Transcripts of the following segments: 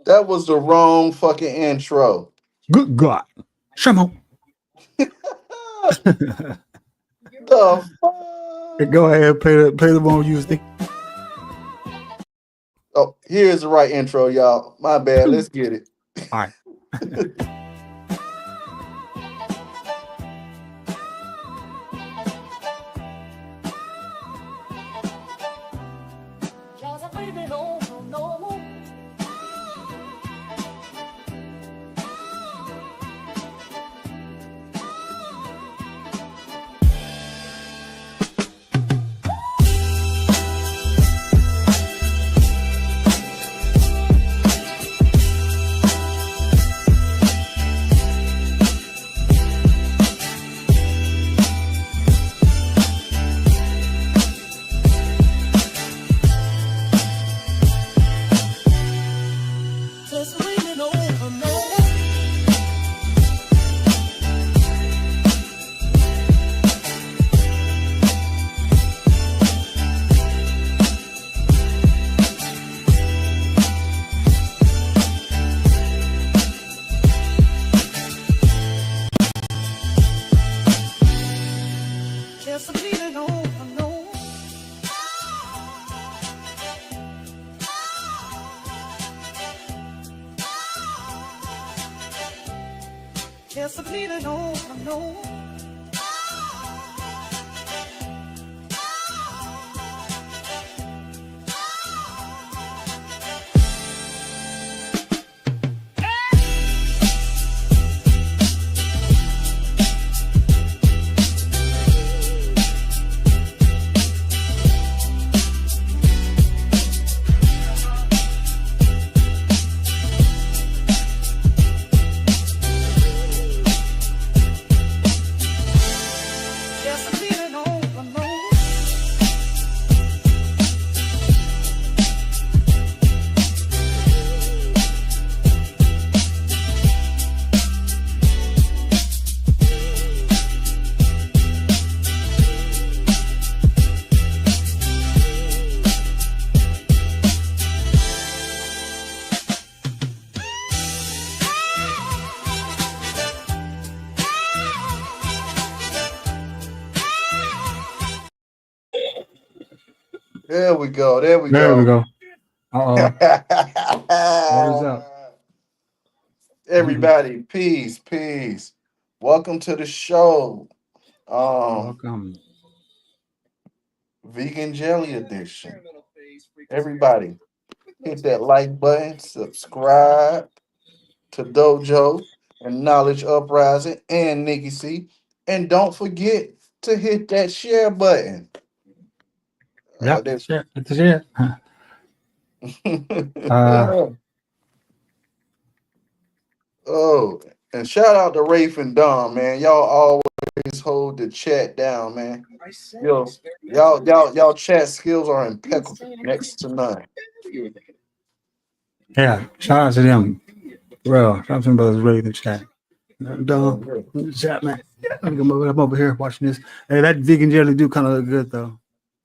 That was the wrong fucking intro. Good God. Shamo. The fuck? Go ahead, play the one you was thinking. Oh, here's the right intro, y'all. My bad. Let's get it. All right. There we go. There we There go. we go. What is up? Everybody, peace, peace. Welcome to the show. Welcome. Vegan Jelly Edition. Everybody, hit that like button, subscribe to Dojo and Knowledge Uprising and Nikki C. And don't forget to hit that share button. Yeah, that's it. Oh, and shout out to Rafe and Dom, man. Y'all always hold the chat down, man. Y'all chat skills are impeccable, next to none. Yeah, shout out to them. Well, shout out to them brothers ready in the chat. Dom, in the chat, man. I'm over here watching this. Hey, that vegan jelly do kind of look good though.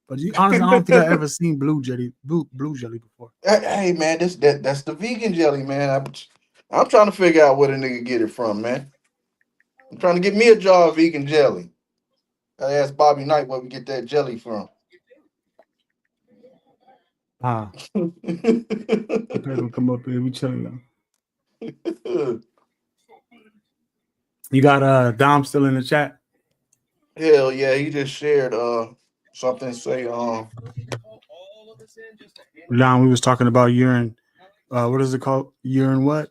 But honestly, I don't think I've ever seen blue jelly before. Hey, man, that's the vegan jelly, man. I'm trying to figure out where the nigga get it from, man. I'm trying to get me a jar of vegan jelly. I asked Bobby Knight where we get that jelly from. Come up here, we chilling now. You got Dom still in the chat? Hell yeah, he just shared something say Dom, we was talking about urine. What is it called? Urine what?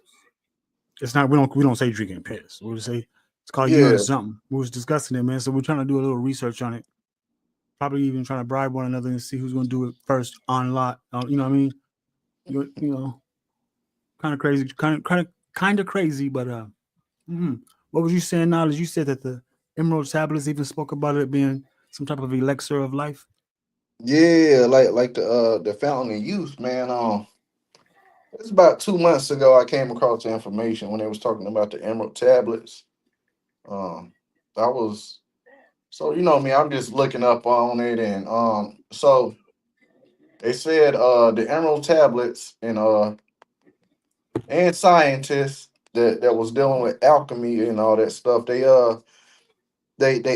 It's not we don't say drinking piss. We'll say it's called urine something. We was discussing it, man. So we're trying to do a little research on it. Probably even trying to bribe one another and see who's gonna do it first on lot. You know what I mean? You know, kind of crazy, kind of crazy, but what was you saying, Knowledge? You said that the emerald tablets even spoke about it being some type of elixir of life. Yeah, like the fountain of youth, man. It's about 2 months ago I came across the information when they was talking about the emerald tablets. Um, I was so you know me, I'm just looking up on it, and so they said the emerald tablets and scientists that was dealing with alchemy and all that stuff. They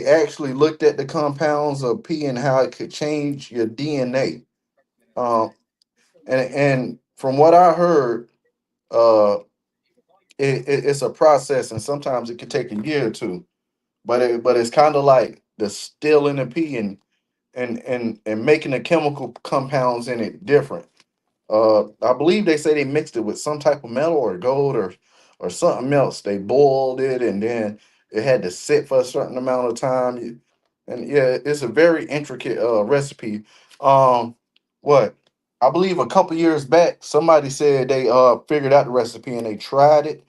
actually looked at the compounds of pee and how it could change your DNA. Um, and from what I heard, uh, it's a process, and sometimes it can take a year or two. But it's kind of like the still in the pee and making the chemical compounds in it different. I believe they say they mixed it with some type of metal or gold or something else. They boiled it and then it had to sit for a certain amount of time. And yeah, it's a very intricate recipe. Um, what I believe a couple years back, somebody said they figured out the recipe and they tried it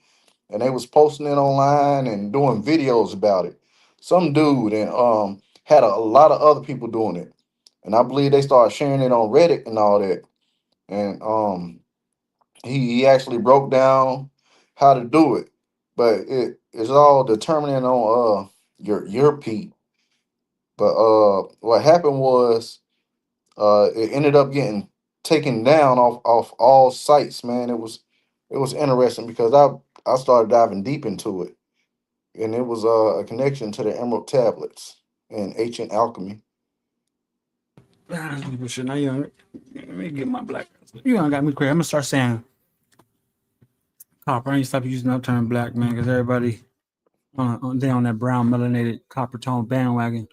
and they was posting it online and doing videos about it. Some dude and had a lot of other people doing it, and I believe they started sharing it on Reddit and all that. And he actually broke down how to do it, but it is all determining on your peak. But what happened was it ended up getting taken down off all sites. Man, it was interesting because I started diving deep into it, and it was a connection to the emerald tablets and ancient alchemy. Shit, now you let me get my black. You don't got me crazy. I'm gonna start saying copper. I need to stop using that term black, man, because everybody they on that brown melanated copper tone bandwagon.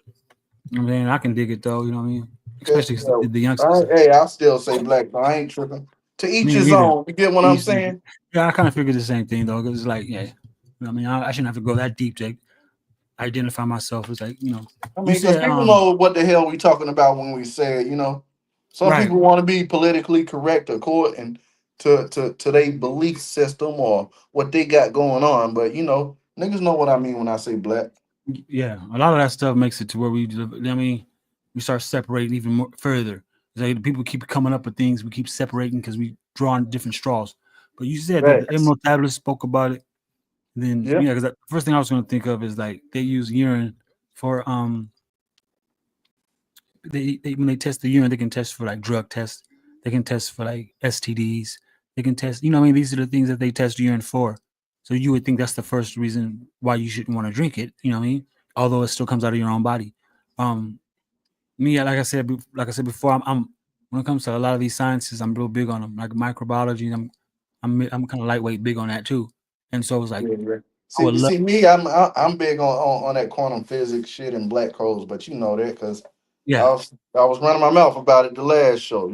I mean, I can dig it though. You know what I mean? Yeah, Especially yeah. the youngsters. Hey, I still say black, but I ain't tripping. To each Me his neither. own. You get what I'm Easy. saying? Yeah, I kind of figured the same thing though, because it's like, yeah, you know what I mean, I shouldn't have to go that deep to identify myself. It's like, I you mean, because said, people know what the hell we talking about when we say it. Some right. people want to be politically correct according to their belief system or what they got going on. But niggas know what I mean when I say black. Yeah, a lot of that stuff makes it to where I mean, we start separating even more further. It's like people keep coming up with things, we keep separating because we draw on different straws. But you said that the Facts. Emerald Tablet spoke about it. Then Yeah. yeah, because the first thing I was going to think of is like they use urine for they when they test the urine, they can test for like drug tests, they can test for like STDs, they can test. You know, what I mean, these are the things that they test urine for. So you would think that's the first reason why you shouldn't want to drink it. You know what I mean? Although it still comes out of your own body. Um, Me, like I said before, I'm when it comes to a lot of these sciences, I'm real big on them. Like microbiology, I'm kind of lightweight big on that too. And so it's like Yeah, yeah. I would love, See me, I'm big on that quantum physics shit and black holes, but you know that because yeah. I was running my mouth about it the last show.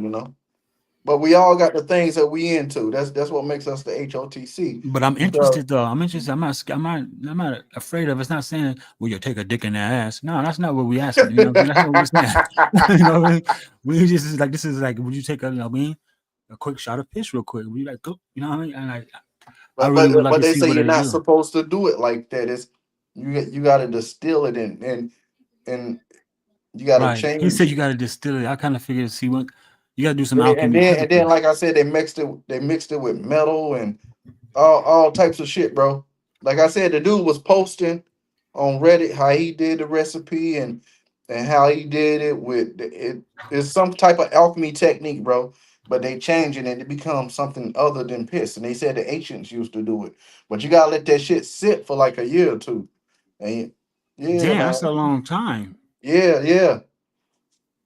But we all got the things that we into. That's what makes us the H.O.T.C. But I'm Because interested though. I'm interested. I'm not afraid of. It's not saying, "Well, you take a dick in the ass." No, that's not what we asking. You know, what I'm saying? That's not what we're saying. You know, what I mean? We just is like this is like, would you take a, you know, what I mean, a quick shot of piss real quick? Would you like, go? You know what I mean? And I but really would like but to they see say what you're they not do. supposed to do it like that. It's you got to distill it and you got to Right. He change said you it. got to distill it. I kind of figured, see what you got to do some Yeah, and alchemy then other and then things. like I said, they mixed it with metal and all types of shit, bro. Like I said, the dude was posting on Reddit how he did the recipe and how he did it with it. It's some type of alchemy technique, bro. But they changing it to become something other than piss. And they said the ancients used to do it, but you gotta let that shit sit for like a year or two. And yeah, Damn, that's a man. long time. Yeah, yeah,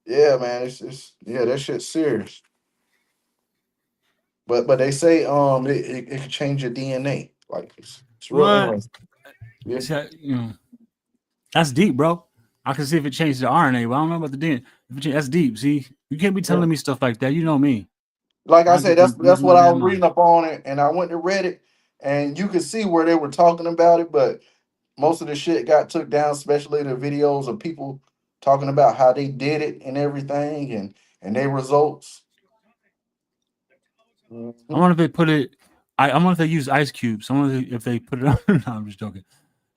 yeah, man. It's yeah, that shit's serious. But they say it could change your DNA. Like it's real What? interesting. Yeah. That's deep, bro. I can see if it changes the RNA, but I don't know about the DNA. That's deep. See, you can't be Yeah. telling me stuff like that. You know me. Like I I said, get to that's losing my what I damn was reading mind. up on it, and I went to Reddit, and you could see where they were talking about it, but most of the shit got took down, especially the videos of people talking about how they did it and everything, and their results. I Mhm. wonder if they put it. I wonder if they use ice cubes. I wonder if they put it on. No, I'm just joking.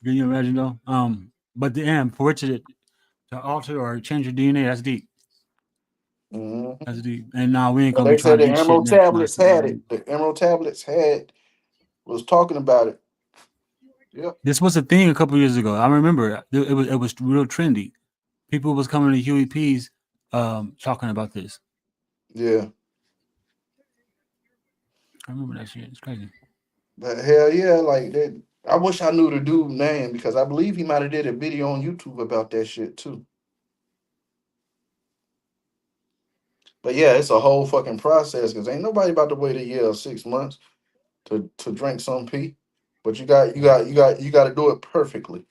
Can you imagine though? But the end for it to to alter or change your DNA. That's deep. Mhm. That's deep. And now we ain't But gonna be they trying said to the eat shit Emerald next month. tablets You know what had I it. mean? The Emerald tablets had was talking about it. Yep. This was a thing a couple years ago. I remember it was real trendy. People was coming to Huey P's talking about this. Yeah. I remember that shit. It's crazy. But hell yeah, like that. I wish I knew the dude name because I believe he might have did a video on YouTube about that shit too. But yeah, it's a whole fucking process because ain't nobody about to wait a year or 6 months to drink some pee. But you got to do it perfectly.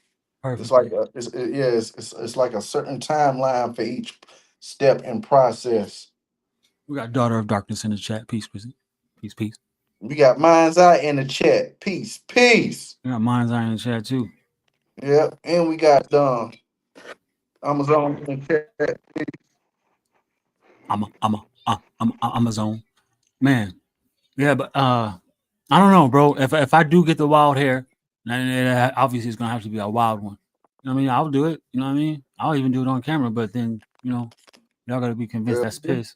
It's like Perfectly. yeah, it's like a certain timeline for each step and process. We got Daughter of Darkness in the chat. Peace, peace, peace, peace. We got Mind's Eye in the chat. Peace, peace. We got Mind's Eye in the chat too. Yeah, and we got Amazon in the chat. I'm a Amazon man. Yeah, but I don't know, bro. If I do get the wild hair, then obviously it's gonna have to be a wild one. You know what I mean? I'll do it. You know what I mean? I'll even do it on camera. But then y'all gotta be convinced that's Yeah. piss.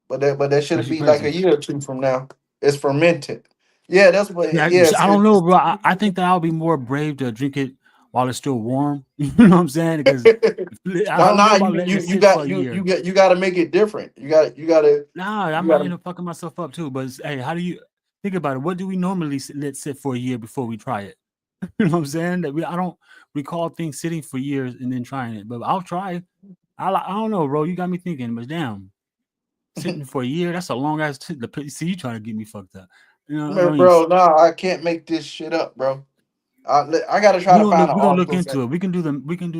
But that should That's be like crazy. a year or two from now. It's fermented. Yeah, that's what. Yeah, Yes, I don't know, bro. I think that I'll be more brave to drink it while it's still warm. You know what I'm saying? Because I no, don't know no, about you letting you it you sit for got a you year. got you got to make it different. Nah, I You might got end up fucking myself up too. But hey, how do you think about it? What do we normally let sit for a year before we try it? You know what I'm saying? I don't recall things sitting for years and then trying it, but I'll try. I don't know, bro. You got me thinking, but damn, sitting for a year, that's a long ass. See, you trying to get me fucked up. You know, I mean, bro. No, I can't make this shit up, bro. I got to try to find an we're gonna look article. into it. We can do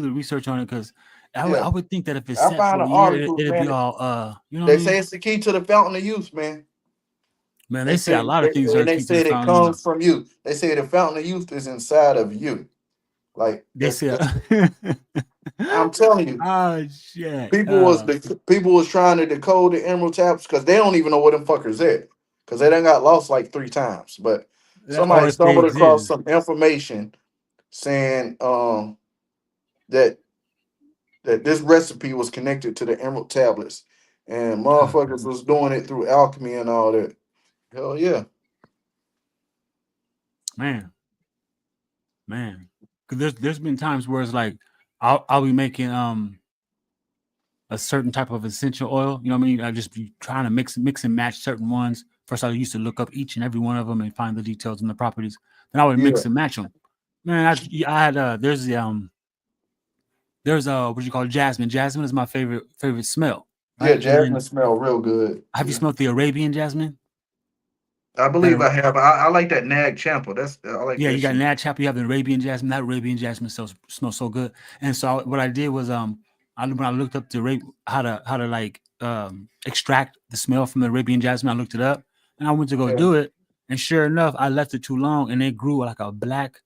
the research on it because I Yeah, would think that if it's I set found for an a year, article, it'd be man. all you know what I They say mean? it's the key to the fountain of youth, man. Man, They they say a say lot of things and are they key to the said it fountain of youth. comes from you. They say the fountain of youth is inside of you. Like They that's say, that's. I'm telling you, oh shit, people was trying to decode the emerald taps because they don't even know what them fuckers is because they done got lost like 3 times. But or somebody if they stumbled across exist. some information saying that this recipe was connected to the emerald tablets, and motherfuckers was doing it through alchemy and all that. Hell yeah. Man, man, because there's been times where it's like I'll be making a certain type of essential oil. You know what I mean? I just be trying to mix and match certain ones. First, I used to look up each and every one of them and find the details and the properties. Then I would Yeah. mix and match them. Man, I had there's what you call jasmine. Jasmine is my favorite smell, Yeah, right? And jasmine then smell real good. have you Yeah. smelled the Arabian jasmine? I That believe I have. I like that nag champa. I like Yeah, that you got shit. Nat Chapel, you have the Arabian jasmine. That Arabian jasmine smells so good. And so what I did was when I looked up how to like extract the smell from the Arabian jasmine, I looked it up and I went to go Yeah. do it. And sure enough, I left it too long and it grew like a black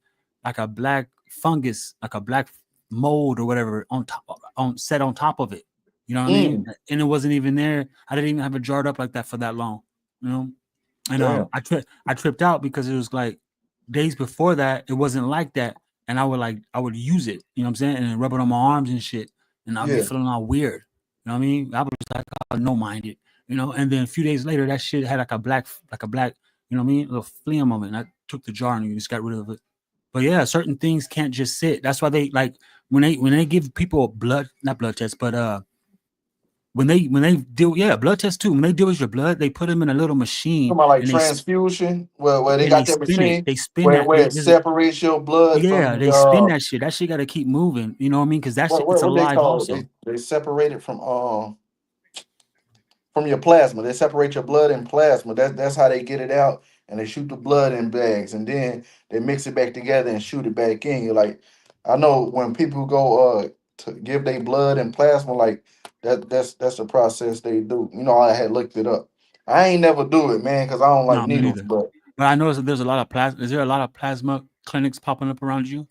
fungus, like a black mold or whatever on top of it. You know what I mean? Mm, And it wasn't even there. I didn't even have it jarred up like that for that long. You know? And damn. I tripped out because it was like days before that, it wasn't like that. And I would use it, you know what I'm saying? And rub it on my arms and shit. And I'd be Yeah. feeling all weird. You know what I mean? I was like, I no mind it, and then a few days later that shit had like a black, you know what I mean? A little phlegm on it. And I took the jar and you just got rid of it. But yeah, certain things can't just sit. That's why they like when they give people not blood tests, but when they deal, yeah, blood test too. When they deal with your blood, they put them in a little machine Talking about like and transfusion, where they and they got that spin it. machine They spin that. where it separates your blood from Yeah, the they spin that shit. That shit got to keep moving. You know what I mean? Because that shit, it's what they alive call it? also. They separate it from your plasma. They separate your blood and plasma. That's how they get it out, and they shoot the blood in bags, and then they mix it back together and shoot it back in. You're like, I know when people go to give their blood and plasma, like that's the process they do. I had looked it up. I ain't never do it, man, because I don't like No, me needles. neither. But But I noticed that there's a lot of plasma. Is there a lot of plasma clinics popping up around you?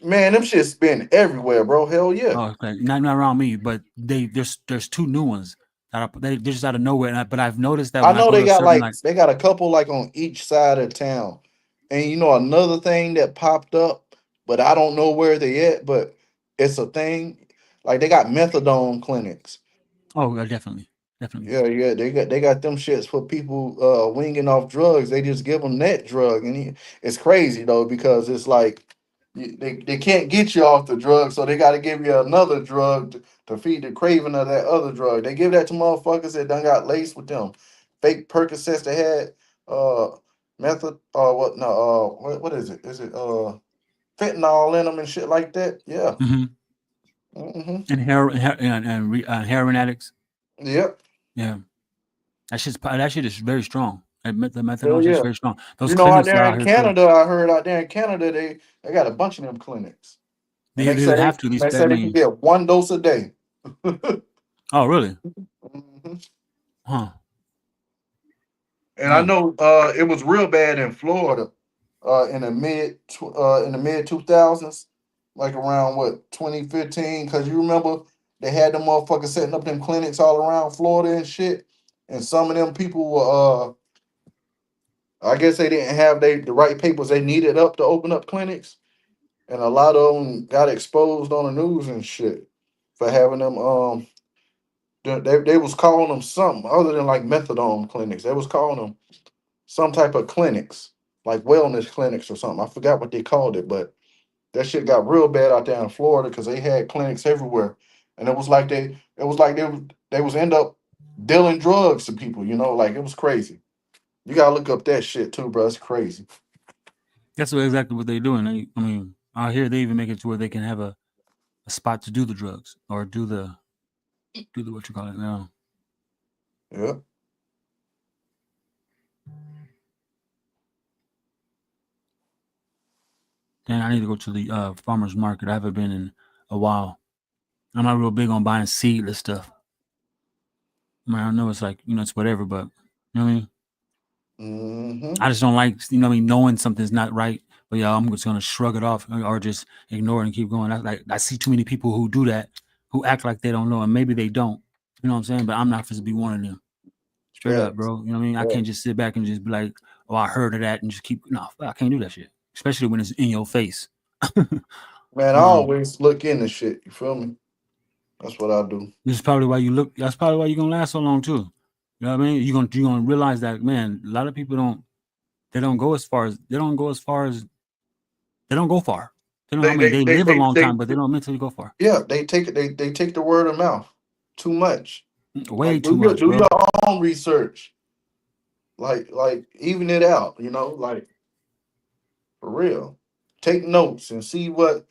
man, them shit's been everywhere, bro. Hell yeah. Oh, okay, not around me, but there's two new ones that they're just out of nowhere. But I've noticed that I when I know go to certain like they got a couple like on each side of town. And another thing that popped up, but I don't know where they at, but it's a thing. Like they got methadone clinics. Oh, definitely, definitely. Yeah, they got them shits for people winging off drugs. They just give them that drug, and it's crazy though because it's like they can't get you off the drug, so they got to give you another drug to feed the craving of that other drug. They give that to motherfuckers that done got laced with them fake Percocets that had method what no what is it? Is it fentanyl in them and shit like that? Yeah. Hmm. Hmm. And heroin addicts. Yep. Yeah, that shit is very strong. The Hell methanol is yeah. very strong. Those You know, out clinics are there out in here too. Canada, I heard out there in Canada, they got a bunch of them clinics, and They would have to. At they least say that they can mean. get one dose a day. Oh, really? Mhm. Huh? And I Damn. know it was real bad in Florida in the mid 2000s, like around what 2015, because you remember they had them motherfuckers setting up them clinics all around Florida and shit, and some of them people were I guess they didn't have the right papers they needed up to open up clinics, and a lot of them got exposed on the news and shit for having them. They was calling them something other than like methadone clinics. They was calling them some type of clinics, like wellness clinics or something. I forgot what they called it, but that shit got real bad out there in Florida because they had clinics everywhere, and they was end up dealing drugs to people. You know, like it was crazy. You gotta look up that shit too, bro. It's crazy. That's exactly what they're doing. I mean, out here they even make it to where they can have a spot to do the drugs or do the what you call it now. Yeah. Then I need to go to the farmers market. I haven't been in a while. I'm not real big on buying seedless stuff. I mean, I know it's like it's whatever, but you know what I mean. Hmm. I just don't like what I mean knowing something's not right. But yeah, I'm just gonna shrug it off or just ignore it and keep going. I see too many people who do that, who act like they don't know, and maybe they don't. You know what I'm saying? But I'm not supposed to be one of them. Straight up, Facts. bro. You know what I mean? I Yeah. can't just sit back and just be like, "Oh, I heard of that," and just keep. No, I can't do that shit. Especially when it's in your face. Man, I um, always look into shit. You feel me? That's what I do. this is probably why you look. That's probably why you're gonna last so long too. You know what I mean? You're gonna realize that, man. A lot of people don't. They don't go as far as they don't go as far as they don't go far. They don't. I They mean, they they they live a they, long they time, but they don't mentally go far. yeah, they take the word of mouth too much. Way Like too do much, your bro. own research. Like even it out, like for real. Take notes and see what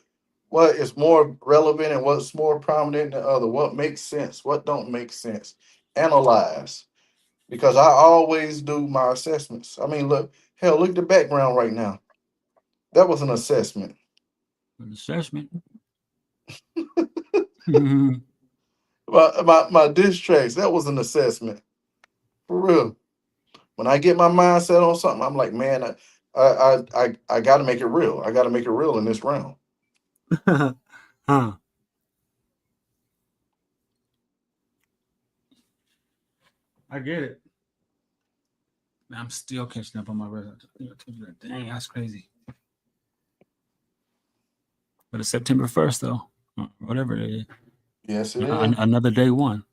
is more relevant and what's more prominent than the other. What makes sense? What don't make sense? Analyze. Because I always do my assessments. I mean, look at the background right now. That was an assessment. An assessment. Yeah, My diss tracks, that was an assessment. For real. When I get my mindset on something, I'm like, man, I gotta make it real. I gotta make it real in this round. huh? I get it. Man, I'm still catching up on my rest. Dang, that's crazy. But it's September 1st though. Whatever it is. Yes, it is. Another day one.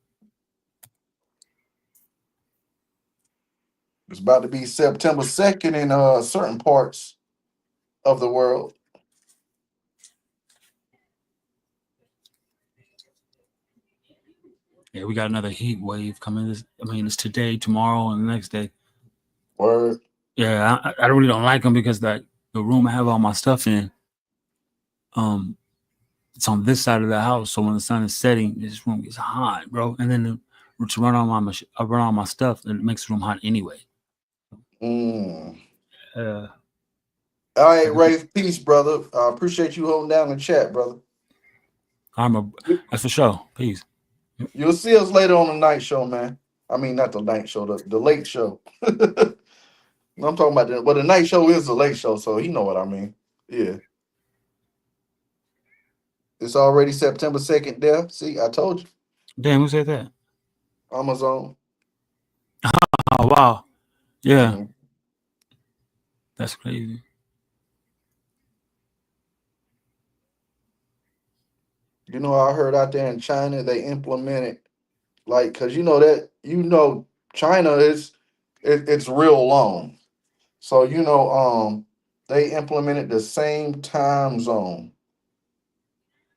It's about to be September 2nd in certain parts of the world. Yeah, we got another heat wave coming. I mean, it's today, tomorrow, and the next day. Word. Yeah, I really don't like them because the room I have all my stuff in, um, it's on this side of the house. So when the sun is setting, this room gets hot, bro. And then to run on I run on my stuff, and it makes the room hot anyway. Mm. Uh, All right, like Ray, peace, brother. I appreciate you holding down the chat, brother. I'm a that's for sure. Peace. You'll see us later on the night show, man. I mean, not the night show, the late show. I'm talking about the night show is the late show, so you know what I mean. Yeah. It's already September 2nd there. See, I told you. Damn, who said that? Amazon. Oh wow, yeah, Mhm. that's crazy. I heard out there in China they implemented like because China it's real long. So they implemented the same time zone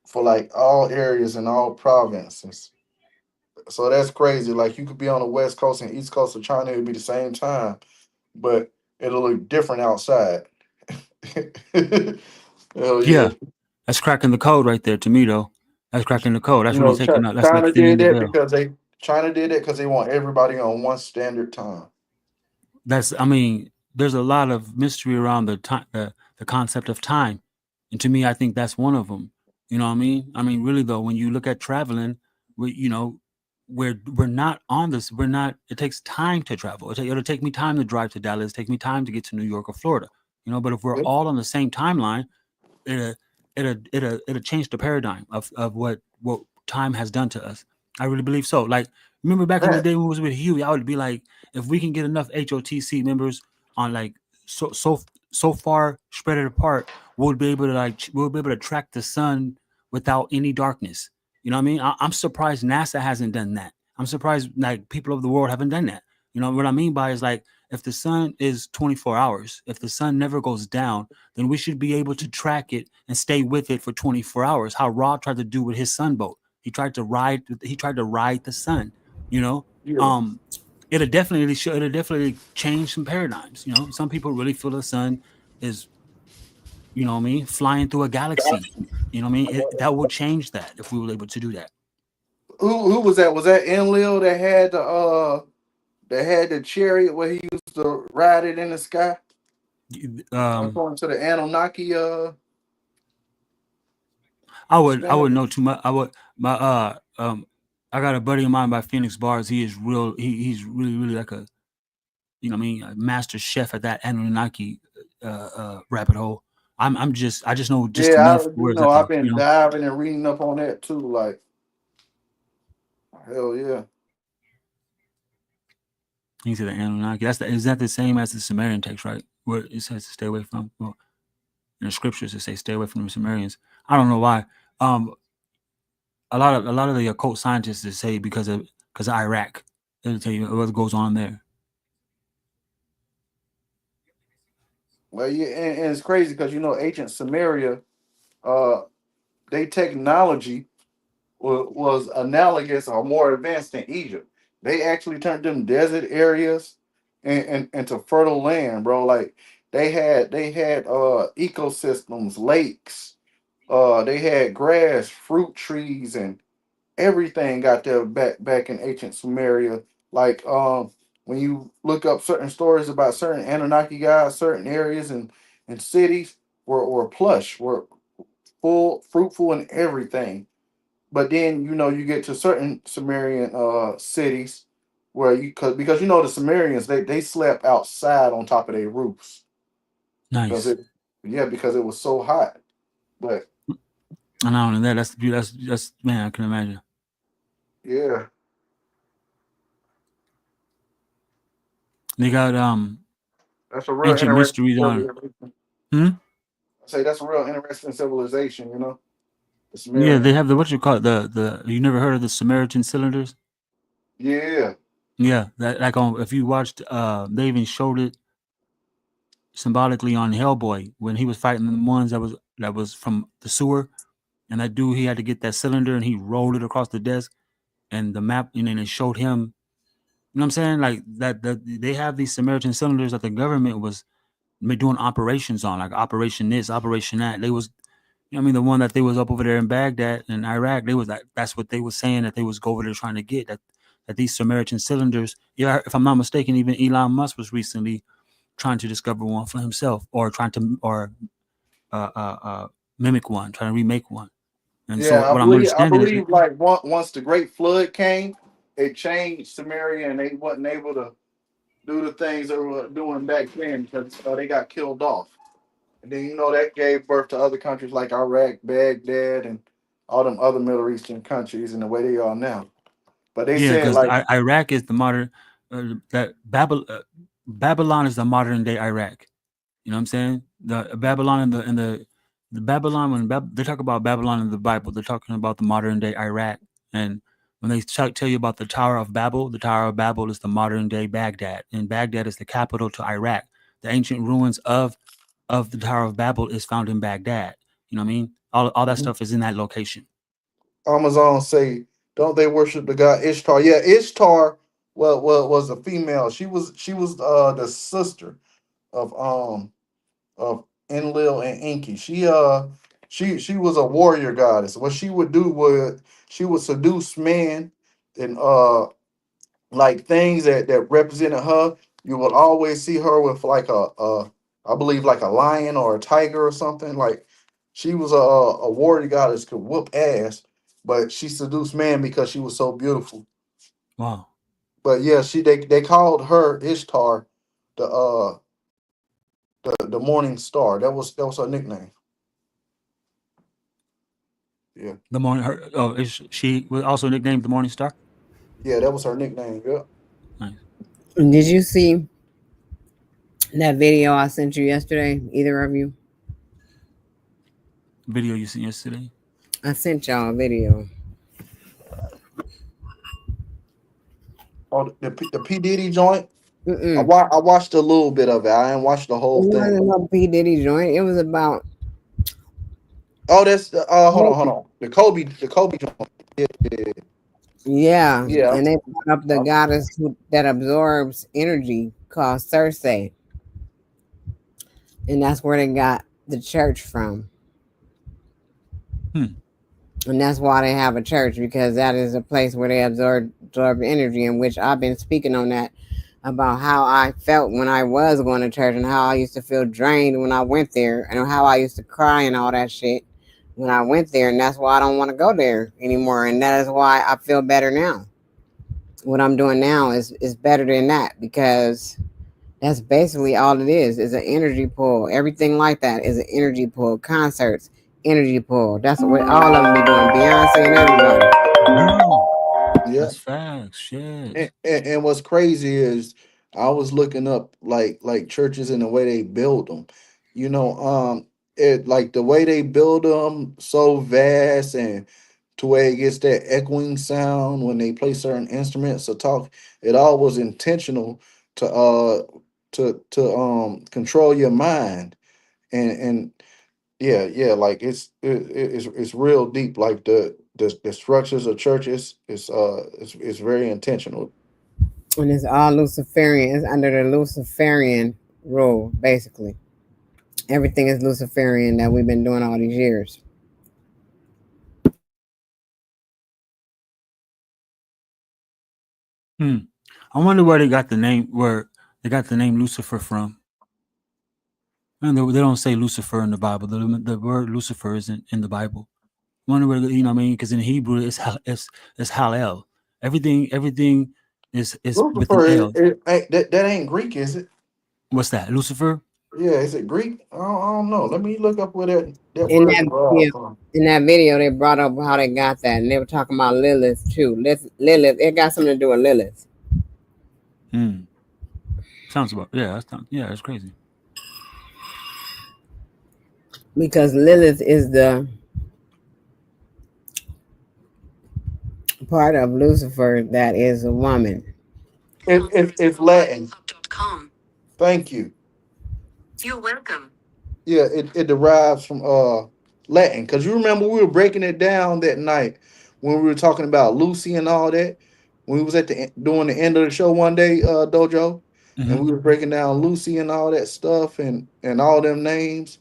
for like all areas and all provinces. So that's crazy. Like you could be on the west coast and east coast of China, it'd be the same time, but it'll look different outside. Hell yeah. Yeah, that's cracking the code right there to me, though. That's cracking the code. That's really taking out. That's like China thinning did the that veil. because they want everybody on one standard time. That's, I mean, there's a lot of mystery around the time, the concept of time, and to me, I think that's one of them. You know what I mean? I mean, really though, when you look at traveling, we, we're not on this. We're not. It takes time to travel. It'll take me time to drive to Dallas. Take me time to get to New York or Florida. But if we're Yeah. all on the same timeline, it'll it'll change the paradigm of what time has done to us. I really believe so. Like, remember back in the Man, day when we was with Huey, I would be like, if we can get enough H.O.T.C members on like so far spread it apart, we'll be able to track the sun without any darkness. You know what I mean? I'm surprised NASA hasn't done that. I'm surprised like people of the world haven't done that. You know what I mean by is like, if the sun is 24 hours, if the sun never goes down, then we should be able to track it and stay with it for 24 hours. How Rob tried to do with his sunboat. He tried to ride the sun, you know. yeah. Um it'll definitely change some paradigms. Some people really feel the sun is, what I mean, flying through a galaxy. You know what I mean? That will change that if we were able to do that. Who was that? Was that Enlil that had the chariot where he used to ride it in the sky? Um According to the Anunnaki I would standard. know too much. I got a buddy of mine by Phoenix Bars. He is real. He's really really like a, what I mean, a master chef at that Anunnaki rabbit hole. I just know just Yeah, enough I where do it's know. at I've the, been diving and reading up on that too. Like, hell yeah. he said the Anunnaki. Is that the same as the Sumerian text, right? Where it says to stay away from, well, in the scriptures it say stay away from the Sumerians. I don't know why. Um, a lot of the occult scientists that say because of Iraq, they'll tell you what goes on there. Well, yeah, and it's crazy because ancient Samaria, uh, they technology was analogous or more advanced than Egypt. They actually turned them desert areas into fertile land, bro. Like they had ecosystems, lakes. They had grass, fruit trees, and everything got there back in ancient Sumeria. Like when you look up certain stories about certain Anunnaki guys, certain areas and cities were plush, were full, fruitful, and everything. But then you get to certain Sumerian cities where because the Sumerians they slept outside on top of their roofs because Nice. it was so hot. But And not only that, that's man, I can imagine. yeah, They got that's a real ancient interesting mysteries on. civilization. Hmm? I say that's a real interesting civilization. The Yeah, they Sumerians. have the, what you call it, the you never heard of the Samaritan cylinders? Yeah, Yeah, that, like, on, if you watched, they even showed it symbolically on Hellboy when he was fighting the ones that was from the sewer, and that dude, he had to get that cylinder and he rolled it across the desk, and the map, and then it showed him. You know what I'm saying? Like that they have these Samaritan cylinders that the government was doing operations on, like Operation this, Operation that. They was, I mean, the one that they was up over there in Baghdad in Iraq, they was like, that's what they was saying that they was go over there trying to get, that these Samaritan cylinders. Yeah, if I'm not mistaken, even Elon Musk was recently trying to discover one for himself, or trying to, or uh, uh, uh, mimic one, trying to remake one. And so yeah. I what I'm believe I understanding is, believe like once the Great Flood came, it changed Samaria and they wasn't able to do the things they were doing back then because they got killed off. And then that gave birth to other countries like Iraq, Baghdad, and all them other Middle Eastern countries and the way they are now. But they yeah, said because like, Iraq is the modern, Babylon is the modern day Iraq. You know what I'm saying? The Babylon and the The Babylon, when they talk about Babylon in the Bible, they're talking about the modern day Iraq. And when they tell you about the Tower of Babel is the modern day Baghdad, and Baghdad is the capital to Iraq. The ancient ruins of the Tower of Babel is found in Baghdad. You know what I mean? All that Mhm. stuff is in that location. Amazon say, don't they worship the god Ishtar? Yeah, Ishtar, was a female. She was the sister of Enlil and Enki. She was a warrior goddess. What she would do was she would seduce men and like things that represented her. You will always see her with like a I believe like a lion or a tiger or something. Like she was a warrior goddess, could whoop ass, but she seduced man because she was so beautiful. Wow. But yeah, they called her Ishtar, the the morning star. That was her nickname. Yeah, The morning. Is she was also nicknamed the Morning Star? yeah, that was her nickname. Yeah. Nice. Did you see that video I sent you yesterday? Either of you? Video you seen yesterday. I sent y'all a video. Oh, the P Diddy joint. Mm-mm. I watched a little bit of it. I didn't watch the It whole thing. wasn't no P Diddy joint. It was about Oh, that's the hold on. The Kobe joint. Yeah, yeah, yeah, yeah. and they brought up the I'm- goddess that absorbs energy called Cersei, and that's where they got the church from. Hmm. And that's why they have a church, because that is a place where they absorb energy, in which I've been speaking on that about how I felt when I was going to church and how I used to feel drained when I went there and how I used to cry and all that shit when I went there, and that's why I don't want to go there anymore, and that is why I feel better now. What I'm doing now is better than that, because that's basically all it is an energy pull. Everything like that is an energy pull. Concerts, energy pull. That's what all of them be doing. Beyonce and everybody. yeah. That's facts. And, Shit. and, and what's crazy is I was looking up like churches and the way they build them. You know, it like the way they build them so vast and to where it gets that echoing sound when they play certain instruments or talk. It all was intentional to control your mind and yeah, like it's real deep. Like the structures of churches is very intentional. And it's all Luciferian. It's under the Luciferian rule, basically. Everything is Luciferian that we've been doing all these years. Hmm. I wonder where they got the name Lucifer from. And they don't say Lucifer in the Bible. The word Lucifer isn't in the Bible. I wonder where, you know what I mean? Because in Hebrew it's Hallel. Everything is with an Lucifer, L. that ain't Greek, is it? What's that? Lucifer? Yeah, is it Greek? I don't know. Let me look up where that In word that video, derived from. they brought up how they got that, and they were talking about Lilith too. Lilith, it got something to do with Lilith, Hmm. Sounds about yeah, that's crazy. because Lilith is the part of Lucifer that is a woman. It's Latin. Thank you. You're welcome. Yeah, it derives from Latin. Because you remember we were breaking it down that night when we were talking about Lucy and all that. When we was at doing the end of the show one day, Dojo, and Hmm. we were breaking down Lucy and all that stuff and all them names.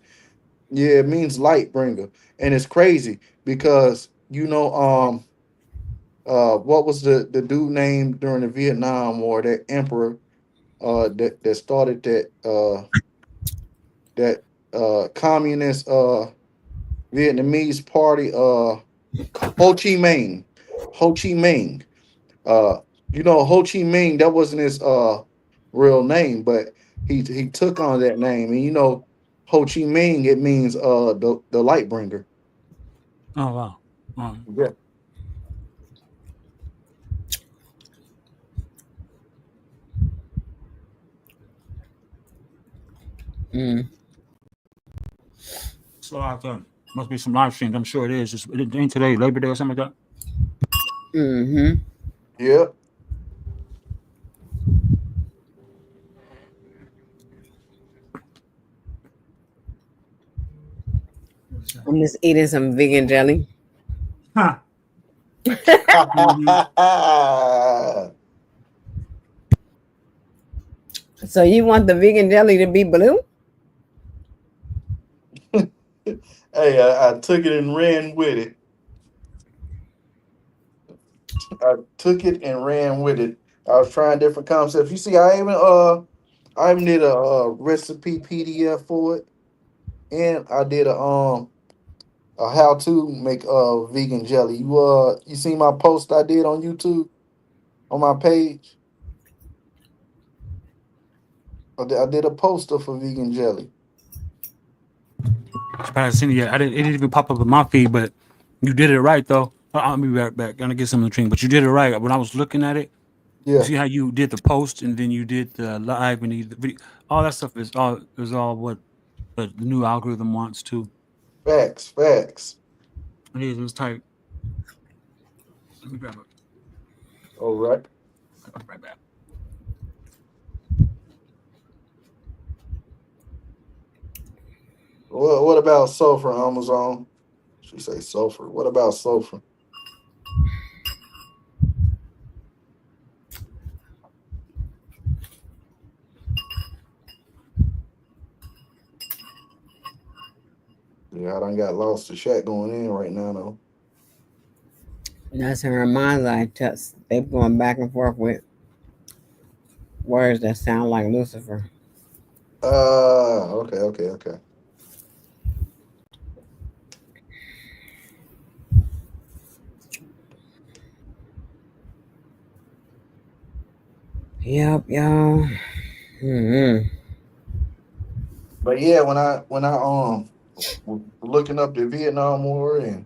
Yeah, it means light bringer. And it's crazy because what was the dude name during the Vietnam War, that emperor that started that communist Vietnamese party, Ho Chi Minh. Ho Chi Minh. Uh, Ho Chi Minh, that wasn't his real name, but he took on that name. And Ho Chi Minh, it means the light bringer. Oh wow. Oh, Yeah. Mm. still out there. Must be some live streams. I'm sure it is. It ain't today, Labor Day or something like that. Mm-hmm. Yep. I'm just eating some vegan jelly. Huh. Mhm. So you want the vegan jelly to be blue? Hey, I took it and ran with it. I took it and ran with it. I was trying different concepts. You see, I even did a recipe PDF for it, and I did a how to make vegan jelly. You seen my post I did on YouTube on my page? I did a poster for vegan jelly. I haven't seen it yet. It didn't even pop up in my feed, but you did it right though. I'll be right back. Gonna get some of the drink, but you did it right. When I was looking at it, you Yeah, see how you did the post and then you did the live and the video. All that stuff is all what the new algorithm wants too. facts. It was tight. Let me grab it. All right. I'll be right back. What about sulfur, Amazon? She say sulfur. What about sulfur? Yeah, I done got lost the chat going in right now though. That's her mind's eye test. They're going back and forth with words that sound like Lucifer. Okay. Yep, y'all. Mm-hmm. But yeah, when I looking up the Vietnam War and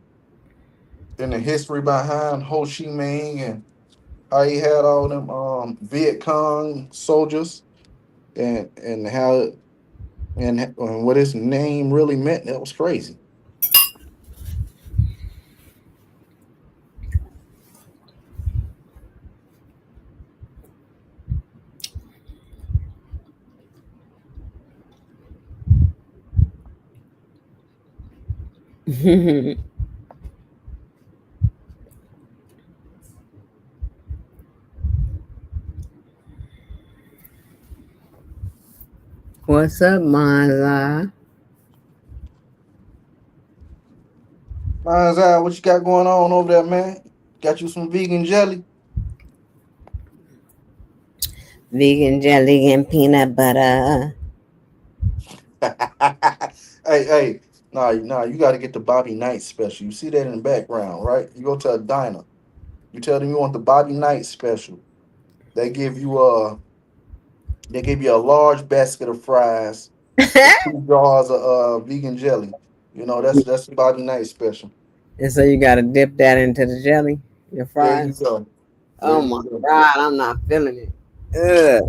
then the history behind Ho Chi Minh and how he had all them Viet Cong soldiers and how and what his name really meant, that was crazy. What's up, Maza? Mine's out. What you got going on over there, man? Got you some vegan jelly? Vegan jelly and peanut butter. Hey, nah, you got to get the Bobby Knight special. You see that in the background, right? You go to a diner. You tell them you want the Bobby Knight special. They give you a large basket of fries and 2 jars of vegan jelly. You know, that's the Bobby Knight special. And so you gotta dip that into the jelly, your There you fries. go. There Oh you my go. god, I'm not feeling it. Ugh.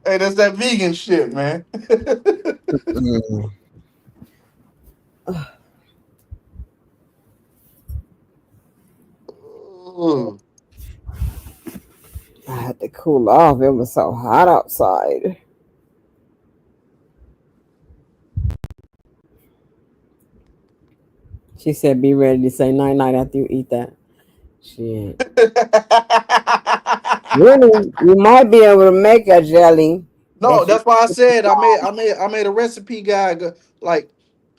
Hey, that's that vegan shit, man. Mm. Ooh. I had to cool off. It was so hot outside. She said, "Be ready to say night night after you eat that." Shit. Really, you might be able to make a jelly No, that you. that's why I said I made a recipe guide. Like,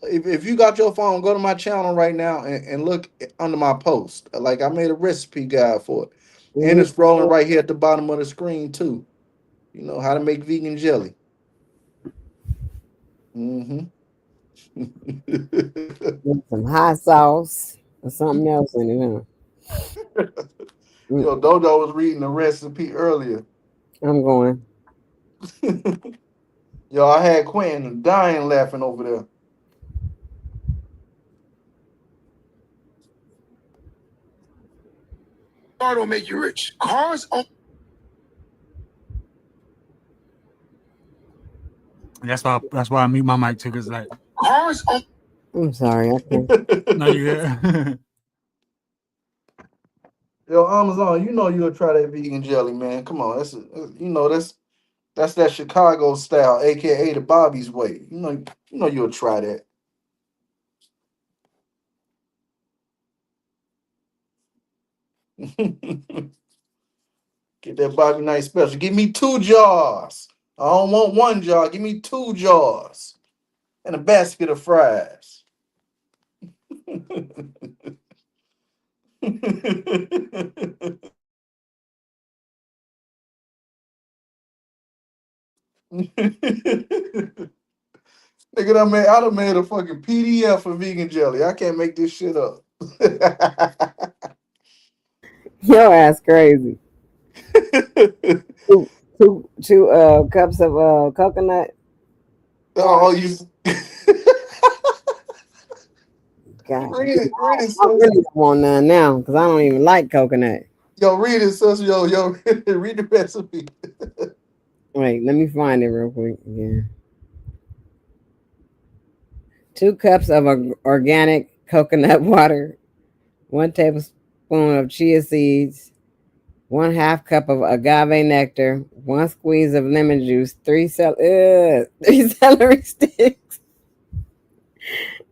if you got your phone, go to my channel right now and look under my post. Like, I made a recipe guide for it, and Mhm. it's rolling right here at the bottom of the screen too. You know how to make vegan jelly. Hmm. With some hot sauce or something else in it. Huh? Yo, Mm-mm. Dojo was reading the recipe earlier. I'm going. Yo, I had Quentin dying laughing over there. Car don't make you rich. Cars. That's why I mute my mic too, because like Cars on I'm sorry. I can't. no, you hear? Yo, Amazon, you know you'll try that vegan jelly, man. Come on, that's that Chicago style, aka the Bobby's way. You know you'll try that. Get that Bobby Night special. Give me 2 jars. I don't want 1 jar. Give me 2 jars and a basket of fries. Nigga, I done made a fucking PDF for vegan jelly. I can't make this shit up. Your ass crazy. Two cups of coconut water. Oh, you God, read it, I sis. really don't want none now because I don't even like coconut. Yo, read it, sis. Yo, read the recipe. Wait, let me find it real quick. Yeah, 2 cups of organic coconut water, 1 tablespoon of chia seeds, 1/2 cup of agave nectar, 1 squeeze of lemon juice, 3 celery sticks,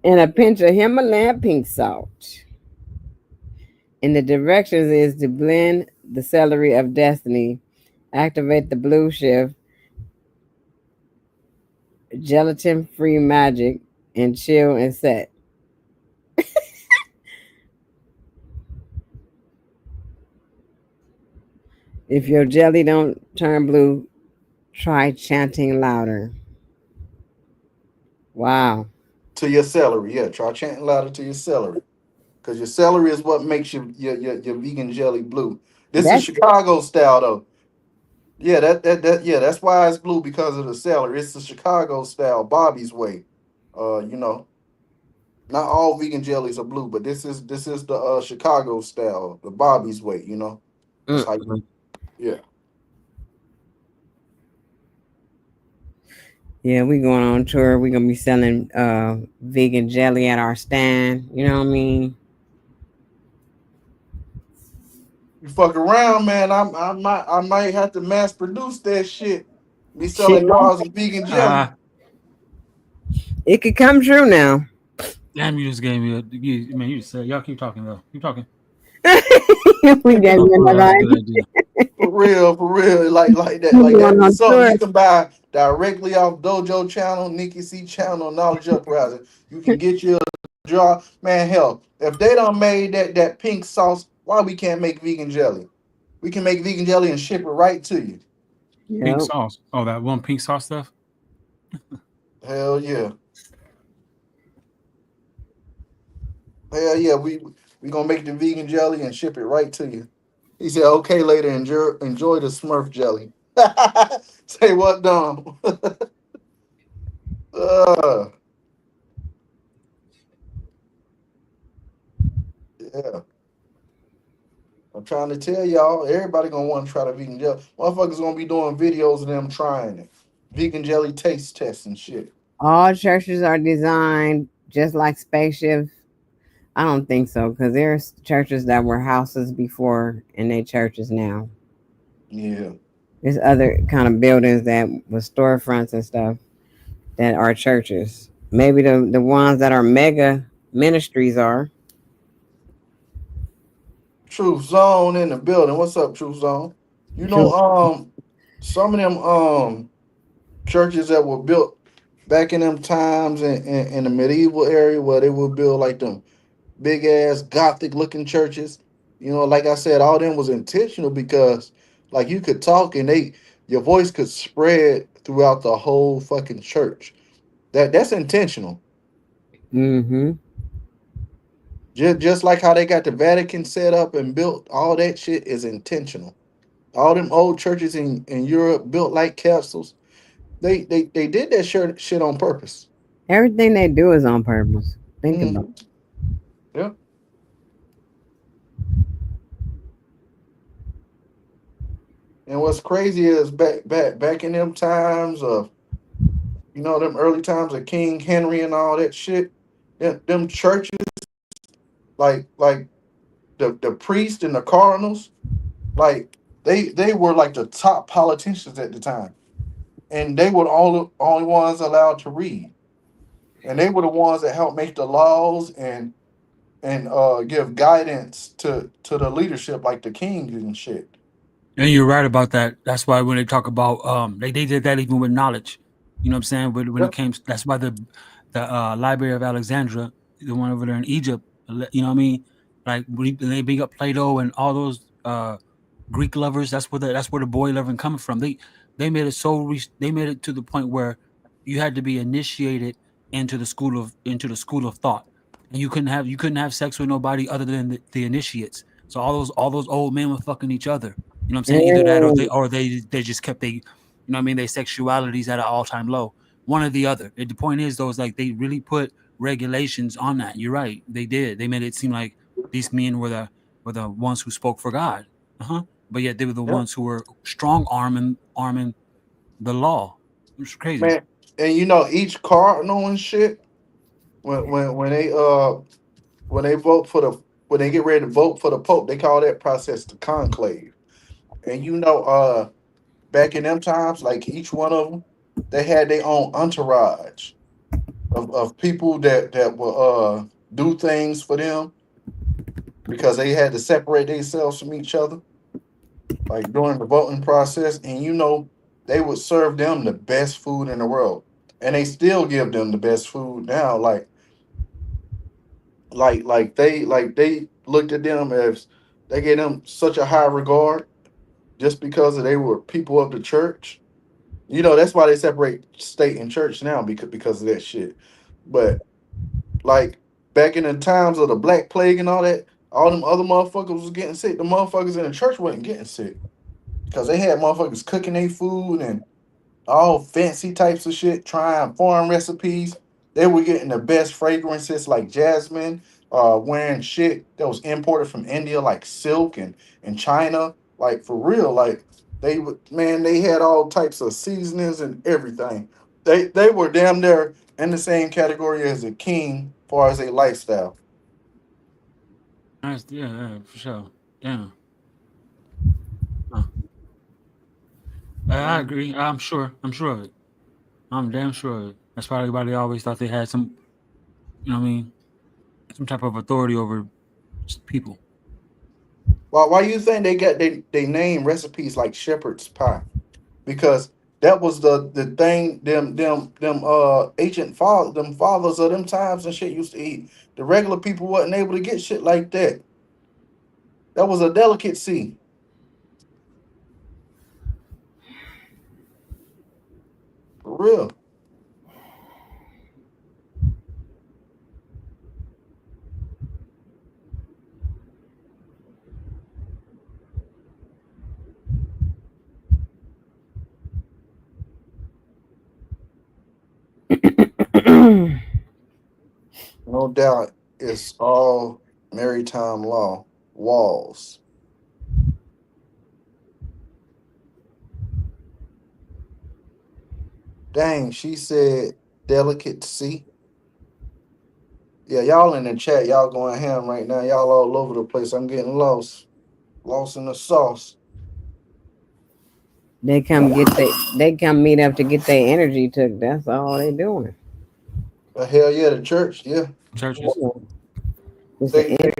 and a pinch of Himalayan pink salt. And the directions is to blend the celery of destiny, activate the blue shift, gelatin-free magic, and chill and set. If your jelly don't turn blue, try chanting louder. Wow. To your celery. Yeah, try chanting louder to your celery. Because your celery is what makes your vegan jelly blue. This is That's Chicago style though. Yeah, that's why it's blue because of the celery. It's the Chicago style, Bobby's way. Not all vegan jellies are blue, but this is the Chicago style, the Bobby's way. That's how you. mm-mm. Yeah. Yeah, we going on tour. We gonna be selling vegan jelly at our stand. You know what I mean? You fuck around, man. I might have to mass produce that shit. Be Shit, selling jars of vegan jelly. it could come true now. Damn, you just gave me man. You just said y'all keep talking though. Keep talking. We gave Oh, you for real, another that's a idea. good idea. For real, like that, We like that. going It's on something tour. you can buy directly off Dojo channel, Nikki C channel, Knowledge Uprising. You can get your jar, man. Hell, if they don't made that pink sauce, why we can't make vegan jelly? We can make vegan jelly and ship it right to you. Pink Yep. sauce. Oh, that one pink sauce stuff. Hell yeah, hell yeah. We gonna make the vegan jelly and ship it right to you. He said, "Okay, later. Enjoy the Smurf jelly." Say what, Dom? uh, yeah. I'm trying to tell y'all, everybody gonna want to try the vegan jelly. Motherfuckers gonna be doing videos of them trying it. Vegan jelly taste tests and shit. All churches are designed just like spaceships. I don't think so because there's churches that were houses before and they churches now. Yeah. There's other kind of buildings that was storefronts and stuff that are churches. Maybe the ones that are mega ministries are. Truth Zone in the building. What's up, Truth Zone? You know, True. some of them churches that were built back in them times in the medieval area where they would build like them big ass gothic looking churches. Like I said, all them was intentional because like you could talk and your voice could spread throughout the whole fucking church. That's intentional. Mm-hmm. Just like how they got the Vatican set up and built, all that shit is intentional. All them old churches in Europe built like castles. They did that shit on purpose. Everything they do is on purpose. Think about Hmm. Yeah. And what's crazy is back in them times of You know them early times of King Henry and all that shit. Them churches, like the priest and the cardinals, like they were like the top politicians at the time, and they were the only ones allowed to read, and they were the ones that helped make the laws and give guidance to the leadership, like the king and shit. And you're right about that. That's why when they talk about they did that even with knowledge. You know what I'm saying? When it Yep. came, that's why the Library of Alexandria, the one over there in Egypt. You know what I mean? Like when they bring up Plato and all those Greek lovers. That's where the boy loving coming from. They made it they made it to the point where you had to be initiated into the school of thought, and you couldn't have sex with nobody other than the initiates. So all those old men were fucking each other. You know what I'm saying? Either that or they just kept you know what I mean, their sexualities at an all time low. One or the other. The point is though, is like they really put regulations on that. You're right. They did. They made it seem like these men were the ones who spoke for God. Uh-huh. But yet they were the Yep. ones who were strong arming the law. It's crazy. Man, and you know each cardinal and shit when they vote for the when they get ready to vote for the pope, they call that process the conclave. And you know, back in them times, like each one of them, they had their own entourage of people that will do things for them because they had to separate themselves from each other, like during the voting process. And you know, they would serve them the best food in the world, and they still give them the best food now. Like they looked at them as they gave them such a high regard just because they were people of the church. You know, that's why they separate state and church now because of that shit. But like back in the times of the Black Plague and all that, all them other motherfuckers was getting sick. The motherfuckers in the church wasn't getting sick because they had motherfuckers cooking their food and all fancy types of shit, trying foreign recipes. They were getting the best fragrances like jasmine, wearing shit that was imported from India like silk and China. Like for real, like they would man, they had all types of seasonings and everything. They were damn near in the same category as a king as far as a lifestyle. Nice, yeah, yeah, for sure. Yeah. Huh. I Mhm. agree. I'm sure. I'm sure of it. I'm damn sure of it. That's why everybody always thought they had some, you know what I mean, some type of authority over people. Why you think they got they name recipes like shepherd's pie? Because that was the thing them ancient fathers them fathers of them times and shit used to eat. The regular people wasn't able to get shit like that. That was a delicacy for real. No doubt, it's all maritime law walls. Dang, she said delicacy. Yeah, y'all in the chat, y'all going ham right now. Y'all all over the place. I'm getting lost in the sauce. They come meet up to get their energy took. That's all they doing. But hell yeah, the church, yeah, Churches. It's the they energy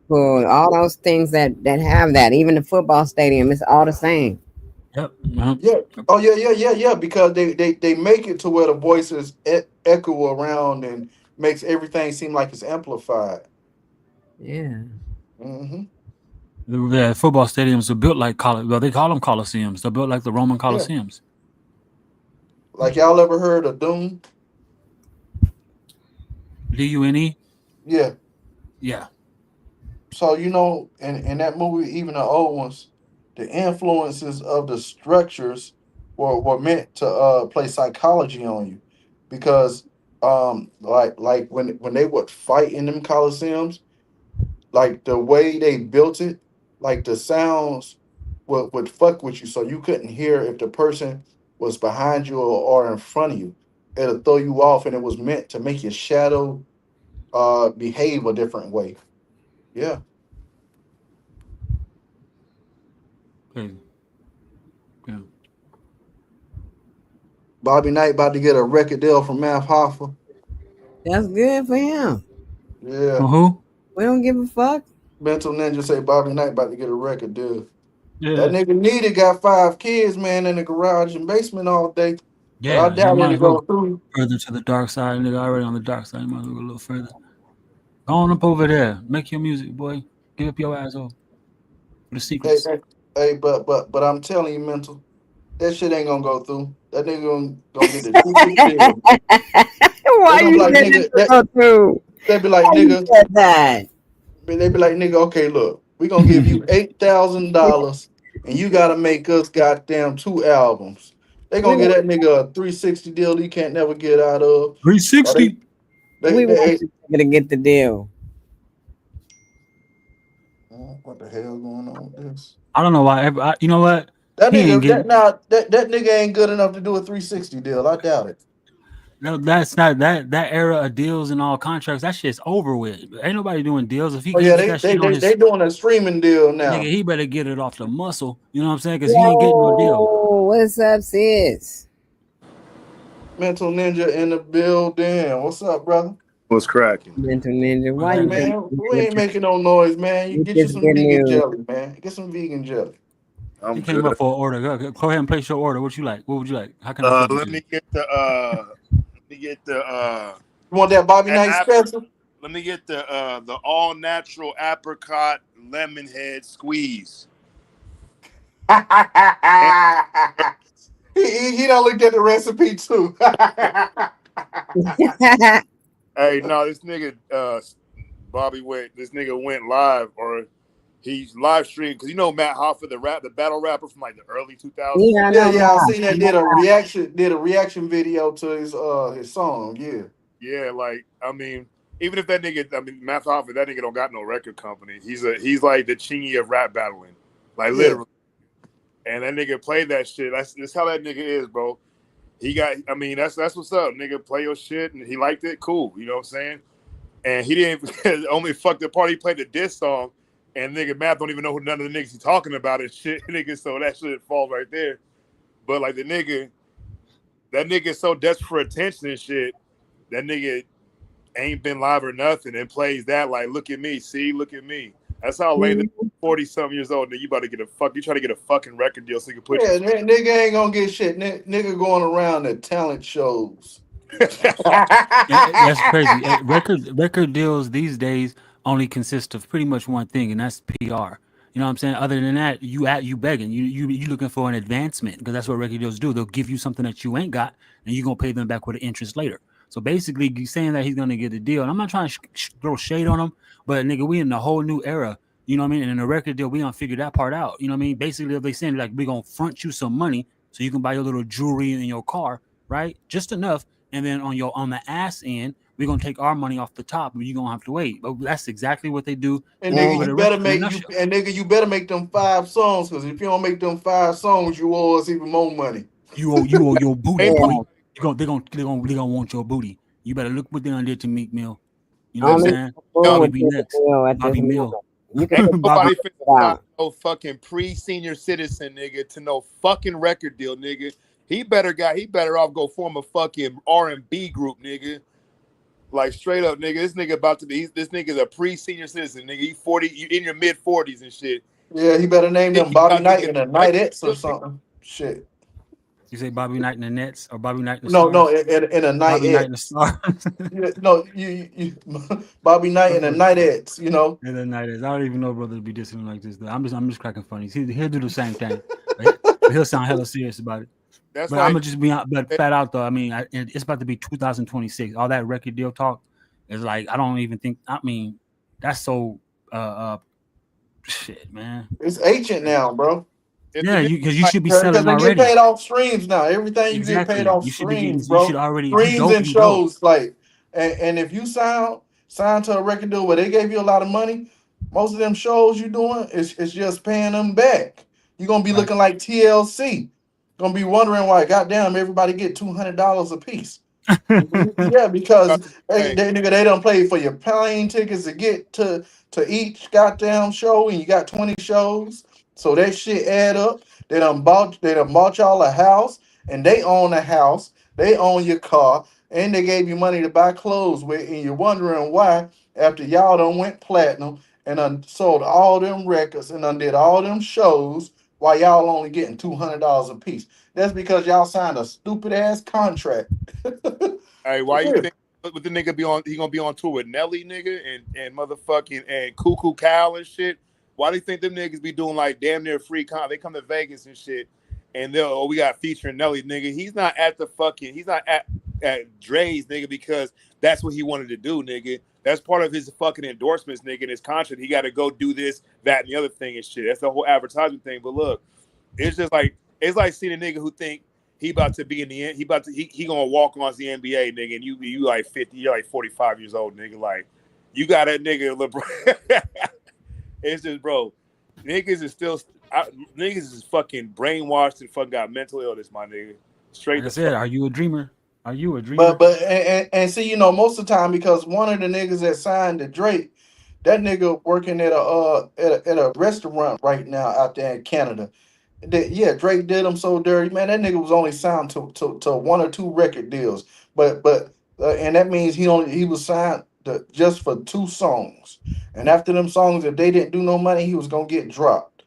pool, all those things that have that. Even the football stadium, it's all the same. Yep. Uh-huh. yeah. Oh yeah. Because they make it to where the voices echo around and makes everything seem like it's amplified. Yeah. Hmm. The football stadiums are built like well, they call them coliseums. They're built like the Roman Yeah. coliseums. Like y'all ever heard of Doom? Dune. Yeah. Yeah. So you know, in that movie, even the old ones, the influences of the structures were meant to play psychology on you, because like when they would fight in them coliseums, like the way they built it, like the sounds would fuck with you, so you couldn't hear if the person was behind you or in front of you. it'll throw you off, and it was meant to make your shadow behave a different way. Yeah. Crazy. Yeah. Bobby Knight about to get a record deal from Math Hoffa. That's good for him. Yeah. Who? We don't give a fuck. Mental Ninja say Bobby Knight about to get a record deal. That Yeah. nigga needed got 5 kids, man, in the garage and basement all day. But I Yeah. You doubt might it'll as well go through. further to the dark side. Nigga already on the dark side. You might as well go a little further. Go on up over there. Make your music, boy. Give up your ass over for the Hey, secrets. hey, hey, but I'm telling you, mental, that shit ain't gonna go through. That nigga gonna get the cheapest deal. They Why gonna be you like, said it nigga, to go through? they be like, Why you nigga, said that? they be like, nigga, okay, look, we gonna give you $8,000 and you gotta make us goddamn 2 albums. They We gonna get want, that nigga a 360 deal he can't never get out of. Or 360. we want they this nigga to get the deal. what the hell going on with this? I don't know why. You know what? That He ain't nigga, getting. that nigga ain't good enough to do a 360 deal. I doubt it. No, that's not that era of deals and all contracts. That shit's over with. Ain't nobody doing deals. If he Oh can't yeah, get that shit on they his doing a streaming deal nigga, now. he better get it off the muscle. You know what I'm saying? Because he ain't getting no deal. Yo, what's up, sis? Mental Ninja in the building. What's up, brother? What's cracking? Mental Ninja. What's Why Hey you happening? think man, you we get ain't making no noise, man. You get you this some good vegan news? jelly, man. Get some vegan jelly. I'm He came up good. for an order. Go ahead and place your order. What you like? What would you like? How can I fuck with Let you? me get the You want that Bobby that Knight special? let me get the all natural apricot lemon head squeeze. And, he don't look at the recipe too. hey, no, this nigga this nigga went live, or he's live streamed, because you know Matt Hoffa, the battle rapper from like the early 2000s. Yeah, I Yeah, know yeah, I that. seen that. Did a reaction video to his song. Yeah, Yeah, like I mean, even if that nigga, I mean, Matt Hoffa, that nigga don't got no record company. He's like the chingy of rap battling, like yeah. literally. And that nigga played that shit. That's how that nigga is, bro. He got. I mean, that's what's up, nigga. Play your shit, and he liked it. Cool, you know what I'm saying? And he didn't only fuck the part. He played the diss song, and nigga Matt don't even know who none of the niggas he talking about and shit, nigga. So that shit falls right there. But like that nigga is so desperate for attention and shit. That nigga ain't been live or nothing and plays that like, look at me, see, look at me. That's how lame. 40-something years old, and you about to get you try to get a fucking record deal so you can put Yeah, nigga ain't gonna get shit. Nigga going around the talent shows. That's crazy. Record deals these days only consist of pretty much one thing, and that's PR. You know what I'm saying? Other than that, you begging, you looking for an advancement, because that's what record deals do. They'll give you something that you ain't got, and you're gonna pay them back with an interest later. So basically, you saying that he's gonna get a deal, and I'm not trying to throw shade on him, but nigga, we in a whole new era. You know what I mean? And in a record deal, we don't figure that part out. You know what I mean? Basically, if they saying like we gonna front you some money so you can buy your little jewelry in your car, right? Just enough, and then on the ass end, we're gonna take our money off the top, and you're gonna have to wait. But that's exactly what they do And with nigga, with you a better record in a make you nutshell. and nigga, you better make them 5 songs, because if you don't make them 5 songs, you owe us even more money. You owe your booty, Ain't boy. Yeah, They're gonna want your booty. You better look what they done did to Meek Mill. You know what that I'm only nigga saying? fool young. Bobby with B this next. deal at this Bobby moment. Mill. You can Ain't figure Bobby. nobody finna it sign out. no fucking pre-senior citizen nigga to no fucking record deal, nigga. He better off go form a fucking R&B group, nigga. Like straight up, nigga. This nigga about to be. This nigga's a pre-senior citizen, nigga. You 40, you in your mid-40s and shit. Yeah, he better name Think them you Bobby about to Knight get and the a record Knights or deal, nigga? something. Shit. You say Bobby Knight and the Nets or Bobby Knight and the No, Stars? in a Bobby Knight and the Knights. Stars. Yeah, no, you Bobby Knight and the Knights. You know. And the night is. I don't even know brother to be dissing him like this. Though. I'm just cracking funny. He'll do the same thing, but he'll sound hella serious about it. That's But I'm like gonna just be out, but flat out though. I mean, it's about to be 2026. All that record deal talk is like I don't even think. I mean, that's so shit, man. It's ancient now, bro. if the Yeah, nigga you like should be Because selling they get already. paid off streams now. Everything you get paid Exactly. off You should be getting. streams, You should bro. already. If you Streams dope, and you dope. shows, like, and if you signed to a record deal where they gave you a lot of money, most of them shows you doing is just paying them back. You're gonna be Right. looking like TLC. Gonna be wondering why, goddamn, everybody get $200 a piece. Yeah, because Hey, they don't play for your plane tickets to get to each goddamn show, and you got 20 shows, so that shit add up. They done bought y'all a house, and they own the house, they own your car, and they gave you money to buy clothes with, and you're wondering why after y'all done went platinum and done sold all them records and done did all them shows, why y'all only getting $200 a piece. That's because y'all signed a stupid ass contract. hey, why you think with the nigga be on? He gonna be on tour with Nelly, nigga, and motherfucking and Cuckoo Cal and shit. Why do you think them niggas be doing like damn near free con? They come to Vegas and shit, and they'll we got featuring Nelly, nigga. He's not at the fucking. He's not at Dre's, nigga, because that's what he wanted to do, nigga. That's part of his fucking endorsements, nigga, in his contract. He got to go do this, that, and the other thing and shit. That's the whole advertisement thing. But look, it's just like it's like seeing a nigga who think he about to be in the end. He gonna walk on the NBA, nigga, and you like 50, you're like 45 years old, nigga. Like you got that nigga LeBron. It's just, bro, niggas is still niggas is fucking brainwashed and fucking got mental illness, my nigga. Straight Like I the said, fuck. are you a dreamer? Are you a dreamer? But see, most of the time, because one of the niggas that signed to Drake, that nigga working at a restaurant right now out there in Canada. Yeah, Drake did him so dirty, man. That nigga was only signed to one or two record deals, but and that means he was signed just for two songs, and after them songs, if they didn't do no money, he was gonna get dropped.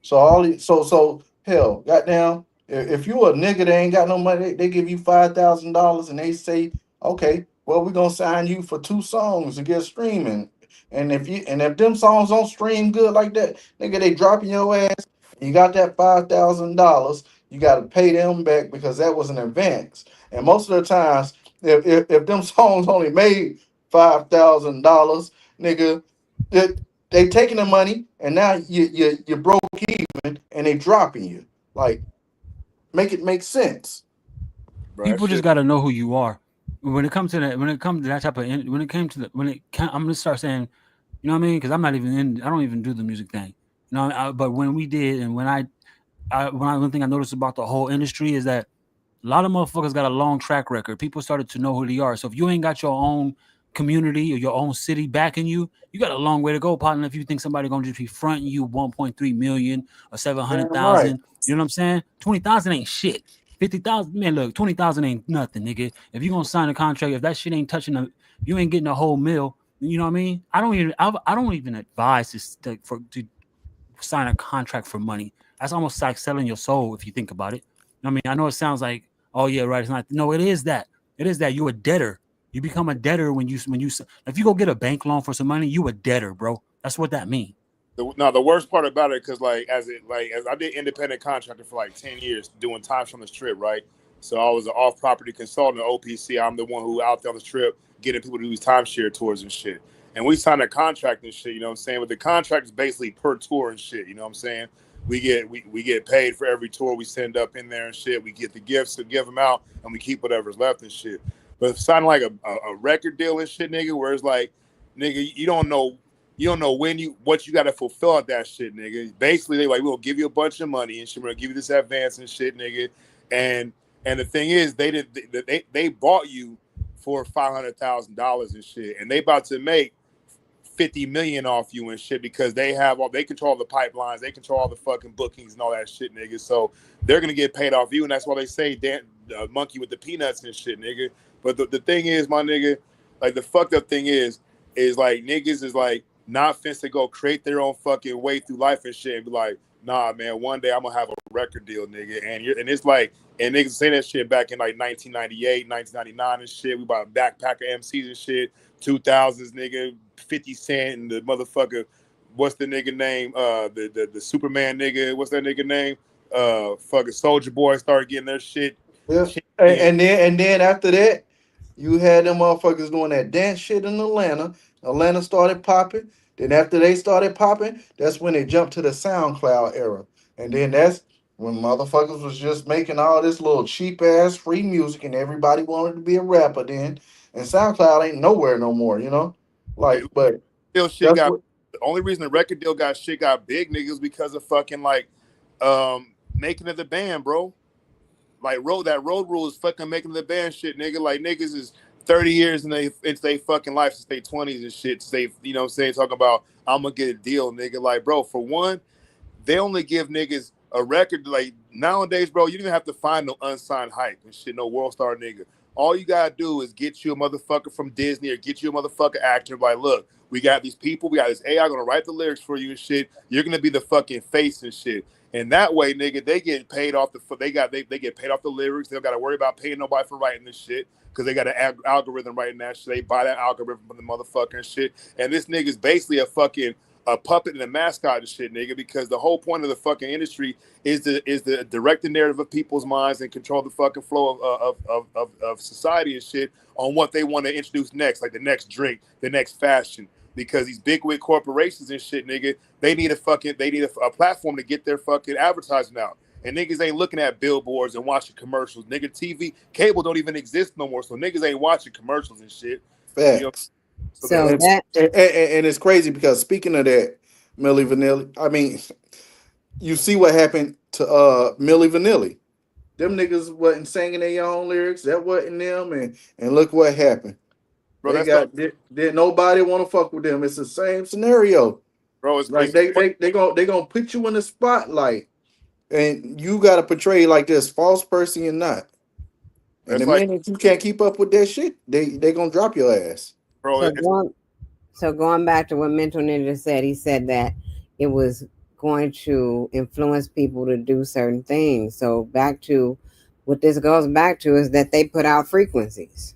So so hell, goddamn, if you a nigga that ain't got no money, they give you $5,000 and they say, okay, well we're gonna sign you for two songs to get streaming, and if them songs don't stream good like that, nigga, they dropping your ass. You got that $5,000. You got to pay them back because that was an advance. And most of the times, if them songs only made $5,000, nigga, that they taking the money and now you broke even and they dropping you. Like, make it make sense. Bro, that People just shit. got to know who you are. When it comes to that, type of, I'm gonna start saying, you know what I mean? Because I'm not even in. I don't even do the music thing. You know, but when we did, and one thing I noticed about the whole industry is that a lot of motherfuckers got a long track record. People started to know who they are. So if you ain't got your own community or your own city backing you, you got a long way to go, partner. If you think somebody gonna just be fronting you 1.3 million or Damn right. 700,000, you know what I'm saying? 20,000 ain't shit. 50,000, man. Look, 20,000 ain't nothing, nigga. If you gonna sign a contract, if that shit ain't touching you ain't getting a whole mill. You know what I mean? I don't even advise to sign a contract for money. That's almost like selling your soul if you think about it. I mean, I know it sounds like, oh yeah, right. It's not. No, it is that. It is that you're a debtor. You become a debtor when you if you go get a bank loan for some money, you a debtor, bro. That's what that means. The worst part about it, because as I did independent contractor for like 10 years doing times from the strip, right? So I was an off-property consultant at OPC. I'm the one who out there on the strip getting people to do these timeshare tours and shit. And we signed a contract and shit, you know what I'm saying? But the contract is basically per tour and shit, you know what I'm saying? We get paid for every tour we send up in there and shit. We get the gifts to give them out and we keep whatever's left and shit. But signing like a record deal and shit, nigga, where it's like, nigga, you don't know what you got to fulfill at that shit, nigga. Basically, they like, we'll give you a bunch of money and shit. We're gonna give you this advance and shit, nigga. And the thing is, they bought you for $500,000 and shit, and they about to make 50 million off you and shit because they control the pipelines, they control all the fucking bookings and all that shit, nigga. So they're gonna get paid off you, and that's why they say monkey with the peanuts and shit, nigga. But the thing is, my nigga, like the fucked up thing is like niggas is like not finna to go create their own fucking way through life and shit and be like, nah, man, one day I'm gonna have a record deal, nigga. And it's like, and niggas say that shit back in like 1998, 1999 and shit. We bought backpacker MCs and shit, 2000s, nigga, 50 Cent and the motherfucker, what's the nigga name? The Superman nigga, what's that nigga name? Fucking Soldier Boy started getting their shit. Yeah. And then after that, you had them motherfuckers doing that dance shit in Atlanta. Atlanta started popping. Then after they started popping, that's when they jumped to the SoundCloud era. And then that's when motherfuckers was just making all this little cheap ass free music and everybody wanted to be a rapper then. And SoundCloud ain't nowhere no more. And Like, but still shit that's got what the only reason the record deal got big, niggas, because of fucking like making of the band, bro. Like that road rule is fucking making the band shit, nigga. Like niggas is 30 years into they fucking life since they 20s and shit. They, you know what I'm saying, talking about I'm gonna get a deal, nigga. Like, bro, for one, they only give niggas a record. Like nowadays, bro, you don't even have to find no unsigned hype and shit, no world star nigga. All you gotta do is get you a motherfucker from Disney or get you a motherfucker actor. Like, look, we got these people, we got this AI gonna write the lyrics for you and shit. You're gonna be the fucking face and shit. And that way, nigga, they get paid off they get paid off the lyrics. They don't gotta worry about paying nobody for writing this shit because they got an algorithm writing that shit. They buy that algorithm from the motherfucker and shit. And this nigga's basically a puppet and a mascot and shit, nigga, because the whole point of the fucking industry is the direct the narrative of people's minds and control the fucking flow of society and shit on what they want to introduce next, like the next drink, the next fashion. Because these bigwig corporations and shit, nigga, they need a platform to get their fucking advertising out. And niggas ain't looking at billboards and watching commercials. Nigga, TV, cable don't even exist no more. So niggas ain't watching commercials and shit. Facts. You know? So and, and it's crazy because speaking of that, Milli Vanilli, I mean, you see what happened to Milli Vanilli. Them niggas wasn't singing their own lyrics. That wasn't them, and look what happened. Bro, They got did nobody want to fuck with them. It's the same scenario. Bro, it's like they gonna put you in the spotlight, and you gotta portray like this false person you're not. And the minute you can't keep up with that shit, they gonna drop your ass. Bro, so going back to what Mental Ninja said, he said that it was going to influence people to do certain things. So back to what this goes back to is that they put out frequencies.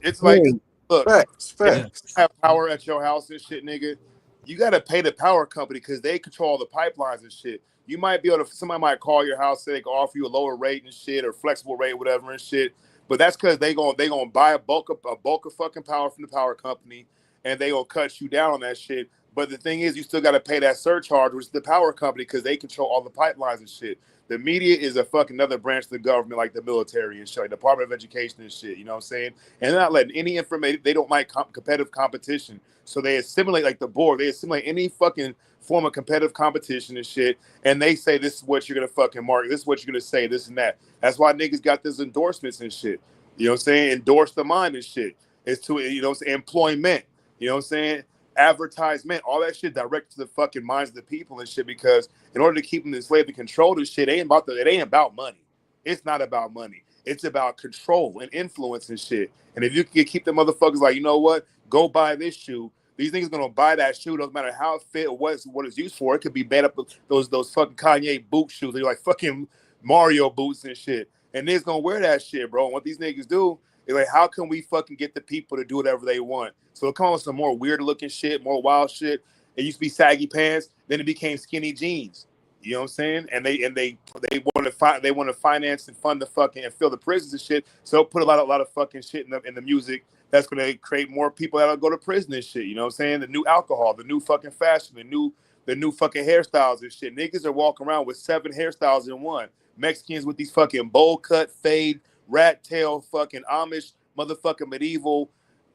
It's like, look, facts. You have power at your house and shit, nigga. You got to pay the power company because they control the pipelines and shit. You might be able to, somebody might call your house, say they can offer you a lower rate and shit or flexible rate, whatever and shit. But that's because they gonna buy a bulk of fucking power from the power company, and they gonna cut you down on that shit. But the thing is, you still got to pay that surcharge, which is the power company, because they control all the pipelines and shit. The media is a fucking another branch of the government, like the military and shit, like the Department of Education and shit. You know what I'm saying? And they're not letting any information. They don't like competitive competition, so they assimilate like the board. They assimilate any fucking form of competitive competition and shit. And they say this is what you're gonna fucking market. This is what you're gonna say. This and that. That's why niggas got this endorsements and shit. You know what I'm saying? Endorse the mind and shit. It's to, you know, employment. You know what I'm saying? Advertisement, all that shit direct to the fucking minds of the people and shit, because in order to keep them enslaved and control this shit, it ain't about money. It's not about money. It's about control and influence and shit. And if you can keep the motherfuckers like, you know what, go buy this shoe. These niggas gonna buy that shoe, doesn't matter how it fit or what it's used for. It could be made up of those fucking Kanye boot shoes. They're like fucking Mario boots and shit. And niggas gonna wear that shit, bro. And what these niggas do, they're like, how can we fucking get the people to do whatever they want? So it comes with some more weird looking shit, more wild shit. It used to be saggy pants, then it became skinny jeans. You know what I'm saying? And they want to finance and fund the fucking and fill the prisons and shit. So put a lot of fucking shit in the music that's gonna create more people that'll go to prison and shit. You know what I'm saying? The new alcohol, the new fucking fashion, the new fucking hairstyles and shit. Niggas are walking around with 7 hairstyles in one. Mexicans with these fucking bowl cut, fade, rat tail, fucking Amish, motherfucking medieval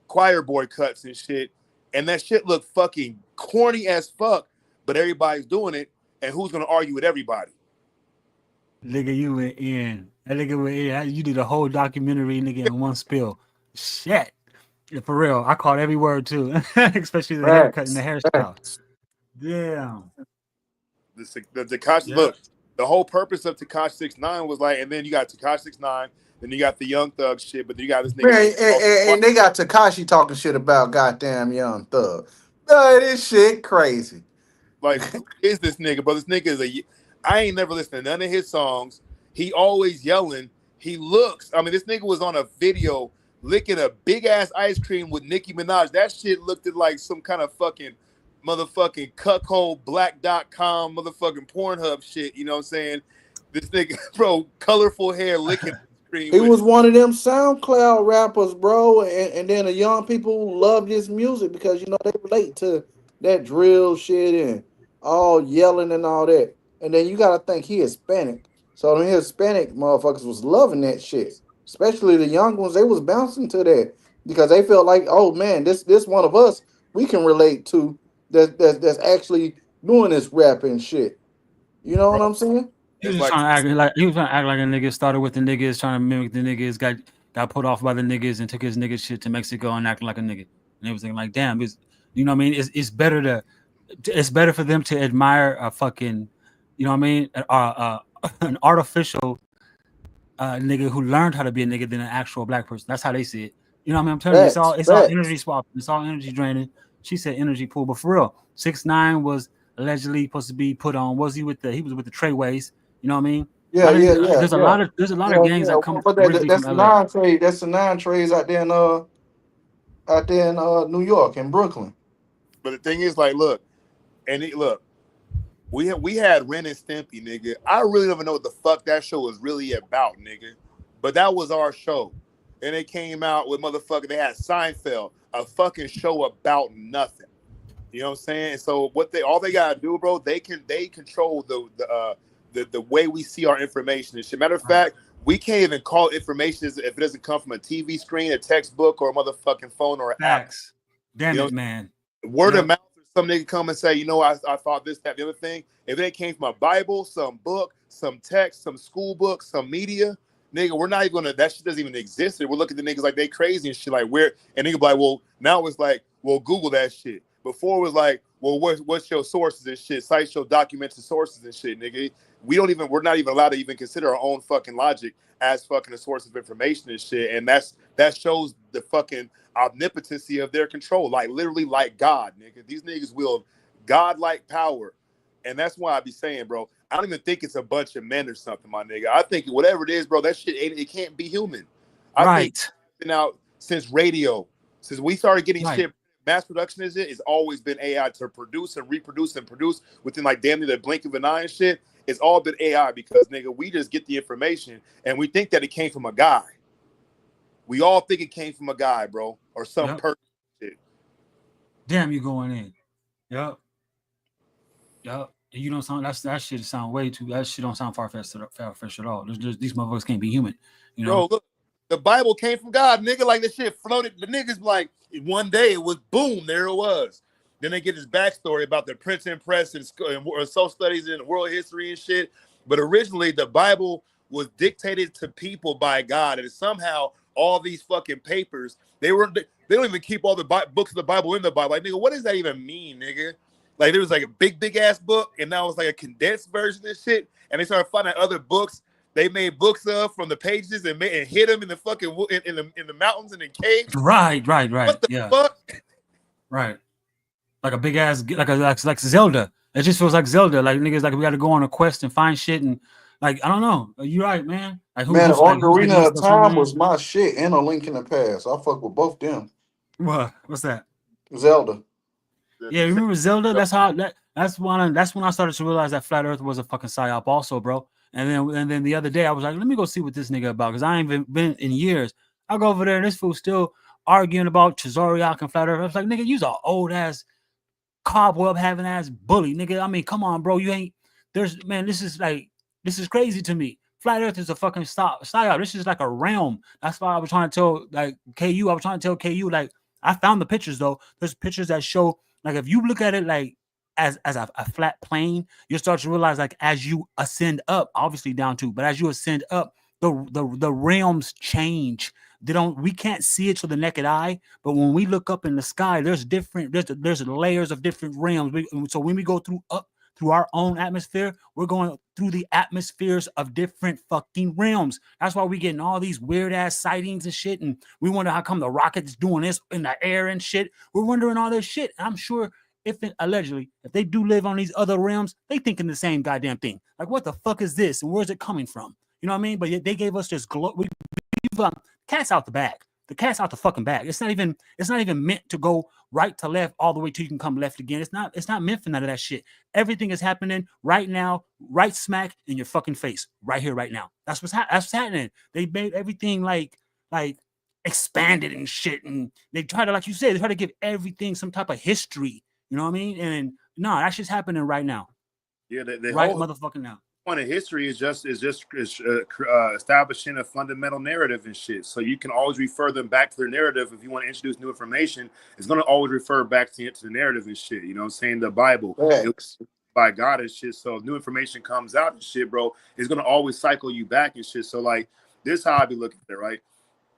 choir boy cuts and shit. And that shit look fucking corny as fuck, but everybody's doing it. And who's gonna argue with everybody? Nigga, you went in. That nigga went in. You did a whole documentary, nigga, in one spill. Shit. Yeah, for real. I caught every word too, especially the haircut and the hairstyle. Damn. The Tekashi, look, the whole purpose of Tekashi 6ix9ine was like, and then you got Tekashi 6ix9ine, then you got the Young Thug shit, but then you got this nigga. And they got Tekashi talking shit about goddamn Young Thug. This shit crazy. Like, who is this nigga, bro? This nigga is I ain't never listened to none of his songs. He always yelling. He looks, I mean, this nigga was on a video licking a big ass ice cream with Nicki Minaj. That shit looked like some kind of fucking motherfucking cuckold black.com motherfucking Pornhub shit. You know what I'm saying? This nigga, bro, colorful hair licking ice cream. He was one of them SoundCloud rappers, bro. And then the young people love this music because, you know, they relate to that drill shit and all yelling and all that. And then you got to think he Hispanic. So the Hispanic motherfuckers was loving that shit. Especially the young ones, they was bouncing to that because they felt like, oh man, this one of us we can relate to that's actually doing this rapping shit. You know what I'm saying? He was It's just like trying to act like a nigga. Started with the niggas, trying to mimic the niggas. Got put off by the niggas and took his nigga shit to Mexico and acting like a nigga and everything. Like, damn, you know what I mean? It's better for them to admire a fucking, you know what I mean, an artificial nigga who learned how to be a nigga than an actual black person. That's how they see it. You know what I mean? I'm telling you, it's all Facts. energy swapping. It's all energy draining. She said energy pool, but for real, 6ix9ine was allegedly supposed to be put on. He was with the Treyways. You know what I mean? Yeah. There's a lot of gangs that come But originally from that's the LA. nine trade. That's the nine trades out there in New York and Brooklyn. But the thing is, like, look, look, we had Ren and Stimpy, nigga. I really don't even know what the fuck that show was really about, nigga. But that was our show. And it came out with motherfucker. They had Seinfeld, a fucking show about nothing. You know what I'm saying? So all they gotta do, bro, they control the way we see our information and shit. Matter of fact, we can't even call information if it doesn't come from a TV screen, a textbook, or a motherfucking phone or an app. Damn it, man. Word of mouth, some nigga come and say, you know, I thought this, that, the other thing. If it came from a Bible, some book, some text, some school book, some media, nigga, we're not even gonna, that shit doesn't even exist. We're looking at the niggas like they crazy and shit, like where, and nigga be like, well, now it's like, well, Google that shit. Before it was like, well, what's your sources and shit? Cite your documents and sources and shit, nigga. We're not even allowed to even consider our own fucking logic as fucking a source of information and shit. And that shows the fucking omnipotency of their control, like literally like God, nigga. These niggas wield God-like power. And that's why I be saying, bro, I don't even think it's a bunch of men or something, my nigga. I think whatever it is, bro, that shit it can't be human. I think it's been out since radio, since we started getting shit. Mass production it's always been AI to produce and reproduce and produce within like damn near the blink of an eye and shit. It's all been AI because, nigga, we just get the information and we think that it came from a guy. We all think it came from a guy, bro, or some person. Shit. Damn, you going in? Yep. You don't sound that shit sound way too. That shit don't sound far-fetched at all. These motherfuckers can't be human. You know, bro. Look, the Bible came from God, nigga. Like this shit floated. The niggas like one day it was boom, there it was. Then they get this backstory about the printing press and social studies and world history and shit. But originally, the Bible was dictated to people by God, and somehow all these fucking papers they don't even keep all the books of the Bible in the Bible. Like, nigga, what does that even mean, nigga? Like, there was like a big ass book, and now it's like a condensed version of shit. And they started finding other books they made books of from the pages and hid them in the fucking in the mountains and in caves. Right. What the fuck? Right. Like a big ass, like Zelda. It just feels like Zelda. Like niggas, like we got to go on a quest and find shit and like I don't know. You're right, man. Like Ocarina of Time was my shit, and A Link in the Past. I fuck with both them. What's that? Zelda. Yeah, remember Zelda? That's when I started to realize that Flat Earth was a fucking psyop, also, bro. And then the other day I was like, let me go see what this nigga about because I ain't even been in years. I go over there and this fool still arguing about Celureactin and Flat Earth. I was like, nigga, you's an old ass cobweb having ass bully, nigga. I mean, come on, bro. You ain't this is crazy to me. Flat Earth is a fucking psyop. This is like a realm. That's why I was trying to tell like KU. I was trying to tell KU like I found the pictures though. There's pictures that show like if you look at it like as a flat plane, you start to realize like as you ascend up, obviously down too, but as you ascend up, the realms change. We can't see it to the naked eye, but when we look up in the sky, there's layers of different realms. So when we go through our own atmosphere, we're going through the atmospheres of different fucking realms. That's why we getting all these weird ass sightings and shit, and we wonder how come the rocket's doing this in the air and shit. We're wondering all this shit. I'm sure if they do live on these other realms, they thinking the same goddamn thing. Like, what the fuck is this, and where's it coming from? You know what I mean? But they gave us this cat's out the bag. The cat's out the fucking bag. It's not even meant to go right to left all the way till you can come left again. It's not meant for none of that shit. Everything is happening right now, right smack in your fucking face, right here, right now. That's what's happening. They made everything like expanded and shit, and they try to, like you said, they try to give everything some type of history. You know what I mean? And no, that shit's happening right now. Yeah, the right whole motherfucking now. Point of history is just establishing a fundamental narrative and shit. So you can always refer them back to their narrative if you want to introduce new information. It's going to always refer back to the narrative and shit. You know what I'm saying? The Bible. by God and shit. So new information comes out and shit, bro. It's gonna always cycle you back and shit. So like this, is how I be looking at it, right?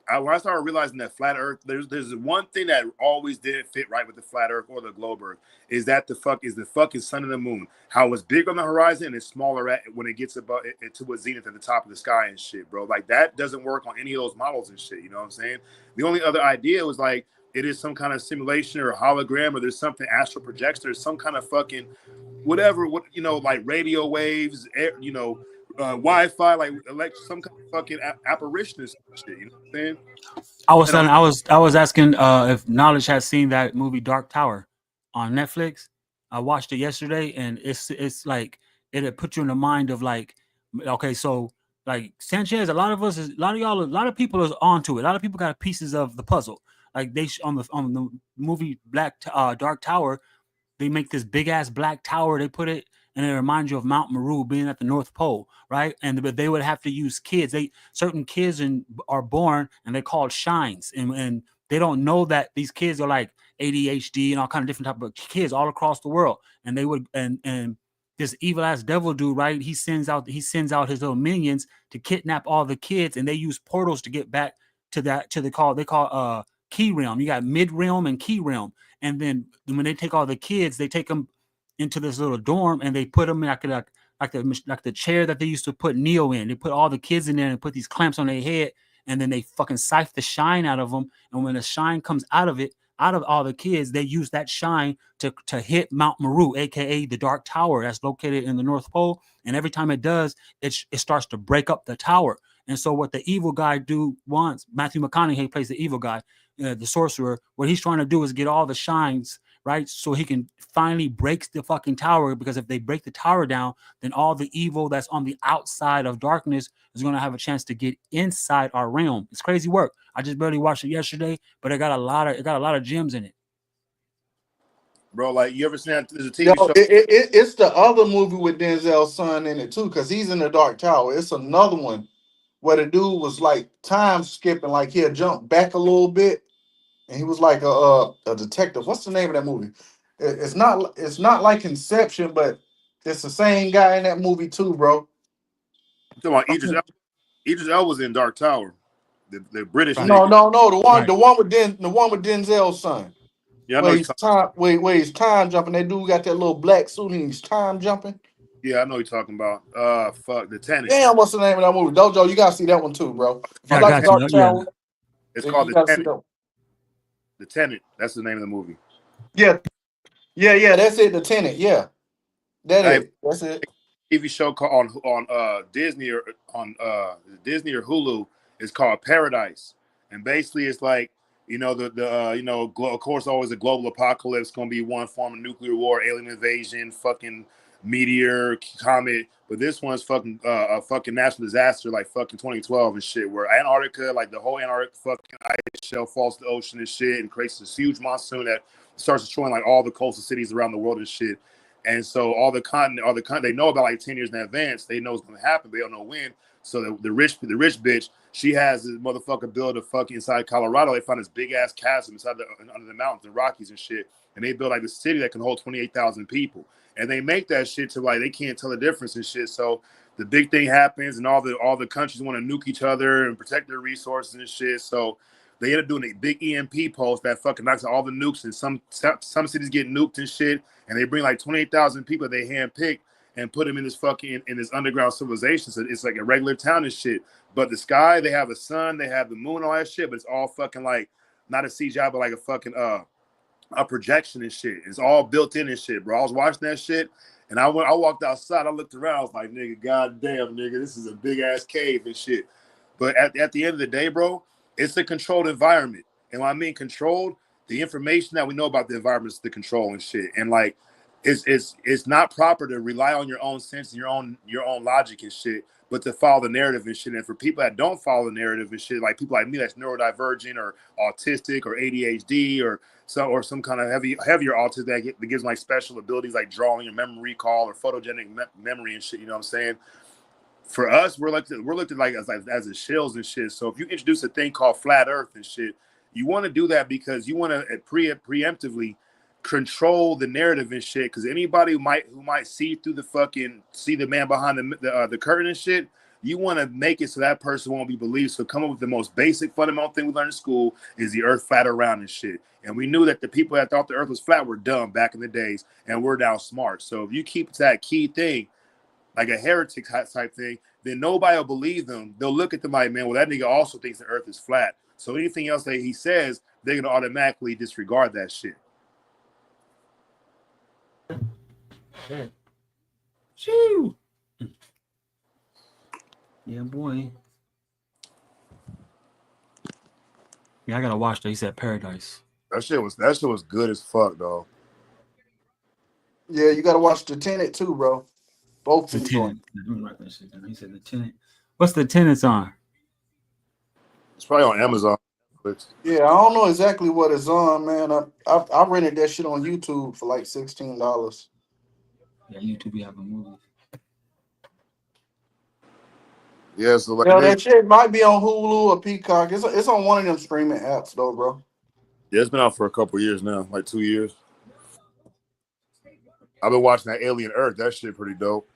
When I started realizing that flat Earth, there's one thing that always didn't fit right with the flat Earth or the globe Earth is that the fucking sun and the moon. How it's big on the horizon and it's smaller when it gets above to a zenith at the top of the sky and shit, bro. Like that doesn't work on any of those models and shit. You know what I'm saying? The only other idea was like it is some kind of simulation or hologram or there's something astral projection or some kind of fucking whatever. What like radio waves, Wi-Fi, like some kind of fucking apparition and shit. You know what I'm saying? I was asking if Knowledge had seen that movie Dark Tower on Netflix. I watched it yesterday, and it's like it had put you in the mind of like, okay, so like Sanchez, a lot of people is onto it. A lot of people got pieces of the puzzle. Like on the movie Dark Tower, they make this big ass black tower. They put it, and it reminds you of Mount Meru being at the North Pole, right? But they would have to use kids. Certain kids are born, and they're called shines, and they don't know that these kids are like ADHD and all kind of different type of kids all across the world. And they would and this evil ass devil dude, right? He sends out his little minions to kidnap all the kids, and they use portals to get back to they call key realm. You got mid realm and key realm. And then when they take all the kids, they take them into this little dorm and they put them in like the chair that they used to put Neo in. They put all the kids in there and put these clamps on their head, and then they fucking siphon the shine out of them. And when the shine comes out of all the kids, they use that shine to hit Mount Meru, aka the Dark Tower that's located in the North Pole. And every time it does, it starts to break up the tower. And so what the evil guy wants, Matthew McConaughey plays the evil guy, the sorcerer. What he's trying to do is get all the shines, right? So he can finally break the fucking tower, because if they break the tower down, then all the evil that's on the outside of darkness is going to have a chance to get inside our realm. It's crazy work. I just barely watched it yesterday, but it got a lot of gems in it. Bro, like you ever seen that? There's a TV Yo, show. it's the other movie with Denzel's son in it too, because he's in the Dark Tower. It's another one where the dude was like time skipping, like he'll jump back a little bit, and he was like a detective. What's the name of that movie? It's not like Inception, but it's the same guy in that movie too, bro. Come on, Idris Elba was in Dark Tower, the British Right. nigga. No, Right. the one with Denzel's son. Yeah, I know. Where he's time jumping. That dude got that little black suit and he's time jumping. Yeah, I know you're talking about. Fuck, the Tenant. Damn, what's the name of that movie? Dojo, you gotta see that one too, bro. If you I like got you. Dark Yeah. Tower, It's then called you The gotta see Tenant. that one. The Tenant. That's the name of the movie. Yeah. That's it. The Tenant. Yeah, that's it. TV show called on Disney or on Disney or Hulu is called Paradise, and basically it's like of course always a global apocalypse, gonna be one form of nuclear war, alien invasion, fucking meteor, comet, but this one's fucking a fucking national disaster like fucking 2012 and shit, where Antarctica, like the whole Antarctic fucking ice shelf falls to the ocean and shit, and creates this huge monsoon that starts destroying like all the coastal cities around the world and shit. And so all the continent, they know about like 10 years in advance. They know it's gonna happen. They don't know when. So the rich bitch, she has this motherfucker build a fucking inside Colorado. They found this big ass chasm under the mountains, the Rockies and shit. And they build like the city that can hold 28,000 people. And they make that shit to like they can't tell the difference and shit. So the big thing happens, and all the countries want to nuke each other and protect their resources and shit. So they end up doing a big EMP pulse that fucking knocks out all the nukes, and some cities get nuked and shit. And they bring like 28,000 people they handpick and put them in this fucking in this underground civilization. So it's like a regular town and shit. But the sky, they have a sun, they have the moon, all that shit. But it's all fucking like not a CGI, but like a fucking a projection and shit. It's all built in and shit, bro. I was watching that shit, and I walked outside. I looked around. I was like, nigga, goddamn, nigga, this is a big ass cave and shit. But at the end of the day, bro, it's a controlled environment. And when I mean controlled, the information that we know about the environment is the control and shit. And like, it's not proper to rely on your own sense and your own logic and shit, but to follow the narrative and shit. And for people that don't follow the narrative and shit, like people like me that's neurodivergent or autistic or ADHD or some kind of heavier autism that gives like special abilities like drawing or memory recall or photogenic memory and shit. You know what I'm saying? For us, we're looked at like as the shills and shit. So if you introduce a thing called flat Earth and shit, you want to do that because you want to preemptively control the narrative and shit. Because anybody who might see through see the man behind the curtain and shit, you want to make it so that person won't be believed. So come up with the most basic fundamental thing we learned in school is the earth flat around and shit. And we knew that the people that thought the earth was flat were dumb back in the days, and we're now smart. So if you keep that key thing, like a heretic type thing, then nobody will believe them. They'll look at them like, man, well, that nigga also thinks the earth is flat. So anything else that he says, they're going to automatically disregard that shit. Shoo. Yeah, boy. Yeah, I gotta watch that. He said Paradise. That shit was good as fuck, though. Yeah, you gotta watch the Tenet too, bro. Both The of Tenant. Let me write that shit down. He said the Tenant. What's the Tenants on? It's probably on Amazon. Yeah, I don't know exactly what it's on, man. I rented that shit on YouTube for like $16. Yeah, YouTube be having movies. Yeah, so like That shit might be on Hulu or Peacock. It's on one of them streaming apps though, bro. Yeah, it's been out for a couple years now, like 2 years. I've been watching that Alien Earth. That shit pretty dope.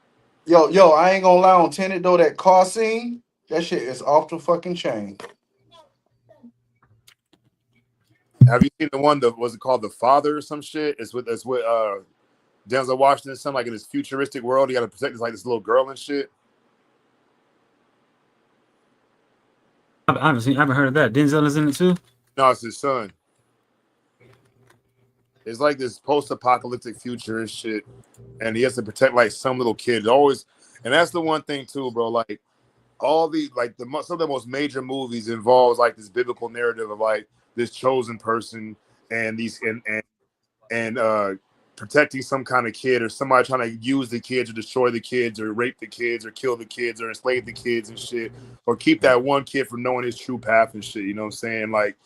Yo, I ain't gonna lie on Tenet though. That car scene, that shit is off the fucking chain. Have you seen the one that was it called The Father or some shit? It's with Denzel Washington, something like in this futuristic world. He got to protect this little girl and shit. I haven't heard of that. Denzel is in it too. No, it's his son. It's like this post-apocalyptic future and shit, and he has to protect like some little kid. Always, and that's the one thing too, bro. Like all the some of the most major movies involves like this biblical narrative of like this chosen person and these and protecting some kind of kid or somebody trying to use the kids or destroy the kids or rape the kids or kill the kids or enslave the kids and shit, or keep that one kid from knowing his true path and shit. You know what I'm saying? Like,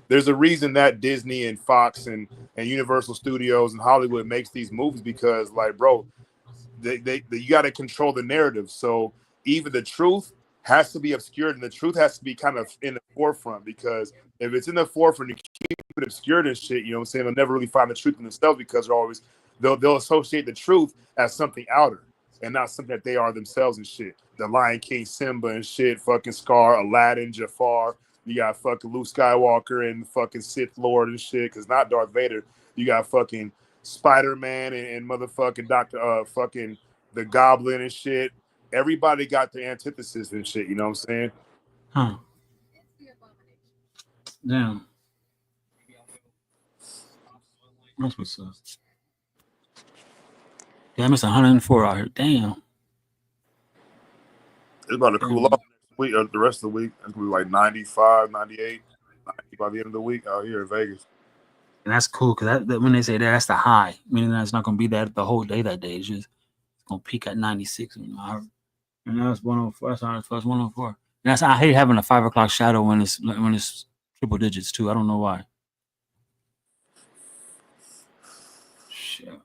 there's a reason that Disney and Fox and Universal Studios and Hollywood makes these movies, because like, bro, they you got to control the narrative. So even the truth has to be obscured and the truth has to be kind of in the forefront, because if it's in the forefront, you keep it obscured and shit, you know what I'm saying? They'll never really find the truth in themselves, because they'll associate the truth as something outer and not something that they are themselves and shit. The Lion King, Simba and shit, fucking Scar, Aladdin, Jafar. You got fucking Luke Skywalker and fucking Sith Lord and shit, because not Darth Vader. You got fucking Spider-Man and motherfucking fucking the Goblin and shit. Everybody got their antithesis and shit, you know what I'm saying? Huh. Damn. That's what's up. Damn, it's 104 out here. Damn. It's about to cool off next week, or the rest of the week. It's going to be like 95, 98, 90 by the end of the week out here in Vegas. And that's cool, because that, when they say that's the high, meaning that it's not going to be that the whole day that day. It's just going to peak at 96. And that's 104. That's how it's 104. And I hate having a 5 o'clock shadow when it's triple digits too. I don't know why. Shit.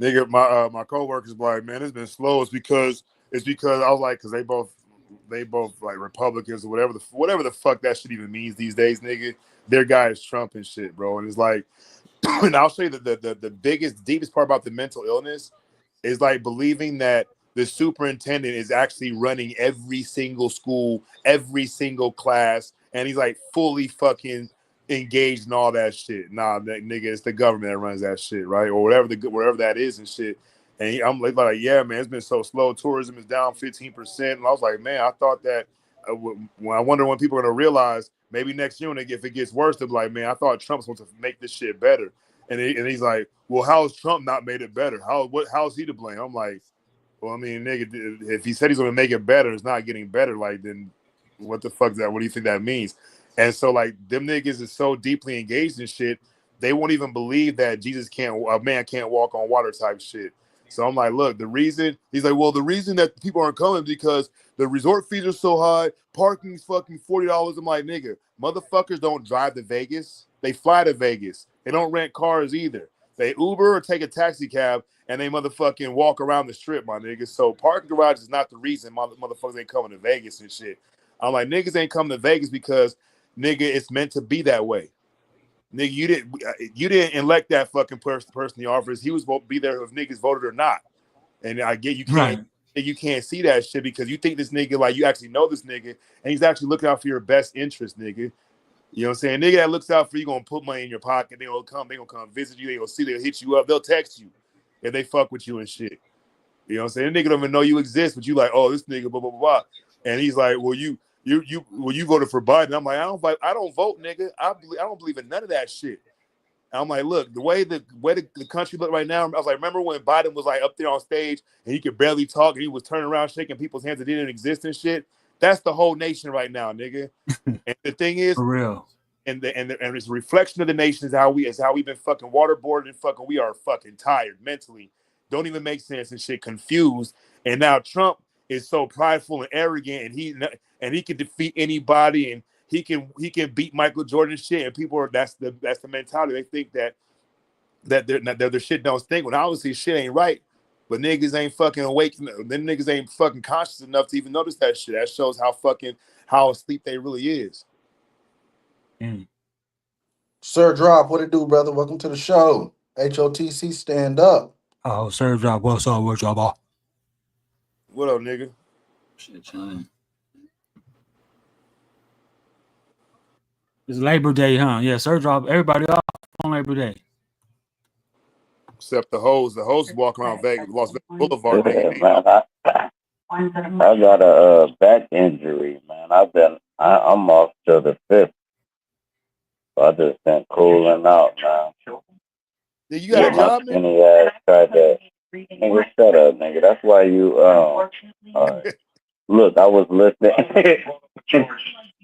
Nigga, my coworkers like, man, it's been slow. It's because I was like, because they both like Republicans or whatever the fuck that shit even means these days, nigga. Their guy is Trump and shit, bro. And it's like, and I'll show you the biggest, deepest part about the mental illness is like believing that the superintendent is actually running every single school, every single class, and he's like fully fucking engaged in all that shit. Nah, that nigga, it's the government that runs that shit, right? Or whatever that is and shit. And I'm like, yeah, man, it's been so slow. Tourism is down 15%. And I was like, man, I thought that when I wonder when people are going to realize maybe next year if it gets worse, they'll be like, man, I thought Trump's supposed to make this shit better. And he's like, well, how's Trump not made it better? How's he to blame? I'm like, well, I mean, nigga, if he said he's going to make it better, it's not getting better. Like, then what the fuck is that? What do you think that means? And so, like, them niggas is so deeply engaged in shit, they won't even believe that a man can't walk on water type shit. So I'm like, look, he's like, well, the reason that people aren't coming is because the resort fees are so high, parking's fucking $40. I'm like, nigga, motherfuckers don't drive to Vegas. They fly to Vegas. They don't rent cars either. They Uber or take a taxi cab and they motherfucking walk around the strip, my nigga. So parking garage is not the reason motherfuckers ain't coming to Vegas and shit. I'm like, niggas ain't coming to Vegas because, nigga, it's meant to be that way. Nigga, you didn't elect that fucking person the office. He was supposed to be there if niggas voted or not. And I get you can't see that shit because you think this nigga, like, you actually know this nigga, and he's actually looking out for your best interest, nigga. You know what I'm saying? Nigga that looks out for you gonna put money in your pocket. They gonna come visit you. They gonna see. They'll hit you up. They'll text you if they fuck with you and shit. You know what I'm saying? The nigga don't even know you exist, but you like, oh, this nigga, blah blah blah. And he's like, well, you voted for Biden. I'm like, I don't vote, nigga. I don't believe in none of that shit. And I'm like, look, the way the country look right now. I was like, remember when Biden was like up there on stage and he could barely talk and he was turning around shaking people's hands that didn't exist and shit. That's the whole nation right now, nigga. And the thing is, for real. And it's a reflection of the nation is how we've been fucking waterboarded and fucking we are fucking tired mentally. Don't even make sense and shit, confused. And now Trump is so prideful and arrogant, and he can defeat anybody, and he can beat Michael Jordan and shit. And people are that's the mentality. They think that their shit don't stink. When obviously shit ain't right. But niggas ain't fucking awake. Then niggas ain't fucking conscious enough to even notice that shit. That shows how asleep they really is. Sir Drop, what it do, brother? Welcome to the show. H.O.T.C, stand up. Oh, Sir Drop, what's up? What's up? What up, nigga? Shit, chilling. It's Labor Day, huh? Yeah, Sir Drop, everybody off on Labor Day. Except the hoes. The hoes walk around Vegas, Las Vegas Boulevard. Man, I got a back injury, man. I'm off till the 5th. So I just been cooling out, man. Did you got a job, man? Skinny ass tried to. Nigga, shut up, nigga. That's why you. Look, I was listening.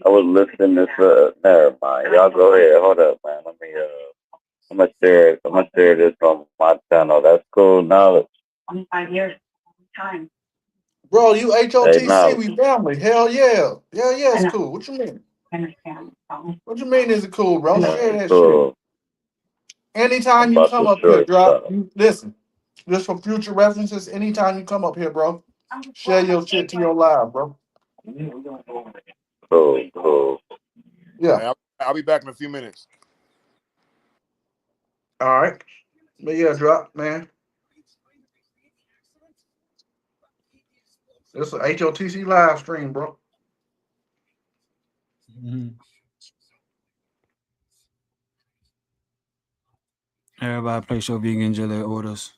I was listening to. Never mind. Y'all go ahead. Hold up, man. Let me. I'm gonna share this on my channel. That's cool knowledge. 25 years. Time. Bro, you H.O.T.C, Hey, we family. Hell yeah. Yeah, it's cool. What you mean? I understand. What you mean is it cool, bro? Share that cool. shit. Anytime you come up here, Drop, listen, just for future references, anytime you come up here, bro, share your shit to your live, bro. Cool. Yeah. I'll be back in a few minutes. All right. But yeah, Drop, man. It's an H.O.T.C live stream, bro. Mm-hmm. Everybody place your vegan jelly orders.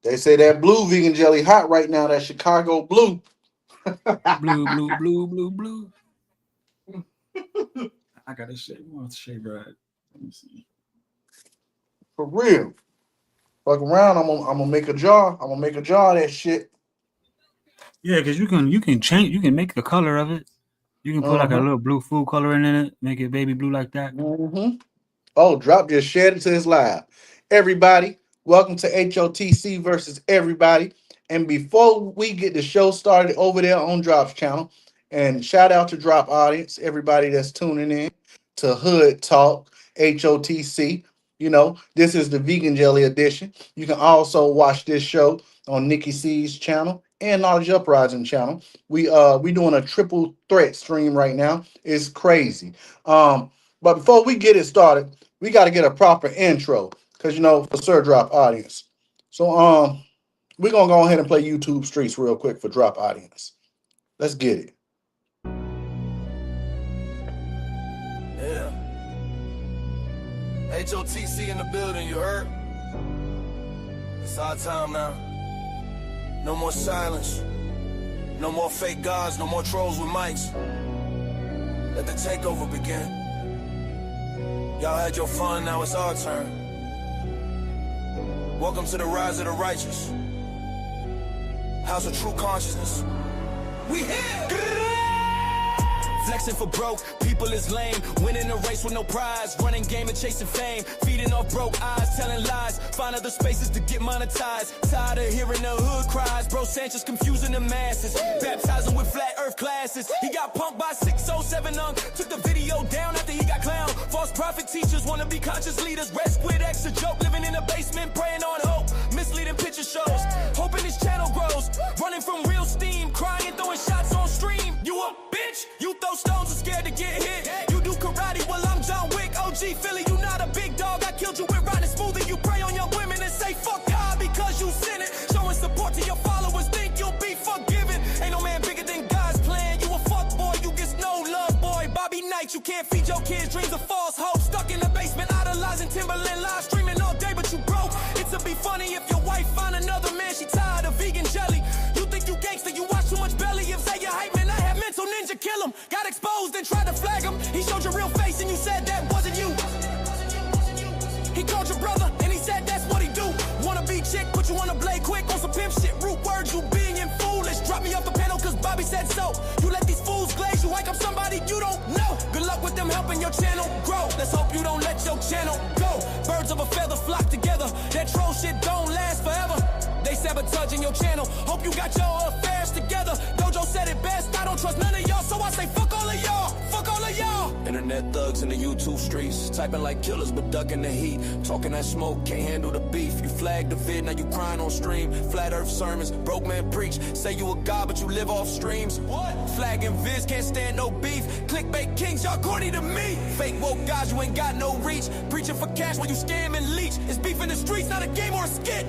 They say that blue vegan jelly hot right now, that Chicago blue. Blue. I got a shave. I want to shave right. Let me see. For real. Fuck around, I'm gonna make a jar. I'm gonna make a jar of that shit. Yeah, because you can change, you can make the color of it. You can put like a little blue food coloring in it, make it baby blue like that. Mm-hmm. Oh, Drop just shared it to his live. Everybody, welcome to H.O.T.C versus everybody. And before we get the show started over there on Drop's channel, and shout out to Drop audience, everybody that's tuning in to Hood Talk, H.O.T.C. You know, this is the Vegan Jelly edition. You can also watch this show on Nikki C's channel and Knowledge Uprising channel. We doing a triple threat stream right now. It's crazy. But before we get it started, we got to get a proper intro because, you know, for Sir Drop audience. So we're going to go ahead and play YouTube Streets real quick for Drop audience. Let's get it. Yeah. H.O.T.C in the building, you heard? It's our time now. No more silence. No more fake gods, no more trolls with mics. Let the takeover begin. Y'all had your fun, now it's our turn. Welcome to the rise of the righteous. House of true consciousness. We here! Flexing for broke, people is lame. Winning a race with no prize. Running game and chasing fame. Feeding off broke eyes, telling lies. Find other spaces to get monetized. Tired of hearing the hood cries. Bro Sanchez confusing the masses. Baptizing with flat earth classes. He got punked by 607 took the video down after he got clowned. False prophet teachers wanna be conscious leaders. Rest with extra joke. Living in a basement, praying on hope. Misleading picture shows. Hoping this channel bitch. You throw stones and scared to get hit. You do karate, well I'm John Wick. OG Philly, you not a big dog. I killed you with riding smoothie. You prey on young women and say fuck God because you sin it. Showing support to your followers, think you'll be forgiven. Ain't no man bigger than God's plan. You a fuck boy, you get no love boy. Bobby Knight, you can't feed your kids dreams of false hope. Stuck in the basement, idolizing Timberland, live streaming all day, but you broke. It'll be funny if your wife find another man, she tired of vegan jelly. You think you gangster, you watch too much belly. If say you hype man, I have mental ninja kill him. Got exposed and tried to flag him. He showed your real face and you said that wasn't you. He called your brother and he said that's what he do. Wanna be chick, put you on a blade quick on some pimp shit. Root words, you being foolish. Drop me off the panel cause Bobby said so. You let these fools glaze you like I'm somebody you don't know. Good luck with them helping your channel grow. Let's hope you don't let your channel go. Birds of a feather flock together. That troll shit don't last forever. They sabotaging your channel. Hope you got your affairs together. Dojo said it best. I don't trust none of y'all, so I say fuck all of y'all. Fuck all of y'all. Internet thugs in the YouTube streets, typing like killers but ducking the heat. Talking that smoke, can't handle the beef. You flagged the vid, now you crying on stream. Flat earth sermons, broke man preach. Say you a god but you live off streams. What? Flagging vids, can't stand no beef. Clickbait kings, y'all corny to me. Fake woke guys, you ain't got no reach. Preaching for cash while you scam and leech. It's beef in the streets, not a game or a skit.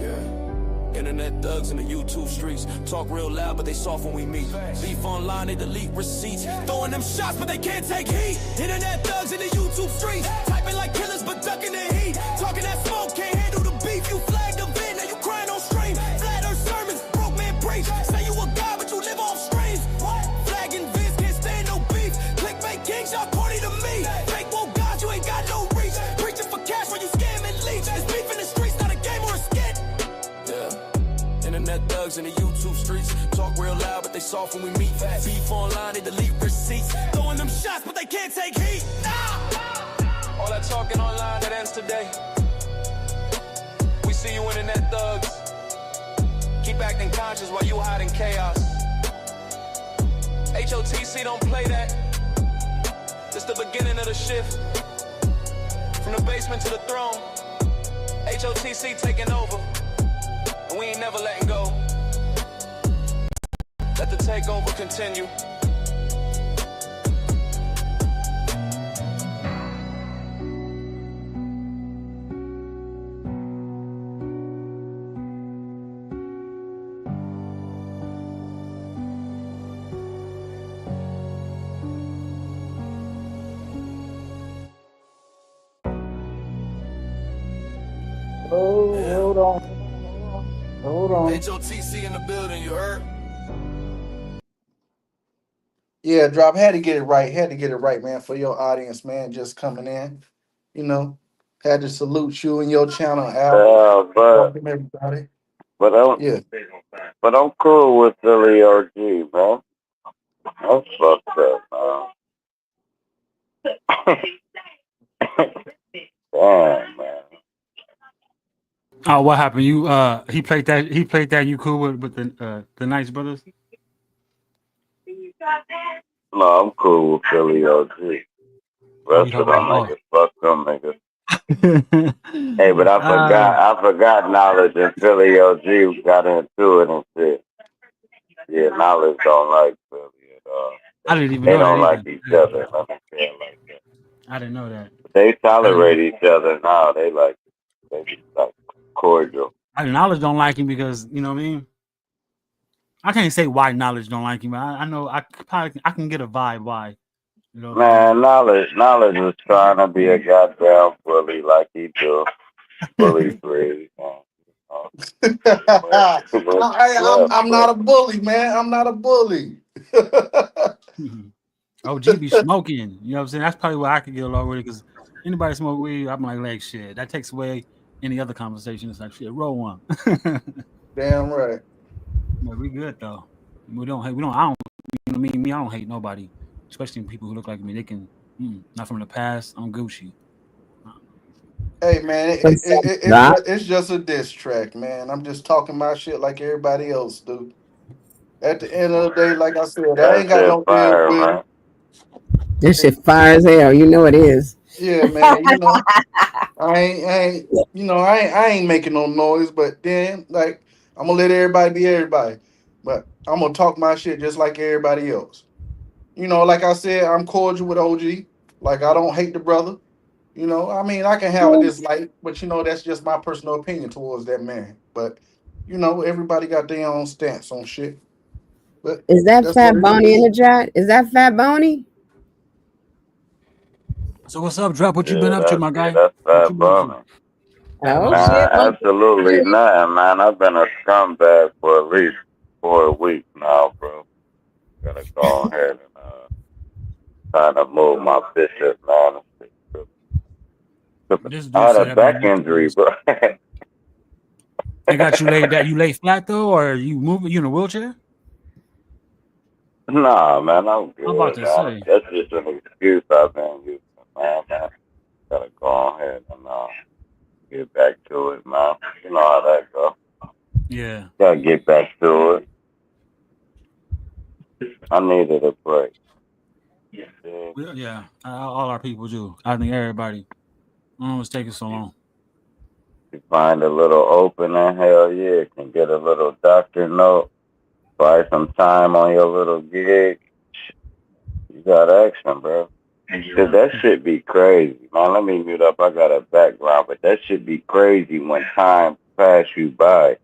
Yeah. Internet thugs in the YouTube streets. Talk real loud, but they soft when we meet. Beef online, they delete receipts. Throwing them shots, but they can't take heat. Internet thugs in the YouTube streets. Typing like killers, but ducking the heat. Talking that smoke, can't handle the beef. You flagged the vid, now you crying on stream. Flat earth sermons, broke man preach. Say you a god, but you live off streams. Flagging vids, can't stand no beef. Clickbait kings, y'all corny to me. Fake woke gods, you ain't got no reach. Preaching for cash while you scam and leech. It's beef in the streets, not a game or a skit. Internet thugs in the YouTube streets. Talk real loud, but they soft when we meet. Beef online, they delete receipts. Throwing them shots, but they can't take heat. Nah! All that talking online, that ends today. We see you internet thugs. Keep acting conscious while you hiding chaos. H.O.T.C. don't play that. It's the beginning of the shift. From the basement to the throne. H.O.T.C. taking over. And we ain't never letting go. Let the takeover continue. Oh, hold on. Hold on. H.O.T.C. in the building, you heard? Yeah, drop. Had to get it right. Had to get it right, man, for your audience, man, just coming in. You know, had to salute you and your channel out. Welcome everybody. But I'm cool with Philly OG, man. That's fucked up, man. Damn, man. Oh, what happened? You he played that. You cool with the Nice Brothers? No, I'm cool with Philly OG. Rest of them niggas, fuck them niggas. Hey, but I forgot Knowledge and Philly OG got into it and shit. Yeah, Knowledge don't like Philly at all. I didn't even they know don't that like each other. Like that. I didn't know that. They tolerate each other now. They like cordial. Knowledge don't like him because, you know what I mean? I can't say why Knowledge don't like him. I know I can get a vibe why. You know, man, Knowledge is trying to be a goddamn bully like he do. Bully free. I'm not a bully, man. I'm not a bully. OG be smoking. You know what I'm saying? That's probably why I could get along with it, because anybody smoke weed, I'm like shit. That takes away any other conversation. It's like shit, roll one. Damn right. But we good though. I don't, you know what I mean? I don't hate nobody, especially people who look like me. They can, not from the past. I'm Gucci. Hey man, it's just a diss track, man. I'm just talking my shit like everybody else do. At the end of the day, like I said, I ain't got no ill will. This shit fire as hell. You know it is. Yeah, man. You know, I ain't making no noise, but then like I'm gonna let everybody be everybody. But I'm gonna talk my shit just like everybody else. You know, like I said, I'm cordial with OG. Like I don't hate the brother. You know, I mean, I can have a dislike, but you know, that's just my personal opinion towards that man. But you know, everybody got their own stance on shit. But Is that that's what Fat it Boney in is. the chat? Is that Fat Boney? So what's up, Drop? What you been Yeah, up to, my guy? that's What you that been up to? bonus. Fat Oh Boney. shit! Man, absolutely nothing, man. I've been a scumbag for at least 4 weeks now, bro. Gotta go ahead and try to move my business, man. This I dude had a said I've been back lifting injury, weights. bro. They got you laid that you lay flat though, or you moving? You in a wheelchair? Nah, man, I'm I'm about good, to man. say. That's just an excuse I've been using, man. Gotta go ahead and get back to it, man. You know how that go. Yeah. Gotta get back to it. I needed a break. Yeah. Yeah. All our people do. I think everybody. I don't know what's taking so long. You find a little opening, hell yeah. Can get a little doctor note. Buy some time on your little gig. You got action, bro. Cause that shit be crazy, man. Let me mute up. I got a background, but that shit be crazy when time pass you by.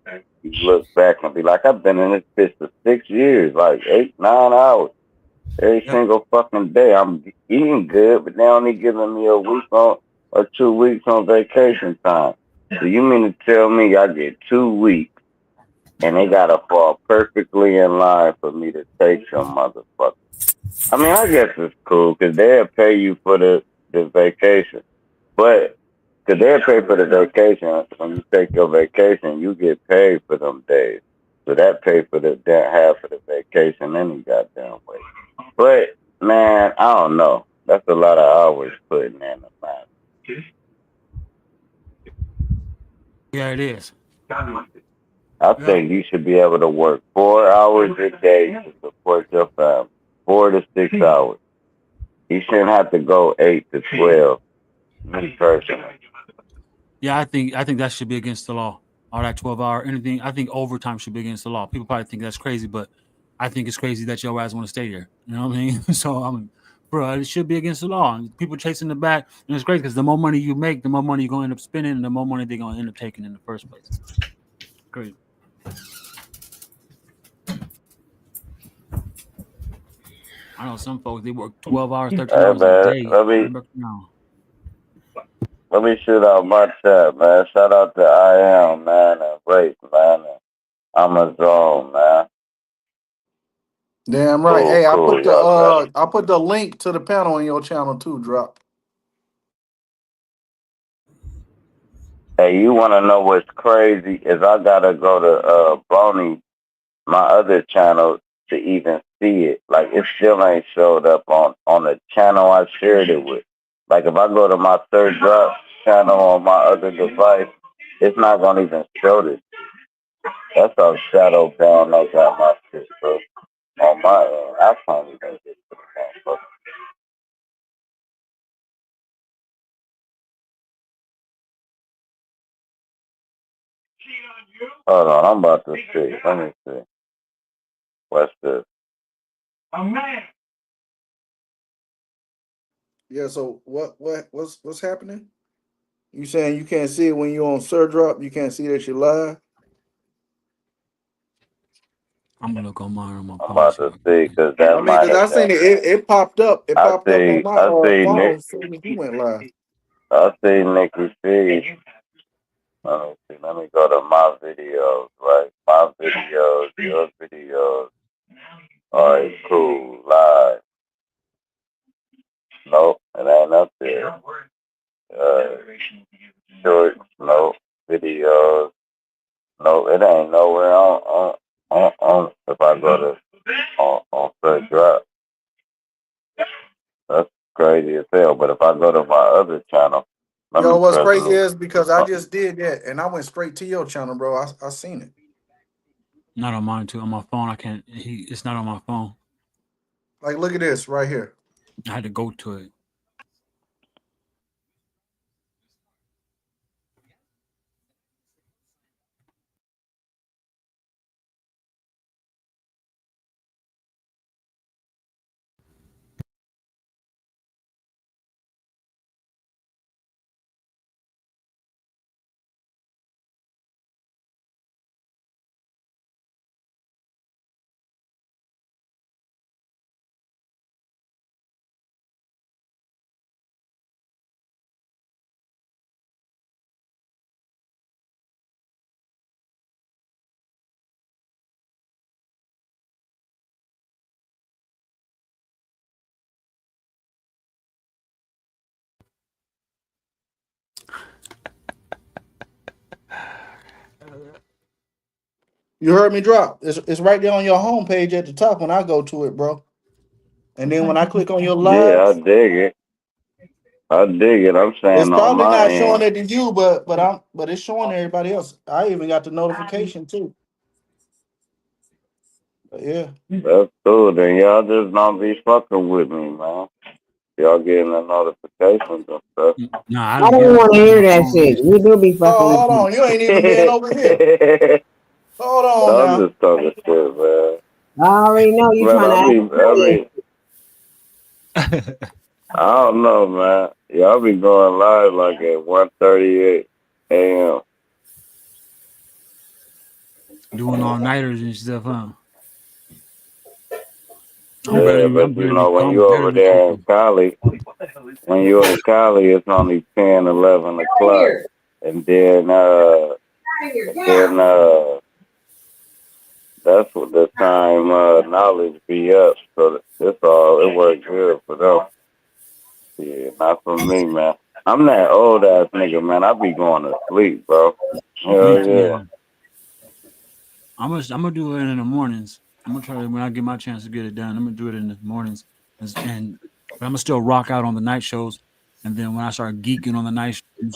You look back and be like, I've been in this bitch for 6 years, like 8, 9 hours every Yep. single fucking day. I'm eating good, but they only giving me a week on or 2 weeks on vacation time. So you mean to tell me I get 2 weeks and they gotta fall perfectly in line for me to take some motherfucker? I mean, I guess it's cool because they'll pay you for the vacation. But because they'll pay for the vacation, when you take your vacation, you get paid for them days. So that pay for that half of the vacation any goddamn way. But man, I don't know. That's a lot of hours putting in the man. Yeah, it is. I Yep. think you should be able to work 4 hours a day to support your family. 4 to 6 hours. You shouldn't have to go 8 to 12. Me personally. Yeah, I think that should be against the law. All that 12-hour anything. I think overtime should be against the law. People probably think that's crazy, but I think it's crazy that your ass want to stay there. You know what I mean? So bro, it should be against the law. And people chasing the back, and it's great because the more money you make, the more money you're gonna end up spending, and the more money they're gonna end up taking in the first place. Great. I know some folks they work 12 hours, 13 Hey hours a man, day. let me shoot out my chat, man. Shout out to I am, man, and Race, man, and Amazon, man. Damn right. Cool, Hey, cool, y'all got it. I put the link to the panel in your channel too, drop. Hey, you wanna know what's crazy? Is I gotta go to Boney, my other channel, to even see it. Like it still ain't showed up on the channel I shared it with. Like if I go to my third drop channel on my other device, it's not gonna even show this. That's how shadow bound I got my shit, bro. On my end, I can't even get to the phone. Hold on, I'm about to see. Let me see. What's this? Yeah, so what's happening? You saying you can't see it when you're on Sir Drop, you can't see that you're live? I'm gonna look on mine on my I'm phone. about to see because that I mean, might because I have seen been. it popped up. It I popped up on see. my I see phone Nick. as soon as you went live. I see Nikki C. Let me see. Let me go to my videos. Right, my videos, your videos. All right, cool. Live. Nope, it ain't up there. Shorts. Nope. Videos. No, it ain't nowhere on if I go to on first drop. That's crazy as hell. But if I go to my other channel, let Yo, me what's press crazy the is because I just did that and I went straight to your channel, bro. I seen it. Not on mine too. On my phone, I can't. It's not on my phone. Like, look at this right here. I had to go to it. You heard me drop. It's right there on your homepage at the top when I go to it, bro. And then when I click on your Yeah, I live, dig it. I dig it. I'm it's saying on probably my not showing end. it to you, but it's showing everybody else. I even got the notification too. But yeah. That's cool. Then y'all just don't be fucking with me, man. Y'all getting the notifications and stuff. Nah, I I don't don't get want to hear my that phone. shit. We do be fucking Oh, with hold you. on. You ain't even been over here. Hold on I'm now. just talking shit, man. I already know you Man, trying to I don't know, man. Y'all be going live like at 1:38 a.m. Doing all nighters and stuff, huh? Yeah, but you know, when you over there in Cali, when you in Cali, it's only 10, 11 o'clock. And then, that's what the time, knowledge be up. So it's all, it works good for them. Yeah, not for me, man. I'm that old ass nigga, man. I be going to sleep, bro. Hell yeah. I'm gonna do it in the mornings. I'm gonna try to when I get my chance to get it done. I'm gonna do it in the mornings, but I'm gonna still rock out on the night shows. And then when I start geeking on the night shows,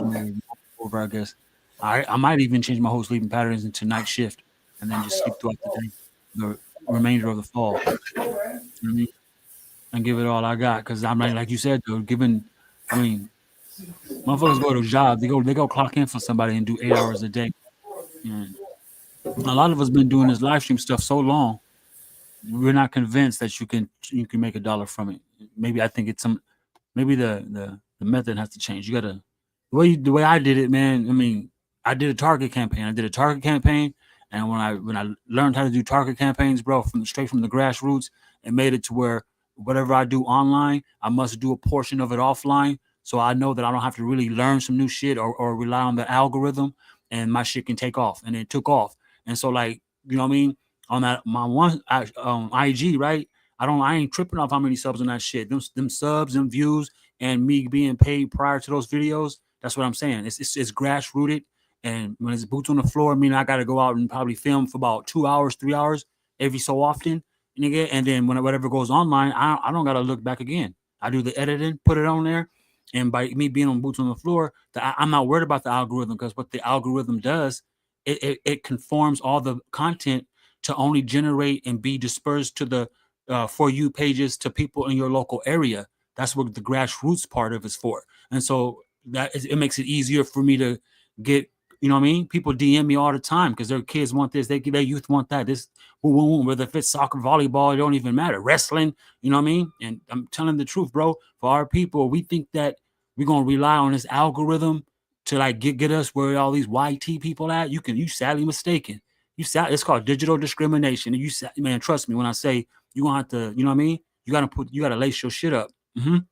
over, I guess I might even change my whole sleeping patterns into night shift, and then just sleep throughout the day, the remainder of the fall. You know what I mean? And give it all I got, because I'm like you said, though. I mean, motherfuckers go to jobs. They go clock in for somebody and do 8 hours a day. And a lot of us been doing this live stream stuff so long, we're not convinced that you can make $1 from it. Maybe I think it's maybe the method has to change. You gotta the way I did it, man. I mean, I did a target campaign. And when I learned how to do target campaigns, bro, straight from the grassroots, and made it to where whatever I do online, I must do a portion of it offline. So I know that I don't have to really learn some new shit or rely on the algorithm, and my shit can take off. And it took off. And so, like, you know what I mean? On that my one IG, right? I ain't tripping off how many subs on that shit. Them subs and views and me being paid prior to those videos. That's what I'm saying. It's grass rooted, and when it's boots on the floor, meaning I got to go out and probably film for about 2 hours, 3 hours every so often, nigga. And then when whatever goes online, I don't gotta look back again. I do the editing, put it on there, and by me being on boots on the floor, I'm not worried about the algorithm, because what the algorithm does, it conforms all the content to only generate and be dispersed to the for you pages to people in your local area. That's what the grassroots part of it's for. And so it makes it easier for me to get, you know what I mean? People DM me all the time because their kids want this, their youth want that. This, whether if it's soccer, volleyball, it don't even matter. Wrestling, you know what I mean? And I'm telling the truth, bro. For our people, we think that we're gonna rely on this algorithm to like get us where all these YT people at. You sadly mistaken. It's called digital discrimination. And man, trust me when I say you gonna have to, you know what I mean? You gotta lace your shit up. You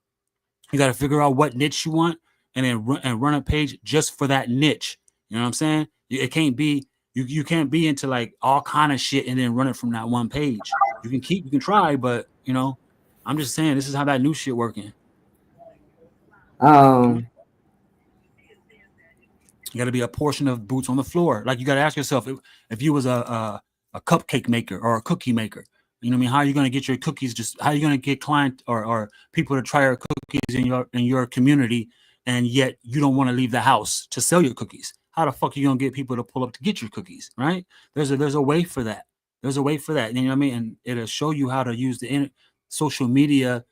gotta figure out what niche you want, and then run a page just for that niche. You know what I'm saying? It can't be you can't be into like all kind of shit and then run it from that one page. You can try, but I'm just saying this is how that new shit working. You got to be a portion of boots on the floor. Like you got to ask yourself if you was a cupcake maker or a cookie maker. You know what I mean? How are you going to get your cookies? How are you going to get client or people to try your cookies in your community, and yet you don't want to leave the house to sell your cookies? How the fuck are you going to get people to pull up to get your cookies? Right? There's a way for that. There's a way for that. You know what I mean? And it'll show you how to use the social media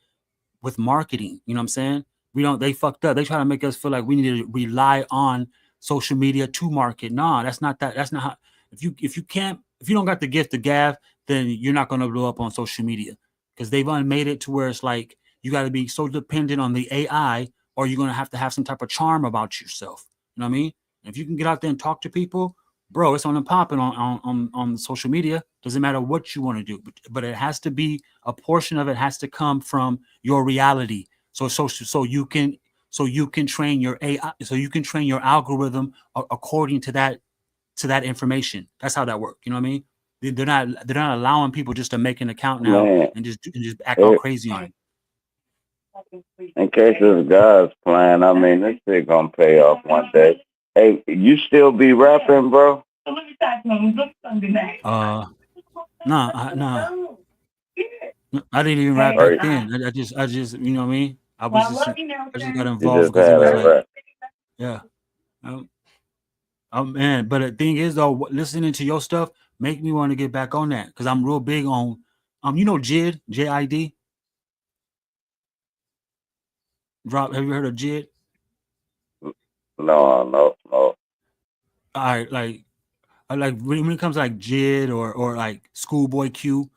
with marketing. You know what I'm saying? They fucked up. They try to make us feel like we need to rely on social media to market. Nah, that's not how. If you don't got the gift of gab, then you're not going to blow up on social media, because they've made it to where it's like you got to be so dependent on the AI, or you're going to have some type of charm about yourself. You know what I mean? And if you can get out there and talk to people, bro, it's on and popping on social media. Doesn't matter what you want to do, but it has to be a portion of it has to come from your reality. So you can train your AI, so you can train your algorithm according to that information. That's how that works. You know what I mean? They're not allowing people just to make an account now Man, and just act all crazy on it. In case this guy's playing, I mean, this shit gonna pay off one day. Hey, you still be rapping, bro? Nah, I didn't even rap back then. I just, you know what I mean? I just got You involved just because it had was a like, rap. yeah. Man, but the thing is though, listening to your stuff make me want to get back on that because I'm real big on, you know, JID, JID. Drop. Have you heard of JID? No. All right, like when it comes to like JID or like Schoolboy Q,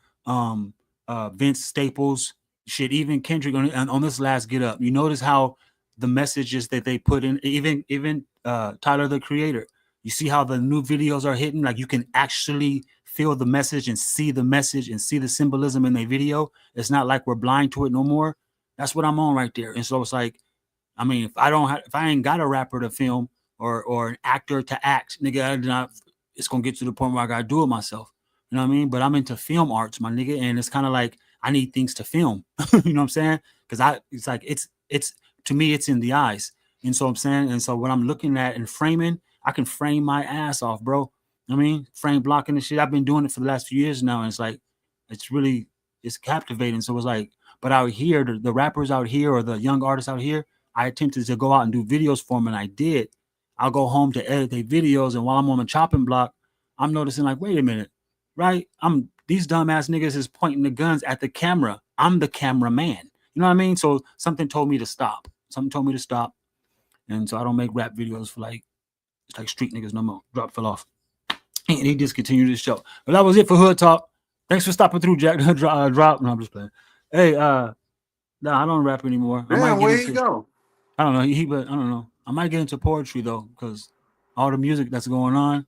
Vince Staples, shit, even Kendrick on this last Get Up. You notice how the messages that they put in, even Tyler the Creator. You see how the new videos are hitting. Like you can actually feel the message and see the message and see the symbolism in the video. It's not like we're blind to it no more. That's what I'm on right there. And so it's like, I mean, if I ain't got a rapper to film or an actor to act, nigga, it's gonna get to the point where I gotta do it myself. You know what I mean? But I'm into film arts, my nigga, and it's kind of like I need things to film. You know what I'm saying? Because it's like it's to me, it's in the eyes. And so I'm saying, and so when I'm looking at and framing, I can frame my ass off, bro. You know what I mean, frame blocking and shit. I've been doing it for the last few years now, and it's like it's captivating. So it's like, but out here, the rappers out here or the young artists out here, I attempted to go out and do videos for them, and I did. I'll go home to edit their videos, and while I'm on the chopping block, I'm noticing like, wait a minute, right? These dumbass niggas is pointing the guns at the camera. I'm the cameraman. You know what I mean? So something told me to stop. Something told me to stop, and so I don't make rap videos for like it's like street niggas no more. Drop fell off, and he discontinued his show. But that was it for Hood Talk. Thanks for stopping through, Jack. Drop. No, I'm just playing. Hey, no, I don't rap anymore. I might Damn, get where you into. go? I don't know. But I don't know. I might get into poetry though, because all the music that's going on,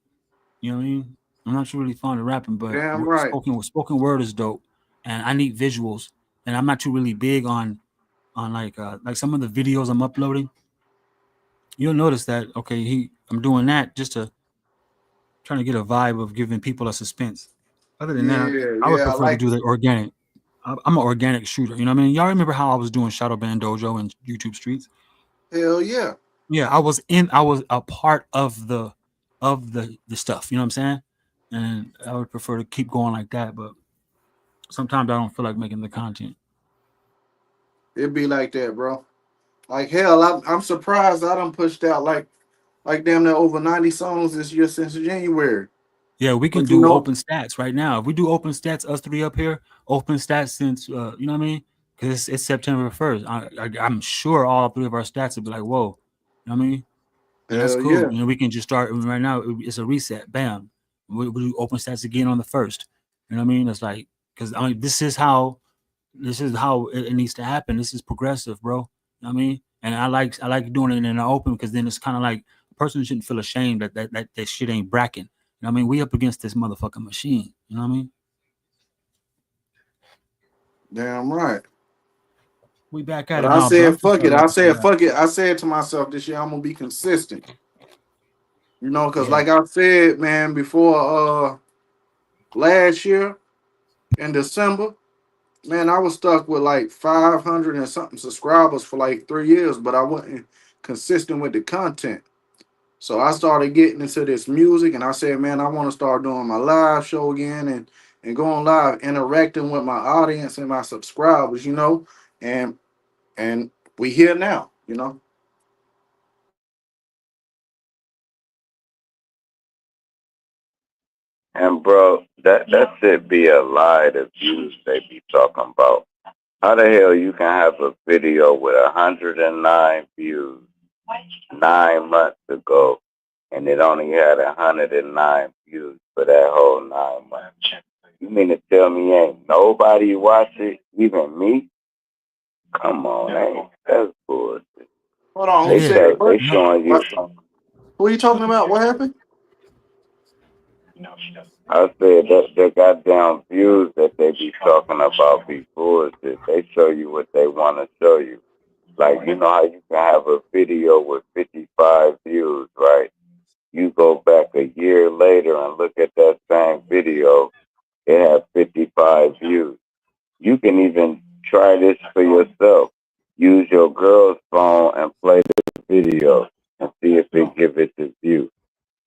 you know what I mean. I'm not really fond of rapping, but Damn right. spoken word is dope, and I need visuals, and I'm not too really big on like some of the videos I'm uploading. You'll notice that I'm doing that just to trying to get a vibe of giving people a suspense. Other than that, I would I prefer to like do the organic. I'm an organic shooter. You know what I mean? Y'all remember how I was doing Shadow Band Dojo and YouTube Streets? hell yeah. Yeah, I was a part of the stuff, you know what I'm saying? And I would prefer to keep going like that, but sometimes I don't feel like making the content. It'd be like that, bro. Like hell, I'm surprised I done pushed out like damn near over 90 songs this year since January. Yeah, we can But you do know, open stats right now. If we do open stats, us three up here, open stats since you know what I mean? Because it's September 1st. I'm sure all three of our stats will be like, whoa, you know what I mean? And that's hell cool. yeah. You know, we can just start right now. It's a reset. Bam. We do open stats again on the 1st. You know what I mean? It's like because I mean this is how it needs to happen. This is progressive, bro. You know what I mean? And I like doing it in the open because then it's kind of like a person shouldn't feel ashamed that shit ain't bracking. You know what I mean? We up against this motherfucking machine. You know what I mean? Damn right. We back at But it I now, bro. said I'm just fuck it. starting I looking for said that. fuck it. I said to myself this year I'm gonna be consistent. You know, because Yeah. like I said, man, before last year in December, man, I was stuck with like 500 and something subscribers for like 3 years, but I wasn't consistent with the content. So I started getting into this music, and I said, man, I want to start doing my live show again and going live, interacting with my audience and my subscribers, you know, and we here now, you know. And bro, that should be a lie. The views they be talking about. How the hell you can have a video with 109 views 9 months ago, and it only had 109 views for that whole 9 months? You mean to tell me ain't nobody watch it, even me? Come on, ain't that's bullshit. Hold on, It who is. said They what? No. showing you. What? Who are you talking about? What happened? I said that the goddamn views that they be talking about be bullshit. They show you what they want to show you. Like, you know how you can have a video with 55 views, right? You go back a year later and look at that same video, it had 55 views. You can even try this for yourself. use your girl's phone and play the video and see if it give it the view.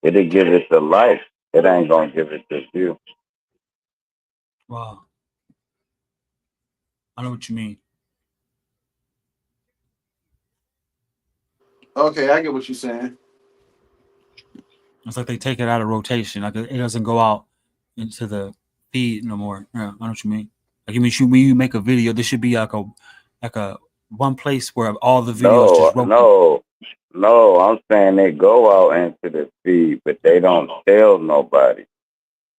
It'll give it the like. It ain't gonna give it the view. Wow. I know what you mean. Okay, I get what you're saying. It's like they take it out of rotation. Like it doesn't go out into the feed no more. Yeah, I know what you mean. Like when you make a video, there should be like a one place where all the videos just rotate. No. I'm saying they go out into the feed, but they don't tell nobody.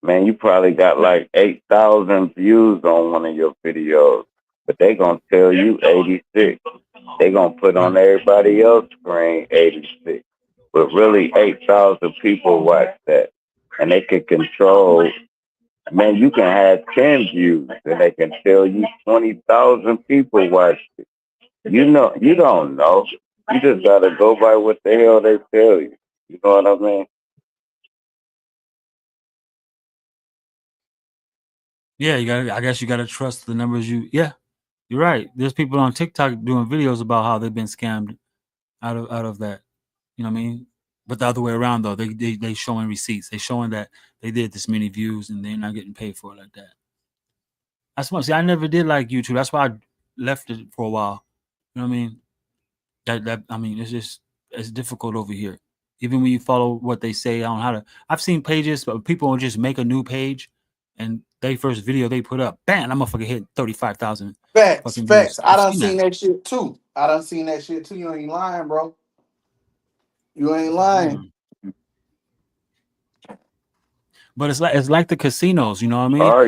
Man, you probably got like 8,000 views on one of your videos, but they gonna tell you 86. They gonna put on everybody else's screen 86, but really 8,000 people watch that, and they can control. Man, you can have 10 views, and they can tell you 20,000 people watch it. You don't know. You just gotta go by what the hell they tell you. You know what I mean? Yeah, I guess you gotta trust the numbers. Yeah, you're right. There's people on TikTok doing videos about how they've been scammed out of that. You know what I mean? But the other way around though, they showing receipts. They showing that they did this many views and they're not getting paid for it like that. That's what. See, I never did like YouTube. That's why I left it for a while. You know what I mean? That I mean, it's difficult over here. Even when you follow what they say on how to. I've seen pages, but people will just make a new page, and they first video they put up, bam, that motherfucker hit 35,000 fucking views. Facts. I I've done seen seen that. that shit too. You ain't lying, bro. You ain't lying. But it's like the casinos, you know what I mean? Or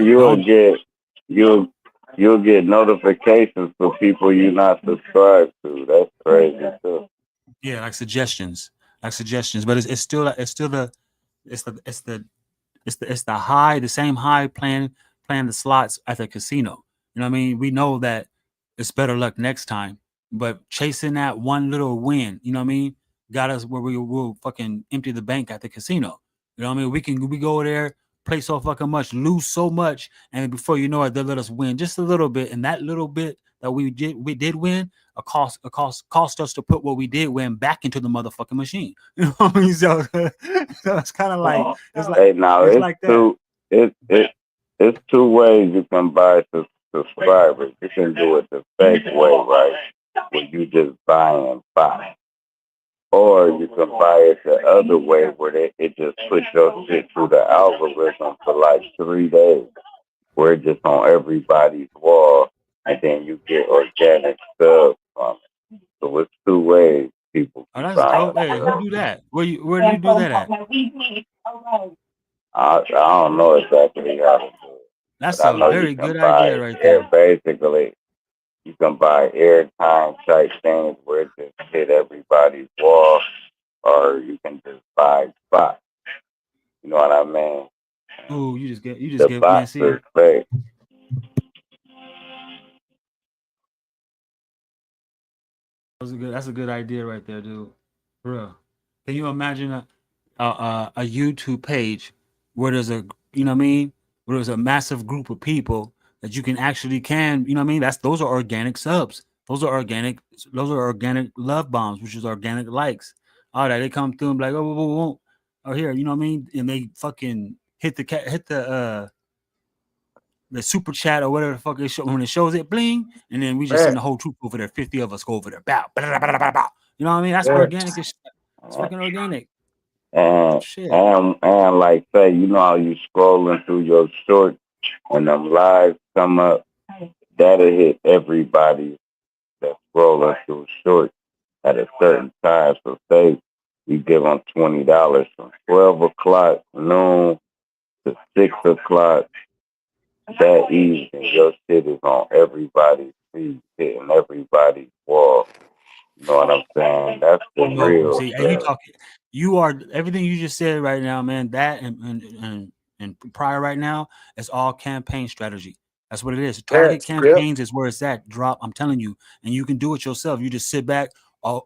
you'll get notifications for people you're not subscribed to. That's crazy too. Yeah, like suggestions. But it's still the it's the it's the it's the same high playing the slots at the casino. You know what I mean? We know that it's better luck next time, but chasing that one little win, you know what I mean, got us where we will fucking empty the bank at the casino. You know what I mean? We go there, play so fucking much, lose so much, and before you know it, they'll let us win just a little bit, and that little bit that we did win cost us to put what we did win back into the motherfucking machine. You know what I mean? So it's kind of like Hey, now it's like that. it's two ways you can buy subscribers. You can do it the fake way, right? Where you just buy and buy. Or you can buy it the other way where it just puts your shit through the algorithm for like 3 days. Where it's just on everybody's wall and then you get organic stuff from it. So it's two ways people Oh, can that's buy dope. Hey, who do that? Where do you do that at? I don't know exactly how to do it. That's But I a know you very can good buy idea it. right Yeah, there. basically, you can buy airtime type things where it just hit everybody's wall, or you can just buy spots. You know what I mean? Ooh, you just The get man. box See, is fake. that's a good idea right there, dude. For real. Can you imagine a YouTube page where there's a you know what I mean? Where there's a massive group of people that you can actually you know what I mean? Those are organic subs. Those are organic love bombs, which is organic likes. All that they come through and be like, oh, whoa, whoa, whoa. Or here, you know what I mean? And they fucking hit the super chat or whatever the fuck it show when it shows it bling, and then we just send the Facts. whole troop over there. 50 of us go over there. Bow, bow, bow, bow, bow. You know what I mean? That's organic Facts. as shit. It's fucking organic. And Shit. like say, you know how you scrolling through your shorts and them lives come up, that'll hit everybody that's scrolling through shorts at a certain time. So say we give them $20 from 12 o'clock noon to 6 o'clock that evening. Your shit is on everybody's feed, hitting everybody's wall. You know what I'm saying? That's the No, real see, and thing. you are everything you just said right now, man. That and prior right now, it's all campaign strategy. That's what it is. Target Facts. Yep. campaigns is where it's at. Drop. I'm telling you, and you can do it yourself. You just sit back.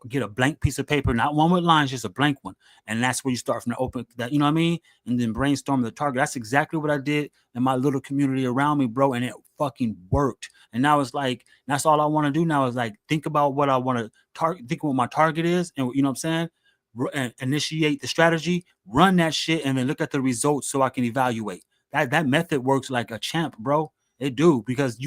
get a blank piece of paper, not one with lines, just a blank one, and that's where you start from the open. That, you know what I mean, and then brainstorm the target. That's exactly what I did in my little community around me, bro, and it fucking worked. And now it's like that's all I want to do now is like think about what I want to target, think what my target is, and you know what I'm saying, and initiate the strategy, run that shit, and then look at the results so I can evaluate. That method works like a champ, bro. It do, because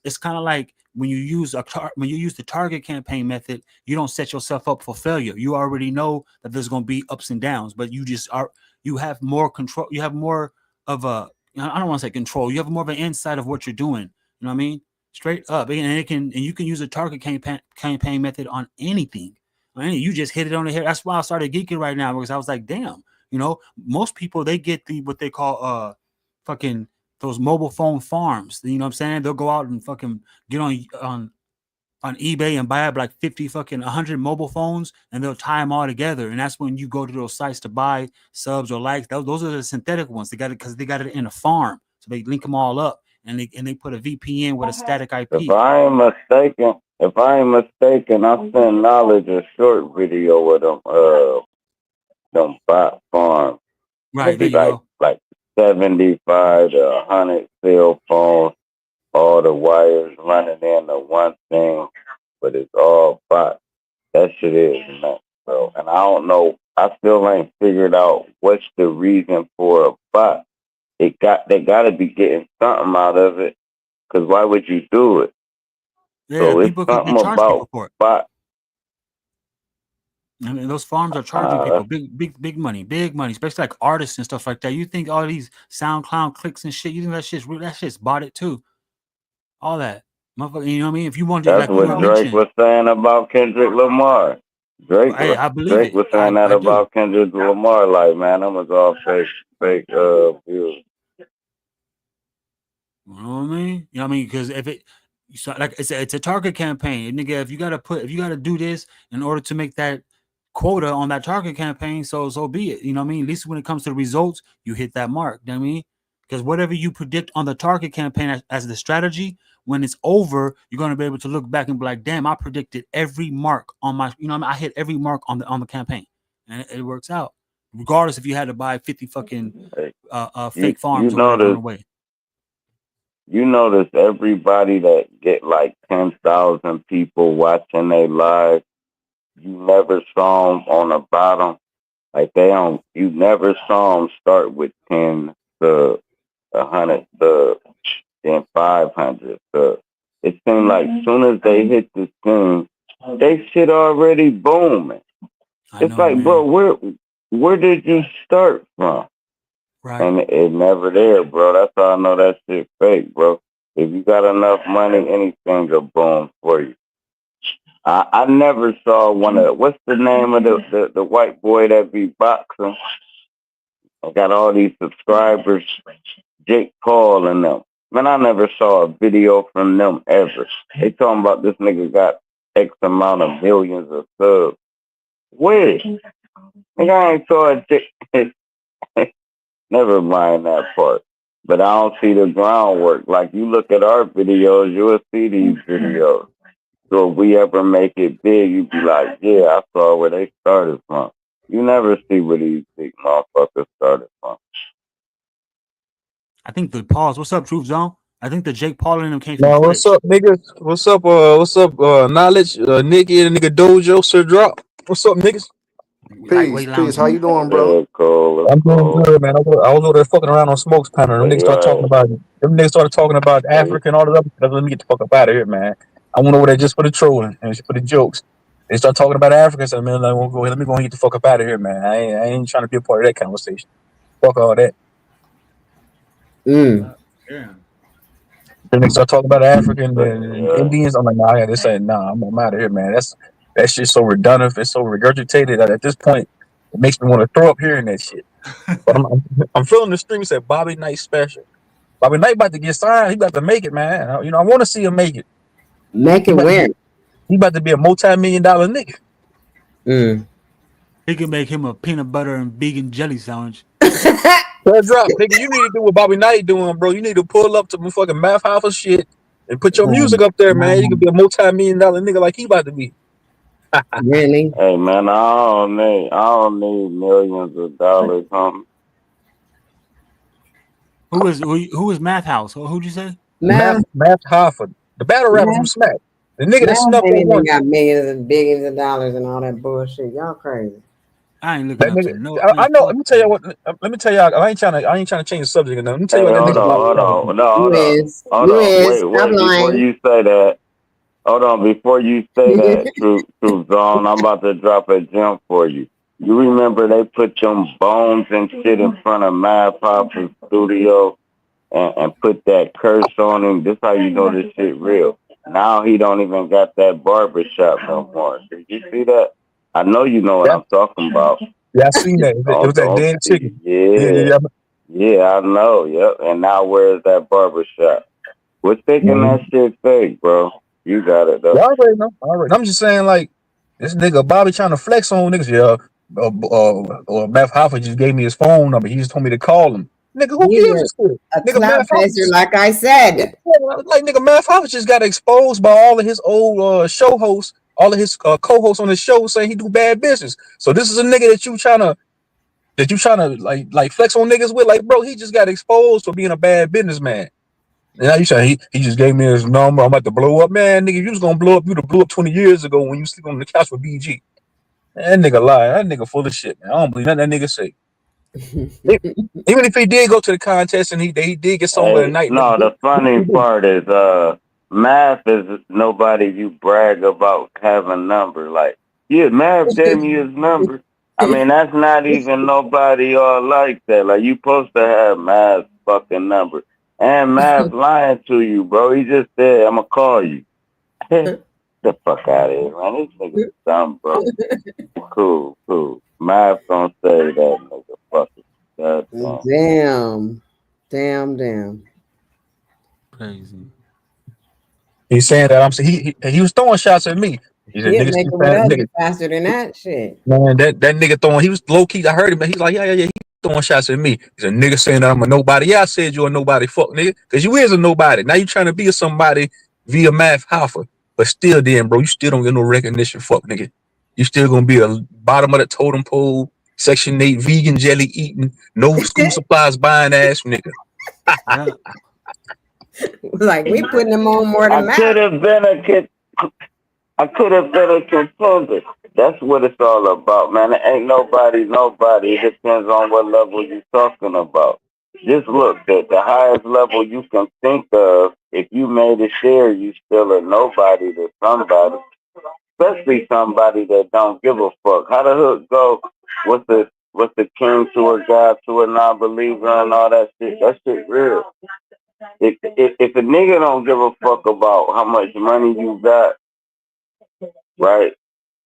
it's kind of like when you use the target campaign method, you don't set yourself up for failure. You already know that there's going to be ups and downs, but you have more control. You have more of a, I don't want to say control. You have more of an insight of what you're doing. You know what I mean? Straight up, and you can use a target campaign method on anything. You just hit it on the head. That's why I started geeking right now, because I was like, damn, most people, they get what they call fucking those mobile phone farms. You know what I'm saying? They'll go out and fucking get on eBay and buy up like 50 fucking 100 mobile phones, and they'll tie them all together. And that's when you go to those sites to buy subs or likes. Those are the synthetic ones. They got it because they got it in a farm. So they link them all up, and they put a VPN with a static IP. If I ain't mistaken, I sent Knowledge a short video of them bot farms. Right, there you go. Like 75 to 100 cell phones, all the wires running into one thing, but it's all bots. That shit is nuts, bro. And I don't know, I still ain't figured out what's the reason for a bot. They got to be getting something out of it, because why would you do it? Yeah, so it's people something charge about people for it. bot. I mean, those farms are charging people big money, especially like artists and stuff like that. You think all these SoundCloud clicks and shit, you think that shit's bought it too? All that, motherfucker. You know what I mean? If you want to, That's like what Drake was saying about Kendrick Lamar. Drake was saying that about Kendrick Lamar. Like, man, that was all fake views. You know what I mean? You know what I mean? Because if it's a target campaign, nigga. If you gotta do this in order to make that quota on that target campaign, so be it. You know what I mean? At least when it comes to the results, you hit that mark. You know what I mean? Because whatever you predict on the target campaign as the strategy, when it's over, you're gonna be able to look back and be like, damn, I predicted every mark on my, you know what I mean? I hit every mark on the campaign, and it works out. Regardless if you had to buy 50 fucking fake farms or whatever on the way. You notice everybody that get like 10,000 people watching their live, you never saw them on the bottom. Like you never saw them start with 10 to 100 to then 500. It seemed like as soon as they hit the scene, they shit already booming. It's like, man, bro, where did you start from? Right. And it never there, bro. That's how I know that shit fake, bro. If you got enough money, anything will boom for you. I never saw one of, what's the name of the white boy that be boxing? I got all these subscribers, Jake Paul and them. Man, I never saw a video from them ever. They talking about this nigga got X amount of millions of subs. Where? Nigga, I ain't saw a Jake. Never mind that part. But I don't see the groundwork. Like, you look at our videos, you'll see these videos. So if we ever make it big, you be like, yeah, I saw where they started from. You never see where these big motherfuckers started from. I think the pause. What's up, Truth Zone? I think the Jake Paul and them came from Twitch. What's up, niggas? What's up, Knowledge? Nikki and the nigga Dojo, Sir Drop. What's up, niggas? Peace. How you doing, bro? I'm doing good, man. I was over there fucking around on Smokes Panel. Them niggas started talking about Africa and all that other stuff. Let me get the fuck up out of here, man. I went over there just for the trolling and for the jokes. They start talking about Africa, so man, let me go and get the fuck up out of here, man. I ain't trying to be a part of that conversation. Fuck all that. Yeah. Then they start talking about African and Indians. I'm like, I'm out of here, man. That shit's so redundant. It's so regurgitated that at this point, it makes me want to throw up hearing that shit. But I'm feeling the stream said Bobby Knight special. Bobby Knight about to get signed. He about to make it, man. I want to see him make it. Make it where? He about to be a multi-million-dollar nigga. He can make him a peanut butter and vegan jelly sandwich. Drop, nigga. You need to do what Bobby Knight doing, bro. You need to pull up to my fucking math house of shit and put your music up there, man. You can be a multi-million-dollar nigga like he about to be. Really? Hey man, I don't need millions of dollars, homie. Who is Math House? Who'd you say? Math, Math Harford, the battle rapper from math, Smack, the nigga that math snubbed ain't that even one. got millions and billions of dollars and all that bullshit. Y'all crazy. I ain't looking That up nigga, to no I man. know. Fuck Let me tell you you. what. Let me tell y'all. I ain't trying to change the subject or nothing. Let me tell you Hey, what that hold nigga on, Bobby hold Charles did. on, no, You is. hold You on. is. Wait, Stop wait. Before lying. you say that, hold on. Before you say that, Truth Zone, I'm about to drop a gem for you. You remember they put them bones and shit in front of Mad Pop's studio and put that curse on him. This how you know this shit real. Now he don't even got that barber shop no more. Did you see that? I know you know what Yeah, I'm talking about. yeah, I seen that. It was that Don't dead see. chicken. Yeah, Yeah. yeah, Yeah, I know. Yep. And now where's that barber shop? We're thinking yeah. that shit fake, bro. You got it Yeah, though. I already know. All right. I'm just saying, like, this nigga Bobby trying to flex on niggas. Yeah, Math Hoffa just gave me his phone number. He just told me to call him. Nigga, who He's gives a shit? a Nigga, clout Math Hoffa chaser, just, like I said. like, nigga, Math Hoffa just got exposed by all of his old show hosts, all of his co-hosts on the show saying he do bad business. So this is a nigga that you trying to like flex on niggas with. Like, bro, he just got exposed for being a bad businessman. Now you say he just gave me his number. I'm about to blow up, man. Nigga, you was gonna blow up. You'd have blew up 20 years ago when you sleep on the couch with BG. That nigga lie. That nigga full of shit, man. I don't believe nothing that nigga say. E- Even if he did go to the contest and he did get song of the Hey, night, no, nigga, the funny part is Math is nobody you brag about having number. Like, yeah, Math gave me his number. I mean, that's not even nobody all like that. Like, you supposed to have Math's fucking number. And Math lying to you, bro. He just said, I'm gonna call you. The fuck out of here, man. This nigga dumb, bro. Cool. Math don't say that nigga. Fuck it. Goddamn. Damn. Crazy. he's saying that I'm saying he was throwing shots at me. He said, He'll niggas make keep it with saying, us nigga, faster than that shit. man, that nigga throwing, he was low key. I heard him, but he's like, yeah. He throwing shots at me. He's a nigga saying that I'm a nobody. Yeah, I said you're a nobody, fuck nigga, because you is a nobody. Now you trying to be a somebody via Math Hoffa, but still, then, bro, you still don't get no recognition, fuck nigga. You still gonna be a bottom of the totem pole, Section 8 vegan jelly eating, no school supplies buying ass nigga. Yeah. Like we putting them on more I than could math. have been a kid. I could have been a contender. That's what it's all about, man. It ain't nobody. It depends on what level you're talking about. Just look, the highest level you can think of, if you made it there, you still a nobody to somebody, especially somebody that don't give a fuck. How the hook go? What's the king to a god to a non-believer and all that shit? That shit real. If a nigga don't give a fuck about how much money you got, right?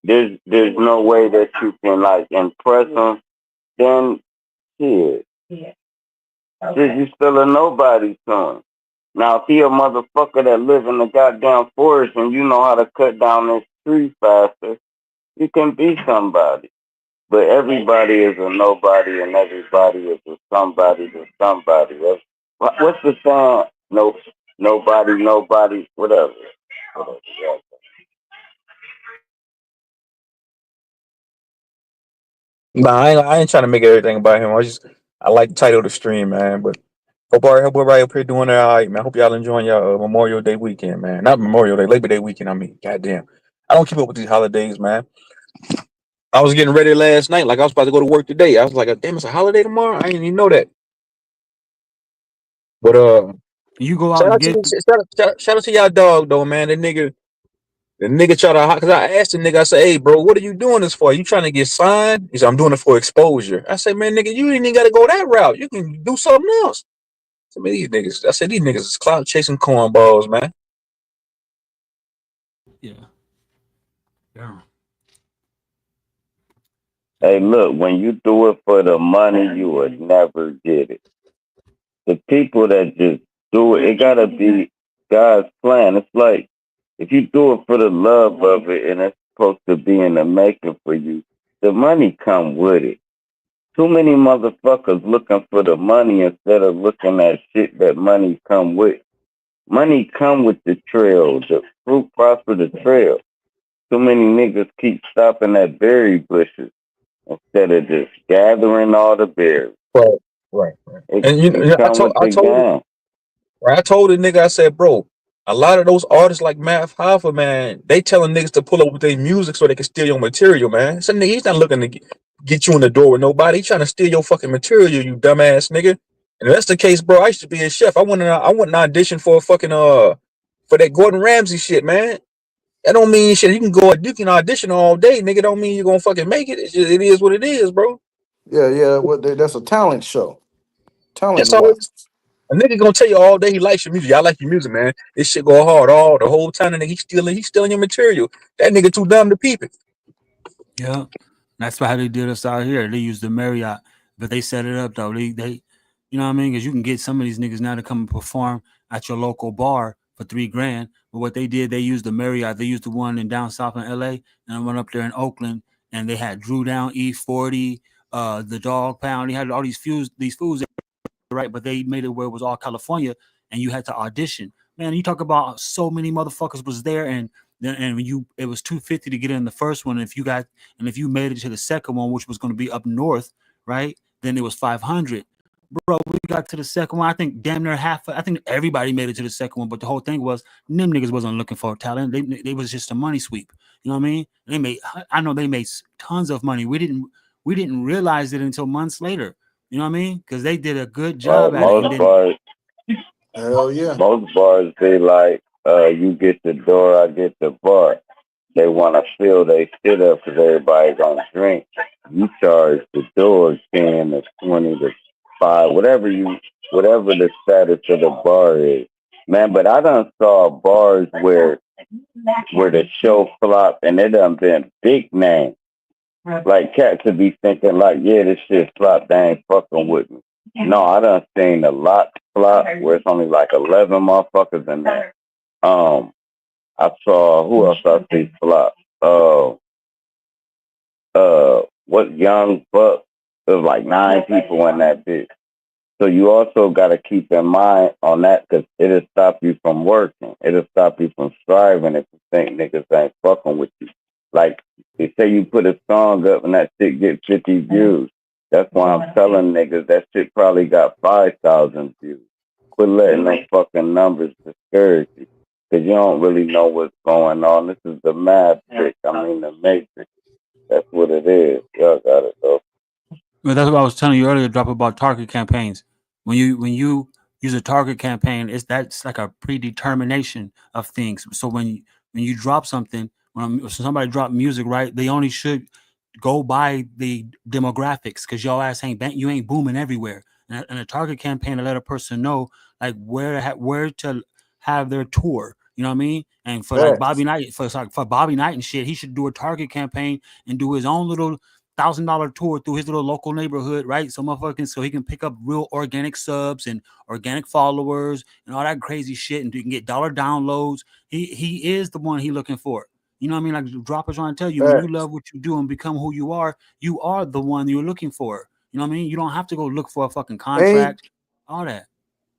There's no way that you can like impress him. Then shit, you still a nobody son. Now if he a motherfucker that live in the goddamn forest and you know how to cut down this tree faster, you can be somebody. But everybody is a nobody and everybody is a somebody to somebody. What's the song? No, nobody, whatever. Yeah. Nah, I ain't trying to make everything about him. I like the title of the stream, man. But hope everybody up here doing all right, man. Hope y'all enjoying your Memorial Day weekend, man. Not Memorial Day, Labor Day weekend. I mean, goddamn, I don't keep up with these holidays, man. I was getting ready last night, like I was about to go to work today. I was like, damn, it's a holiday tomorrow. I didn't even know that. But You go out shout and out to get shout out to y'all dog though, man. The nigga try to, because I asked the nigga, I said, hey, bro, what are you doing this for? You trying to get signed? He said, I'm doing it for exposure. I said, man, nigga, you ain't even got to go that route. You can do something else. I said, these niggas is clout chasing cornballs, man. yeah. Yeah. Hey, look, when you do it for the money, you would never get it. The people that just do it, it gotta be God's plan. It's like if you do it for the love of it and it's supposed to be in the making for you, the money come with it. Too many motherfuckers looking for the money instead of looking at shit that money come with. Money come with the trail. The fruit prosper the trail. too many niggas keep stopping at berry bushes instead of just gathering all the berries. Right. It, And it come with I the told gun. right, I told the nigga, I said, bro, a lot of those artists like Math Hoffa, man, they telling niggas to pull up with their music so they can steal your material, man. So nigga, he's not looking to get you in the door with nobody. He's trying to steal your fucking material, you dumbass nigga. And if that's the case, bro, I used to be a chef. I went and audition for a fucking for that Gordon Ramsay shit, man. That don't mean shit. You can audition all day, nigga. Don't mean you're gonna fucking make it. It's just, it is what it is, bro. Yeah. That's a talent show. Talent That's all. wise. A nigga gonna tell you all day he likes your music. I like your music, man. This shit go hard all the whole time. And he's stealing your material. That nigga too dumb to peep it. Yeah, that's how they did us out here. They used the Marriott, but they set it up though. They, you know what I mean? Because you can get some of these niggas now to come and perform at your local bar for $3,000. But what they did, they used the Marriott. They used the one in down south in L.A. and one up there in Oakland, and they had Drew Down, E40, the Dog Pound. They had all these foods, right? But they made it where it was all California, and you had to audition. Man, you talk about so many motherfuckers was there, and when it was $250 to get in the first one. If you made it to the second one, which was going to be up north, right? Then it was 500. Bro, we got to the second one. I think damn near half. I think everybody made it to the second one, but the whole thing was them niggas wasn't looking for talent. They was just a money sweep. You know what I mean? I know they made tons of money. We didn't realize it until months later. You know what I mean? Because they did a good Right. job at it. And then Hell yeah. Most bars they like, you get the door, I get the bar. They want to fill they shit up because everybody gonna drink. You charge the door 10 to 20 to 5, whatever the status of the bar is. Man, but I done saw bars where the show flopped and it done been big name. Like cats would be thinking like, yeah, this shit flopped, they ain't fucking with me. No, I done seen a lot flop where it's only like 11 motherfuckers in there. I saw who else I see flop. What Young Buck? There was like 9 people in that bitch. So you also got to keep in mind on that because it'll stop you from working. It'll stop you from striving if you think niggas ain't fucking with you. Like, they say you put a song up and that shit get 50 views. That's why I'm telling niggas that shit probably got 5,000 views. Quit letting them fucking numbers discourage you. Because you don't really know what's going on. This is the math trick. I mean, the matrix. That's what it is. Y'all got it, though. well, that's what I was telling you earlier. Drop about target campaigns. When you use a target campaign, that's like a predetermination of things. So when you drop something, when somebody drop music, right? They only should go by the demographics because your ass you ain't booming everywhere. And a target campaign to let a person know like where to have their tour. You know what I mean? And for like Facts. Bobby Knight, for Bobby Knight and shit, he should do a target campaign and do his own little $1,000 tour through his little local neighborhood, right? So he can pick up real organic subs and organic followers and all that crazy shit, and you can get dollar downloads. He is the one he looking for. You know what I mean? Like droppers trying to tell you, when you Facts. love what you do and become who you are the one you're looking for. You know what I mean? You don't have to go look for a fucking And contract, all that,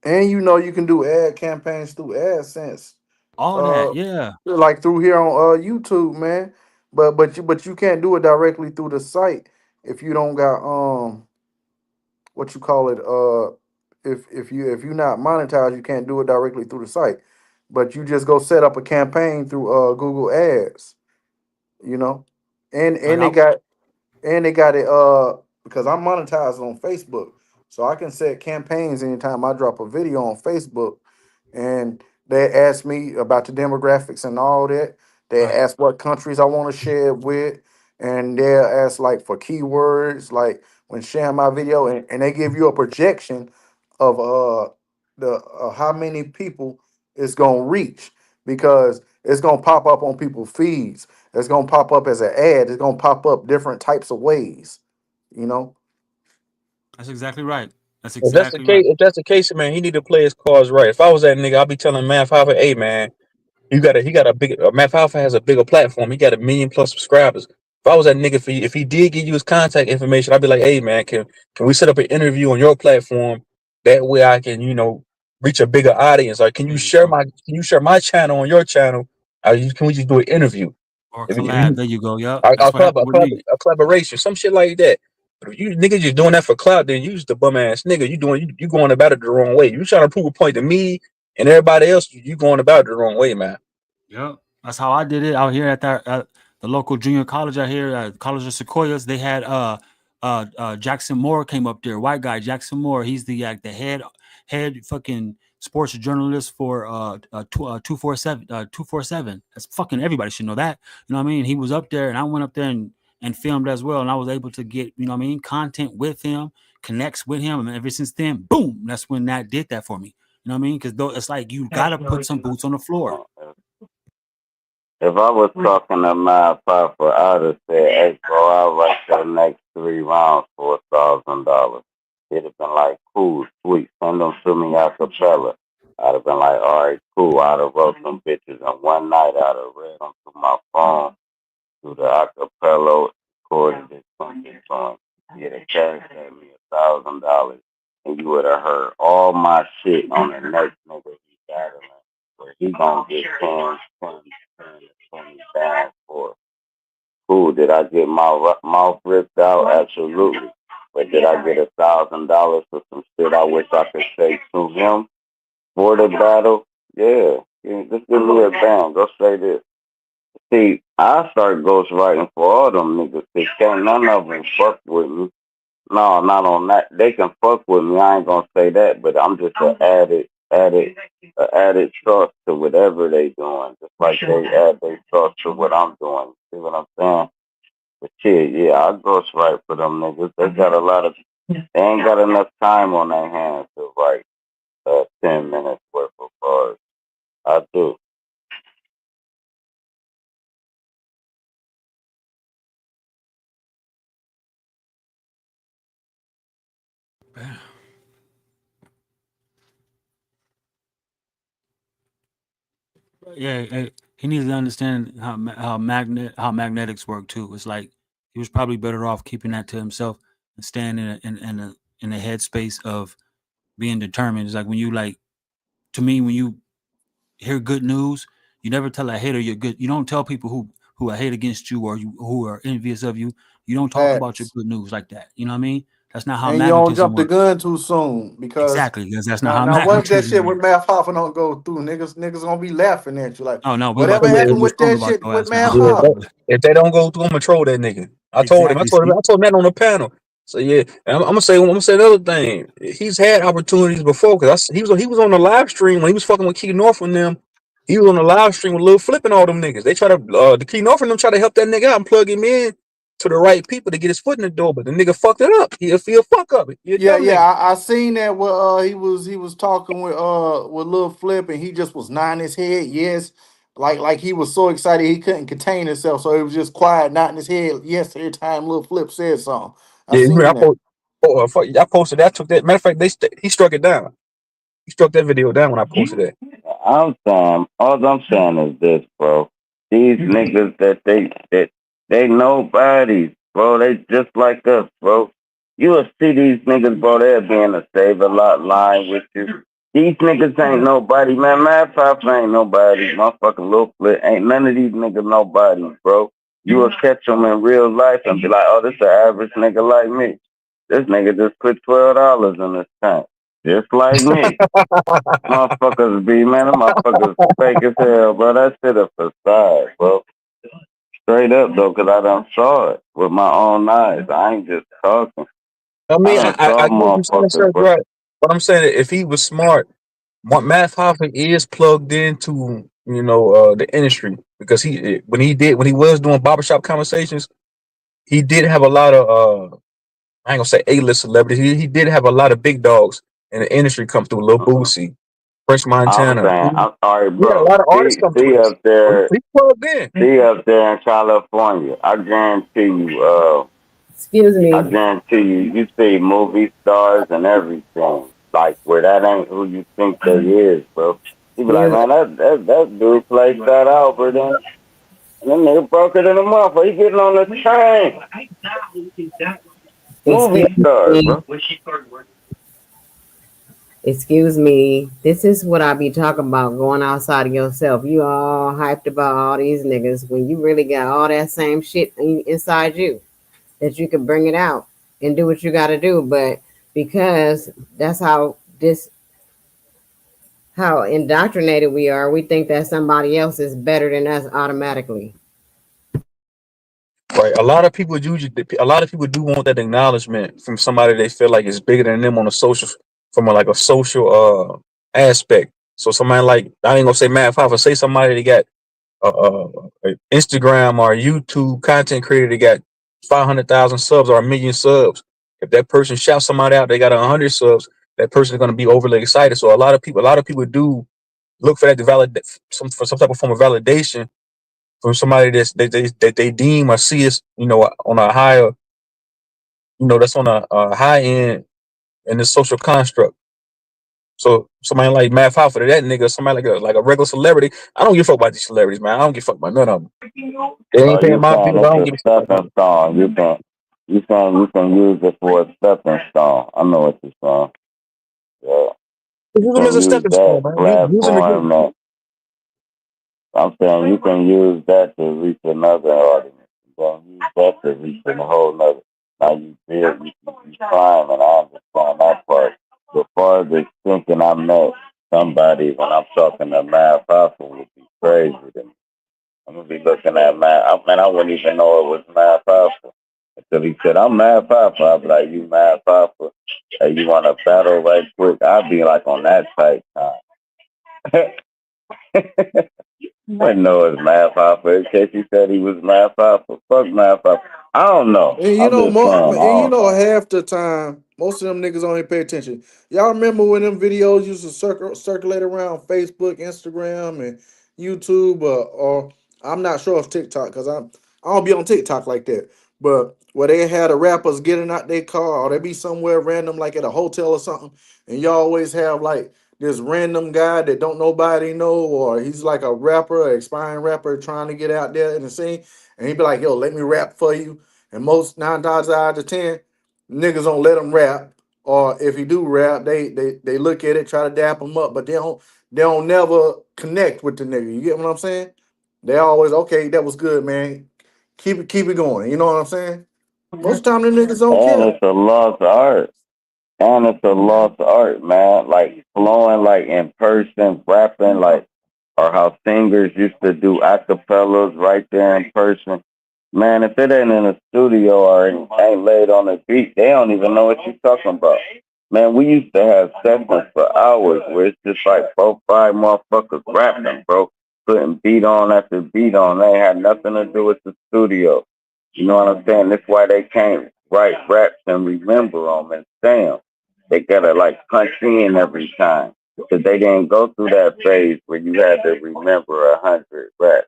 you can do ad campaigns through AdSense. all Uh that. Yeah, like through here on YouTube, man. But you can't do it directly through the site if you don't got what you call it, if you're not monetized, you can't do it directly through the site. But you just go set up a campaign through Google Ads, you know. And like and they got and they got it because I'm monetized on Facebook. So I can set campaigns anytime I drop a video on Facebook, and they ask me about the demographics and all that. They right. ask what countries I want to share it with, and they'll ask like for keywords, like when sharing my video, and they give you a projection of the how many people it's gonna reach because it's gonna pop up on people's feeds. It's gonna pop up as an ad. It's gonna pop up different types of ways, you know. That's exactly right. That's exactly right. If that's the case, man, he need to play his cards right. If I was that nigga, I'd be telling Math Hoffa, hey man, he got a big Math Hoffa has a bigger platform. He got 1 million plus subscribers. If I was that nigga, if he did give you his contact information, I'd be like, hey man, can we set up an interview on your platform? That way I can, reach a bigger audience. Or can you share my channel on your channel? Can we just do an interview? Or If collab. There you go. Yep. a, That's what happened with me. a collaboration, some shit like that. But if you niggas just doing that for clout, then you just a bum ass nigga. You going about it the wrong way. You trying to prove a point to me and everybody else. You going about it the wrong way, man. Yep. That's how I did it out here at the local junior college out here, College of Sequoias. They had Jackson Moore came up there, white guy Jackson Moore. He's the head fucking sports journalist for 247 247. That's fucking everybody should know that. You know what I mean? He was up there and I went up there and filmed as well, and I was able to get, you know what I mean, content with him, connects with him, and ever since then, boom, that's when that did that for me. You know what I mean? Because it's like you gotta put some boots on the floor. If I was talking to my papa, I'd have said, "Hey, bro, I'll write the next 3 rounds for $1,000." He'd have been like, "Cool, sweet, send them to me a cappella." I'd have been like, "All right, cool." I'd have wrote some bitches, and one night I'd have read them to my phone through the acapella, recorded it, sent it to him. He'd have cashed at me $1,000, and you would have heard all my shit on the next nigga he battling, where he gonna get 10, 20 bands for. Cool, did I get my mouth ripped out? Absolutely. But did I get $1,000 for some shit I wish I could say to him for the battle? Yeah. Just give me a band. Go say this. See, I started ghostwriting for all them niggas. They can't none of them fuck with me. No, not on that. They can fuck with me. I ain't gonna say that, but I'm just an added sauce to whatever they doing. Just like they add their sauce to what I'm doing. See what I'm saying? But shit, yeah, I ghostwrite for them niggas. They got they ain't got enough time on their hands to write 10 minutes worth of bars. I do. Yeah, he needs to understand how magnetics work too. It's like he was probably better off keeping that to himself and staying in a headspace of being determined. It's like when you to me, when you hear good news, you never tell a hater you're good. You don't tell people who are hate against you or who are envious of you. You don't talk about your Facts. good news like that. You know what I mean? That's not how And you don't magnetism jump the works. gun too soon because Exactly, because that's not now how now once that magnetism shit with works. Math Hoffa don't go through, niggas gonna be laughing at you like Oh no, we're about whatever to make a happened new with song that about shit your with ass now. Math Yeah, Hoffa. if they don't go through, I'm gonna troll that nigga. Exactly. See? I told him that on the panel. So yeah, and I'm gonna say another thing. He's had opportunities before because he was on the live stream when he was fucking with Key North and them. He was on the live stream with Lil Flip and all them niggas. They try to the Key North and them try to help that nigga out and plug him in to the right people to get his foot in the door, but the nigga fucked it up. He a fuck up. He a Yeah, dumb yeah, nigga. I seen that where he was talking with Lil Flip and he just was nodding his head, yes. Like he was so excited he couldn't contain himself, so he was just quiet, nodding his head, yes, every time Lil Flip said something. I Yeah, you remember seen that. I posted that. Took that. Matter of fact, he struck it down. He struck that video down when I posted that. All I'm saying is this, bro. These niggas that they nobodies, bro. They just like us, bro. You will see these niggas, bro. They'll be in a save a lot line with you. These niggas ain't nobody, man. Mad Papa ain't nobody. Motherfucking Lil Flip ain't none of these niggas nobodies, bro. You will catch them in real life and be like, oh, this an average nigga like me. This nigga just put $12 in his tank, just like me. Motherfuckers be, man, them motherfuckers fake as hell, bro. That shit a facade, bro. Straight up, though, because I done saw it with my own eyes. I ain't just talking. I I mean, done saw I get what you're saying, sir, motherfuckers, bro. right? But I'm saying that if he was smart, Math Hoffa is plugged into the industry because when he was doing barbershop conversations, he did have a lot of I ain't gonna say A-list celebrities. He did have a lot of big dogs in the industry come through. Lil Boosie, Fresh I'm Montana. saying, I'm sorry, He had a bro. lot of artists See, come see through. up there, He plugged in. see up there in California. I guarantee you, Excuse I me. guarantee you, you see movie stars and everything, like where that ain't who you think they is, bro. You be like, Excuse man, that dude plays that Albert, and that nigga broke it in the mother. He getting on the train. Movie excuse stars, me. bro. Excuse me. This is what I be talking about, going outside of yourself. You all hyped about all these niggas when you really got all that same shit inside you that you can bring it out and do what you got to do. But because that's how indoctrinated we are, we think that somebody else is better than us automatically. Right. A lot of people do want that acknowledgement from somebody they feel like is bigger than them on a social, from a, like a social aspect. So somebody like, I ain't gonna say Matt Pfeiffer, say somebody that got a Instagram or YouTube content creator that got 500,000 subs or a million subs. If that person shouts somebody out, they got 100 subs. That person is gonna be overly excited. So a lot of people do look for that to validate for some type of form of validation from somebody that they deem or see as, on a higher, that's on a high end in this social construct. So somebody like Matt Pfeiffer, that nigga, somebody like a regular celebrity. I don't give a fuck about these celebrities, man. I don't give a fuck about none of them. They ain't paying You my saying bills. I it's don't a give a fuck about stepping them. stone. You saying you can use it for a stepping stone. I know what you're saying. Yeah. You Use them as can a use stepping that stone, man. Use them to get. platform. I'm saying you can use that to reach another audience. You can use that to reach a whole nother. Now you build, you climb, and I understand that part. The farthest thinking I met somebody when I'm talking to Mad Papa would be crazy to me. I'm gonna be looking at I wouldn't even know it was Mad Papa until he said, "I'm Mad Papa." I'd be like, "You Mad Papa? Hey, you want to battle right quick?" I'd be like on that type time. I know it's Mad Papa. In case he said he was Mad Papa. Fuck Mad Papa. I don't know. And I'm just saying, I don't know. half the time, most of them niggas don't even pay attention. Y'all remember when them videos used to circulate around Facebook, Instagram, and YouTube, or I'm not sure if TikTok, because I don't be on TikTok like that. But where they had the rappers getting out their car, or they be somewhere random, like at a hotel or something, and you always have like this random guy that don't nobody know, or he's like a rapper, an aspiring rapper trying to get out there in the scene, and he be like, "Yo, let me rap for you." And most 9 times out of 10, niggas don't let him rap. Or if he do rap, they look at it, try to dap him up, but they don't never connect with the nigga. You get what I'm saying? They always, okay, that was good, man. Keep it going. You know what I'm saying? Most time the niggas don't And care. it's a lost art. And it's a lost art, man. Like flowing like in person, rapping like or how singers used to do acapellas right there in person. Man, if it ain't in a studio or ain't laid on a beat, they don't even know what you're talking about. Man, we used to have sessions for hours where it's just like 4, 5 motherfuckers rapping, bro. Putting beat on after beat on. They had nothing to do with the studio. You know what I'm saying? That's why they can't write raps and remember them and say them. They gotta like punch in every time. Because they didn't go through that phase where you had to remember 100 raps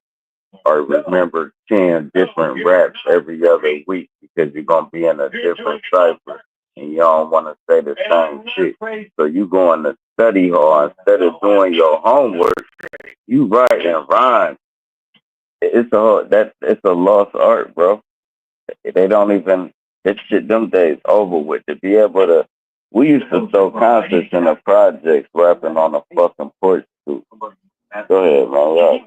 or remember 10 different raps every other week because you're gonna be in a different cipher and you don't want to say the same shit. So you go in the study hall instead of doing your homework, you write and rhyme. It's a lost art, bro. They don't even that shit them days over with. To be able to we used to throw concerts in the projects rapping on the fucking porch too. Go ahead, man. Y'all.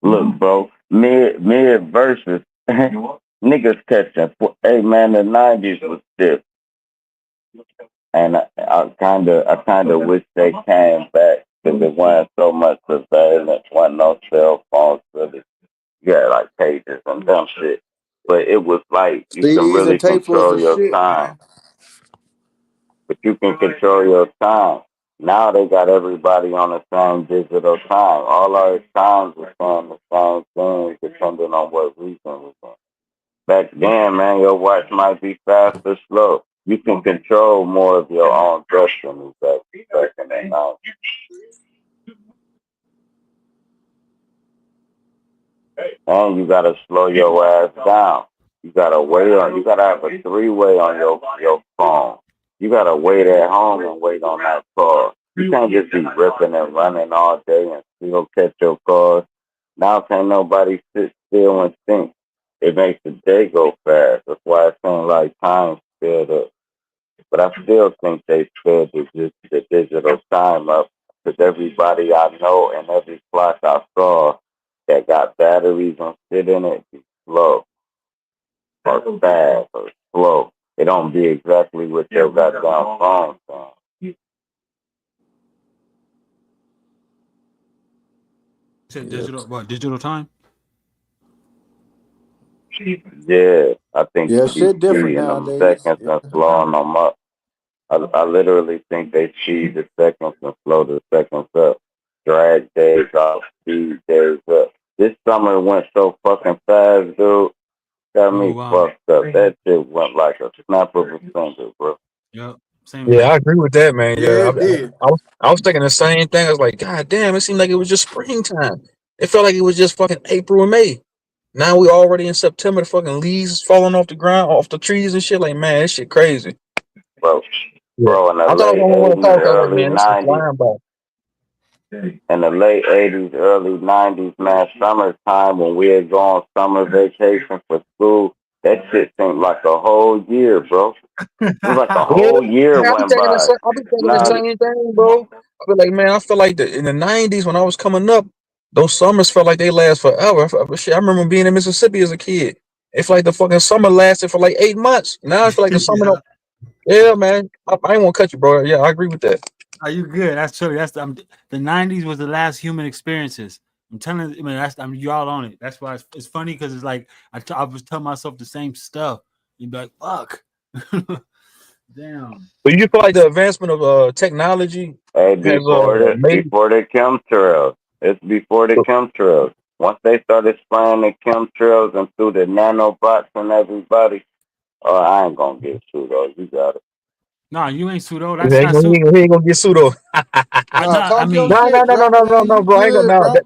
Look, bro, mid verses, niggas catching. Hey man, the '90s was stiff, and I kinda wish they came back because it wasn't so much surveillance, wasn't no cell phones really. You had like pages and dumb shit, but it was like you can CDs and really tape was the control your shit, time, man. but you can control your time. Now they got everybody on the same digital time. All our times are saying the same thing depending on what region we're in. Back then, man, your watch might be fast or slow. You can control more of your own destiny back in the night. And you gotta slow your ass down. You gotta have a 3-way on your phone. You gotta wait at home and wait on that call. You can't just be ripping and running all day and still catch your calls. Now can't nobody sit still and think. It makes the day go fast. That's why it seems like time sped up. But I still think they sped the digital time up because everybody I know and every clock I saw that got batteries and shit in it be slow or fast or slow. It don't be exactly what your goddamn phone saying. said digital, what, digital time? Yeah, I think Yeah, they be shit different speeding them nowadays. seconds and slowing them up. I literally think they speed the seconds and slow the seconds up. Drag days off, speed days up. This summer went so fucking fast, dude. Got Oh me wow. fucked up. That shit went like a snap of a finger, bro. Yep. Same Yeah, here. I agree with that, man. Yeah, Yeah, it did. I was thinking the same thing. I was like, God damn, it seemed like it was just springtime. It felt like it was just fucking April and May. Now we already in September. The fucking leaves falling off the ground, off the trees and shit. Like, man, this shit crazy. Bro, Yeah, bro, in the I thought I was late gonna want to 80s, talk. I was like, early man, this is 90s, flying by. in the late 80s, early 90s, man, summertime when we had gone summer vacation for school, that shit seemed like a whole year, bro. It was like a Yeah, whole year man, went by. I be thinking the Now, same thing, bro. I feel like, man, I feel like in the '90s when I was coming up, those summers felt like they last forever. Shit, I remember being in Mississippi as a kid. It felt like the fucking summer lasted for like 8 months. Now I feel like the summer. Yeah. Yeah, man. I ain't want to cut you, bro. Yeah, I agree with that. Are you good? That's true. That's the '90s was the last human experiences. I'm telling you, I mean, you all on it. That's why it's funny because it's like I was telling myself the same stuff. You'd be like, "Fuck, damn." But you feel like the advancement of technology hey, has made. before the chemtrails, it's before the chemtrails. Once they started spraying the chemtrails and through the nanobots and everybody, oh, I ain't gonna get sued, though. You got it. No, you ain't pseudo. He That's ain't not gonna, pseudo. he ain't gonna get pseudo. Nah, No, I talk your mean, No, no, shit, no, no, bro, no, no, man. no, You bro. I ain't good, gonna. No, bro?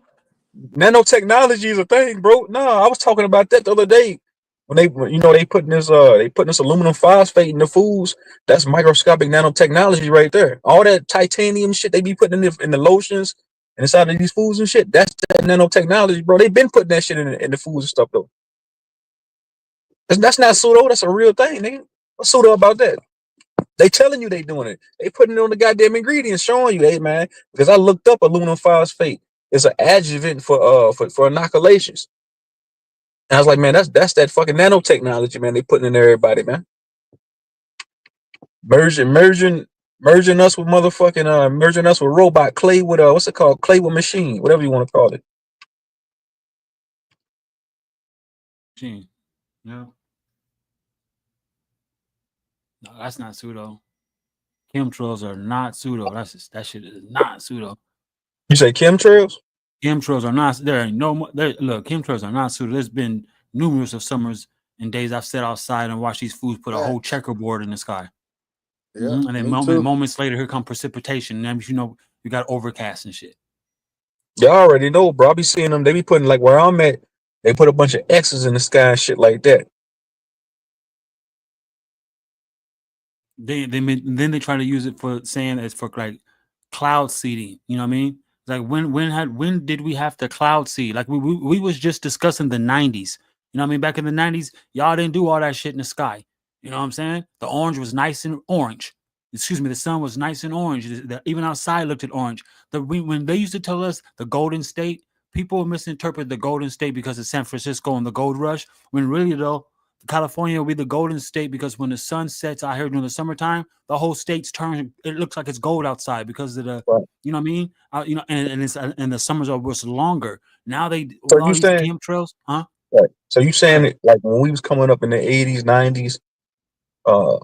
nanotechnology is a thing, bro. No, I was talking about that the other day when they putting this aluminum phosphate in the foods. That's microscopic nanotechnology right there. All that titanium shit they be putting in the lotions and inside of these foods and shit. That's that nanotechnology, bro. They've been putting that shit in the foods and stuff though. That's not pseudo. That's a real thing, nigga. What's pseudo about that? They telling you they doing it. They putting it on the goddamn ingredients, showing you, hey man. Because I looked up aluminum phosphate. It's an adjuvant for inoculations. And I was like, man, that's that fucking nanotechnology, man. They putting in everybody, man. Merging us with motherfucking merging us with robot clay with what's it called? Clay with machine, whatever you want to call it. gee, yeah, no, that's not pseudo. Chemtrails are not pseudo. That shit is not pseudo. You say chemtrails? Chemtrails are not. There ain't no look. Chemtrails are not pseudo. There's been numerous of summers and days I've sat outside and watched these foods put a whole Facts. checkerboard in the sky. Yeah, And then me too. moments later, here come precipitation. And then you got overcast and shit. Y'all already know, bro. I be seeing them. They be putting like where I'm at. They put a bunch of X's in the sky and shit like that. Then they try to use it for saying it's for like cloud seeding. You know what I mean? Like when did we have to cloud seed? Like we was just discussing the '90s. You know what I mean? Back in the '90s, y'all didn't do all that shit in the sky. You know what I'm saying? The orange was nice and orange. Excuse me, the sun was nice and orange. Even outside looked at orange. When they used to tell us the Golden State, people misinterpret the Golden State because of San Francisco and the gold rush. When really though, California will be the golden state because when the sun sets out here during the summertime, the whole state's turn. It looks like it's gold outside because of the, Right. you know what I mean? And the summers are much longer. Now So with all you these saying chemtrails, huh? right. So you Go saying ahead. that like when we was coming up in the '80s, '90s, uh,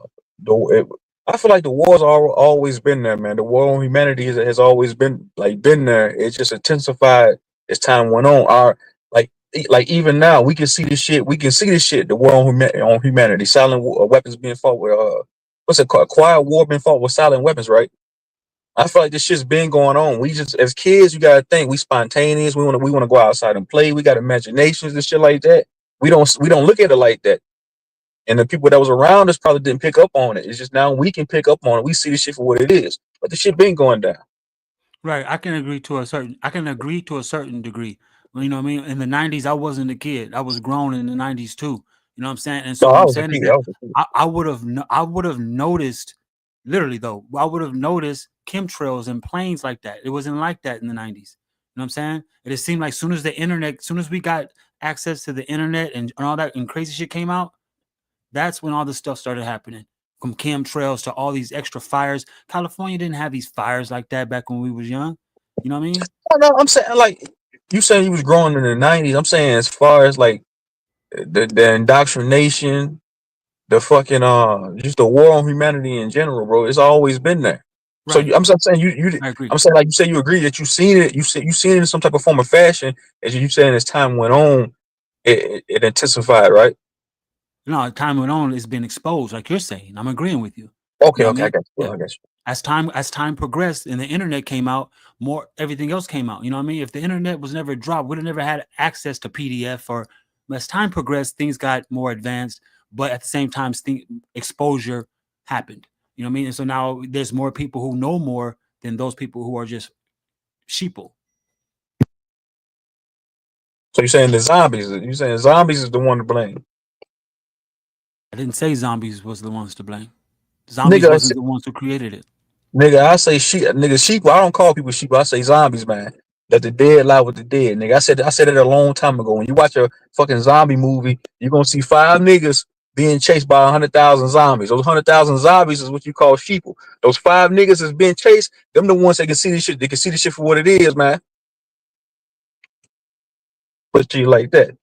I feel like the war's always been there, man. The war on humanity has always been there. It's just intensified as time went on. Like even now, we can see this shit. We can see this shit. The war on humanity, silent weapons being fought with what's it called? Quiet war being fought with silent weapons, right? I feel like this shit's been going on. We just as kids, you gotta think we spontaneous. We wanna go outside and play. We got imaginations and shit like that. We don't look at it like that. and the people that was around us probably didn't pick up on it. It's just now we can pick up on it. We see the shit for what it is, but the shit been going down. Right. I can agree to a certain degree. Well, you know what I mean? In the 90s, I wasn't a kid. I was grown in the 90s too. You know what I'm saying? And so No, what I I'm was a saying is kid. that I was a kid. I would have noticed, literally though, I would have noticed chemtrails and planes like that. It wasn't like that in the 90s. You know what I'm saying? It just seemed like soon as we got access to the internet and all that and crazy shit came out, that's when all this stuff started happening. From chemtrails to all these extra fires. California didn't have these fires like that back when we was young. You know what I mean? No, I'm saying like you saying you was growing in the '90s. I'm saying as far as like the indoctrination, the fucking just the war on humanity in general, bro. It's always been there. So Right. I'm saying you. I agree. I'm saying like you say you agree that you seen it. You seen it in some type of form or fashion. As you saying as time went on, it intensified, right? No, time went on, it's been exposed, like you're saying. I'm agreeing with you. Okay, You know what okay, I I mean? got you. Yeah. I got you. As time progressed and the internet came out, more everything else came out. You know what I mean? If the internet was never dropped, we'd have never had access to PDF. Or as time progressed, things got more advanced, but at the same time, exposure happened. You know what I mean? And so now there's more people who know more than those people who are just sheeple. So you're saying the zombies? You saying zombies is the one to blame? I didn't say zombies was the ones to blame. Zombies Nigga, wasn't the ones who created it. nigga, I say sheep. Nigga, sheep. I don't call people sheep. I say zombies, man. That the dead lie with the dead, nigga. I said it a long time ago. When you watch a fucking zombie movie, you're gonna see 5 niggas being chased by 100,000 zombies. Those 100,000 zombies is what you call sheeple. Those 5 niggas is being chased. Them the ones that can see the shit. They can see the shit for what it is, man. Put you like that.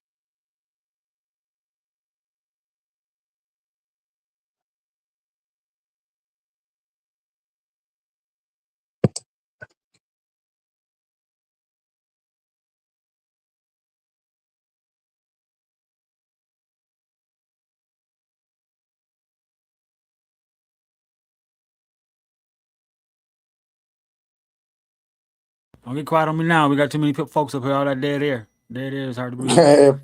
Don't get quiet on me now. We got too many folks up here. All that dead air. Dead air is hard to breathe.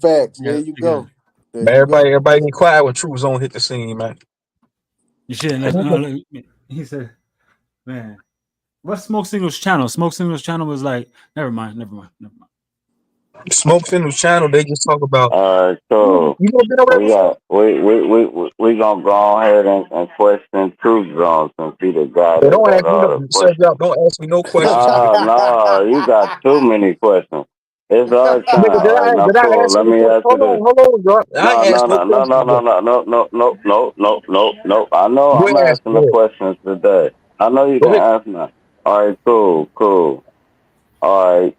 Facts. There Yeah, you again. go. There Man, you go. everybody get quiet when True Zone hit the scene, man. You should. He said, man, what's Smoke Signals channel? Smoke Signals channel was like, never mind. Smoke Signals channel, they just talk about. So You know, been over we got we gonna go ahead and question Truth Zone since he the guy They that don't got ask me all no. the Serge, questions. don't ask me no questions. No, you got too many questions. It's our Nigga, time. All right, now did I cool. ask you Let the me question? ask you this. Hold on, bro. I No, ain't no, asked no no, no, no, questions no, yet. no, no, no, no, no, no, no, no. I know Go I'm ahead, ask. asking Go the ahead. questions today. I know you Go can ahead. ask now. All right, cool. All right.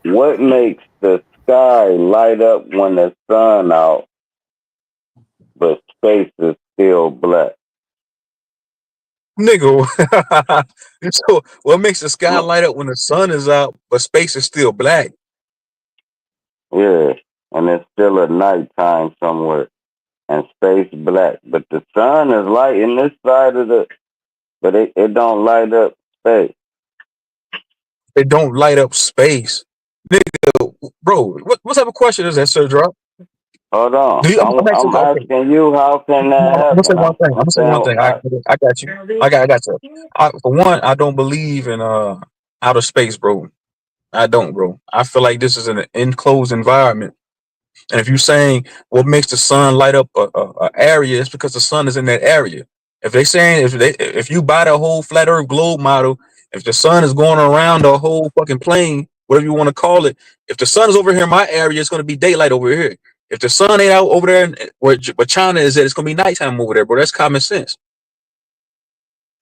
What makes the sky light up when the sun out, but space is still black? Nigga. So, what makes the sky Mm, light up when the sun is out, but space is still black? yeah, and it's still at nighttime somewhere, and space black, but the sun is lighting this side of the, but it don't light up space. It don't light up space. Nigga, bro, what type of question is that, Sir Drop? Hold on, Do you, I'm asking, I'm okay. asking you how can No, that I'm gonna say happen? one thing. I'm I'm gonna say one saying, thing. I got you. I got you. For one, I don't believe in outer space, bro. I don't, bro. I feel like this is an enclosed environment. And if you're saying what makes the sun light up a area, it's because the sun is in that area. If they saying if you buy the whole flat Earth globe model, if the sun is going around the whole fucking plane, whatever you want to call it, if the sun is over here in my area, it's going to be daylight over here. If the sun ain't out over there where China is at, it's going to be nighttime over there, bro. That's common sense.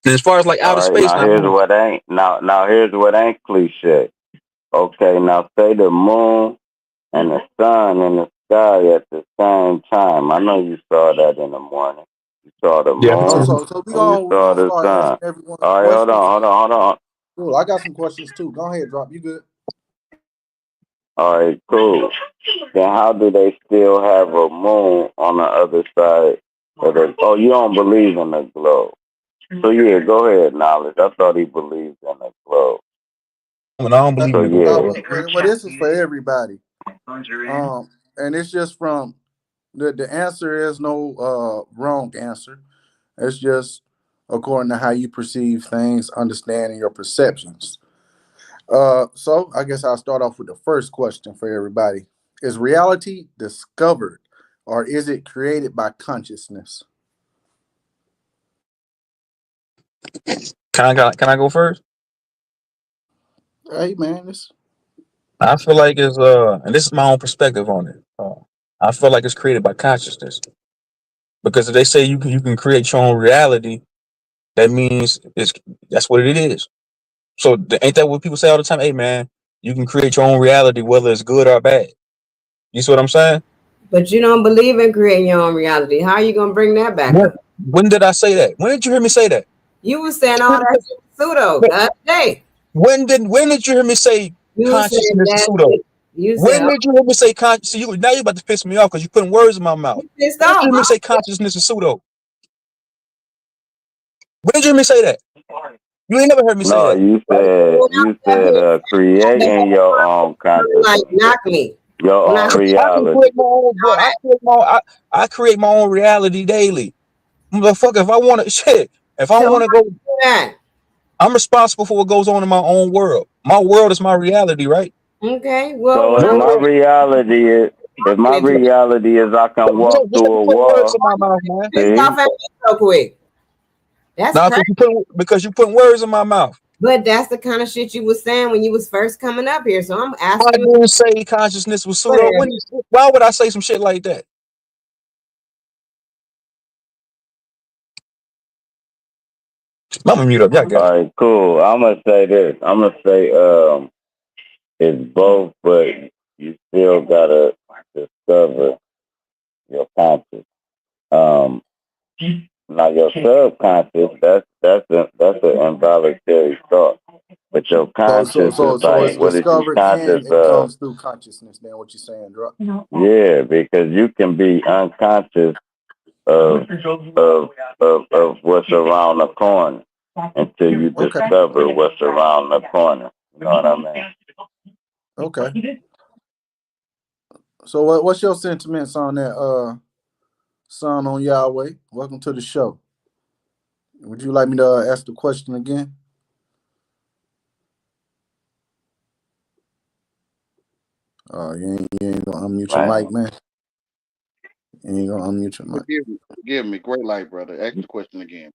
And as far as like outer all right, space, now now here's what ain't now here's what ain't cliche. Okay, now say the moon and the sun in the sky at the same time. I know you saw that in the morning. You saw the yeah, So moon so so and you we saw gonna the start sun. asking everyone All right, questions. hold on. Cool. I got some questions too. Go ahead, drop. You good? All right, cool. Then how do they still have a moon on the other side of the? Oh, you don't believe in the globe. So yeah, go ahead, knowledge. I thought he believed in the globe. I don't believe So in the yeah, globe. Well, this is for everybody. And it's just from The answer is no wrong answer. It's just according to how you perceive things, understanding your perceptions. So I guess I'll start off with the first question for everybody. Is reality discovered or is it created by consciousness? Can I go first? Hey man, this I feel like it's and this is my own perspective on it. I feel like it's created by consciousness because if they say you can create your own reality, that means that's what it is. So ain't that what people say all the time? Hey man, you can create your own reality, whether it's good or bad. You see what I'm saying? But you don't believe in creating your own reality. How are you gonna bring that back When, up? when did I say that? When did you hear me say that? You was saying all that shit pseudo the other day. When did you hear me say You said consciousness is that pseudo? you said, When did you hear me say conscious? See, now you're about to piss me off because you're putting words in my mouth. you pissed When did you off. hear me say consciousness is pseudo? When did you hear me say that? You ain't never heard me say No, that. you said creating your own Like, consciousness, knock me. your When I own said I can reality. create my own, bro. I create my own reality daily. Motherfucker, if I want to shit, if I so want to go, that. I'm responsible for what goes on in my own world. My world is my reality, right? Okay, well, So when if I Your my world. reality is I can walk through You a put words wall, in my mouth, man. pissed see? off at me so quick. That's Now, crazy. because you put words in my mouth. But that's the kind of shit you was saying when you was first coming up here. So I'm I asking you didn't say consciousness was pseudo. whatever. Why would I say some shit like that? I'm gonna mute up. Y'all got it. All right, cool. I'm gonna say this. I'm gonna say it's both, but you still gotta discover your conscious. Um, Now your subconscious, that's an involuntary thought. But your conscious is so it's like, what is you discovered conscious and it of? comes through consciousness. Then what you saying, bro? Yeah, because you can be unconscious of of what's around the corner until you Okay, discover what's around the corner. You know what I mean? okay. So what's your sentiments on that? Son on Yahweh. Welcome to the show. Would you like me to ask the question again? You ain't gonna unmute your Right. mic, man. You ain't gonna unmute your mic. Forgive me. Great light, brother. Ask the question again.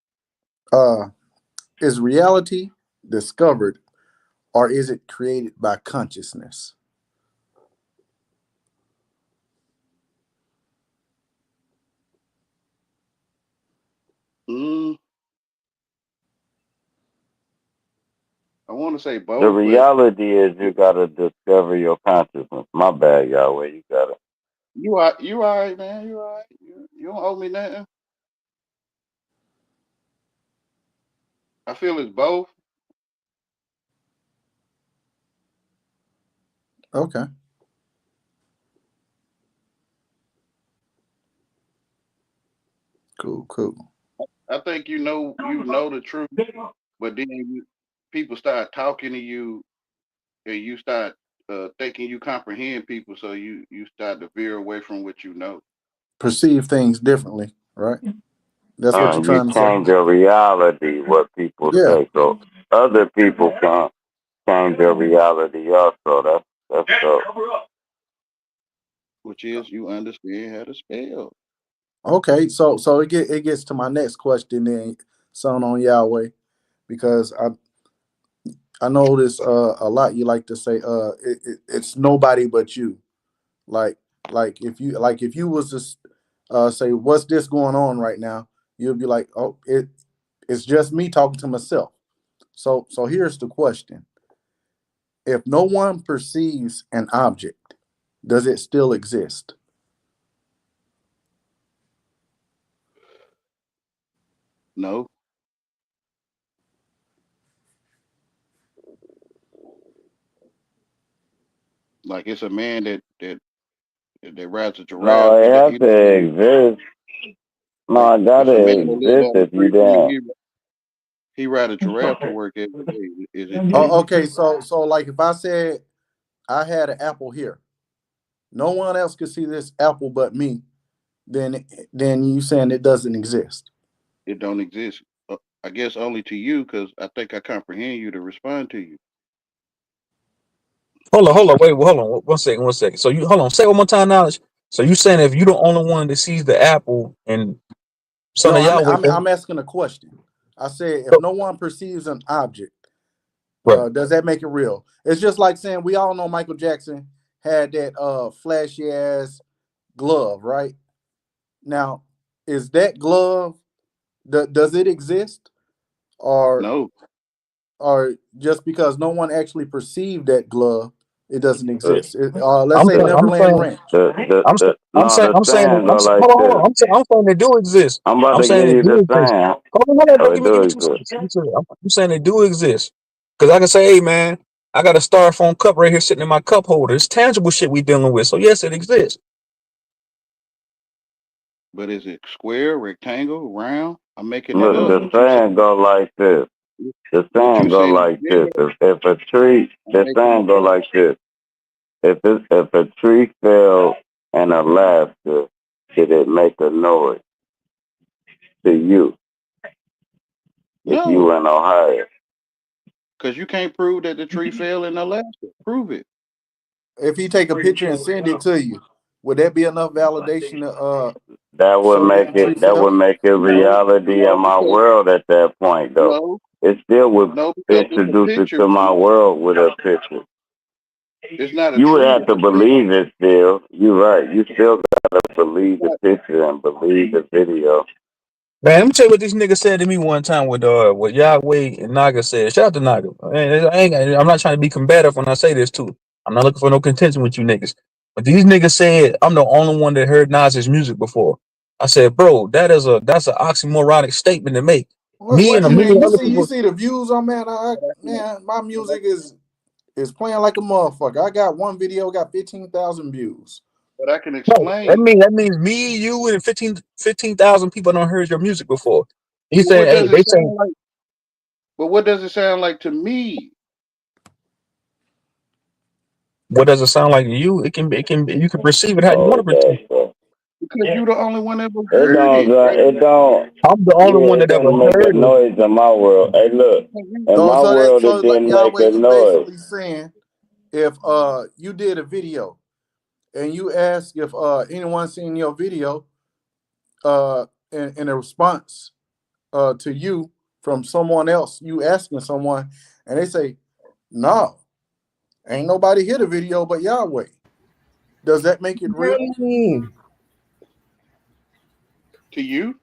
Is reality discovered or is it created by consciousness? I want to say The both, but reality is you gotta discover your consciousness. My bad, Yahweh. You gotta. you all right, man. You all right. You don't owe me nothing. I feel it's both. Okay, cool. I think you know the truth, but then people start talking to you, and you start thinking you comprehend people, so you start to veer away from what you know. Perceive things differently, right? That's what you're You trying to say. change your reality, what people Yeah. say. So other people can change your reality also. That's dope. Which is you understand how to spell. Okay. So it gets to my next question then, son on Yahweh, because I notice a lot you like to say it's nobody but you. Like if you was to say what's this going on right now, you'll be like, oh, it's just me talking to myself. So here's the question: if no one perceives an object, does it still exist? No, like it's a man that rides a No, giraffe. it has to exist. No, it It's a gotta man that lives exist on the if you freeway. don't. He ride a giraffe to work every day. Is it Oh, dead? okay. So like if I said I had an apple here, no one else could see this apple but me. then you saying it doesn't exist. It don't exist. I guess only to you, because I think I comprehend you to respond to you. Hold on, wait, hold on, 1 second. So you hold on, say it one more time, knowledge. So you saying if you the only one that sees the apple and son No, of Yahweh, I'm asking a question. I said if no one perceives an object, right? does that make it real? It's just like saying we all know Michael Jackson had that flashy ass glove, right? Now, is that glove does it exist, or No, just because no one actually perceived that glove, it doesn't exist? Let's I'm say I'm Neverland saying Ranch. I'm saying hold on. I'm saying they do exist. I'm about I'm to saying give they you do the exist. thing. Hold on, bro. Oh, it Give do me 2 exist. seconds. I'm saying they do exist. Because I can say, hey man, I got a styrofoam cup right here sitting in my cup holder. It's tangible shit we dealing with. So yes, it exists. but is it square, rectangle, round? I'm making that Look, up. the What you saying go like this. The What saying you go said? like Yeah, this. If a tree, I'm the making saying it go up. like this. If a tree fell in Alaska, did it make a noise to you? If you No, in Ohio, because you can't prove that the tree fell in Alaska. Prove it. If he take a picture and send it to you, would that be enough validation to that would show that the make tree it. That fell? would make it No, reality no, in my because world at that point, though. no, It still would no, because it's a introduce it picture, to my bro. world with a picture. It's not a You would tree. have It's to a picture. believe it still. You're right. You still gotta believe It's the not, picture and believe the video. Man, let me tell you what this nigga said to me one time with what Yahweh and Naga said. Shout out to Naga. I'm not trying to be combative when I say this too. I'm not looking for no contention with you niggas. But these niggas said I'm the only one that heard Nas's music before. I said, bro, that's an oxymoronic statement to make. Me What and a man? million You other see, people. the views on man. but I can, Man, my but I, music is playing like a motherfucker. I got one video got 15,000 views. but I can No, that explain. means me, you, and 15,000 people don't heard your music before. He But said, what hey, does it they saying. sound like? But what does it sound like to me? What does it sound like to you? You can perceive it how you want to perceive it. So Because you the only one ever it heard don't. it, bro. It don't. I'm the only Yeah, one it that ever don't make a heard it. noise in my world. Hey, look. In So my world, so it like didn't make Yahweh, a you noise. basically saying if you did a video and you ask if anyone seen your video in a response to you from someone else, you asking someone, and they say no, ain't nobody hit a video but Yahweh. Does that make it real? Hey, To you,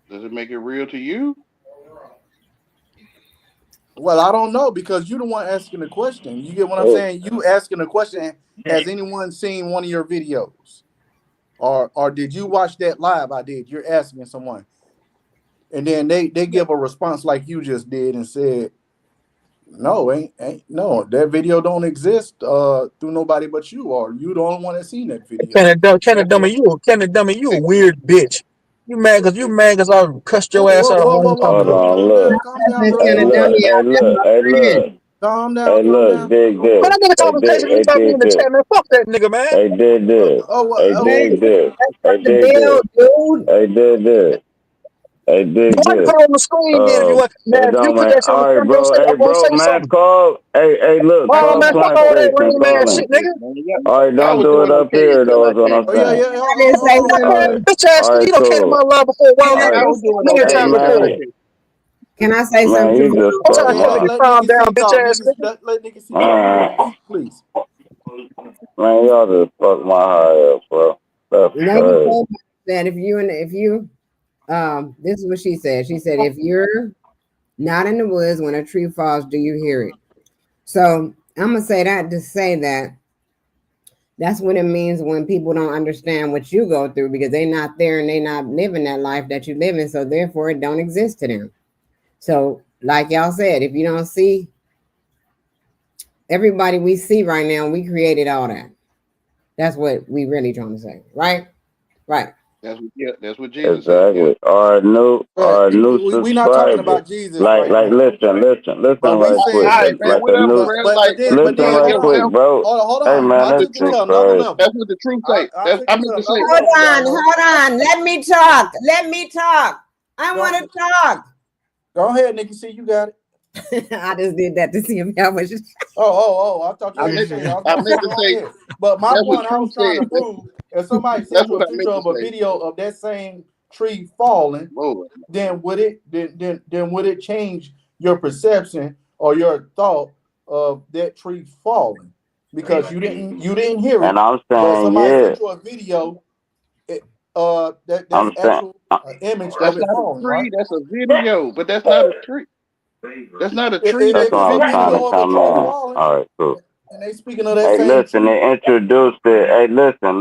does it make it real to you? Well, I don't know because you're the one asking the question. You get what I'm Hey, saying? You asking the question, has anyone seen one of your videos? Or did you watch that live I did? You're asking someone. And then they give a response like you just did and said, no, ain't no, that video don't exist through nobody but you, or you the only one that seen that video. That's what. Dummy, you a Hey, weird bitch. You mad cause I cussed Whoa, your ass whoa, out a whoa, whoa, long whoa, time hold ago. whoa, on. Look. calm down, that's brother, Hey, kind of calm look. down. dummy. Hey, That's look. my Hey, friend. look. Calm Hey, down, calm look. down. Dig But this. that nigga Hey, talking crazy dig. when he Hey, talking in dig the this. chat, man. Fuck that nigga, man. Hey, dig this. Hey, Hey, dig this. that's Hey, not the dig this. bill, dude. Hey, dig this. Hey, dig Go ahead and this. put it on the screen then if you want. Now, It if you don't put man. that shit on the All right, screen, bro. Hey, I'm gonna bro, say man, something. call. Hey, look, Oh, call man, fuck Plant all that Station. lame Call ass him. shit, nigga. All right, y'all don't was do it doing up okay here, until though, I is what I'm came Oh in. yeah, saying. yeah, I didn't say hold All on. right. something. Bitch ass All nigga, right, you done came to cool. my live before Can wild All I ass I right. say was nigga. doing Many a okay Hey, time something? until I before. man. came. Can I say Man, something to you the just room? I'm fuck trying to Okay, tell my. nigga, let calm Nikki down, C bitch talk. ass nigga. Let Nikki C talk. Man, Please. man, y'all just fuck my high up, bro. That's Lady crazy. told me that if you this is what she said. She said if you're not in the woods when a tree falls, do you hear it? So I'm gonna say that to say that that's what it means when people don't understand what you go through because they're not there and they're not living that life that you live in. So therefore it don't exist to them. So like y'all said, if you don't see everybody we see right now, we created all that. That's what we really trying to say. Right? Right. That's what Jesus said. Exactly. Or a new We not talking subscriber. about Jesus right now. Listen But we right quick. saying, All right, man, Like a whatever, new. bro. but Like, then Listen hold right on, quick, bro. hold Hey on. man, I this took it shit to another crazy. level. that's what the truth say. I took it to to say. another Hold level. on, hold on. Let me talk. Let me talk. I want to talk. Go ahead, Nikki. See, you got it. I just did that to see if y'all was. I thought you I had meant, to say. I was I about to meant say, to go say ahead. But my that's what point I truth was trying to said. prove, if somebody That's sent you what a I meant picture to of a say. video of that same tree falling, Lord. then would it change your perception or your thought of that tree falling? Because you didn't hear it, And I'm but saying, somebody yeah. sent you a video, that's I'm saying, actual image That's of it not a falling, right? tree. That's a video, but that's not a tree. That's not a tree. If that's they That's a what I put was a trying video. to video of a come tree on. falling, All right, cool. and they speaking of that Hey, same listen, tree. they introduced it. Hey, listen.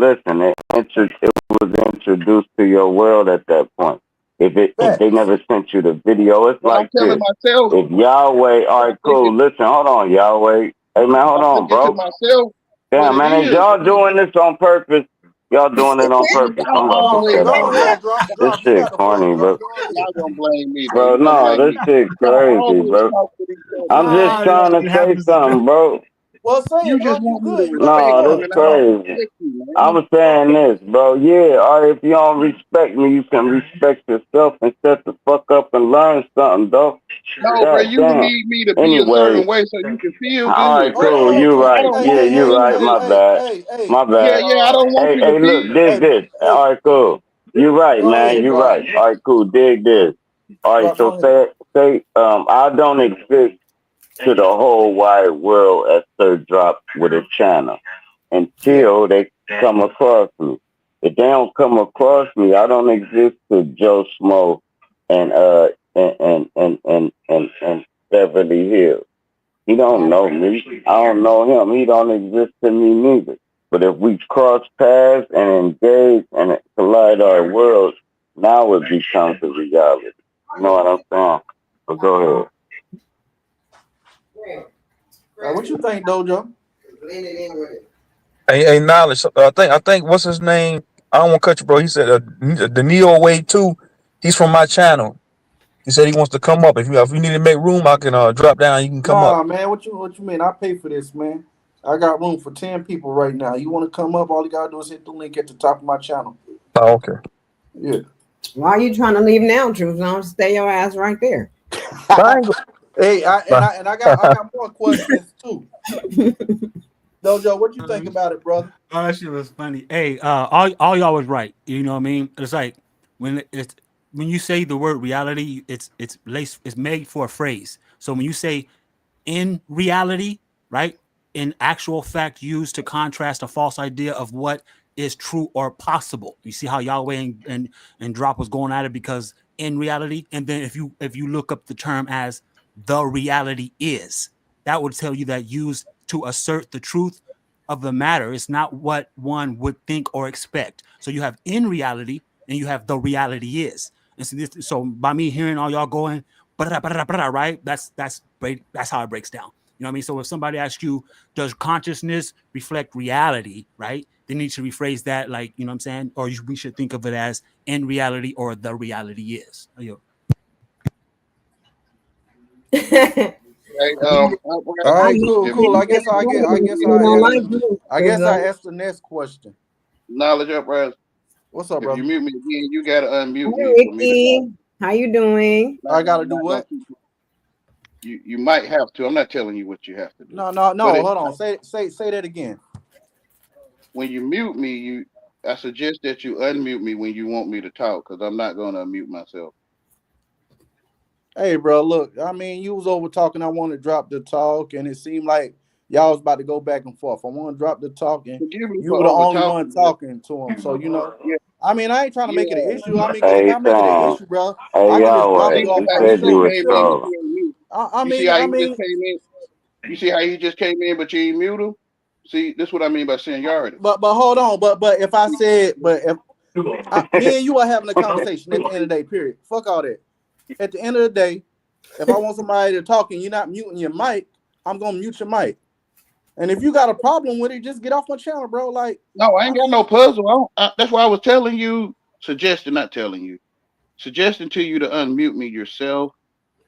It was introduced to your world at that point. If they Facts. never sent you the video, it's Well, I'm like telling this. myself. If Yahweh, all right, I'm thinking. cool. Listen, hold on, Yahweh. Hey man, hold I'm on, thinking to bro. myself what Damn, it man, is is. y'all doing this on purpose? Y'all doing it on purpose? I'm about to Always cut Go out, on bro. ahead, that. This drop. You shit got the flow, corny, drop. bro. Go You're ahead. not gonna blame me, though. Bro, You're gonna no, blame this me. shit Y'all crazy, always bro. talk with each other. I'm just Oh, trying to it say happens. something, bro. Well, say You it, just drop. You want me to good. You got the respect No, you, flow. this and I don't crazy. respect you, man. I'm saying this, bro. Yeah, all right, if you don't respect me, you can respect yourself and shut the fuck up and learn something, though. No, bro, God you damn. need me to be a certain Anyway, way so you can feel all right, good, bro. cool. Oh, You okay. I right. don't Yeah, want you you right. to. My bad. My Yeah, bad. I don't want you to Hey, look, feel. dig this. Hey, All right, cool. You right, go man. ahead, You drop. right. All right, cool. Dig this. All right, Drop, so go ahead. I don't exist to the whole wide world as Sir Drop with a channel Yeah. until they come across me. If they don't come across me, I don't exist to Joe Smo and and Beverly Hills. He don't know me. I don't know him. He don't exist to me neither. But if we cross paths and engage and collide our worlds, now it becomes a reality. You know what I'm saying? So go ahead. What you think, Dojo? Hey, knowledge. I think what's his name? I don't want to cut you, bro. He said the Neo Way too. He's from my channel. He said he wants to come up. If you need to make room, I can drop down. You can come up. Nah, man. What you mean? I pay for this, man. I got room for 10 people right now. You want to come up? All you gotta do is hit the link at the top of my channel. Oh, okay. Yeah. Why are you trying to leave now, Truth? Don't stay your ass right there. I ain't Hey, go- I got more questions too. Dojo, what you think about it, brother? Oh, that shit was funny. Hey, all y'all was right. You know what I mean? It's like when you say the word reality, it's made for a phrase. So when you say in reality, right? In actual fact, used to contrast a false idea of what is true or possible. You see how Yahweh and Drop was going at it because in reality, and then if you look up the term as the reality is, that would tell you that used to assert the truth of the matter. It's not what one would think or expect. So you have in reality and you have the reality is. And so by me hearing all y'all going, right? That's how it breaks down. You know what I mean? So if somebody asks you, does consciousness reflect reality, right? They need to rephrase that like, you know what I'm saying? Or we should think of it as in reality or the reality is. Hey, All right, cool. I guess I asked the next question. knowledge uprise. What's up, If you brother? mute me again, you gotta unmute Hi, me for me to talk. Ricky. How you doing? I gotta I'm do not gonna what? keep you might have to. I'm not telling you what you have to do. No. But Hold on. Say that again. when you mute me, I suggest that you unmute me when you want me to talk, because I'm not gonna unmute myself. Hey, bro. Look, I mean, you was over talking. I want to drop the talk, and it seemed like y'all was about to go back and forth. I want to drop the talk, and Forgive me you for were the over only one talking, but talking to him. So yeah, I mean, I ain't trying to make it an yeah. issue. I mean, because if Hey, I make it an Sam. issue, bro, Hey, I can just drop Yahweh. you See off You my how you said show. you just was You came feel in, me? but trolling. you ain't mute. I You see mean, how I you just mean, came in. You see how you just came in, but you ain't mute him. See, this is what I mean by seniority. but hold on, but if I said, if me and you are having a conversation at the end of the day, period. Fuck all that. At the end of the day, if I want somebody to talk and you're not muting your mic, I'm gonna mute your mic. And if you got a problem with it, just get off my channel, bro. Like, No, I I ain't got no mean, puzzle. That's why I was telling you Suggesting, not telling you. Suggesting to you to unmute me yourself.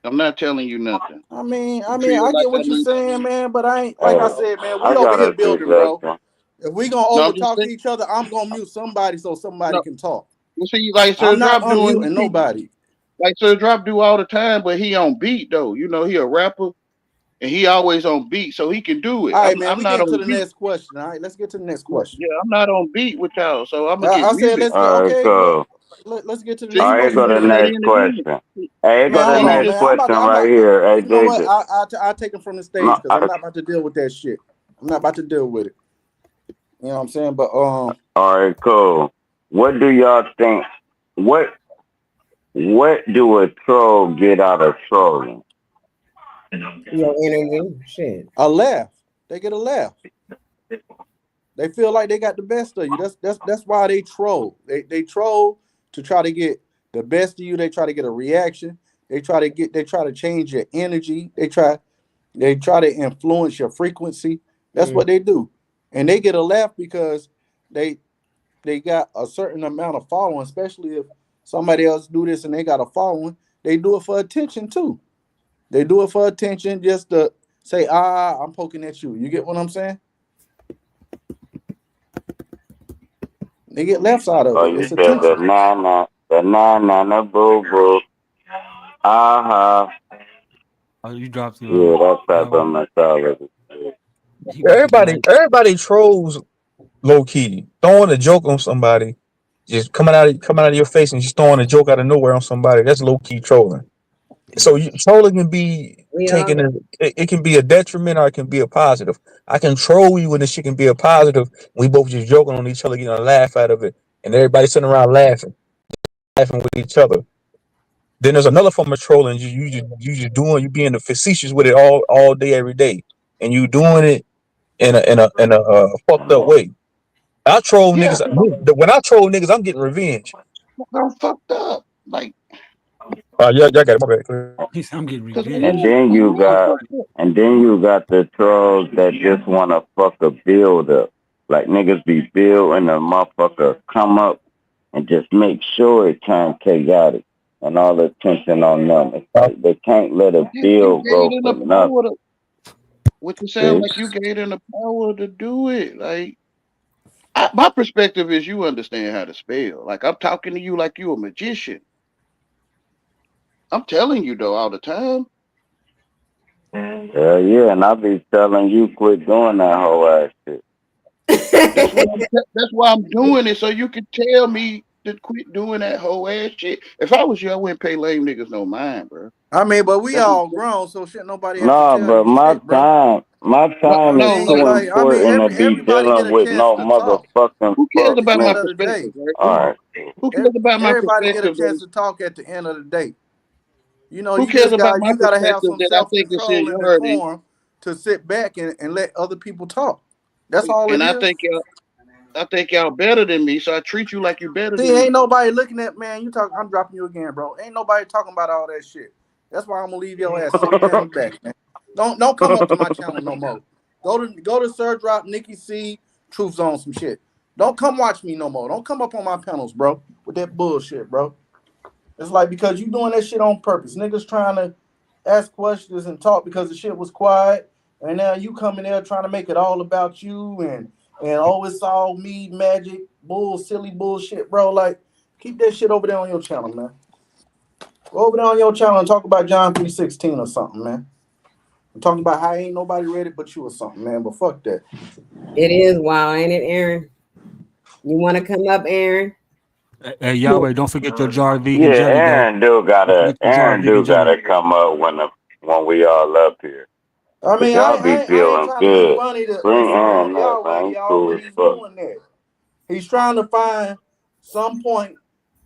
I'm not telling you nothing. I mean, You feel I like get I what you're need saying, man. But I ain't like I said, man. We I over got here a building, bro. suggestion. If we gonna no, over I'm just talk saying, each other, I'm gonna mute somebody so somebody no, can talk. you see, like Sir I'm not Drop doing, unmuting nobody. like Sir Drop do all the time, but he on beat though. You know, he a rapper and he always on beat, so he can do it. All right, man. I'm We not get to on the beat. next question. All right, let's get to the next Yeah, question. yeah, I'm not on beat with y'all, so I'm gonna get I said muted. let's get All right, okay. cool. Let's get to the So next All you right, here you question, go the just man. cut next in again. question. Hey, here Man, go the hold on, next man. question I'm right not. here. Hey, You know what? JJ. I take him from the stage No, because I'm not about to deal with that shit. I'm not about to deal with it. You know what I'm saying? But all right, cool. What do y'all think? What do a troll get out of trolling? Your energy, shit. a laugh. They get a laugh. They feel like they got the best of you. That's why they troll. They troll to try to get the best of you. They try to get a reaction. They try to change your energy. They try to influence your frequency. That's what they do. And they get a laugh because they they got a certain amount of following, especially if somebody else do this and they got a following. They do it for attention too. They do it for attention just to say, I'm poking at you. You get what I'm saying? They get laughs out of Oh, it. you It's said attention. the na boo boo. Oh, you dropped the Yeah, that's type that of mentality. he went to the mic. Everybody trolls low key, throwing a joke on somebody, just coming out of your face and just throwing a joke out of nowhere on somebody. That's low key trolling. So trolling can be We all taken. It can be a detriment or it can be a positive. I can troll you and the shit can be a positive. We both just joking on each other, getting a laugh out of it, and everybody sitting around laughing with each other. Then there's another form of trolling. You being facetious with it all day every day, and you doing it in a fucked up way. I troll Yeah, niggas. When I troll niggas, I'm getting revenge. I'm fucked up. Like, Yeah, got it. My bad. He said, I'm getting cause And revenge. then I you am got fucked up. the trolls that just want to fuck a build up. Like niggas be building a motherfucker come up and just make sure it turn chaotic and all the attention on them. It's like they can't let a You build gave go them for the nothing. power to. What you sound See? like you gave them the power to do it. Like, my perspective is you understand how to spell. Like, I'm talking to you like you a magician. I'm telling you though all the time. Yeah, and I be telling you quit doing that whole ass shit. That's why I'm doing it so you can tell me to quit doing that whole ass shit. If I was you, I wouldn't pay lame niggas no mind, bro. I mean, but we That's all grown, so shit. Nobody have to No, tell but you my shit, bro. time I is no, mean, too like, like, important to be everybody get dealing a with chance no to talk motherfucking who cares fuck at the about end my of nigga. the day. perspective, right? Alright. Who cares about my Everybody get a perspective? chance to talk at the end of the day. You know, Who cares about my you gotta have perspective some that I self think is control and seniority? decorum to sit back and let other people talk. That's all it And is. I think y'all better than me, so I treat you like you better See, than ain't me. nobody looking at man. I'm dropping you again, bro. Ain't nobody talking about all that shit. That's why I'm gonna leave your ass sitting there in the back, man. Don't come up to my channel no more. Go to Sir Drop, Nikki C, Truth Zone, some shit. Don't come watch me no more. Don't come up on my panels, bro, with that bullshit, bro. It's like because you doing that shit on purpose. Niggas trying to ask questions and talk because the shit was quiet, and now you coming there trying to make it all about you and oh, it's all me, magic, silly bullshit, bro. Like, keep that shit over there on your channel, man. Go over there on your channel and talk about John 3:16 or something, man. I'm talking about how ain't nobody read it but you or something, man. But fuck that. It is wild, ain't it, Aaron? You want to come up, Aaron? Hey, Yahweh, don't forget your jar of Yeah, vegan jelly, though. Don't forget your jar of Aaron vegan do jelly. gotta come up when we all up here. I Cause mean, y'all be I ain't feeling trying to be good. funny Bring to Aaron up, Yahweh, man. He y'all, cool but as he's fuck. doing that. He's trying to find some point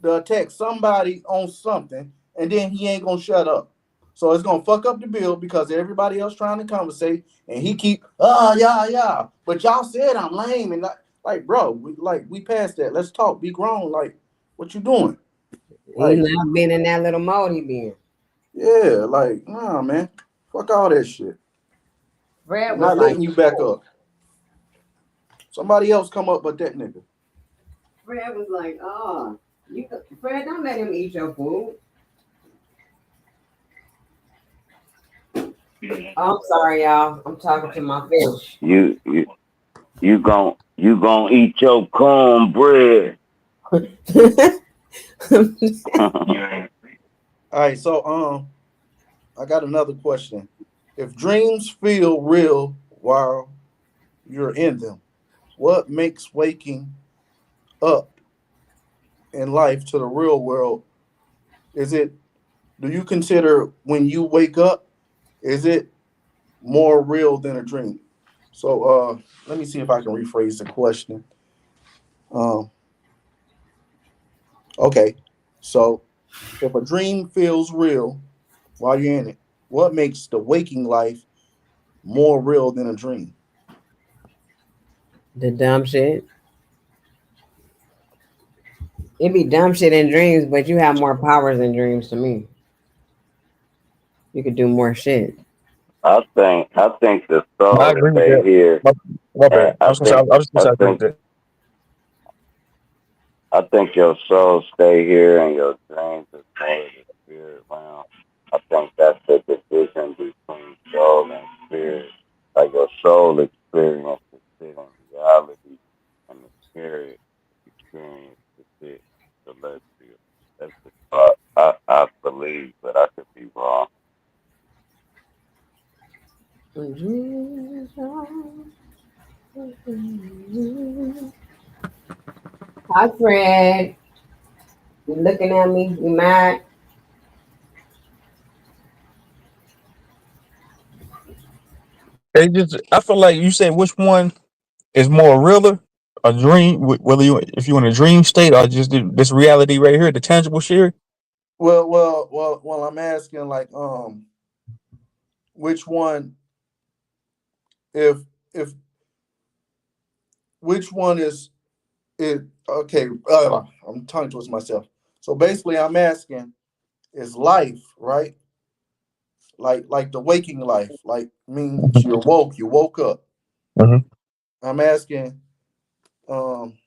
to attack somebody on something, and then he ain't gonna shut up. So it's gonna fuck up the bill because everybody else trying to conversate, and he keep yeah. But y'all said I'm lame and not like, bro. We passed that. Let's talk. Be grown. Like, what you doing? He Like, not been in that little mode he been. yeah, like, nah, man. Fuck all that shit. Fred I'm was not like, letting you back up. Somebody else come up, but that nigga. Fred was like, oh. Fred, don't let him eat your food. Oh, I'm sorry, y'all. I'm talking to my fish. You gon' eat your cornbread. All right, so I got another question. If dreams feel real while you're in them, what makes waking up in life to the real world? Is it, do you consider when you wake up, is it more real than a dream? So let me see if I can rephrase the question. Um, okay, so if a dream feels real while you're in it, what makes the waking life more real than a dream? The dumb shit. It be dumb shit in dreams, but you have more powers in dreams to me. You could do more shit. I think the I soul agree with stay that. here, My and bad. I was gonna say I was just gonna I say I agree with think that. I think your soul stay here and your dreams is more of the spirit realm. I think that's the division between soul and spirit. Like your soul experience is sit in reality, and the spirit experience is sit celestial. That's the part I believe, but I could be wrong. Hi, Fred. You looking at me? You mad? It just I feel like you said which one is more realer, a dream, whether you if you in a dream state or just this reality right here, the tangible shit. Well, I'm asking like which one if which one is it okay, I'm tongue twisting myself. So basically I'm asking is life, right? Like the waking life, like means you woke up. Mm-hmm. I'm asking, um,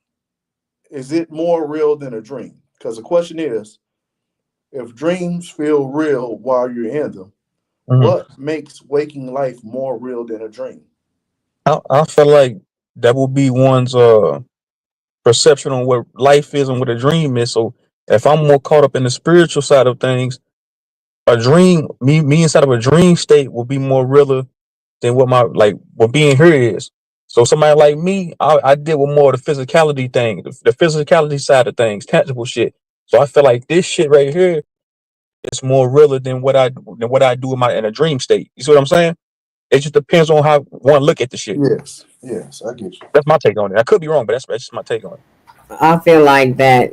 is it more real than a dream? Because the question is, if dreams feel real while you're in them, Mm-hmm. what makes waking life more real than a dream? I feel like that will be one's perception on what life is and what a dream is. So if I'm more caught up in the spiritual side of things, a dream, me inside of a dream state will be more realer than what my like what being here is. So somebody like me, I deal with more of the physicality thing, the physicality side of things, tangible shit. So I feel like this shit right here is more realer than what I do in a dream state. You see what I'm saying? It just depends on how one look at the shit. Yes, I get you. That's my take on it. I could be wrong, but that's just my take on it. I feel like that,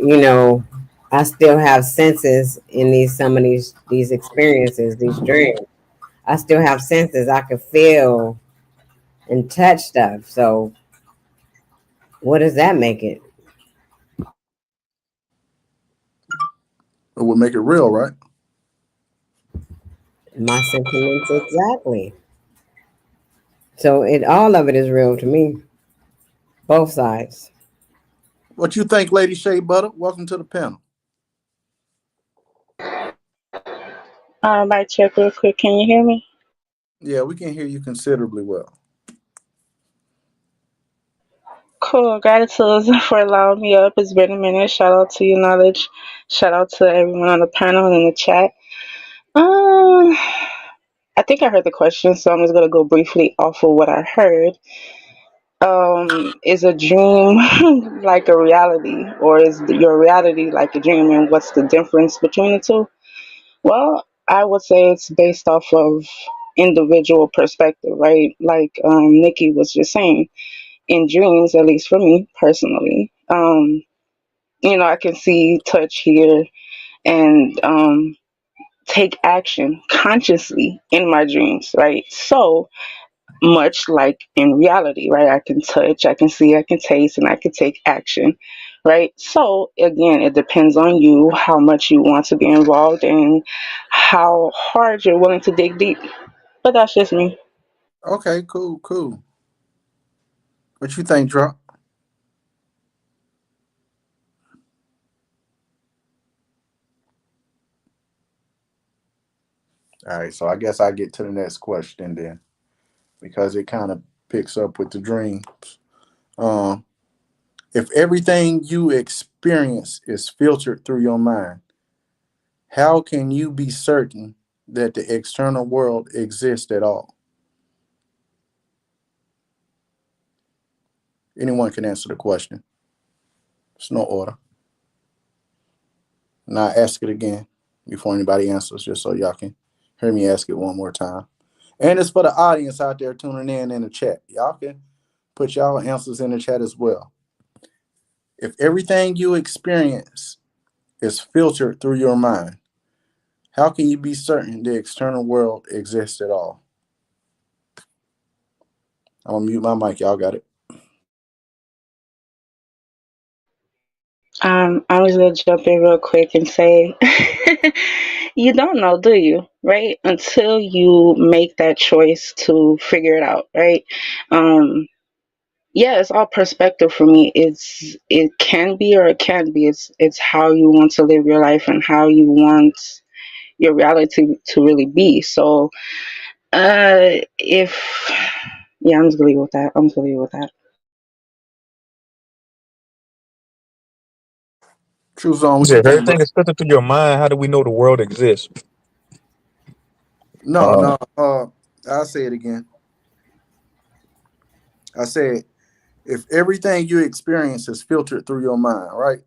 I still have senses in some of these experiences, these dreams. I still have senses. I can feel and touch stuff. So what does that make it? It would make it real, right? My sentiments exactly. So all of it is real to me. Both sides. What you think, Lady Shea Butter? Welcome to the panel. Mic check real quick. Can you hear me? Yeah, we can hear you considerably well. Cool. Gratitude for allowing me up. It's been a minute. Shout out to your knowledge. Shout out to everyone on the panel and in the chat. Uh, I think I heard the question, so I'm just gonna go briefly off of what I heard. Is a dream like a reality, or is your reality like a dream? And what's the difference between the two? Well, I would say it's based off of individual perspective, right? Like Nikki was just saying in dreams, at least for me personally, I can see, touch, hear, and take action consciously in my dreams, right? So much like in reality, right? I can touch, I can see, I can taste, and I can take action, right? So again, it depends on you how much you want to be involved and how hard you're willing to dig deep. But that's just me. Okay, cool. What you think, Drop? All right, so I guess I get to the next question then, because it kind of picks up with the dreams. Um, if everything you experience is filtered through your mind, how can you be certain that the external world exists at all? Anyone can answer the question. It's no order. And I ask it again before anybody answers, just so y'all can hear me ask it one more time. And it's for the audience out there tuning in the chat. Y'all can put y'all answers in the chat as well. If everything you experience is filtered through your mind, how can you be certain the external world exists at all? I'm gonna mute my mic. Y'all got it. I'm just gonna jump in real quick and say, you don't know, do you? Right? Until you make that choice to figure it out, right? Um, yeah, it's all perspective for me. It can be or it can't be. It's how you want to live your life and how you want your reality to really be. So, if yeah, I'm just gonna leave it with that. I'm just gonna leave it with that. True Zone, what Yeah, you if think, bro? everything is filtered through your mind, how do we know the world exists? No, Uh, no. I'll say it again. I said, if everything you experience is filtered through your mind, right?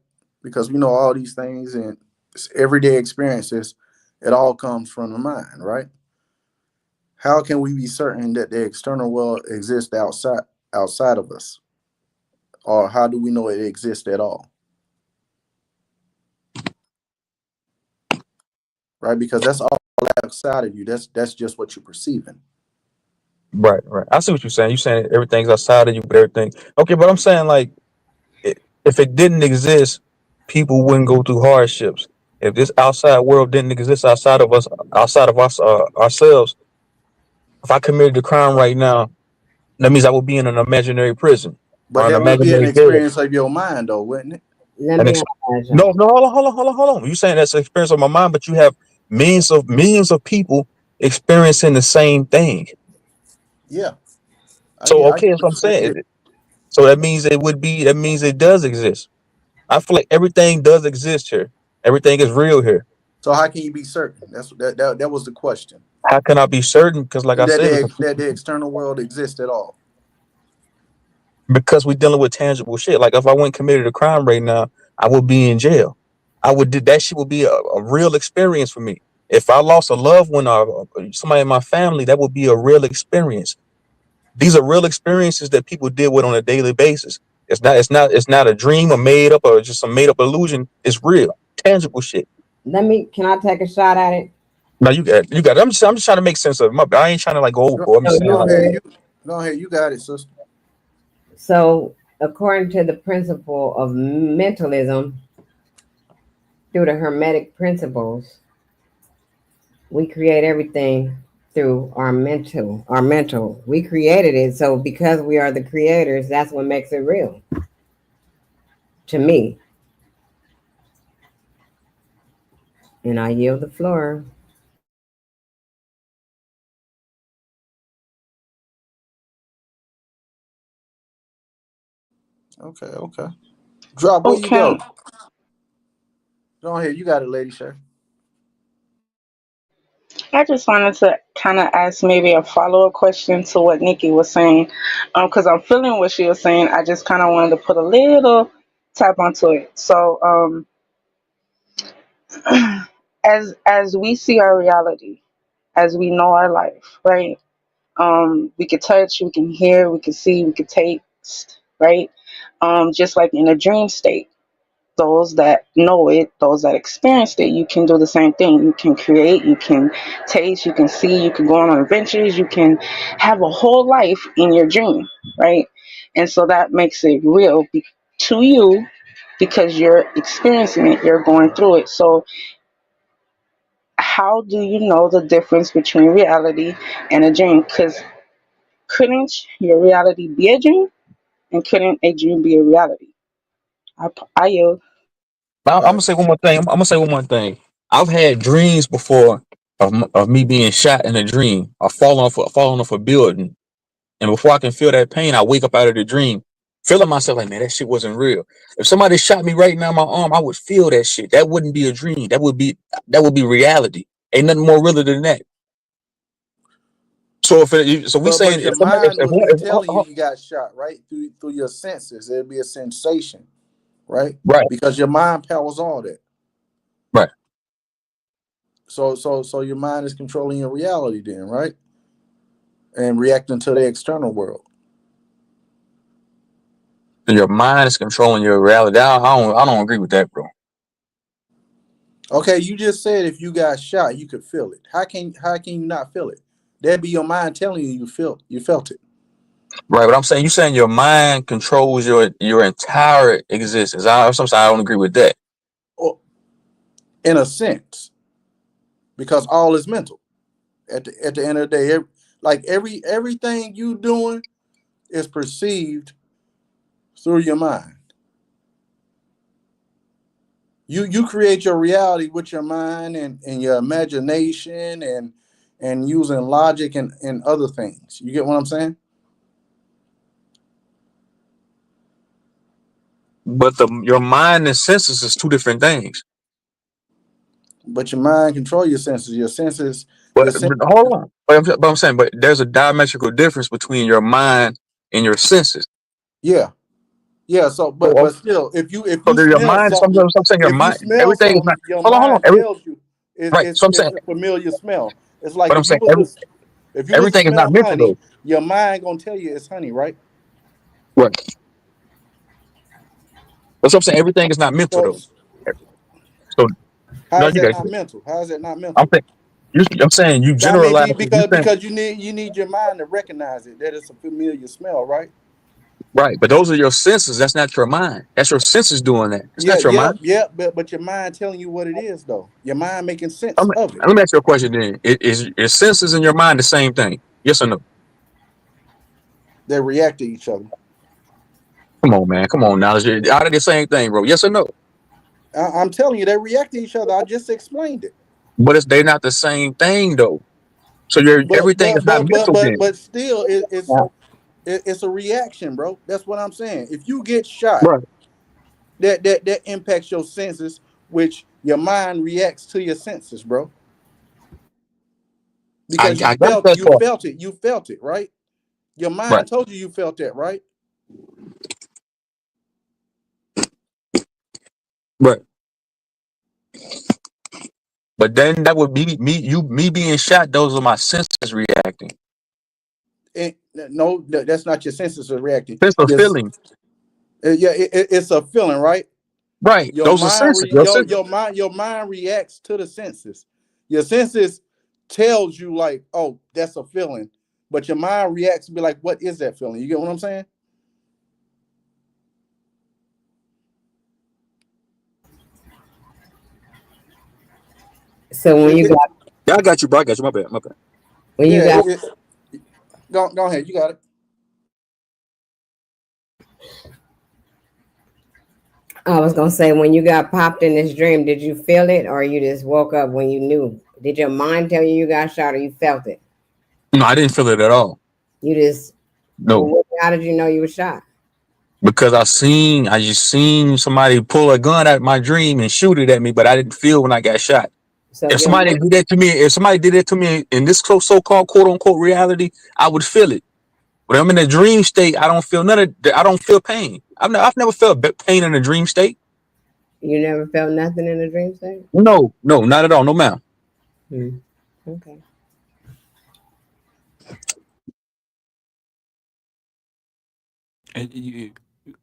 Because we know all these things and it's everyday experiences, it all comes from the mind, right? How can we be certain that the external world exists outside of us? Or how do we know it exists at all? Right? Because that's all outside of you. That's just what you're perceiving. right. I see what you're saying. You're saying everything's outside of you, but everything. Okay, but I'm saying like, if it didn't exist, people wouldn't go through hardships. If this outside world didn't exist outside of us ourselves, if I committed a crime right now, that means I would be in an imaginary prison But or an that would be an imaginary jail. experience of your mind though, wouldn't it? Let And me ex- imagine. no, hold on. You saying that's an experience of my mind, but you have millions of people experiencing the same thing. Yeah. So I okay, get that's what what I'm you're saying. saying. So that means it does exist. I feel like everything does exist here. Everything is real here. So how can you be certain? That was the question. How can I be certain? Because like I That said, the external world exists at all. because we're dealing with tangible shit. Like if I went and committed a crime right now, I would be in jail. I would that shit would be a real experience for me. If I lost a loved one or somebody in my family, that would be a real experience. These are real experiences that people deal with on a daily basis. It's not a dream or made up or just some made up illusion. It's real, tangible shit. Can I take a shot at it? Now you got. I'm just trying to make sense of it. I ain't trying to like go Go, overboard. I'm just So saying go like, ahead, you got it, sister. So, according to the principle of mentalism, through the Hermetic principles, we create everything through our mental. Our mental. We created it. So, because we are the creators, that's what makes it real to me. And I yield the floor. Okay. Drop, where you Okay. go? Go ahead, you got it, Lady Shay. I just wanted to kind of ask maybe a follow-up question to what Nikki was saying, because I'm feeling what she was saying. I just kind of wanted to put a little tap onto it. So, as we see our reality, as we know our life, right? We can touch, we can hear, we can see, we can taste, right? Just like in a dream state. Those that know it, those that experienced it, you can do the same thing. You can create, you can taste, you can see, you can go on adventures, you can have a whole life in your dream, right? And so that makes it real to you because you're experiencing it, you're going through it. So, how do you know the difference between reality and a dream? Because couldn't your reality be a dream? And couldn't a dream be a reality? I yield. I'm All gonna say one more thing. I'm gonna say one more thing. I've had dreams before of me being shot in a dream, or falling off a building, and before I can feel that pain, I wake up out of the dream, feeling myself like, man, that shit wasn't real. If somebody shot me right now in my arm, I would feel that shit. That wouldn't be a dream. That would be reality. Ain't nothing more realer than that. So we saying But your if somebody mind would be telling you if, you got shot, right? Through your senses. It'd be a sensation, right? right, Because your mind powers all that. right, So your mind is controlling your reality then, right? And reacting to the external world. your mind is controlling your reality. I don't agree with that, bro. Okay, you just said if you got shot, you could feel it. How can you not feel it? That'd be your mind telling you you felt it. Right, but I'm saying you saying your mind controls your entire existence. Sometimes I don't agree with that. Or in a sense, because all is mental. At the end of the day, everything you doing is perceived through your mind. You create your reality with your mind and your imagination and using logic and other things. You get what I'm saying? But your mind and senses is two different things. But your mind control your senses. But hold on. But I'm saying, but there's a diametrical difference between your mind and your senses. Yeah. Yeah, so So, but still, if so you your smell mind. something, I'm saying your if you mind. smell Everything is not. something, your Hold on, hold on. mind tells you Right. So I'm it's saying, a familiar smell. It's like but I'm saying if you was to everything is not smell mental honey, though. your mind gonna tell you it's honey, right? Right. That's what I'm saying. Everything is not mental So though. So how no, is you that guys. not mental? How is that not I'm mental? saying I'm saying you I mean, generalize. You saying because you need your mind to recognize it that it's a familiar smell, right? right, but those are your senses. That's not your mind. That's your senses doing that. It's not your mind. But your mind telling you what it is though. Your mind making sense I'm, of it. let me ask you a question then. Is senses and your mind the same thing? Yes or no? They react to each other. Come on, man. Come on now. Out of the same thing, bro. Yes or no? I'm telling you, they react to each other. I just explained it. But they're not the same thing though. So everything is not mental then. But still, Yeah. it's a reaction, bro. That's what I'm saying. If you get shot, Right. that impacts your senses, which your mind reacts to your senses, bro. Because I got that part. you felt it, right? Your Right. mind told you felt that, right? Right. But then that would be me being shot. Those are my senses reacting. No, that's not your senses are reacting. Sense of Yes, feeling. it's a feeling, right? Right. Those are senses. Your senses. Your mind reacts to the senses. Your senses tells you like, oh, that's a feeling, but your mind reacts to be like, what is that feeling? You get what I'm saying? So when you got Yeah, I got you, bro. I got you. My bad. My bad. when you Yeah, got go ahead, you got it. I was gonna say, when you got popped in this dream, did you feel it, or you just woke up when you knew? Did your mind tell you got shot, or you felt it? No, I didn't feel it at all. You just No, how did you know you were shot? because I just seen somebody pull a gun out of my dream and shoot it at me, but I didn't feel when I got shot. So If your somebody did that to me, in this so-called quote unquote reality, I would feel it. When I'm in a dream state, I don't feel I don't feel pain. I've never felt pain in a dream state. you never felt nothing in a dream state? No, no, not at all. No, ma'am. Okay.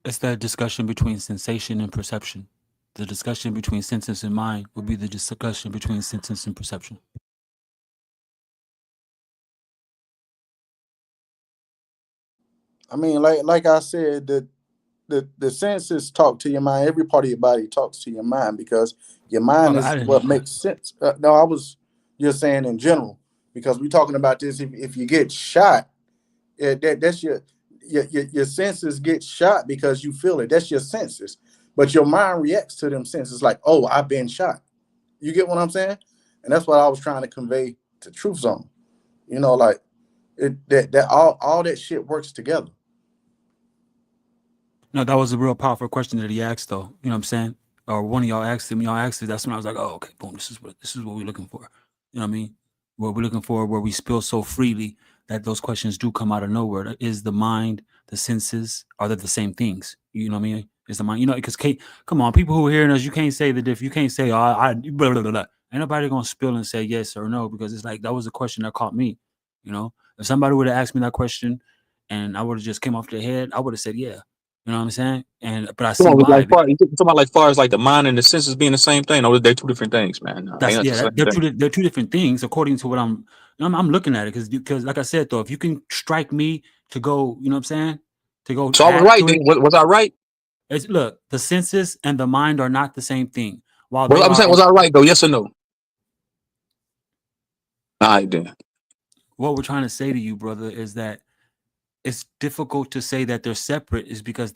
It's that discussion between sensation and perception. The discussion between senses and mind would be the discussion between senses and perception. I mean, like I said, the senses talk to your mind. Every part of your body talks to your mind because your mind I is what didn't. makes sense. No, I was just saying in general because we're talking about this. If you get shot, that's your senses get shot because you feel it. That's your senses, but your mind reacts to them senses like, oh, I've been shot. You get what I'm saying? And that's what I was trying to convey to Truth Zone. You know, like that all that shit works together. No, that was a real powerful question that he asked, though. You know what I'm saying? Or one of y'all asked him. Y'all asked it. That's when I was like, oh, okay, boom. This is what we're looking for. You know what I mean? What we're looking for, where we spill so freely that those questions do come out of nowhere. Is the mind, the senses, are they the same things? You know what I mean? Is the mind? You know, because come on, people who are hearing us, you can't say you can't say, oh, I blah, blah, blah, blah. Ain't nobody gonna spill and say yes or no, because it's like that was a question that caught me. You know, if somebody would have asked me that question and I would have just came off the head, I would have said yeah. You know what I'm saying? But I see why. You talking about like far as like the mind and the senses being the same thing? No, they're two different things, man. No, That's ain't the same thing. they're two different things according to what I'm looking at it, because like I said though, if you can strike me to go, you know what I'm saying, to go So I was add right. to it. Was I right? Look, the senses and the mind are not the same thing. While Well, they I'm saying, are, was I right though? Yes or no? All right, then. what we're trying to say to you, brother, is that it's difficult to say that they're separate, is because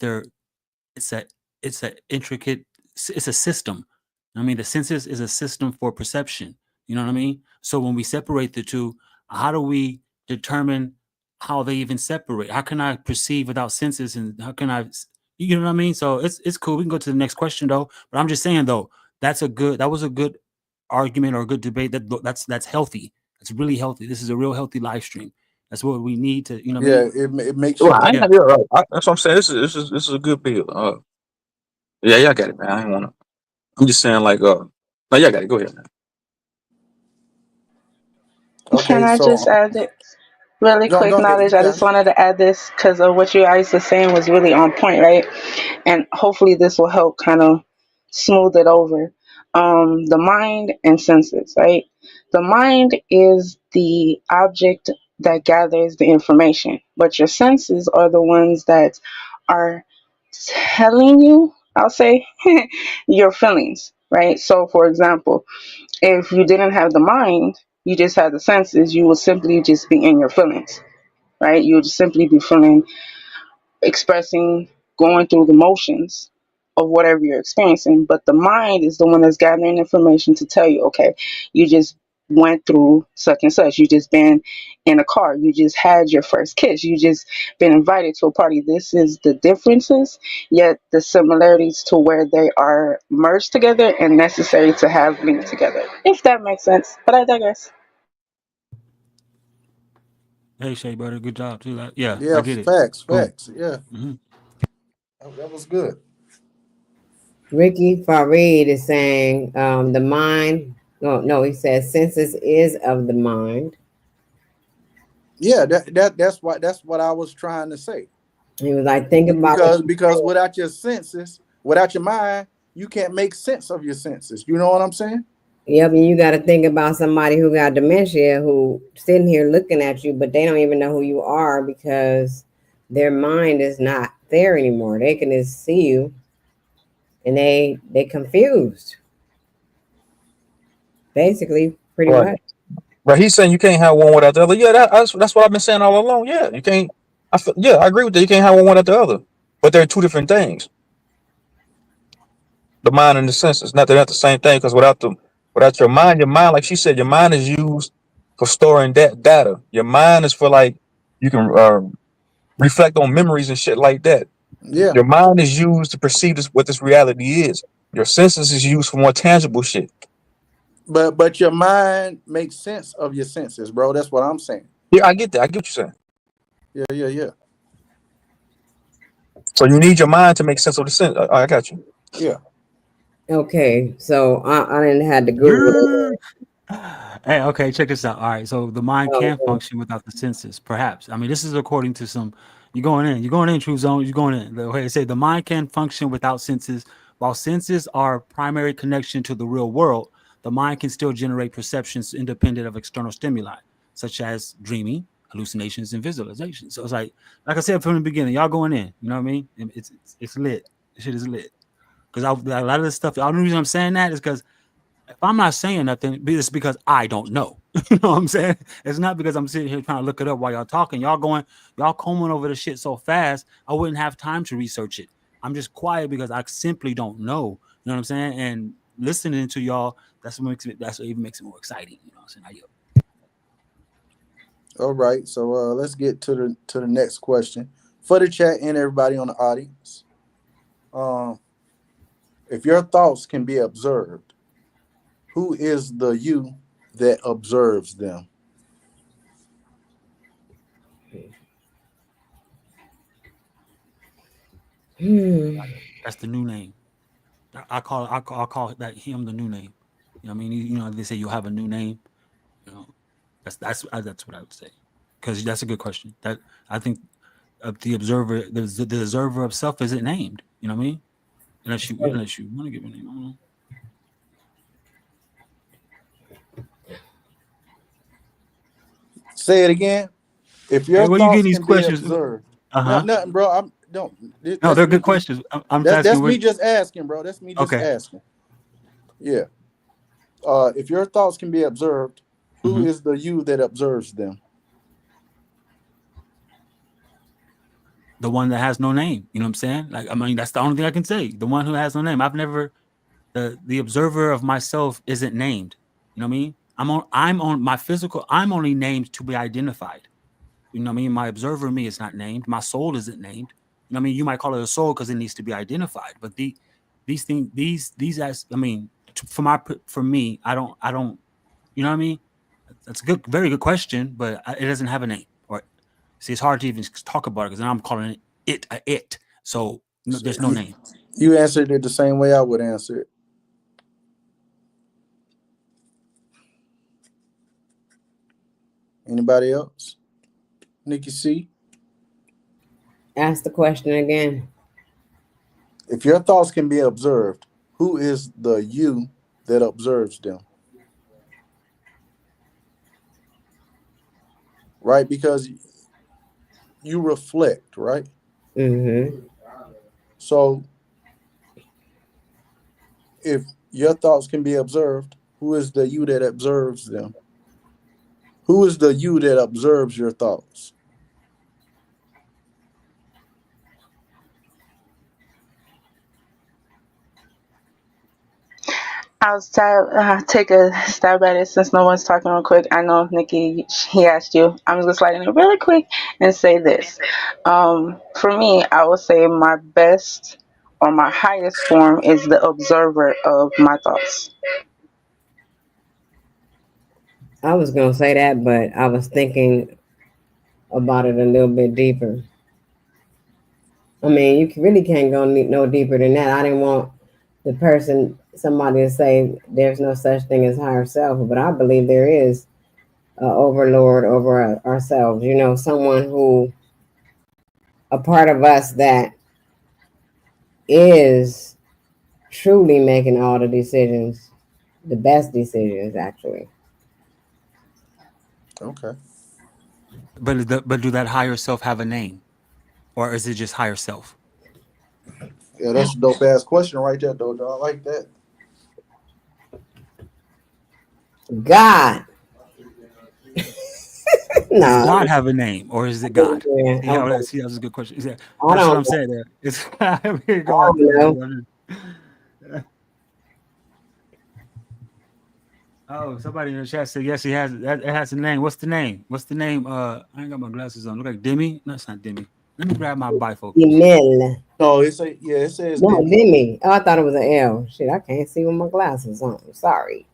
it's a intricate, it's a system. I mean, the senses is a system for perception. You know what I mean? So when we separate the two, how do we determine how they even separate? How can I perceive without senses, and how can I, you know what I mean? So it's cool. We can go to the next question though. But I'm just saying though, that was a good argument or a good debate. That's healthy. It's really healthy. This is a real healthy live stream. That's what we need to, you know what I Yeah, mean? it makes Well, you I better. ain't Yeah. you're right. That's what I'm saying. This is a good bill. Yeah, y'all got it, man. I ain't wanna. I'm just saying, like, no, y'all got it. Go ahead, man. Can Okay, I so just add it? Really quick go ahead. knowledge. You I got just it. wanted to add this because of what you guys were saying was really on point, right? And hopefully this will help kind of smooth it over. The mind and senses, right? The mind is the object that gathers the information, but your senses are the ones that are telling you, I'll say, your feelings, right? So, for example, if you didn't have the mind, you just had the senses, you would simply just be in your feelings, right? You would just simply be feeling, expressing, going through the motions of whatever you're experiencing. But the mind is the one that's gathering information to tell you, okay, you just went through such and such. You just been in a car. You just had your first kiss. You just been invited to a party. This is the differences, yet the similarities to where they are merged together and necessary to have linked together. If that makes sense. But I digress. Hey, Shay, brother, good job too. Yeah, I Yeah, get it. facts, Boom. facts. Yeah, Hmm. that was good. Ricky Farid is saying the mind. No, he says senses is of the mind. Yeah, that's what I was trying to say. He was like, think about what you Because said. without your senses, without your mind, you can't make sense of your senses. You know what I'm saying? Yep, and you got to think about somebody who got dementia who sitting here looking at you, but they don't even know who you are because their mind is not there anymore. They can just see you, and they confused, basically, pretty Right. much. Right. He's saying you can't have one without the other. Yeah, that's what I've been saying all along. Yeah, you can't. Yeah, I agree with that. You can't have one without the other. But they're two different things. The mind and the senses. Not they're not the same thing. Because without your mind, like she said, your mind is used for storing that data. Your mind is for like you can reflect on memories and shit like that. Yeah. Your mind is used to perceive what this reality is. Your senses is used for more tangible shit. But your mind makes sense of your senses, bro. That's what I'm saying. Yeah, I get that. I get what you're saying. Yeah. So you need your mind to make sense of the sense. I got you. Yeah. Okay, so I didn't have to Google Yeah. it. Hey, okay, check this out. All right, so the mind can Oh, function without the senses, perhaps. I mean, this is according to some. You're going in, True Zone. You're going in. Okay, say the mind can function without senses. While senses are primary connection to the real world, the mind can still generate perceptions independent of external stimuli, such as dreaming, hallucinations, and visualizations. So it's like I said from the beginning, y'all going in. You know what I mean? It's lit. This shit is lit. Because a lot of this stuff. The only reason I'm saying that is because if I'm not saying nothing, it's because I don't know. You know what I'm saying? It's not because I'm sitting here trying to look it up while y'all talking. Y'all combing over the shit so fast, I wouldn't have time to research it. I'm just quiet because I simply don't know. You know what I'm saying? And listening to y'all, that's what even makes it more exciting. You know what I'm saying? All right, so let's get to the next question for the chat and everybody on the audience. If your thoughts can be observed, who is the you that observes them? That's the new name. I call that him the new name. You know what I mean? They say you'll have a new name. You know, that's what I would say, because that's a good question. That I think the observer of self isn't named. You know what I mean? Unless you want to give a name. I don't know. Say it again. If your Where you getting thoughts these can be questions? observed, Uh-huh. nothing, bro. I'm don't. No, That's they're me. good questions. I'm just That's asking. me just asking, bro. That's me just Okay. asking. Yeah. If your thoughts can be observed, who Mm-hmm. is the you that observes them? The one that has no name. You know what I'm saying? Like, I mean, that's the only thing I can say. The one who has no name. I've never the observer of myself isn't named. You know what I mean? I'm on my physical. I'm only named to be identified. You know what I mean? My observer me is not named. My soul isn't named. You know what I mean? You might call it a soul because it needs to be identified. But these things, these as I mean, for me, I don't. You know what I mean? That's a very good question, but it doesn't have a name. Or see, it's hard to even talk about it because I'm calling it it. So there's no name. You answered it the same way I would answer it. Anybody else? Nikki C. Ask the question again. If your thoughts can be observed, who is the you that observes them? Right? Because you reflect, right? Mm-hmm. So if your thoughts can be observed, who is the you that observes them? Who is the you that observes your thoughts? Take a stab at it since no one's talking real quick. I know Nikki, he asked you. I'm just gonna slide in really quick and say this. For me, I would say my best or my highest form is the observer of my thoughts. I was gonna say that, but I was thinking about it a little bit deeper. I mean, really can't go no deeper than that. I didn't want somebody to say there's no such thing as higher self, but I believe there is an overlord over ourselves. Someone a part of us that is truly making all the decisions, the best decisions, actually. Okay. But do that higher self have a name, or is it just higher self? Yeah, that's a dope ass question right there, though. I like that. God. Does No. God have a name, or is it God? Yeah, See, that was a good question. I That's what don't I'm saying. There, it's I don't know. Oh, somebody in the chat said yes, he has. It has a name. What's the name? What's the name? I ain't got my glasses on. Look like Demi. No, it's not Demi. Let me grab my bifocals. Emil. No, it says No, Demi. Demi. Oh, I thought it was an L. Shit, I can't see with my glasses on. Sorry.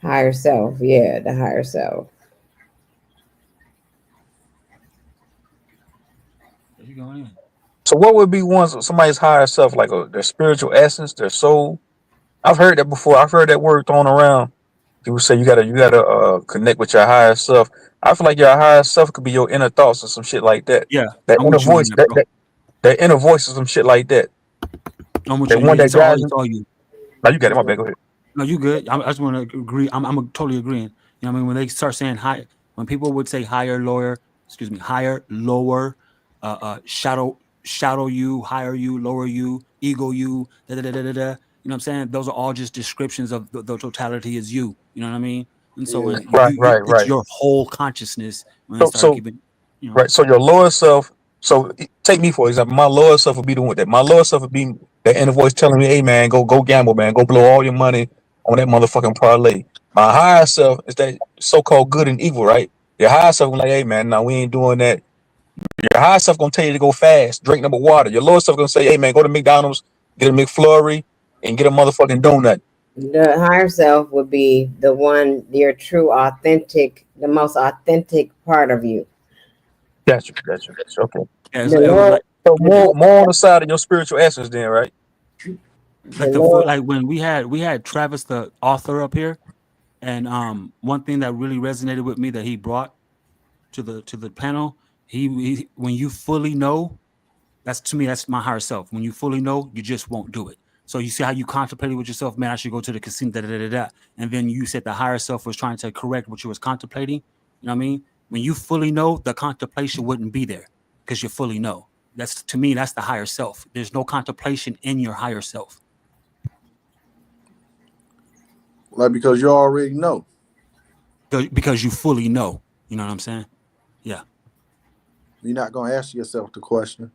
Higher self. Yeah, the higher self. Where you going in? So what would be somebody's higher self, like their spiritual essence, their soul? I've heard that before. I've heard that word thrown around. People say you gotta connect with your higher self. I feel like your higher self could be your inner thoughts or some shit like that. Yeah, That I'm inner with you on voice, that, that bro. that, that inner voice or some shit like that. I'm with That you. one that It's all guides you. you. Now you got it. My bad. Go ahead. No, you good. I just want to agree. I'm totally agreeing. You know what I mean? When they start saying high, when people would say higher, lower, higher, lower, shadow you, higher you, lower you, ego you, da da da da da. You know what I'm saying? Those are all just descriptions of the totality is you. You know what I mean? And so Yeah. when it's Right. your whole consciousness when they So start so keeping, you know. right. So your lower self. So take me for example. My lower self would be the one that my lower self would be That inner voice telling me, hey man, go gamble, man, go blow all your money on that motherfucking parlay. My higher self is that so-called good and evil, right? Your higher self gonna like, hey man, no, we ain't doing that. Your higher self gonna tell you to go fast, drink number water. Your lower self gonna say, hey man, go to McDonald's, get a McFlurry, and get a motherfucking donut. The higher self would be the one, your true, authentic, the most authentic part of you. Gotcha. Okay. Yeah, The it was lower, like So more on the side of your spiritual essence then, right? the the lower. like when we had Travis the author up here, and one thing that really resonated with me that he brought to the panel, he when you fully know, that's to me that's my higher self. When you fully know, you just won't do it. So you see how you contemplated with yourself, man, I should go to the casino, da, da, da, da, da. And then you said the higher self was trying to correct what you was contemplating. You know what I mean? When you fully know, the contemplation wouldn't be there because you fully know. That's to me, that's the higher self. There's no contemplation in your higher self. Like, because you already know. Because you fully know. You know what I'm saying? Yeah. You're not gonna ask yourself the question.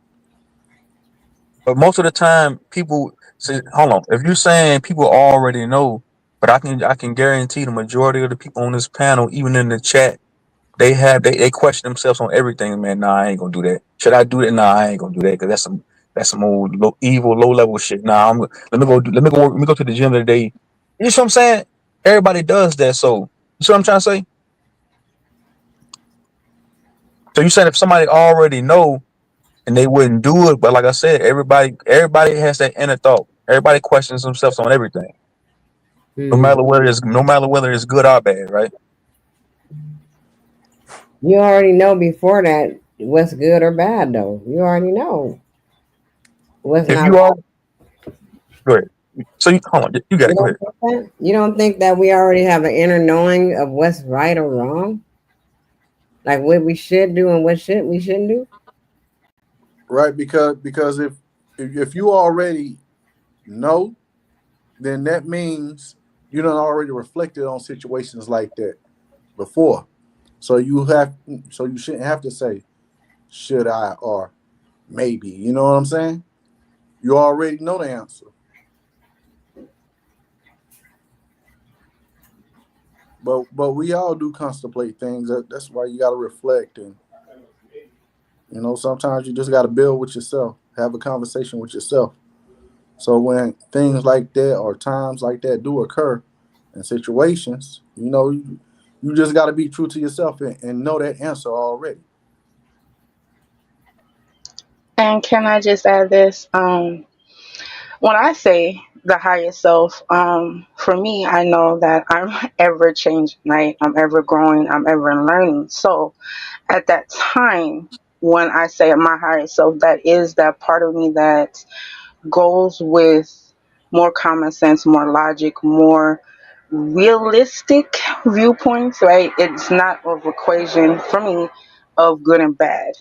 But most of the time, people say, hold on. If you're saying people already know, but I can guarantee the majority of the people on this panel, even in the chat, they question themselves on everything. Man, nah, I ain't gonna do that. Should I do that? Nah, I ain't gonna do that because that's some old evil low level shit. Nah, let me go to the gym today. You see what I'm saying? Everybody does that. So you see what I'm trying to say? So you said if somebody already know and they wouldn't do it, but like I said, everybody has that inner thought. Everybody questions themselves on everything, no matter whether it's good or bad, right? You already know before that what's good or bad, though. You already know what's If not. you all go ahead, so you hold on, you got You it. Go don't ahead. think that? You don't think that we already have an inner knowing of what's right or wrong, like what we should do and what we shouldn't do? Right? Because if you already know, then that means you done already reflected on situations like that before. So you shouldn't have to say should I or maybe. You know what I'm saying? You already know the answer. But we all do contemplate things. That's why you got to reflect, and sometimes you just got to build with yourself, have a conversation with yourself. So when things like that or times like that do occur in situations, you just got to be true to yourself and know that answer already. And can I just add this? When I say the higher self, for me, I know that I'm ever changing, right? I'm ever growing, I'm ever learning. So at that time, when I say my higher self, that is that part of me that goes with more common sense, more logic, more realistic viewpoints, right? It's not of equation for me of good and bad.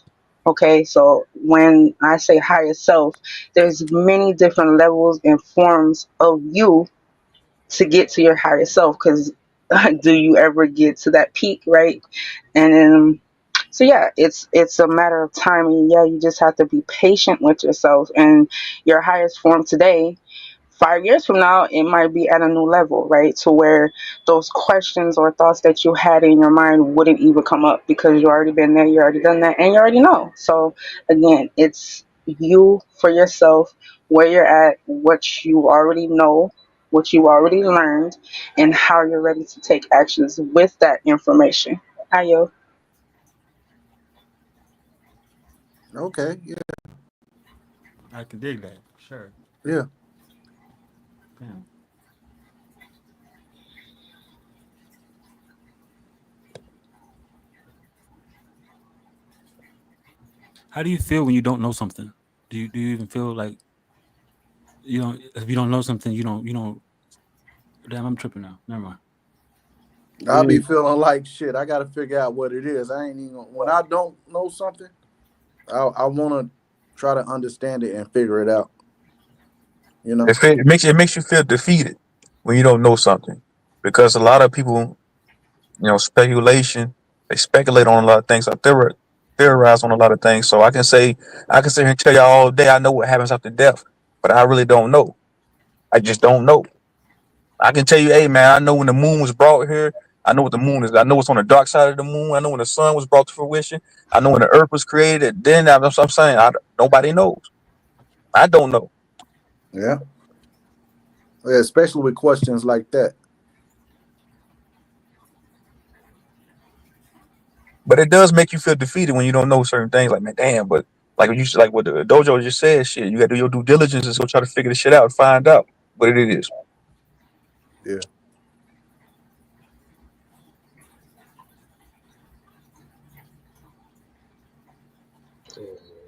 Okay, so when I say higher self, there's many different levels and forms of you to get to your higher self, because do you ever get to that peak, right? And then so yeah, it's a matter of time, and yeah, you just have to be patient with yourself and your highest form today. 5 years from now, it might be at a new level, right? To where those questions or thoughts that you had in your mind wouldn't even come up because you already been there, you already done that, and you already know. So again, it's you for yourself, where you're at, what you already know, what you already learned, and how you're ready to take actions with that information. Ayo. Okay, yeah, I can dig that. Sure. yeah. Damn. How do you feel when you don't know something? Do you even feel like you don't if you don't know something you don't damn I'm tripping now. Never mind. I'll be feeling like shit. I got to figure out what it is. I ain't even when I don't know something, I want to try to understand it and figure it out. You know. It makes you feel defeated when you don't know something, because a lot of people, speculation, they speculate on a lot of things. I theorize on a lot of things. So I can sit here and tell y'all all day I know what happens after death, but I really don't know. I just don't know. I can tell you, hey man, I know when the moon was brought here. I know what the moon is. I know what's on the dark side of the moon. I know when the sun was brought to fruition. I know when the earth was created. Then that's what I'm saying. Nobody knows. I don't know. Yeah. Yeah, especially with questions like that. But it does make you feel defeated when you don't know certain things. Like, man, damn. But like what the dojo just said, shit, you got to do your due diligence and go try to figure the shit out and find out what it is. Yeah.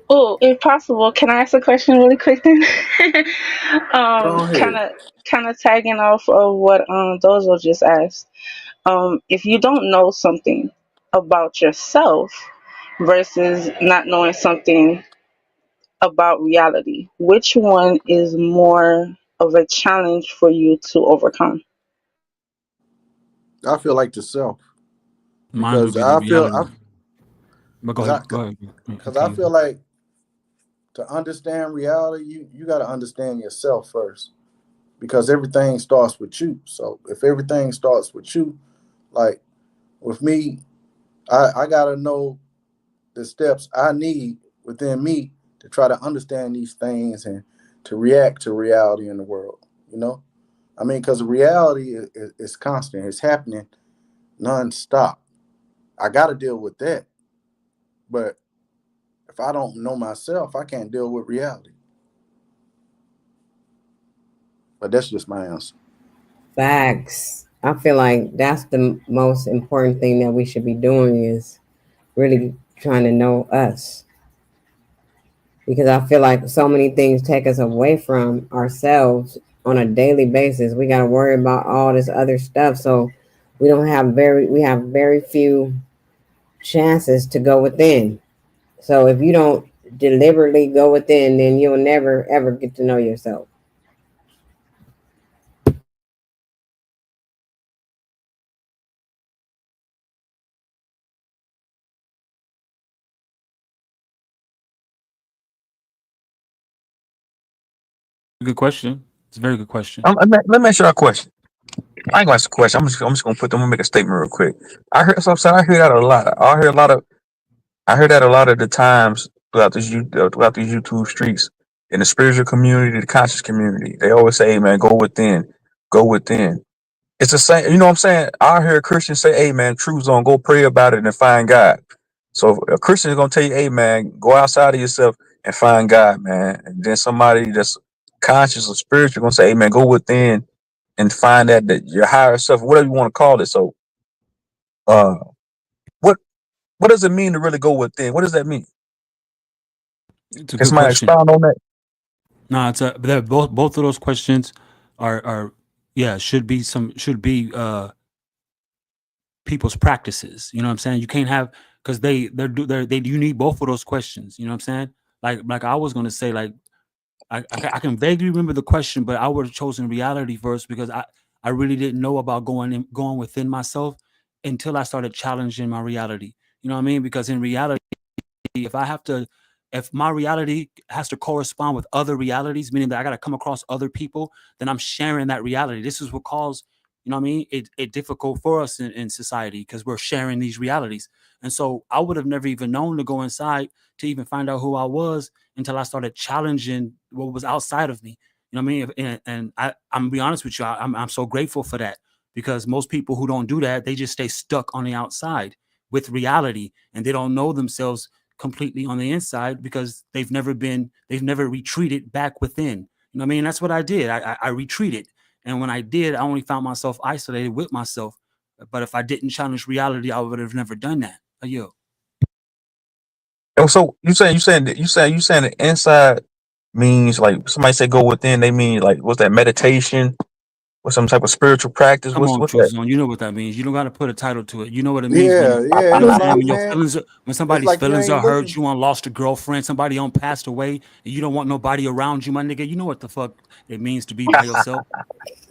Oh, if possible, can I ask a question really quick then? Go Kind ahead. of, tagging off of what Dozo just asked. If you don't know something about yourself versus not knowing something about reality, which one is more of a challenge for you to overcome? I feel like the self Mine would because be the I feel I reality. But go because I ahead. Go ahead. because I feel like to understand reality, you got to understand yourself first because everything starts with you. So if everything starts with you, like with me, I got to know the steps I need within me to try to understand these things and to react to reality in the world. You know, I mean, because reality is constant, it's happening nonstop. I got to deal with that. But if I don't know myself, I can't deal with reality. But that's just my answer. Facts. I feel like that's the most important thing that we should be doing is really trying to know us. Because I feel like so many things take us away from ourselves on a daily basis. We got to worry about all this other stuff. So we have very few chances to go within. So if you don't deliberately go within, then you'll never ever get to know yourself. Good question. It's a very good question. Let me ask you a question. I ain't gonna ask a question. I'm just gonna put them. I'm gonna make a statement real quick. I heard. So I'm saying I hear that a lot. I heard that a lot of the times throughout these YouTube streets in the spiritual community, the conscious community. They always say, "Hey man, go within, go within." It's the same. You know what I'm saying? I hear Christians say, "Hey man, truth zone, go pray about it and find God." So if a Christian is gonna tell you, "Hey man, go outside of yourself and find God, man," and then somebody that's conscious or spiritual gonna say, "Hey man, go within and find that your higher self, whatever you want to call it." So, uh, what what does it mean to really go within? What does that mean? It's a Can good somebody question. expound on that? No, both of those questions are yeah should be people's practices. You know what I'm saying? You can't have because they you need both of those questions. You know what I'm saying? Like I was gonna say like I can vaguely remember the question, but I would have chosen reality first because I really didn't know about going within myself until I started challenging my reality. You know what I mean? Because in reality, if I have to, if my reality has to correspond with other realities, meaning that I got to come across other people, then I'm sharing that reality. This is what caused, you know what I mean, it difficult for us in society because we're sharing these realities. And so I would have never even known to go inside to even find out who I was until I started challenging what was outside of me. You know what I mean? I'm gonna be honest with you, I'm so grateful for that because most people who don't do that, they just stay stuck on the outside with reality and they don't know themselves completely on the inside because they've never retreated back within. You know what I mean? That's what I did. I retreated. And when I did, I only found myself isolated with myself. But if I didn't challenge reality, I would have never done that. Yo. Oh, so you saying the inside means like somebody say go within. They mean like what's that meditation or some type of spiritual practice? Come on, What's Truth that? Zone. You know what that means. You don't got to put a title to it. You know what it means when, Yeah, yeah. you know what It's I'm saying? like, When your man, feelings, when it's somebody's like you feelings are ain't hurt, looking. you want lost a girlfriend, somebody on passed away, and you don't want nobody around you, my nigga. You know what the fuck it means to be by yourself.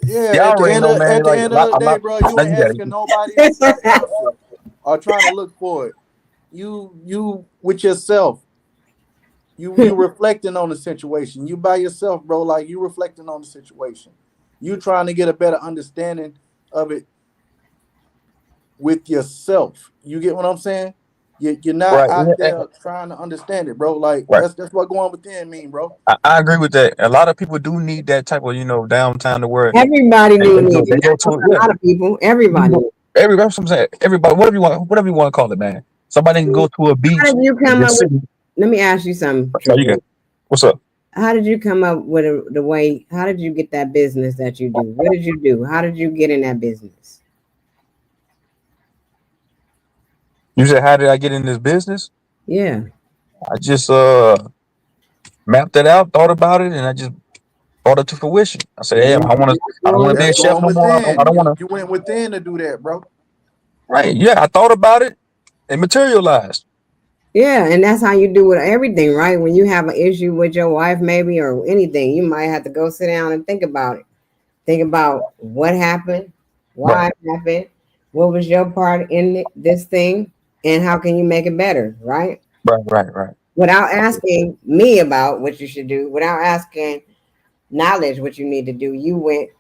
Yeah, Y'all already know, man. at the Like end of the a day, lot. bro, you Now ain't you got it. asking nobody else for the answer or trying to look for it. You with yourself. You reflecting on the situation. You by yourself, bro. Like you reflecting on the situation. You trying to get a better understanding of it with yourself. You get what I'm saying? You're not Right. out Yeah, there trying to understand it, bro. Like right. that's what going within mean, bro. I agree with that. A lot of people do need that type of downtime to where Everybody they, do they go need they it. go Not to it. a Yeah. lot of people. You can Everybody. go that's what I'm saying. Everybody, whatever you want to call it, man. Somebody can go to a How beach did you and come up just with? sit. Let me ask you something, So you get Triple. what's up? How did you come up with the way? How did you get that business that you do? What did you do? How did you get in that business? You said, how did I get in this business? Yeah. I just mapped it out, thought about it, and I just brought it to fruition. I said, hey, There you go. I don't want to be That's a chef going no more. I within. don't want You to. you went within to do that, bro. Right? Yeah, I thought about it and materialized. Yeah, and that's how you do with everything, right? When you have an issue with your wife, maybe, or anything, you might have to go sit down and think about it. Think about what happened, Right, why it happened, what was your part in this thing, and how can you make it better, right? right. Without asking me about what you should do, without asking knowledge what you need to do, you went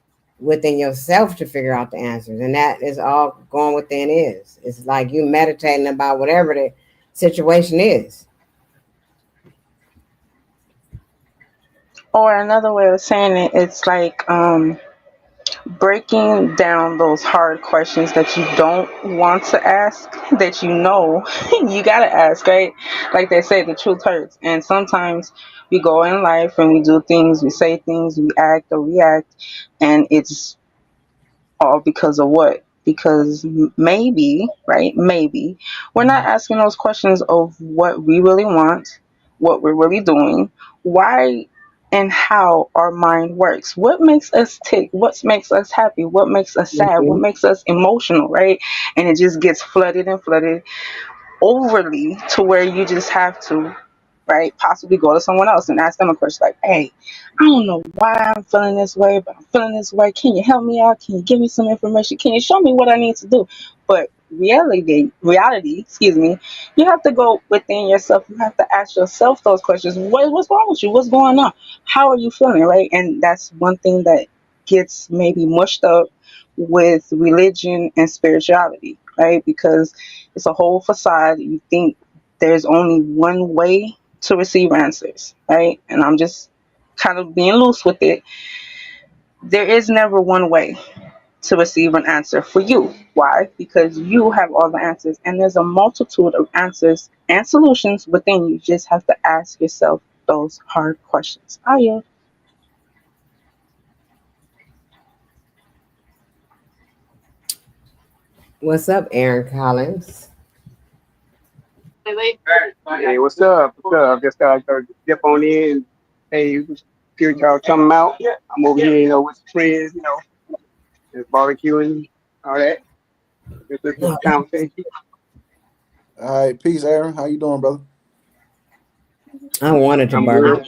within yourself to figure out the answers. And that is all going within is. It's like you meditating about whatever the situation is. Or another way of saying it, it's like breaking down those hard questions that you don't want to ask, that you know you gotta ask, right? Like they say, the truth hurts. And sometimes we go in life and we do things, we say things, we act or react, and it's all because of what? Because maybe, right? Maybe we're not asking those questions of what we really want, what we're really doing, why and how our mind works. What makes us tick? What makes us happy? What makes us sad? What Mhm. makes us emotional, right? And it just gets flooded and flooded overly to where you just have to, right, possibly go to someone else and ask them a question like, hey, I don't know why I'm feeling this way, but I'm feeling this way. Can you help me out? Can you give me some information? Can you show me what I need to do? But reality, excuse me, you have to go within yourself. You have to ask yourself those questions. What's wrong with you? What's going on? How are you feeling, right? And that's one thing that gets maybe mushed up with religion and spirituality, right? Because it's a whole facade. You think there's only one way to receive answers, right? And I'm just kind of being loose with it. There is never one way to receive an answer for you. Why? Because you have all the answers, and there's a multitude of answers and solutions within you. You just have to ask yourself those hard questions. Are you? What's up, Aaron Collins? Hey, what's up? What's up? Just dip on in. Hey, see what y'all talking about. I'm over here, with friends, just barbecuing, all that. Just listen to the conversation. All right, peace, Aaron. How you doing, brother? I wanted to I'm barbecue, good.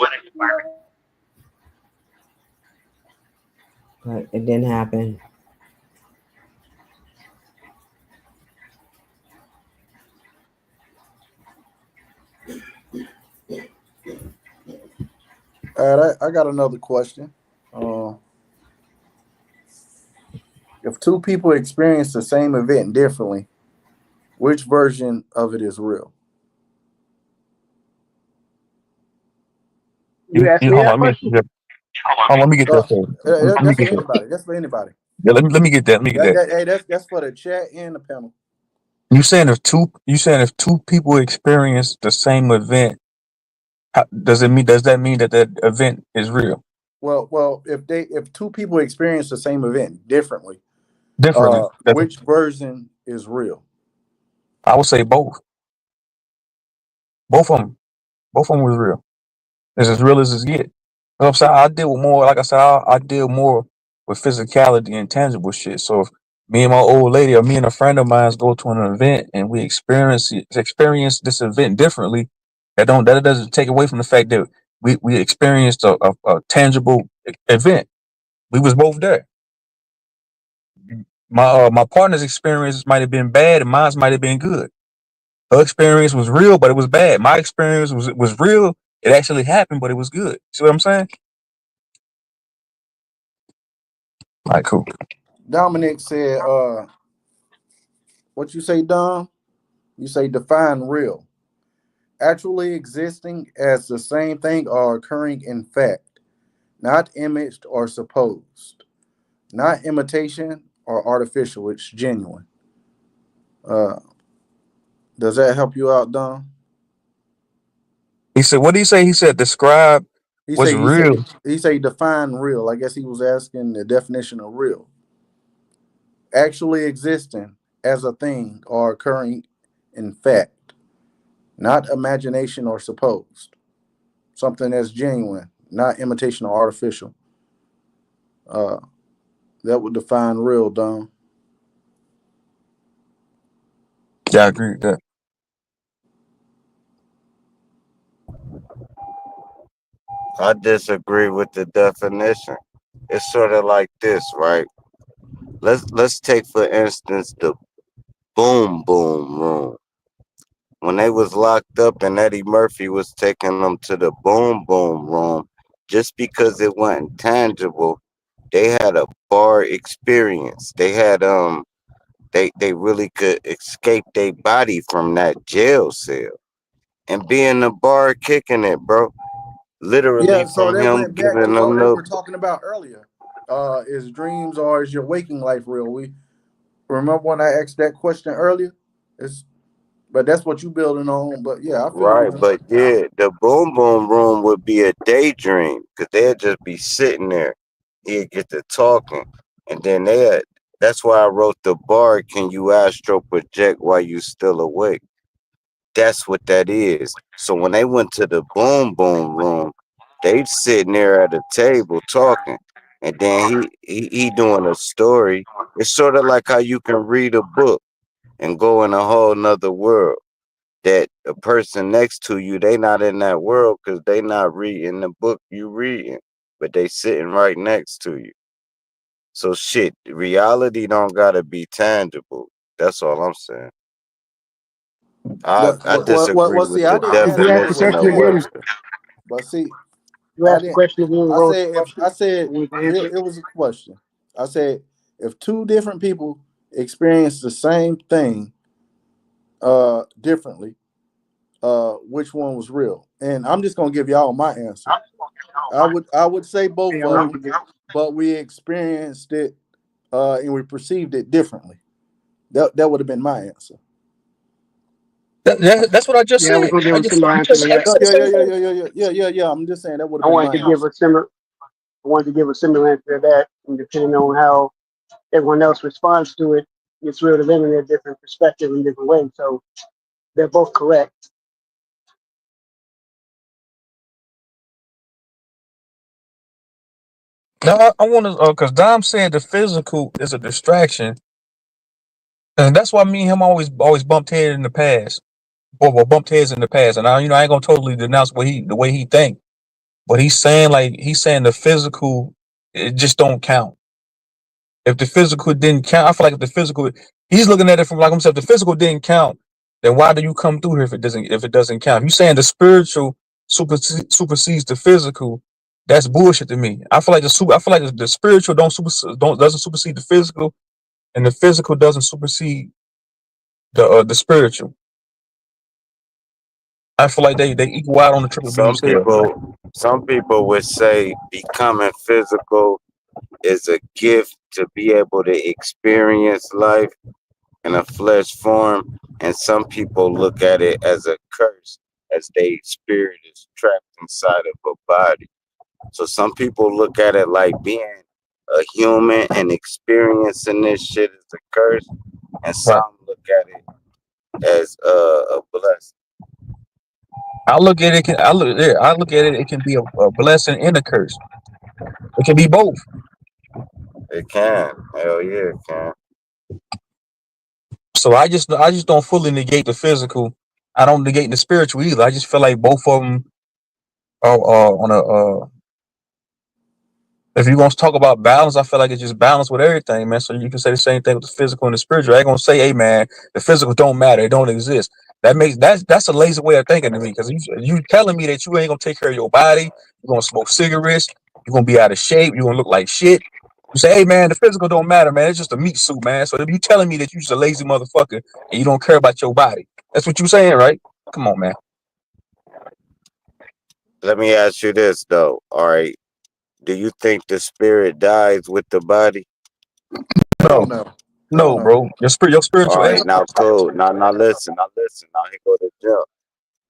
but it didn't happen. All right, I got another question. Uh, if two people experience the same event differently, which version of it is real? You asked me Hold that on, question? let me get that for you. Let me That's for get that. anybody. That's for anybody. Yeah, let me get that. Let me get that. Hey, that's for the chat and the panel. You saying if two people experience the same event, does that mean that event is real? Well, if two people experience the same event differently, Differently. which version is real? I would say both. Both of them. Both of them was real. It's as real as it get. You know what I'm saying? I deal with more, like I said, I deal more with physicality and tangible shit. So if me and my old lady or me and a friend of mine go to an event and we experience this event differently, that doesn't take away from the fact that we experienced a tangible event. We was both there. My partner's experience might have been bad and mine might have been good. Her experience was real, but it was bad. My experience was real, It actually happened, but it was good. See what I'm saying? All right, cool. Dominic said, what you say, Dom? You say define real. Actually existing as the same thing or occurring in fact, not imaged or supposed, not imitation or artificial. It's genuine. Uh, does that help you out, Dom? He said, what did he say? He said, describe He what's say he say real. he say define real. I guess he was asking the definition of real. Actually existing as a thing or occurring in fact, not imagination or supposed. Something that's genuine, not imitation or artificial. Uh, that would define real, Dom. Yeah, I agree with that. I disagree with the definition. It's sort of like this, right? Let's take for instance the boom boom room. When they was locked up and Eddie Murphy was taking them to the boom boom room, just because it wasn't tangible, they had a bar experience. They really could escape their body from that jail cell and be in the bar kicking it, bro. Literally Yeah, so from that him went back to giving what them we the were talking about earlier. Is dreams or is your waking life real? We remember when I asked that question earlier? It's but that's what you building on. But yeah, I feel you, right, man. but yeah, the boom boom room would be a daydream because they'd just be sitting there. He'd get to talking, and then they. That's why I wrote the bar. Can you astro project while you still awake? That's what that is. So when they went to the boom boom room, they sitting there at a table talking, and then he doing a story. It's sort of like how you can read a book and go in a whole nother world. That a person next to you, they not in that world because they not reading the book you reading, but they sitting right next to you. So shit, reality don't gotta be tangible. That's all I'm saying. I disagree with See, I the didn't ask You you asked that the definition to question of begin what. again. with. But see, You I asked the didn't. question again. I Rose, said if I said you want to answer it? it was a question. I said if two different people experience the same thing differently, which one was real? And I'm just gonna give y'all my answer. I would say both Yeah, I of want them, to get. but we experienced it and we perceived it differently. That would have been my answer. That's what I just Yeah, I was said. going to give I a just similar you answer just to said that. the Yeah, yeah, same yeah, thing. yeah, yeah, yeah, yeah, yeah. I'm just saying that would have I been wanted my to give answer. a similar. I wanted to give a similar answer to that, and depending on how everyone else responds to it, it's real to them in a different perspective in different ways. So they're both correct. Now I want to because Dom said the physical is a distraction, and that's why me and him always bumped head in the past, or bumped heads in the past. And I ain't gonna totally denounce the way he think, but he's saying the physical it just don't count. If the physical didn't count, I feel like if the physical, he's looking at it from like himself. If the physical didn't count, then why do you come through here if it doesn't count? If you saying the spiritual supersedes the physical, that's bullshit to me. I feel like the spiritual doesn't supersede the physical, and the physical doesn't supersede the spiritual. I feel like they equal out on the triple beam scale. Some people would say becoming physical is a gift to be able to experience life in a flesh form, and some people look at it as a curse, as their spirit is trapped inside of a body. So some people look at it like being a human and experiencing this shit is a curse, and Right. some look at it as a blessing. I look at it. It can be a blessing and a curse. It can be both. It can, hell yeah, it can. So I just don't fully negate the physical. I don't negate the spiritual either. I just feel like both of them are on a. If you're gonna talk about balance, I feel like it's just balance with everything, man. So you can say the same thing with the physical and the spiritual. I ain't gonna say, hey man, the physical don't matter, it don't exist. That's a lazy way of thinking to me, because you telling me that you ain't gonna take care of your body, you're gonna smoke cigarettes, you're gonna be out of shape, you're gonna look like shit. You say, hey man, the physical don't matter, man. It's just a meat suit, man. So if you telling me that you just a lazy motherfucker and you don't care about your body, that's what you saying, right? Come on, man. Let me ask you this though. All right. Do you think the spirit dies with the body? Hell No, no. Hell no, no. bro. Your All spiritual right, now essence. cool. Now listen. Now listen. Now here go the jump.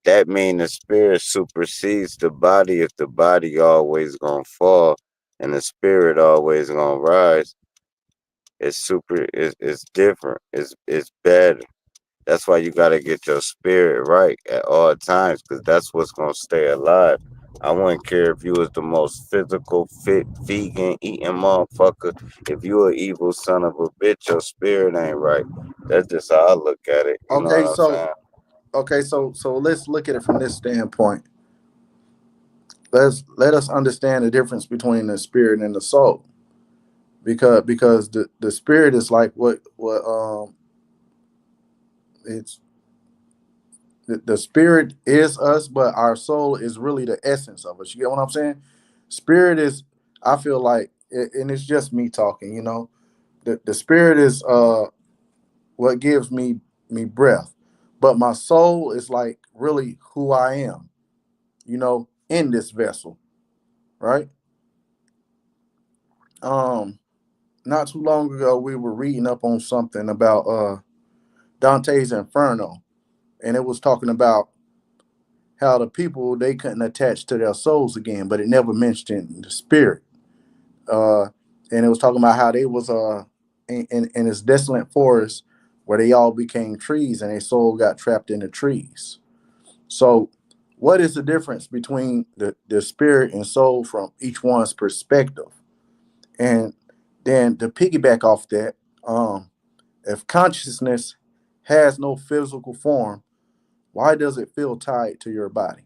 That mean the spirit supersedes the body. If the body always gonna fall and the spirit always gonna rise, it's different. It's better. That's why you gotta get your spirit right at all times, because that's what's gonna stay alive. I wouldn't care if you was the most physical, fit, vegan, eating motherfucker. If you an evil son of a bitch, your spirit ain't right. That's just how I look at it. You know Okay, what I'm so saying? let's look at it from this standpoint. Let us understand the difference between the spirit and the soul. Because the spirit is like what it's the spirit is us, but our soul is really the essence of us. You get what I'm saying? Spirit is, I feel like, and it's just me talking. The spirit is what gives me breath, but my soul is like really who I am. In this vessel, right? Not too long ago, we were reading up on something about Dante's Inferno, and it was talking about how the people they couldn't attach to their souls again, but it never mentioned the spirit. Uh, and it was talking about how they was in this desolate forest where they all became trees and their soul got trapped in the trees. So, what is the difference between the spirit and soul from each one's perspective? And then to piggyback off that, if consciousness has no physical form, why does it feel tied to your body?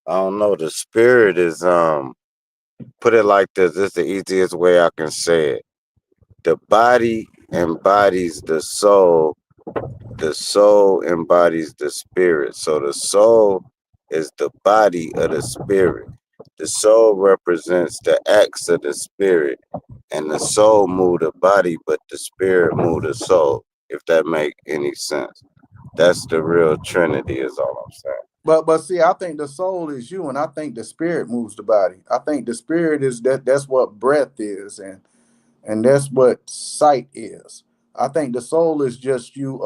I don't know. The spirit is put it like this. This is the easiest way I can say it. The body embodies the soul. The soul embodies the spirit. So the soul is the body of the spirit. The soul represents the acts of the spirit, and the soul move the body, but the spirit move the soul. If that make any sense, that's the real Trinity. Is all I'm saying. But see, I think the soul is you, and I think the spirit moves the body. I think the spirit is that's what breath is, and that's what sight is. I think the soul is just you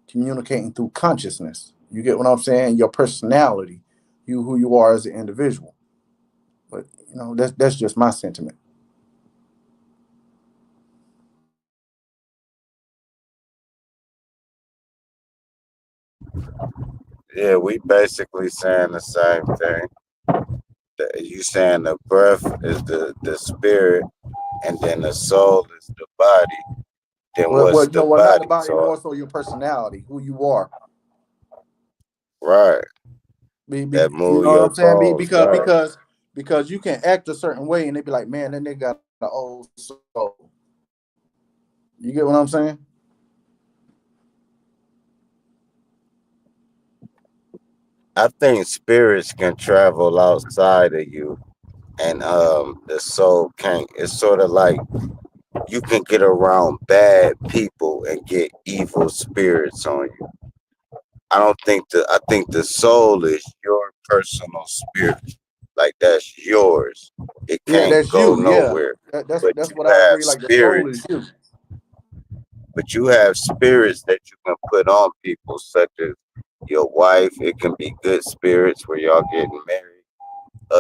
communicating through consciousness. You get what I'm saying? Your personality, you who you are as an individual. But that's just my sentiment. Yeah, we basically saying the same thing. You saying the breath is the spirit, and then the soul is the body. Then what's the Well, not the body? body, So more so your personality, who you are. right, that You move know what your I'm saying? bones. Right. Because you can act a certain way, and they be like, man, that nigga got an old soul. You get what I'm saying? I think spirits can travel outside of you, and the soul can't. It's sort of like you can get around bad people and get evil spirits on you. I think the soul is your personal spirit. Like that's yours. It Yeah, can't that's go you. Yeah, nowhere. that's But that's what I agree. Like the soul is you. you have spirits that you can put on people, such as your wife. It can be good spirits where y'all getting married.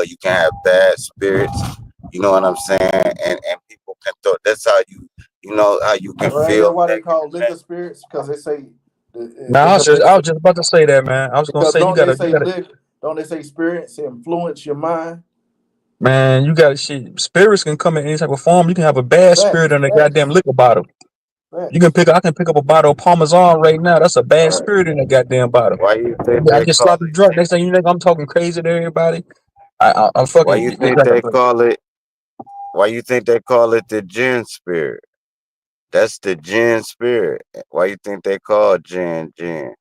You can have bad spirits. You know what I'm saying? And people can throw. That's how you know how you can Well, yeah, feel why they negative. call liquor spirits? Because they say Now I was just about to say that, man. I was gonna because say you gotta, don't they say spirits influence your mind? man, you gotta shit. Spirits can come in any type of form. You can have a bad spirit Facts, in a goddamn facts, liquor bottle. facts. I can pick up a bottle of Parmesan right now. That's a bad Right? spirit in that goddamn bottle. Why you think I they get call sloppy it? drunk. Next thing you think I'm talking crazy to everybody. I'm Why fucking you it's think like they call it? Why you think they call it the gin spirit? That's the Jinn spirit. Why you think they call Jinn Jinn?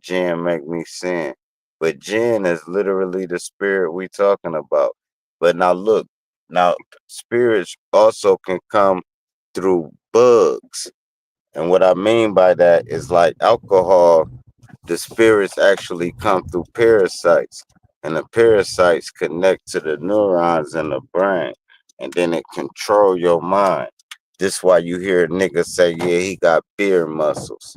Jinn make me sin. But Jinn is literally the spirit we talking about. But now look, now spirits also can come through bugs. And what I mean by that is like alcohol, the spirits actually come through parasites. And the parasites connect to the neurons in the brain. And then it control your mind. This why you hear a nigga say, yeah, he got beer muscles.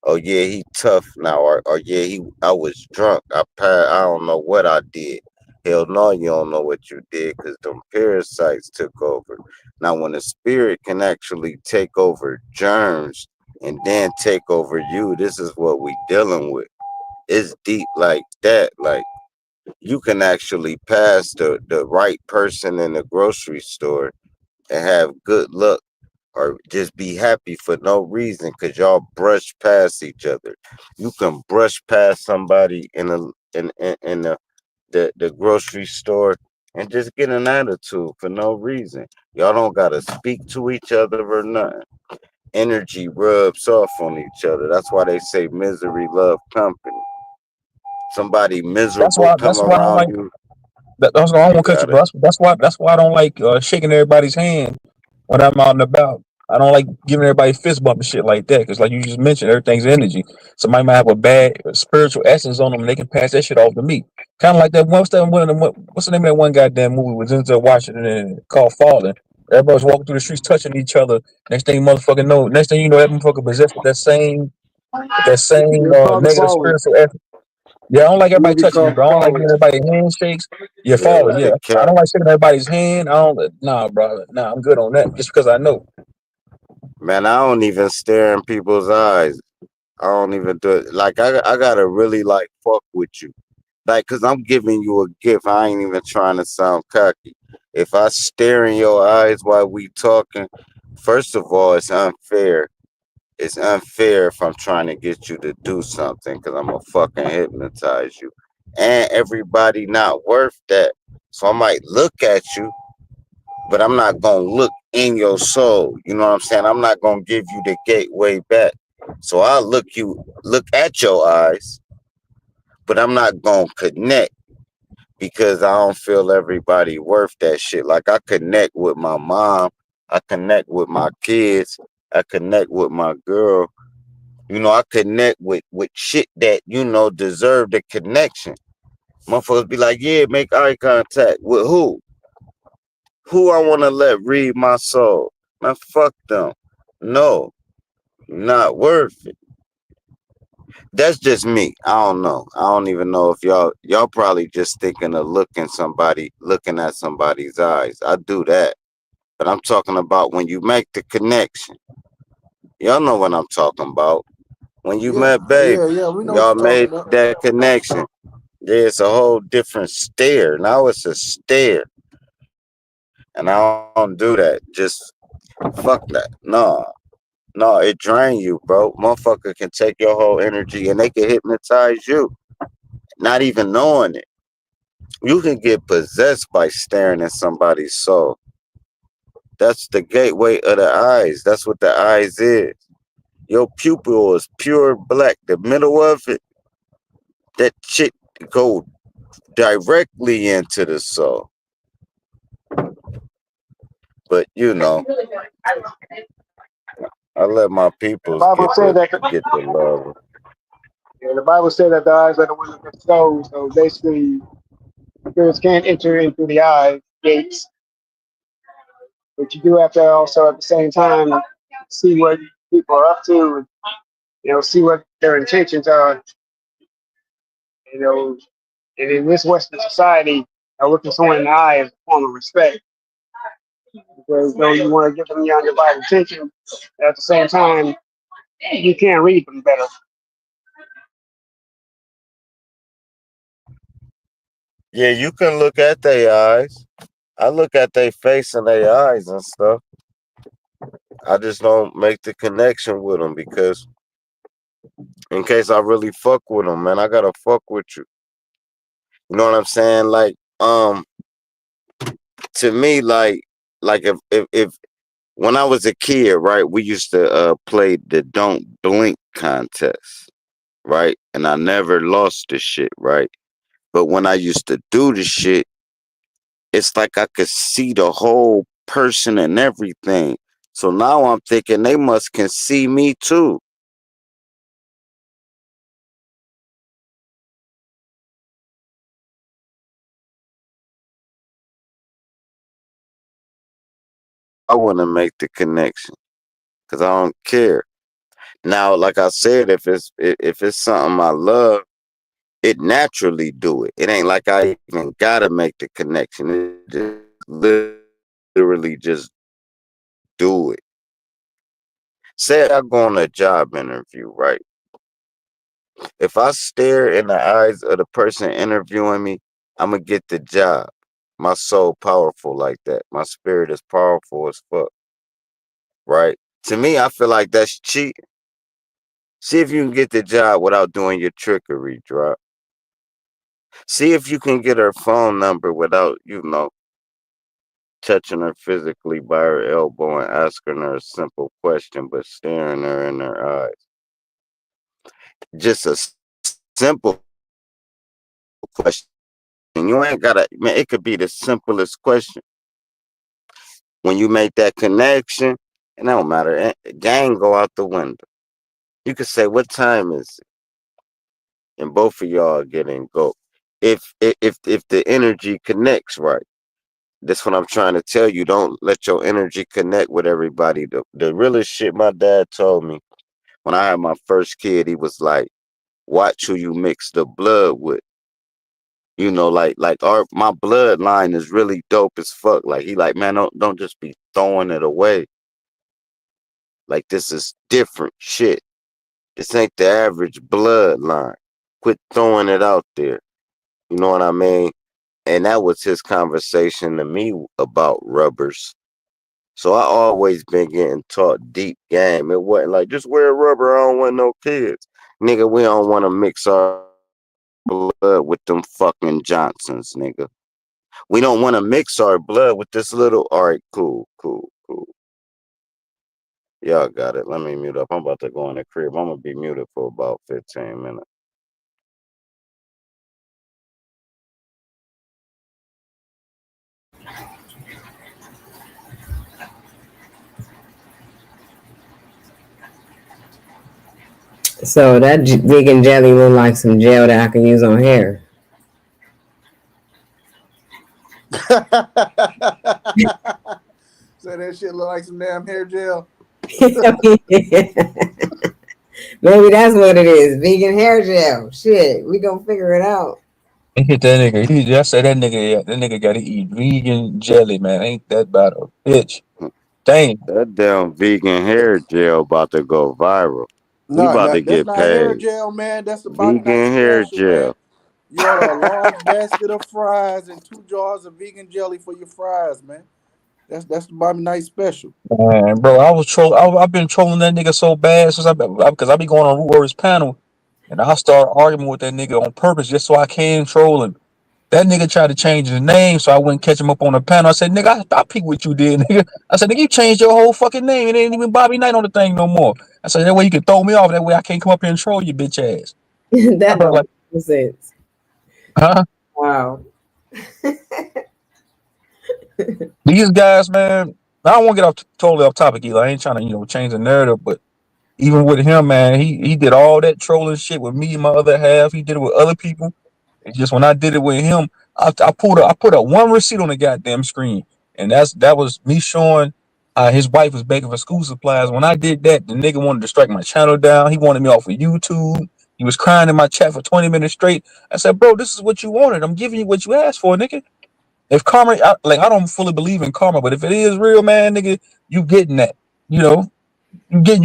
Oh yeah, he tough now. Or yeah, I was drunk. I don't know what I did. Hell no, you don't know what you did because them parasites took over. Now when a spirit can actually take over germs and then take over you, this is what we dealing with. It's deep like that. Like you can actually pass the right person in the grocery store and have good luck or just be happy for no reason because y'all brush past each other. You can brush past somebody in the grocery store and just get an attitude for no reason. Y'all don't gotta speak to each other or nothing. Energy rubs off on each other. That's why they say misery love company. Somebody That's miserable why. come That's why I don't around like. you, That's why I you won't cut you, gotta. bro. That's why I don't like shaking everybody's hand when I'm out and about. I don't like giving everybody fist bump and shit like that because, like you just mentioned, everything's energy. Somebody might have a bad spiritual essence on them, and they can pass that shit off to me. Kind of like that. What's the name of that one goddamn movie with Denzel Washington called Falling? Everybody's walking through the streets touching each other. Next thing you know, that motherfucker possessed with that same It's called The negative Fallen. spiritual essence. Yeah, I don't like The everybody movie touching me, called The bro. I don't like Fallen. giving everybody handshakes. You're Yeah, falling, with yeah. the I cat. don't like shaking everybody's hand. I don't. Nah, bro. Nah, I'm good on that. Just because I know. Man, I don't even stare in people's eyes. I don't even do it. Like I gotta really like fuck with you. Like, cause I'm giving you a gift. I ain't even trying to sound cocky. If I stare in your eyes while we talking, first of all, it's unfair. It's unfair if I'm trying to get you to do something, cause I'm gonna fucking hypnotize you. And everybody not worth that. So I might look at you, but I'm not gonna look in your soul. You know what I'm saying? I'm not gonna give you the gateway back. So I'll look at your eyes, but I'm not gonna connect because I don't feel everybody worth that shit. Like I connect with my mom, I connect with my kids, I connect with my girl. You know, I connect with shit that, deserve the connection. Motherfuckers be like, yeah, make eye contact. With who? Who I wanna let read my soul? Man, fuck them. No, not worth it. That's just me. I don't know. I don't even know if y'all probably just thinking of looking at somebody's eyes. I do that. But I'm talking about when you make the connection. Y'all know what I'm talking about. When you Yeah, met baby, yeah. We know what y'all you're talking made about. that connection. Yeah, it's a whole different stare. Now it's a stare. And I don't do that. Just fuck that. No. No, it drain you, bro. Motherfucker can take your whole energy and they can hypnotize you, not even knowing it. You can get possessed by staring at somebody's soul. That's the gateway of the eyes. That's what the eyes is. Your pupil is pure black. The middle of it, that shit go directly into the soul. But I let my The peoples Bible get said the that. get the love. Yeah, the Bible said that the eyes are the windows of the soul. So basically, spirits can't enter into the eye gates, but you do have to also at the same time see what people are up to. See what their intentions are. You know, and in this Western society, looking someone in the eye is a form of respect. Because though you want to give them your undivided attention, at the same time, you can't read them better. Yeah, you can look at their eyes. I look at their face and their eyes and stuff. I just don't make the connection with them because in case I really fuck with them, man, I gotta fuck with you. You know what I'm saying? Like, to me, like if when I was a kid, right, we used to play the don't blink contest, right? And I never lost the shit, right? But when I used to do the shit, it's like I could see the whole person and everything. So now I'm thinking they must can see me too. I want to make the connection because I don't care. Now, like I said, if it's something I love, it naturally do it. It ain't like I even gotta make the connection. It just literally just do it. Say I go on a job interview, right? If I stare in the eyes of the person interviewing me, I'm gonna get the job. My soul powerful like that. My spirit is powerful as fuck, right? To me, I feel like that's cheating. See if you can get the job without doing your trickery, drop. See if you can get her phone number without, touching her physically by her elbow and asking her a simple question, but staring her in her eyes. Just a simple question. You ain't gotta, man, it could be the simplest question. When you make that connection, it don't matter. Gang go out the window. You could say, what time is it? And both of y'all getting go. If the energy connects right. That's what I'm trying to tell you. Don't let your energy connect with everybody. The realest shit my dad told me when I had my first kid, he was like, watch who you mix the blood with. Like my bloodline is really dope as fuck. Like he like, man, don't just be throwing it away. Like this is different shit. This ain't the average bloodline. Quit throwing it out there. You know what I mean? And that was his conversation to me about rubbers. So I always been getting taught deep game. It wasn't like just wear rubber. I don't want no kids, nigga. We don't want to mix our blood with them fucking Johnsons, nigga. We don't want to mix our blood with this little. All right, cool. Y'all got it. Let me mute up. I'm about to go in the crib. I'm gonna be muted for about 15 minutes. So that vegan jelly look like some gel that I can use on hair. So that shit look like some damn hair gel. Maybe that's what it is. Vegan hair gel. Shit, we gonna figure it out. He hit that nigga. He just said that nigga. Yeah, that nigga got to eat vegan jelly, man. Ain't that about a bitch? Damn. That damn vegan hair gel about to go viral. We No, about to that's get not hair paid. gel, man. That's the Bobby Knight Vegan hair special, man. gel. You order a large basket of fries and 2 jars of vegan jelly for your fries, man. That's the Bobby Knight special. Man, bro, I was troll. I've been trolling that nigga so bad since because I be going on Root Warriors panel, and I start arguing with that nigga on purpose just so I can troll him. That nigga tried to change his name so I wouldn't catch him up on the panel. I said, nigga, I peep what you did, nigga. I said, nigga, you changed your whole fucking name. It ain't even Bobby Knight on the thing no more. I said, that way you can throw me off. That way I can't come up here and troll you, bitch ass. That I was don't like, make sense. huh? Wow. These guys, man, I don't want to get totally off topic either. I ain't trying to, change the narrative, but even with him, man, he did all that trolling shit with me and my other half. He did it with other people. It's just when I did it with him, I put up one receipt on the goddamn screen, and that was me showing his wife was begging for school supplies. When I did that, the nigga wanted to strike my channel down. He wanted me off of YouTube. He was crying in my chat for 20 minutes straight. I said, bro, this is what you wanted. I'm giving you what you asked for, nigga. If karma, I don't fully believe in karma, but if it is real, man, nigga, you getting that. You know, you get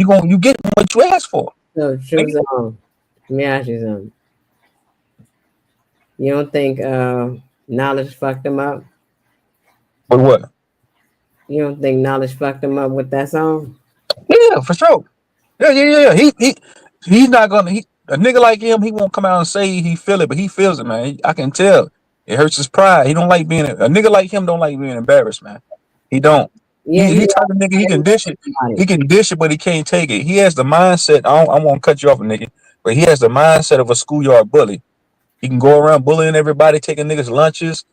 what you asked for. So true Nigga. song. Let me ask you something. You don't think knowledge fucked him up? But what? You don't think knowledge fucked him up with that song? Yeah, for sure. Yeah. He's not gonna. A nigga like him, he won't come out and say he feel it, but he feels it, man. I can tell. It hurts his pride. He don't like being a nigga like him. Don't like being embarrassed, man. He don't. Yeah, He type of nigga, he can dish it. He can dish it, but he can't take it. He has the mindset. I won't cut you off, nigga, but he has the mindset of a schoolyard bully. He can go around bullying everybody, taking niggas lunches,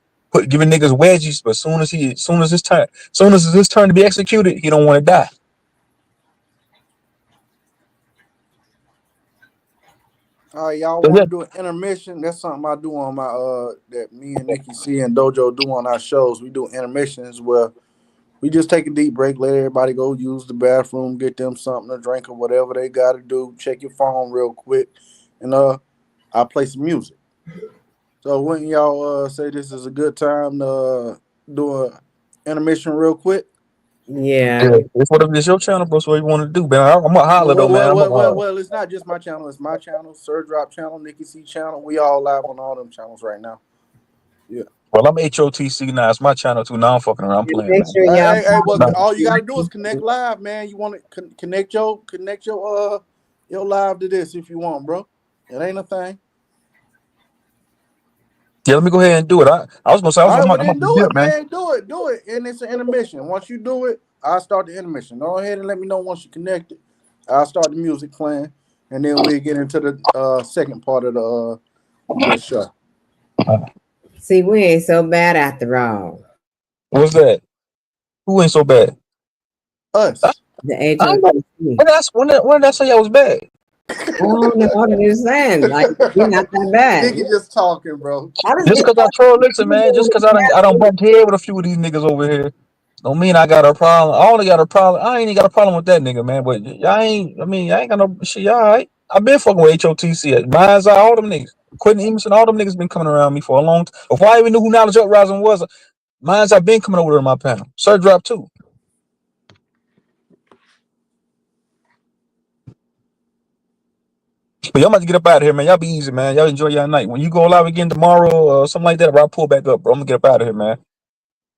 giving niggas wedgies. But soon as it's his turn to be executed, he don't want to die. All right, y'all So want yeah, to do an intermission? That's something I do on my that me and Nikki C and Dojo do on our shows. We do intermissions where we just take a deep break, let everybody go use the bathroom, get them something to drink or whatever they got to do. Check your phone real quick, and I play some music. So wouldn't y'all say this is a good time to do a intermission real quick? Yeah. it's whatever it's your channel, bro. So what you want to do, man? I'm gonna holler though, man. Well, it's not just my channel. It's my channel, Sir Drop channel, Nikki C channel. We all live on all them channels right now. Yeah. Well, I'm H.O.T.C now. It's my channel too. Now I'm fucking around playing, Make man. sure y'all Well, Nah. all you gotta do is connect live, man. You want to connect your live to this if you want, bro. It ain't a thing. Yeah, let me go ahead and do it. I was gonna say All right, well I'm then about to do dip, it, man. man. Do it, and it's an intermission. Once you do it, I'll start the intermission. Go ahead and let me know once you connect it. I'll start the music playing, and then we'll get into the second part of the show. see, we ain't so bad after all. What's that? Who ain't so bad? Us. The I ain't know. H.O.T.C. When did I say I was bad? I don't know what it is saying. Like, we're not that bad. Nigga just talking, bro. I was Just just cause I troll, listen, man. Just cause I don't bump head with a few of these niggas over here, don't mean I got a problem. I only got a problem. I ain't even got a problem with that nigga, man. But y'all ain't. I mean, y'all ain't got no shit. Y'all alright. I been fucking with H.O.T.C. Mine's all them niggas. Quentin Emerson, all them niggas been coming around me for a long time. Before I even knew who Knowledge Uprising was, mine's I've been coming over to my panel. Sir Drop too. But y'all about to get up out of here, man. Y'all be easy, man. Y'all enjoy your night. When you go live again tomorrow or something like that, I'll pull back up, bro. I'm gonna get up out of here, man.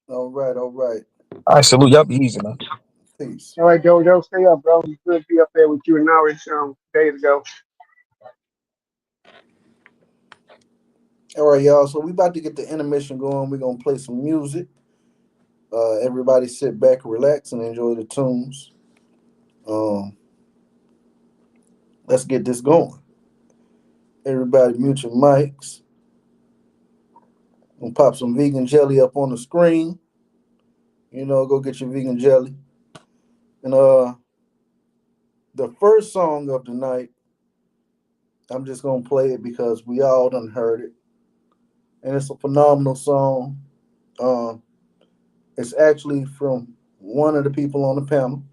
All right. All right, salute. Y'all be easy, man. Peace. All right, Jojo, stay up, bro. It's good to be up there with you an hour days ago. All right, y'all. So we about to get the intermission going. We're gonna play some music. Everybody sit back, relax, and enjoy the tunes. Let's get this going. Everybody mute your mics. Gonna pop some vegan jelly up on the screen. Go get your vegan jelly. And the first song of the night, I'm just gonna play it because we all done heard it. And it's a phenomenal song. It's actually from one of the people on the panel.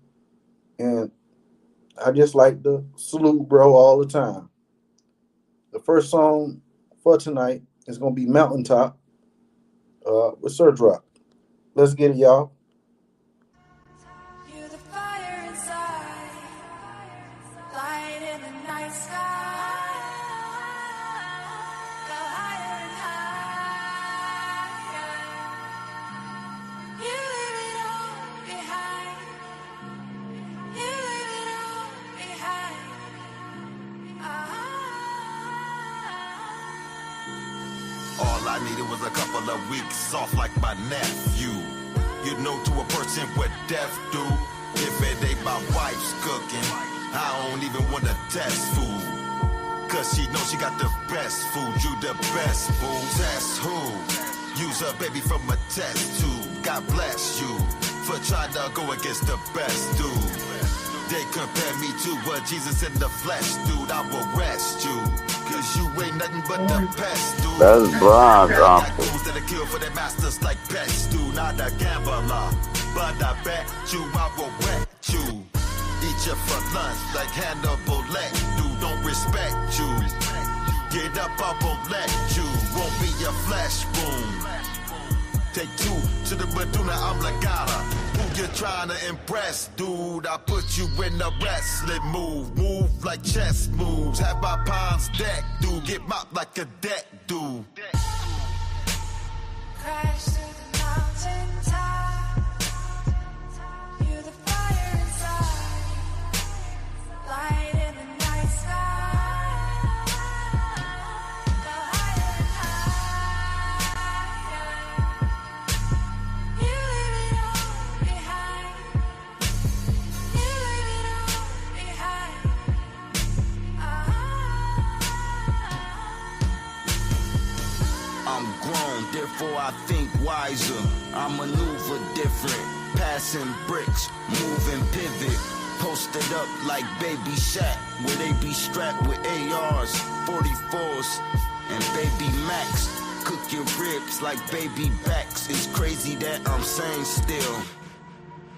And I just like to salute bro all the time. The first song for tonight is gonna be Mountaintop with Sir Drop. Let's get it, y'all. You're the fire inside, light in the night sky. Go higher and higher. You leave it all behind. You leave it all behind. All I needed was a couple of weeks off like my nephew. You know, to a person what death do. If it ain't my wife's cooking, I don't even want to test food. Cause she knows she got the best food. You the best food. Test who? Use a baby from a test tube. God bless you for trying to go against the best dude. They compare me to what Jesus in the flesh, dude. I will rest you. Cause you ain't nothing but the pest, dude. That's bronze, Got dudes that'll kill for their masters like pets, dude. Not a gambler, but I bet you I will wet you. Eat you for lunch like Hannibal Leg, dude. Don't respect you. Get up, I won't let you. Won't be your flesh wound. Take two to the Maduna, I'm Lagana. Who you trying to impress, dude? I put you in a wrestling move. Move like chess moves. Have my palms deck, dude. Get mopped like a deck, dude. Crash to the mountaintop. You're the fire inside, light in the night sky. Go higher and higher. You leave it all behind. I maneuver different, passing bricks, moving pivot. Posted up like Baby Shaq, where they be strapped with ARs, 44s, and Baby Max. Cook your ribs like baby backs. It's crazy that I'm saying still.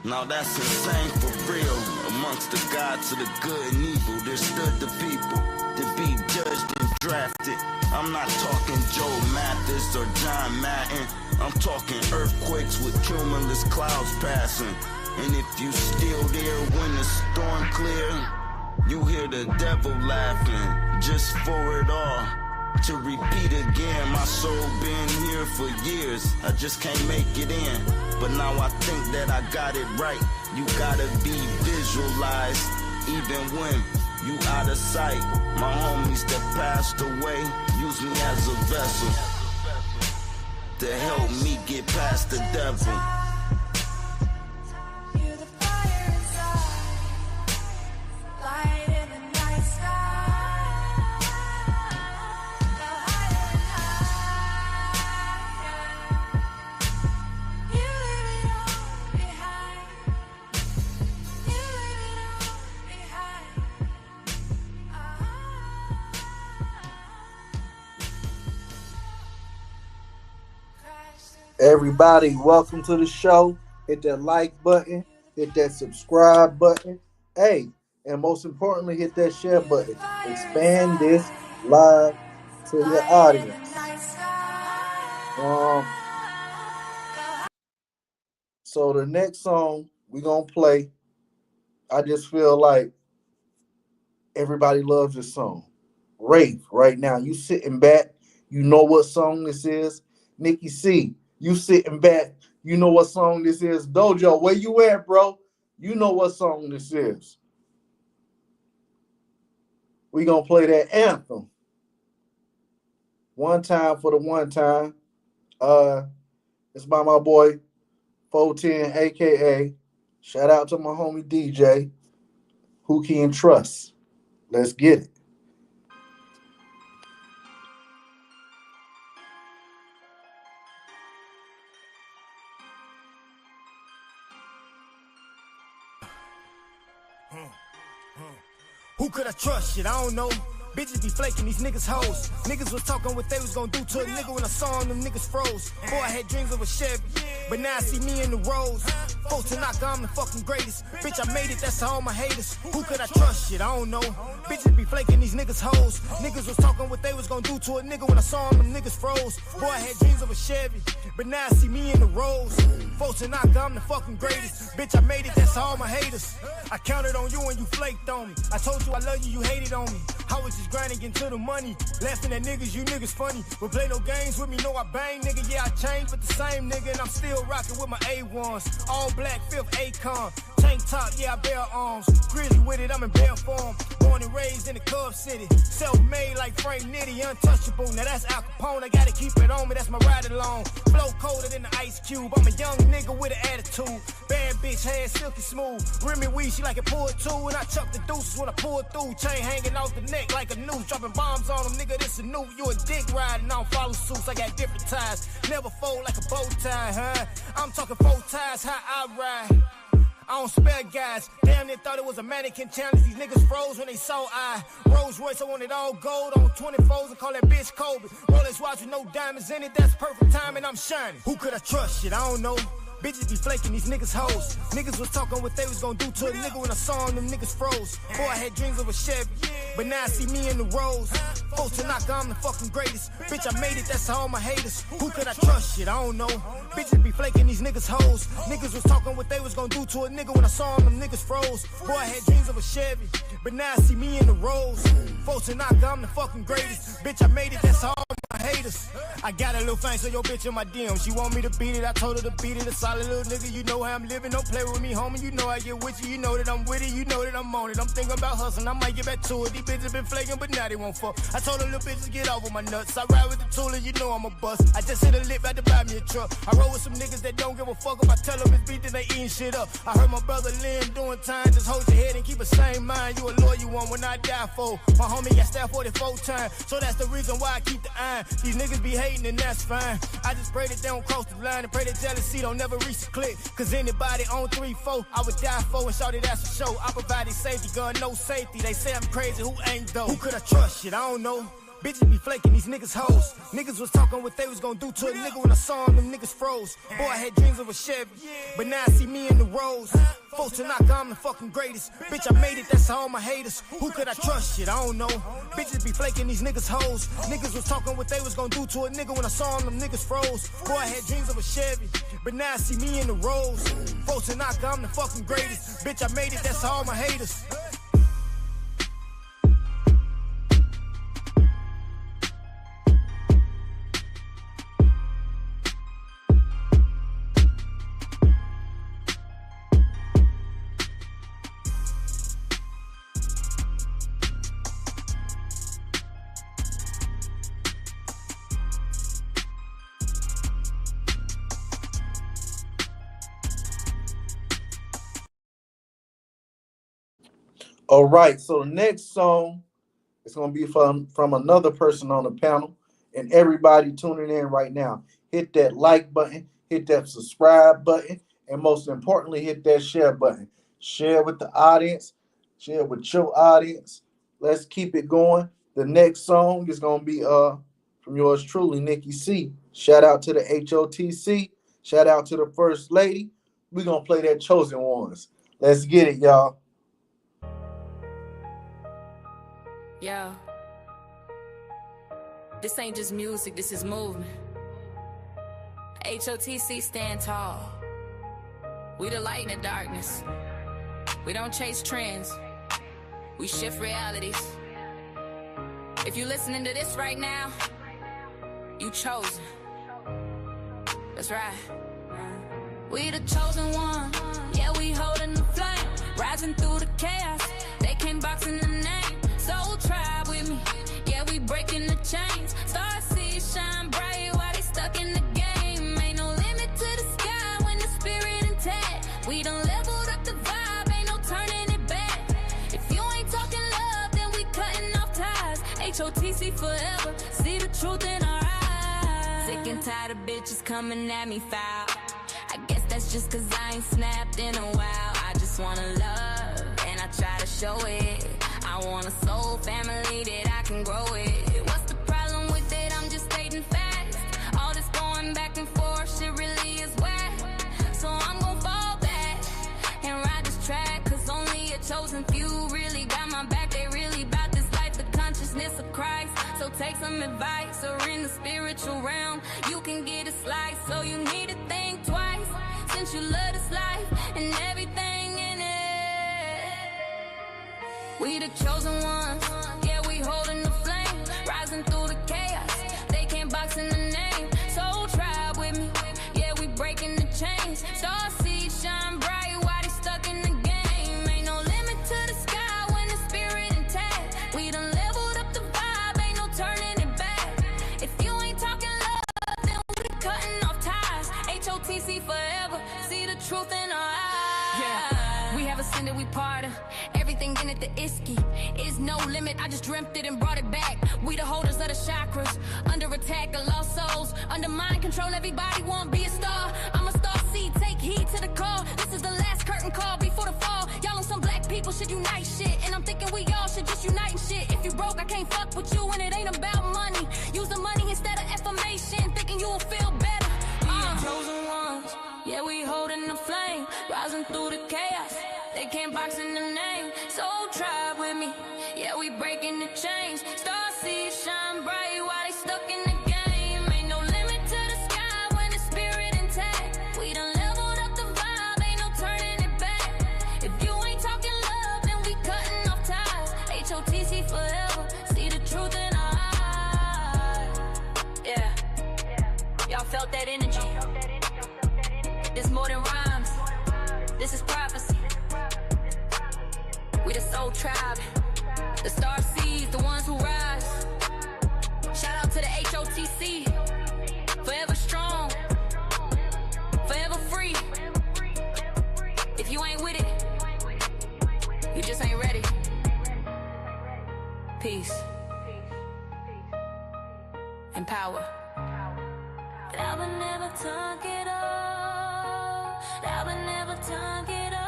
Now that's insane for real. Amongst the gods of the good and evil, there stood the people to be judged and drafted. I'm not talking Joe Mathis or John Madden. I'm talking earthquakes with cumulus clouds passing. And if you still there when the storm clear, you hear the devil laughing just for it all. To repeat again, my soul been here for years. I just can't make it in, but now I think that I got it right. You gotta be visualized, even when you out of sight. My homies that passed away use me as a vessel to help me get past the devil. Everybody, welcome to the show. Hit that like button, hit that subscribe button. Hey, and most importantly, hit that share button. Expand this live to your audience. So the next song we're gonna play, I just feel like everybody loves this song. Rave right now. You sitting back, you know what song this is. Nikki C, you sitting back, you know what song this is. Dojo, where you at, bro? You know what song this is. We gonna play that anthem. One time for the one time. It's by my boy 410, aka shout out to my homie DJ, Who Can Trust. Let's get it. Who could I trust? Shit, I don't know. Bitches be flaking, these niggas hoes. Niggas was talking what they was gonna do to a nigga when I saw them niggas froze. Boy, I had dreams of a Chevy, but now I see me in the roads. Folks to knock, I'm the fucking greatest. Bitch, I made it, that's to all my haters. Who could I trust? Shit, I don't know. Bitches be flaking, these niggas hoes. Niggas was talking what they was gonna do to a nigga when I saw them niggas froze. Boy, I had dreams of a Chevy, but now I see me in the roads. Folks to knock, I'm the fucking greatest. Bitch, I made it, that's to all my haters. I counted on you and you flaked on me. I told you I love you, you hated on me. I was just grinding into the money, laughing at niggas, you niggas funny. But play no games with me, know I bang, nigga. Yeah, I changed, but the same nigga, and I'm still rocking with my A1s. All black, 5th Akon. Tank top, yeah, I bear arms. Grizzly with it, I'm in bare form. Born and raised in the Cub City. Self-made like Frank Nitty, untouchable. Now that's Al Capone, I gotta keep it on me, that's my ride along. Flow colder than the Ice Cube. I'm a young nigga with an attitude. Bad bitch, hair silky smooth. Remy weed, she like it pulled too. And I chuck the deuces when I pull through. Chain hanging off the neck like a noose. Dropping bombs on them, nigga, this a new. You a dick riding, I don't follow suits. I got different ties. Never fold like a bow tie, huh? I'm talking 4 ties, how I ride. I don't spare guys. Damn, they thought it was a mannequin challenge. These niggas froze when they saw I. Rolls Royce, I want it all gold on 24s and call that bitch Kobe. Rolex watch with no diamonds in it, that's perfect time and I'm shining. Who could I trust? Shit, I don't know. Bitches be flaking, these niggas hoes. Niggas was talking what they was gonna do to a nigga when I saw them niggas froze. Boy, I had dreams of a Chevy, but now I see me in the roads. Folks to knock, I'm the fucking greatest. Bitch, I made it, that's to all my haters. Who could I trust? Shit, I don't know. Bitches be flaking, these niggas hoes. Niggas was talking what they was gonna do to a nigga when I saw them niggas froze. Boy, I had dreams of a Chevy, but now I see me in the roads. Folks to knock, I'm the fucking greatest. Bitch, I made it, that's to all my haters. I got a little thing, so your bitch in my DM. She want me to beat it, I told her to beat it. A solid little nigga, you know how I'm living. Don't play with me, homie. You know I get with you. You know that I'm with it. You know that I'm on it. I'm thinking about hustling. I might get back to it. These bitches been flaking, but now they won't fuck. I told them little bitches get over my nuts. I ride with the tool and you know I'm a bust. I just hit a lip, had to buy me a truck. I roll with some niggas that don't give a a fuck if I tell them it's beat, then they eating shit up. I heard my brother Lynn doing time, just hold your head and keep a sane mind. You a loyal one when I die for. My homie got stabbed 44 times, so that's the reason why I keep the iron. These niggas be hating and that's fine. I just pray that they don't cross the line and pray that jealousy don't never reach the click. Cause anybody on 3-4, I would die for and shout it that's a show. I provided safety, gun, no safety. They say I'm crazy, who ain't though? Who could I trust? Shit, I don't know. Bitches be flaking, these niggas hoes. Niggas was talking what they was gonna do to a nigga when I saw them, them niggas froze. Boy, I had dreams of a Chevy, but now I see me in the Rose. Folks to knock, I'm the fucking greatest. Bitch, I made it, that's all my haters. Who could I trust? Shit, I don't know. Bitches be flaking, these niggas hoes. Niggas was talking what they was gonna do to a nigga when I saw them, them niggas froze. Boy, I had dreams of a Chevy, but now I see me in the Rose. Folks to knock, I'm the fucking greatest. Bitch, I made it, that's all my haters. All right, so the next song is going to be from another person on the panel. And everybody tuning in right now, hit that like button, hit that subscribe button, and most importantly, hit that share button. Share with the audience, share with your audience. Let's keep it going. The next song is going to be from yours truly, Nikki C. Shout out to the H.O.T.C. Shout out to the First Lady. We're going to play that Chosen Ones. Let's get it, y'all. Yo, this ain't just music, this is movement. H.O.T.C. stand tall. We the light in the darkness. We don't chase trends, we shift realities. If you listening to this right now, you chosen. That's right. We the chosen one, yeah, we holding the flame. Rising through the chaos, they came boxing the name. Soul tribe with me, yeah, we breaking the chains. Star seeds shine bright while they stuck in the game. Ain't no limit to the sky when the spirit intact. We done leveled up the vibe, ain't no turning it back. If you ain't talking love, then we cutting off ties. H.O.T.C. forever, see the truth in our eyes. Sick and tired of bitches coming at me foul. I guess that's just cause I ain't snapped in a while. I just wanna love, and I try to show it. I want a soul family that I can grow with. What's the problem with it? I'm just stating facts. All this going back and forth, shit really is whack. So I'm gon' fall back and ride this track. Cause only a chosen few really got my back. They really bout this life, the consciousness of Christ. So take some advice, or in the spiritual realm, you can get a slice. So you need to think twice, since you love this life and everything in it. We the chosen ones, yeah, we holding the flame. Rising through the chaos, they can't box in the name. Soul tribe with me, yeah, we breaking the chains. Star seeds shine bright while they stuck in the game. Ain't no limit to the sky when the spirit intact. We done leveled up the vibe, ain't no turning it back. If you ain't talking love, then we cutting off ties. H.O.T.C. forever, see the truth in our eyes. Yeah, we have ascended, we pardon. Everything in it, the iski is no limit. I just dreamt it and brought it back. We the holders of the chakras, under attack, the lost souls, under mind control. Everybody want to be a star. I'm a star seed, take heed to the call. This is the last curtain call before the fall. Y'all on some black people should unite shit, and I'm thinking we all should just unite and shit. If you broke, I can't fuck with you, and it ain't about money. Use the money instead of affirmation, thinking you will feel better. We the chosen ones, yeah, we holding the flame, rising through the chaos. They can't box in the name. Soul tribe with me, yeah, we breaking the chains. Star seeds shine bright while they stuck in the game. Ain't no limit to the sky when the spirit intact. We done leveled up the vibe, ain't no turning it back. If you ain't talking love, then we cutting off ties. H.O.T.C. forever, see the truth in our eyes. Yeah, y'all felt that energy. This more than rhymes, this is prophecy. We the soul tribe, the star seeds, the ones who rise. Shout out to the H.O.T.C. Forever strong, forever free. If you ain't with it, you just ain't ready. Peace and power. I would never talk it all. I would never talk it all.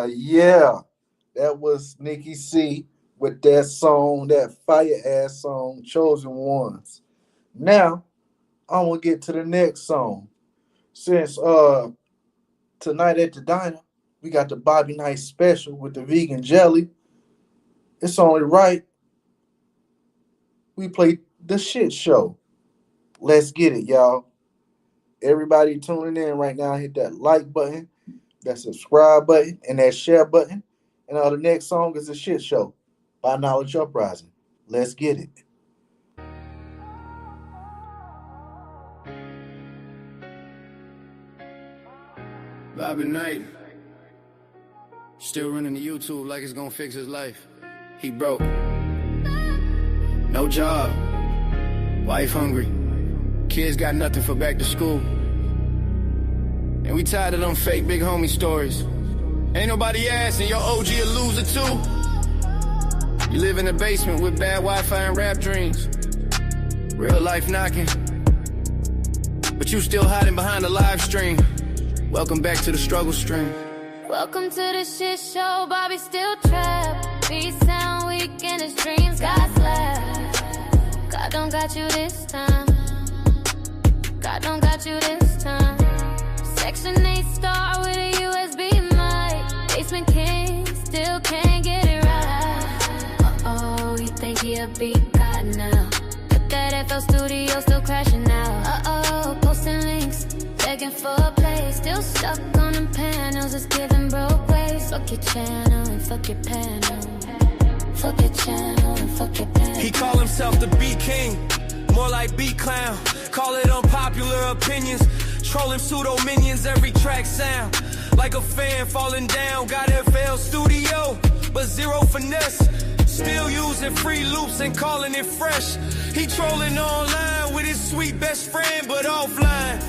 Yeah. That was Nikki C with that song, that fire ass song, Chosen Ones. Now, I'm gonna get to the next song. Since tonight at the diner, we got the Bobby Night special with the vegan jelly. It's only right we play the shit show. Let's get it, y'all. Everybody tuning in right now, hit that like button, that subscribe button, and that share button. And the next song is the shit show by Knowledge Uprising. Let's get it. Bobby Knight, still running the YouTube like it's gonna fix his life. He broke, no job, wife hungry, kids got nothing for back to school. And we tired of them fake big homie stories. Ain't nobody asking, your OG a loser too. You live in the basement with bad Wi-Fi and rap dreams. Real life knocking, but you still hiding behind the live stream. Welcome back to the struggle stream. Welcome to the shit show, Bobby still trapped. Beat sound weak and his dreams got slapped. God don't got you this time. God don't got you this time. Section 8 star with a USB mic. Basement king, still can't get it right. Uh-oh, you think he a beat god now. But that FL studio still crashing out. Uh-oh, posting links, begging for a play. Still stuck on them panels, it's giving broke ways. Fuck your channel and fuck your panel. Fuck your channel and fuck your panel. He call himself the beat king, more like beat clown. Call it unpopular opinions, trolling pseudo minions, every track sound like a fan falling down. Got FL studio, but zero finesse. Still using free loops and calling it fresh. He trolling online with his sweet best friend, but offline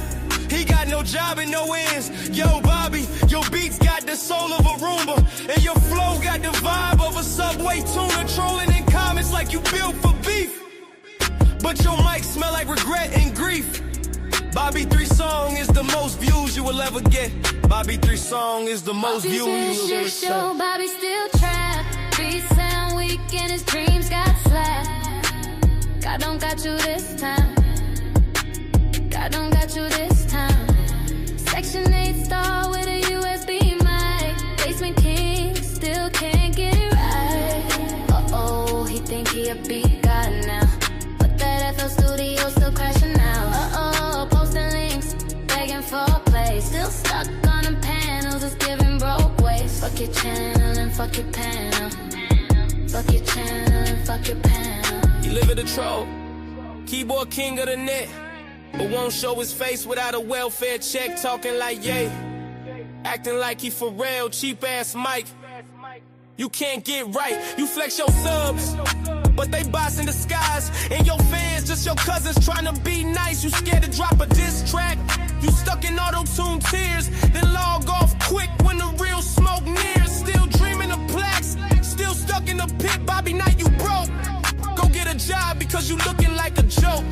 he got no job and no ends. Yo, Bobby, your beats got the soul of a Roomba, and your flow got the vibe of a Subway tuna. Trolling in comments like you built for beef, but your mic smell like regret and grief. Bobby 3 song is the most views you will ever get. Bobby 3 song is the most views you will ever show, get. Bobby still trapped. Beat sound weak and his dreams got slapped. God don't got you this time. God don't got you this time. Section 8 star with a USB mic. Basement king, still can't get it right. Uh-oh, he think he a beat god now. But that FL studio still crashing out. Uh-oh, posting links, begging for a play. Still stuck on them panels, it's giving broke ways. Fuck your channel and fuck your panel. Fuck your channel and fuck your panel. He live in the troll, keyboard king of the net, but won't show his face without a welfare check. Talking like yay, acting like he for real, cheap ass mic. You can't get right, you flex your subs, but they bots in disguise. And your fans just your cousins trying to be nice. You scared to drop a diss track, you stuck in auto-tune tears, then log off quick when the real smoke nears. Still dreaming of plaques, still stuck in the pit. Bobby Knight, you broke, go get a job because you looking like a joke.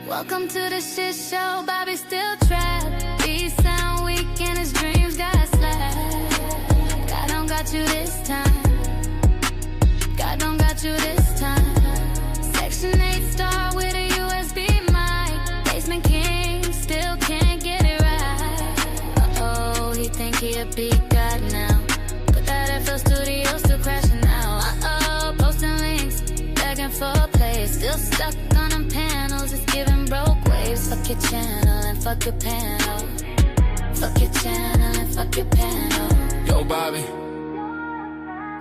Welcome to the shit show, Bobby still trapped. Beat sound weak and his dreams got slapped. God don't got you this time. God don't got you this time. Section 8 star with a USB mic. Basement king, still can't get it right. Uh-oh, he think he a beat god now. But that FL studio still crashing out. Uh-oh, posting links, begging for a play. Still stuck on them panels, it's giving broke waves. Fuck your channel and fuck your panel. Fuck your channel and fuck your panel. Yo, Bobby,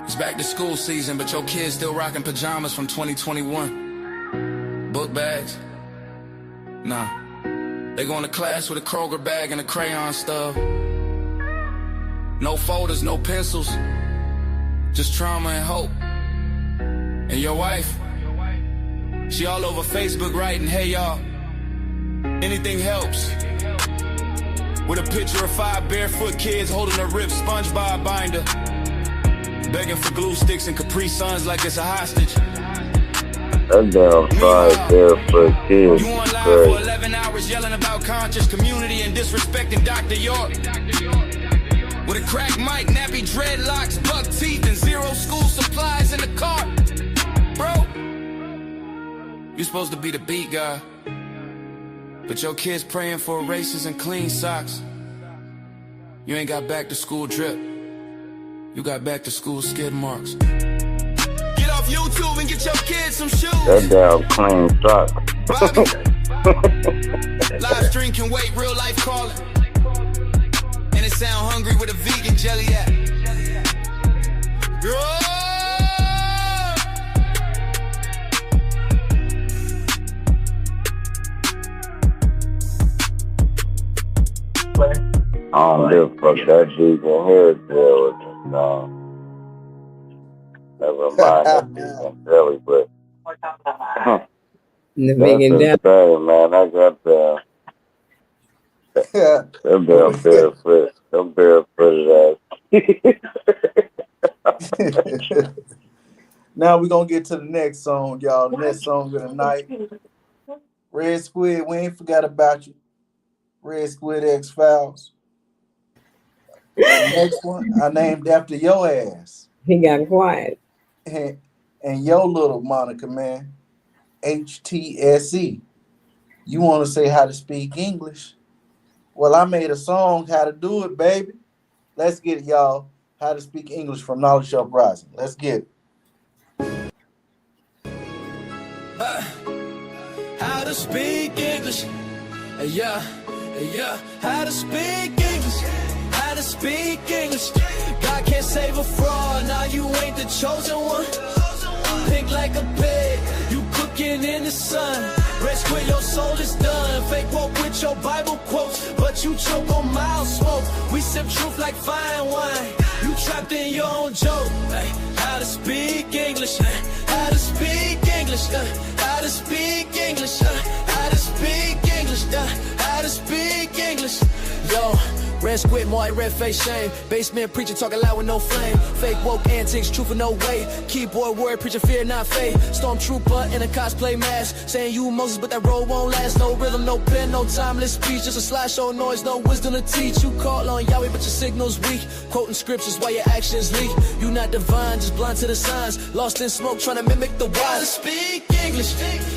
it's back to school season, but your kids still rocking pajamas from 2021. Book bags? Nah. They going to class with a Kroger bag and a crayon stuff. No folders, no pencils, just trauma and hope. And your wife, she all over Facebook writing, hey y'all, anything helps. With a picture of 5 barefoot kids holding a ripped SpongeBob binder, begging for glue sticks and Capri Suns like it's a hostage. That damn 5 barefoot kids. You on live for 11 hours yelling about conscious community and disrespecting Dr. York. With a cracked mic, nappy dreadlocks, buck teeth, and 0 school supplies in the car. Bro, you supposed to be the beat guy, but your kids praying for erasers and clean socks. You ain't got back to school drip, you got back to school skid marks. Get off YouTube and get your kids some shoes. That damn clean sock. Live stream can wait, real life calling. And it sound hungry with a vegan jelly app. I don't give a fuck that vegan hair gel with the song. Never mind that vegan jelly, but The vegan that's insane, man. I got them damn barefoot, them barefooted ass. Now we're gonna get to the next song, y'all. The next song of the night. Red Squid, we ain't forgot about you. Red Squid X-Files. The next one I named after your ass. He got quiet. And your little moniker, man. H.O.T.C. You want to say how to speak English? Well, I made a song how to do it, baby. Let's get it, y'all. How to speak English from Knowledge Uprising. Let's get it. How to speak English. Yeah. How to speak English. How to speak English. God can't save a fraud. Now you ain't the chosen one. Pink like a pig. You cooking in the sun. Rest where your soul is done. Fake woke with your Bible quotes, but you choke on mild smoke. We sip truth like fine wine. You trapped in your own joke. How to speak English. How to speak English. How to speak English. How to speak English. How to speak English. Yo. Red squid, more red face shame. Basement preacher talking loud with no flame. Fake woke antics, truth for no way. Keyboard word preacher, fear not faith. Stormtrooper in a cosplay mask, saying you Moses, but that road won't last. No rhythm, no pen, no timeless speech. Just a slideshow noise, no wisdom to teach. You call on Yahweh, but your signal's weak. Quoting scriptures while your actions leak. You not divine, just blind to the signs. Lost in smoke, trying to mimic the wise. How to speak English.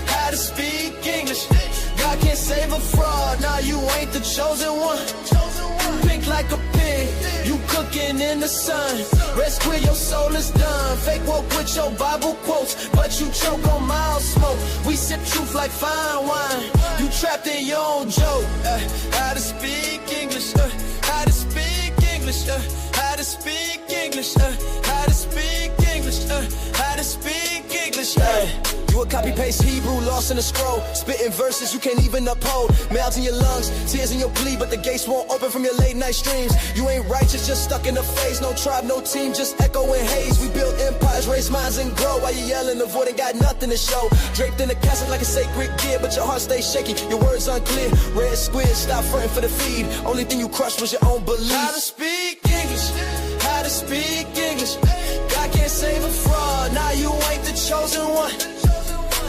How to speak English. God can't save a fraud. Now you ain't the chosen one. Pink like a pig, you cooking in the sun. Rest where your soul is done. Fake woke with your Bible quotes, but you choke on mild smoke. We sip truth like fine wine. You trapped in your own joke. How to speak English. How to speak English. How to speak English. How to speak English. How to speak English. You a copy-paste Hebrew, lost in a scroll. Spitting verses you can't even uphold. Mouths in your lungs, tears in your plea, but the gates won't open from your late-night streams. You ain't righteous, just stuck in the face. No tribe, no team, just echoing haze. We build empires, raise minds, and grow. While you yelling, avoiding, got nothing to show. Draped in a casket like a sacred gear, but your heart stays shaky, your words unclear. Red squid, stop fronting for the feed. Only thing you crushed was your own belief. How to speak English. How to speak English. God can't save a fraud. Now you ain't the chosen one.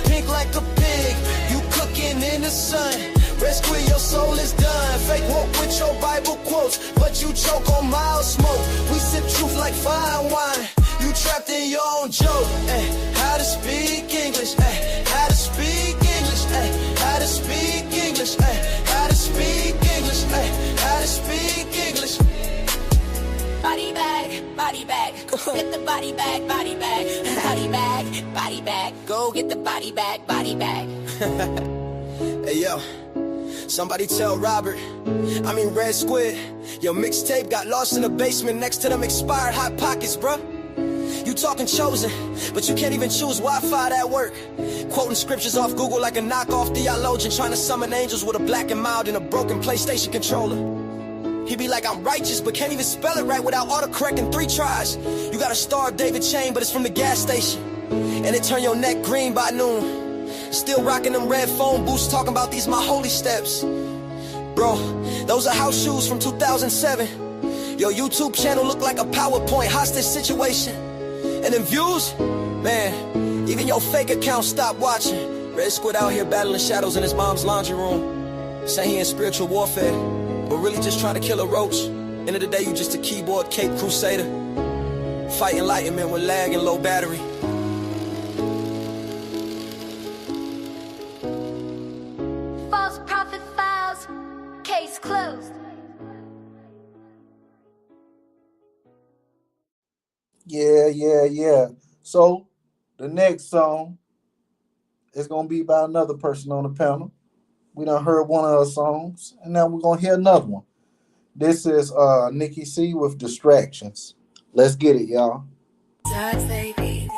Pink like a pig, you cooking in the sun. Rest where your soul is done. Fake woke with your Bible quotes, but you choke on mild smoke. We sip truth like fine wine. You trapped in your own joke. How to speak English. How to speak English. How to speak English. How to speak English. How to speak English. Body bag, body bag. Go get the body bag, body bag. Body bag, body bag. Go get the body bag, body bag. Hey yo, somebody tell Robert, Red Squid, your mixtape got lost in the basement next to them expired Hot Pockets, bruh. You talking chosen, but you can't even choose Wi-Fi that work. Quoting scriptures off Google like a knockoff theologian, trying to summon angels with a black and mild and a broken PlayStation controller. He be like, I'm righteous, but can't even spell it right without autocorrect in 3 tries. You got a Star of David chain, but it's from the gas station, and it turn your neck green by noon. Still rocking them red phone boots, talking about these my holy steps. Bro, those are house shoes from 2007. Your YouTube channel look like a PowerPoint hostage situation. And in views, man, even your fake account stopped watching. Red Squid out here battling shadows in his mom's laundry room, saying he in spiritual warfare, but really just trying to kill a roach. End of the day, you just a keyboard cape crusader, fighting enlightenment with lag and low battery. False prophet files, case closed. Yeah. So the next song is gonna be by another person on the panel. We done heard one of her songs, and now we're gonna hear another one. This is Nikki C with Distractions. Let's get it, y'all. Drugs, baby.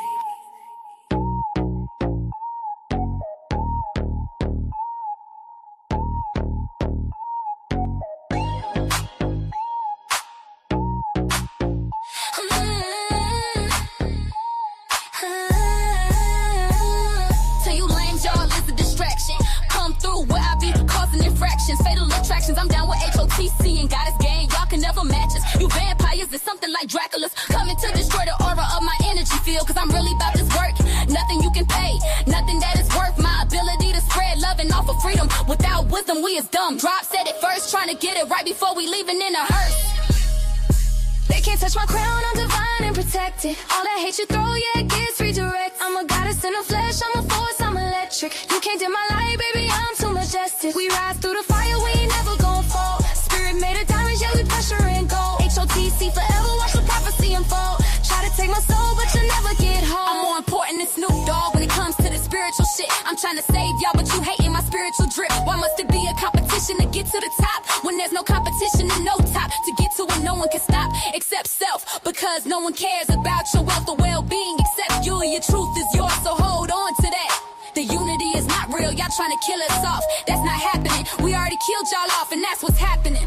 To you lames, y'all is a distraction. Come through where I be causing infractions. Fatal attractions, I'm down with H.O.T.C. and got his gang. Y'all can never match us. You vampires is something like Dracula's. Coming to destroy the aura of my energy field. Cause I'm really about this work. Nothing you can pay, nothing that is worth my ability to spread love and offer freedom. Without wisdom, we is dumb. Drop said it first, trying to get it right before we leaving in a hearse. They can't touch my crown, I'm divine and protected. All that hate you throw, yeah, it gets redirect. I'm a goddess in the flesh, I'm a force, I'm electric. You can't dim my light, baby, I'm too majestic. We rise through the fire, we ain't never gon' fall. Spirit made of diamonds, yeah, we pressure and gold. H.O.T.C forever, watch the prophecy unfold. Try to take my soul, but you'll never get home. I'm more important than Snoop Dogg when it comes to the spiritual shit. I'm trying to save y'all, but you hating my spiritual drip. Why must it be a competition to get to the top when there's no competition and no top to get to it? No one can stop except self, because no one cares about your wealth or well-being except you. Your truth is yours, so hold on to that. The unity is not real, y'all trying to kill us off. That's not happening. We already killed y'all off, and that's what's happening.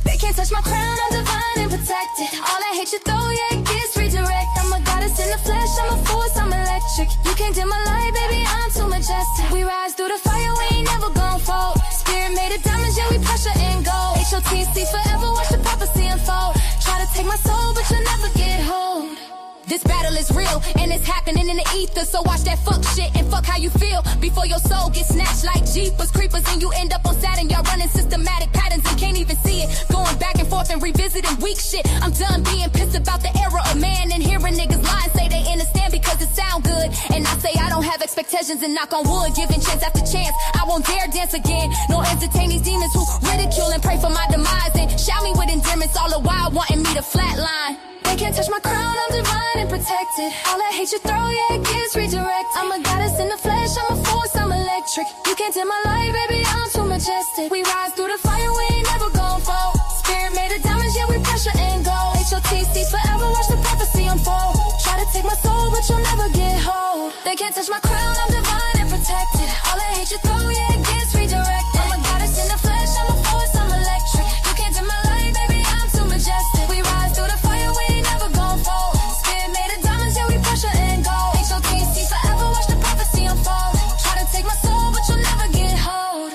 They can't touch my crown, I'm divine and protected. All that hate you throw, yeah, it gets redirect. I'm a goddess in the flesh, I'm a force, I'm electric. You can't dim my light, baby, I'm too majestic. We rise through the fire, we ain't never gon' fall. Spirit made of diamonds, yeah, we pressure and gold. H.O.T.C forever, watch the prophecy unfold. Try to take my soul, but you'll never get hold. This battle is real, and it's happening in the ether. So watch that fuck shit and fuck how you feel before your soul gets snatched like Jeepers Creepers and you end up on Saturn. Y'all running systematic patterns and can't even see it. Going back and forth and revisiting weak shit. I'm done being pissed about the era of man and hearing niggas lie and say they understand because it sound good. And I say I don't have expectations and knock on wood, giving chance after chance. I won't dare dance again, nor entertain these demons who ridicule and pray for my demise and shout me with endearments all the while wanting me to flatline. They can't touch my crown, I'm divine and protected. All that hate you throw, yeah, it gets redirect. I'm a goddess in the flesh, I'm a force, I'm electric. You can't dim my light, baby, I'm too majestic. We rise through the fire, we ain't never gon' fall. Spirit made of diamonds, yeah, we pressure and gold. H.O.T.C forever, watch the prophecy unfold. Try to take my soul, but you'll never get hold. They can't touch my crown, I'm divine and protected. All that hate you throw, yeah, it gets redirect. I'm a goddess in the flesh, I'm a force, I'm electric. You can't dim my light, baby, I'm too majestic. We rise through the fire, we ain't never gon' fall. Spirit made of diamonds, yeah, we pressure and gold. H.O.T.C forever, watch the prophecy unfold. Try to take my soul, but you'll never get hold.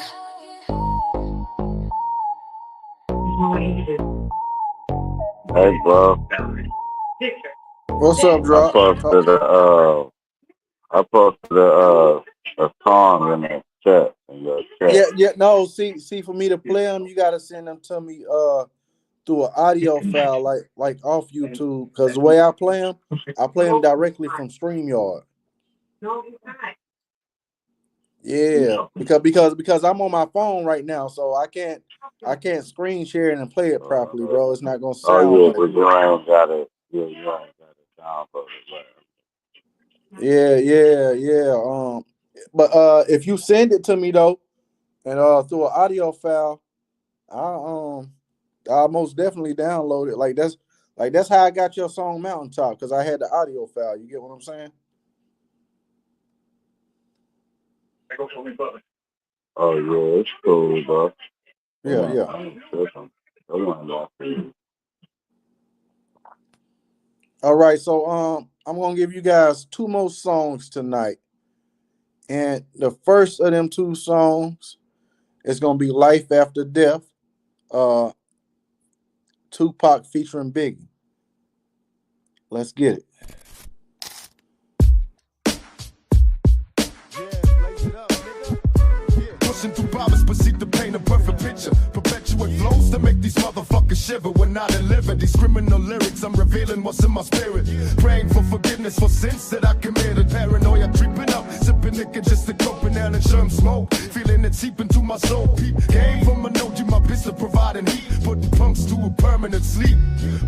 Hey, bro. What's up, Drop? I posted a song in the chat. In your chat. Yeah. No, see, for me to play them, you gotta send them to me through an audio file, like off YouTube. Because the way I play them directly from StreamYard. Yeah, because I'm on my phone right now, so I can't screen share it and play it properly, bro. It's not gonna sound. Oh yeah, but you ain't got it. Yeah, you ain't got it downloaded. Yeah. But if you send it to me though, and through an audio file, I'll most definitely download it. Like Like that's how I got your song Mountaintop, because I had the audio file. You get what I'm saying? Oh yeah, it's cool, bro. Yeah. All right, so I'm gonna give you guys 2 more songs tonight, and the first of them 2 songs is gonna be "Life After Death," Tupac featuring Biggie. Let's get it. Pushing through barbers, proceed to paint a perfect picture. Perpetuate flows to make these motherfuckers shiver when I deliver these criminal lyrics. I'm revealing what's in my spirit. Praying for forgiveness for sins that I committed. Paranoia creeping up, sipping liquor just to cope and down and sherm smoke. Feeling it seep into my soul. Peep game from a note, you my business providing heat. Putting punks to a permanent sleep.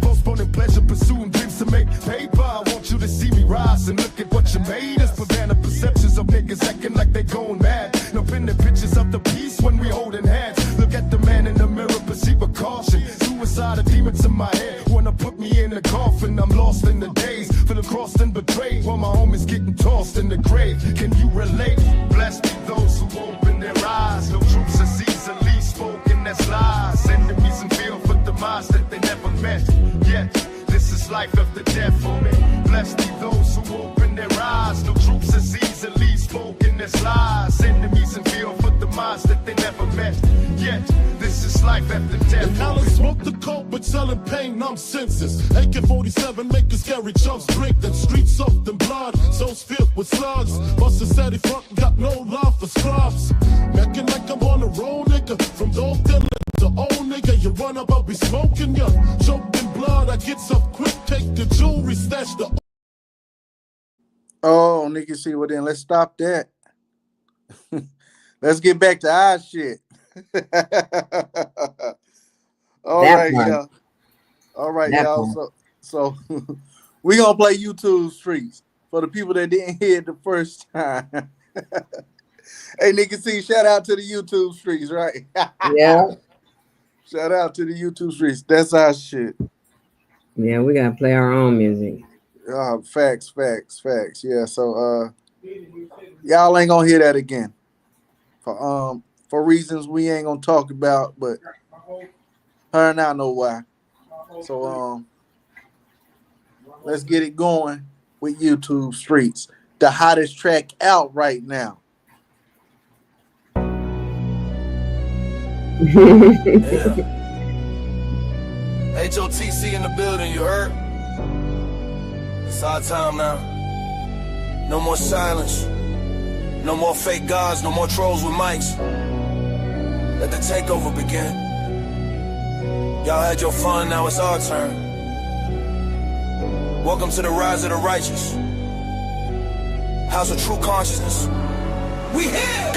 Postponing pleasure, pursuing dreams to make paper. I want you to see me rise and look at what you made us. Prevent the perceptions of niggas acting like they going mad. No pinning pictures of the peace when we holding hands. Look at the man in the mirror, perceive a caution. Suicide, a demons in my head wanna put me in a coffin. I'm lost in the days, feeling crossed and betrayed while my homies getting tossed in the grave. Can you relate? Blessed be those who open their eyes. No truths is easily spoken, that's lies. Enemies and feel for demise that they never met. Yet this is life after death for me. Blessed be those who open their eyes. No truths is easily spoken, that's lies. Enemies and feel for demise that they never met. Yet this is life after death. And now let's smoke the coke, but selling pain, numb senses. AK-47 make a scary chumps drink. That street soaked in blood, souls filled with slugs. Buster said he front got no love for scrubs. Making like I'm on a roll, nigga. From dope dealer to old nigga, you run up, I'll be smoking ya. Choked in blood, I get up quick, take the jewelry, stash the. Oh, Nikki C, well then let's stop that. Let's get back to our shit. All right, y'all. All right, y'all. So we gonna play YouTube Streets for the people that didn't hear it the first time. Hey, Nikki C, shout out to the YouTube Streets, right? Yeah. Shout out to the YouTube Streets. That's our shit. Yeah, we gotta play our own music. Facts. Yeah, so y'all ain't gonna hear that again. For reasons we ain't gonna talk about, but her and I know why. So let's get it going with YouTube Streets. The hottest track out right now. H.O.T.C in the building, you heard? It's our time now. No more silence. No more fake gods, no more trolls with mics. Let the takeover begin. Y'all had your fun, now it's our turn. Welcome to the rise of the righteous. House of true consciousness. We here!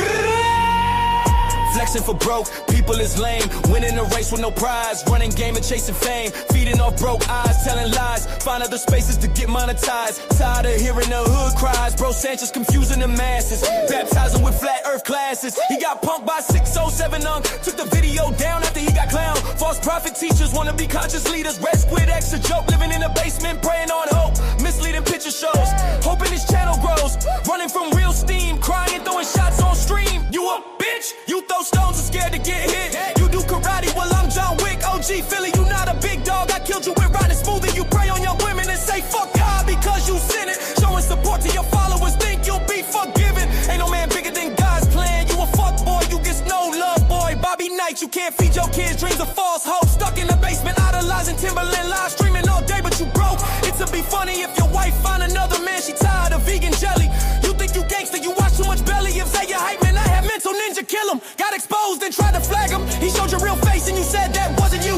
Flexing for broke, people is lame. Winning a race with no prize. Running game and chasing fame. Feeding off broke eyes, telling lies. Find other spaces to get monetized. Tired of hearing the hood cries. Bro Sanchez confusing the masses. Baptizing with flat earth classes. He got punked by 607 Took the video down after he got clowned. False prophet teachers wanna be conscious leaders. Red squid X a joke. Living in a basement praying on hope. Misleading picture shows. Hoping his channel grows. Running from real steam. Crying, throwing shots on stream. You a bitch? You throw stones are scared to get hit. You do karate, well I'm John Wick. OG Philly, you not a big dog. I killed you with riding smooth and you prey on young women and say fuck God because you sin it. Showing support to your followers, think you'll be forgiven. Ain't no man bigger than God's plan. You a fuck boy, you get no love boy. Bobby Knight, you can't feed your kids dreams of false hope. Stuck in the basement, idolizing Timberland live streaming all day, but you broke. It'll be funny if your wife find another man, she tired of vegan jelly. You think you gangster, you watch too much belly. If say you hype man, I have mental ninja kill him. Got exposed and tried to flag him. He showed your real face and you said that wasn't you.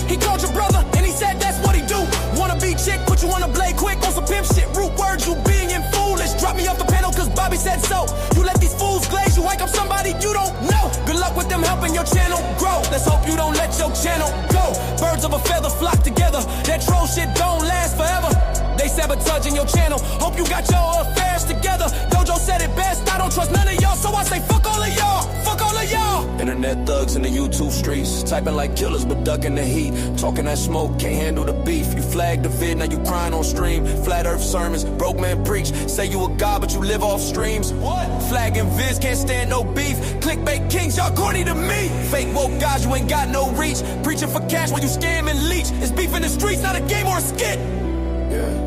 He called your brother and he said that's what he do. Wanna be chick, put you on a blade quick on some pimp shit. Root words, you being foolish. Drop me off the panel cause Bobby said so. You let these fools glaze you like I'm somebody you don't know. Good luck with them helping your channel grow. Let's hope you don't let your channel go. Birds of a feather flock together. That troll shit don't last forever. They sabotaging your channel. Hope you got your affairs together. Dojo said it best. I don't trust none of y'all, so I say fuck all of y'all. Fuck all of y'all. Internet Internet thugs in the YouTube streets, typing like killers but ducking the heat. Talking that smoke, can't handle the beef. You flagged the vid, now you crying on stream. Flat earth sermons, broke man preach. Say you a god but you live off streams. What? Flagging vids, can't stand no beef. Clickbait kings, y'all corny to me. Fake woke guys, you ain't got no reach. Preaching for cash while you scam and leech. It's beef in the streets, not a game or a skit. Yeah.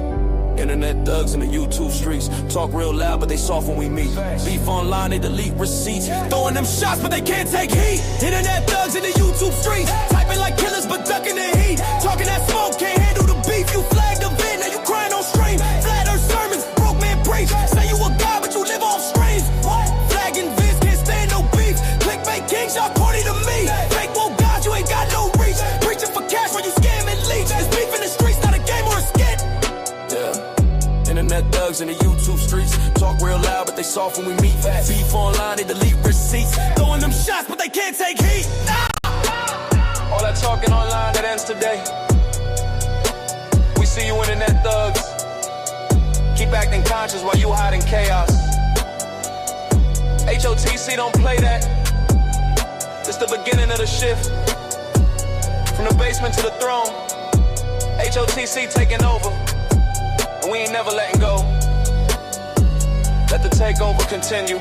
Internet thugs in the YouTube streets, talk real loud but they soft when we meet. Beef online, they delete receipts. Throwing them shots but they can't take heat. Internet thugs in the YouTube streets, typing like killers but ducking the heat. Talking that smoke, can't handle the beef. You flagged the vid, now you crying on stream. Flat earth sermons, broke man preach. Say you a god but you live off streams. What? Flagging vids, can't stand no beef. Clickbait kings, y'all corny to me. Fake woke guys, you ain't got no reach. Preaching for cash while you scam and leech. It's beef in the streets, not a game or a skit. Yeah. Internet thugs in the YouTube streets, talk real loud but they soft when we meet. Beef online, they delete receipts. Throwing them shots but they can't take heat. All that talking online, that ends today. We see you internet thugs. Keep acting conscious while you hide in chaos. H.O.T.C don't play that. It's the beginning of the shift. From the basement to the throne, H.O.T.C taking over. And we ain't never letting go. Let the takeover continue.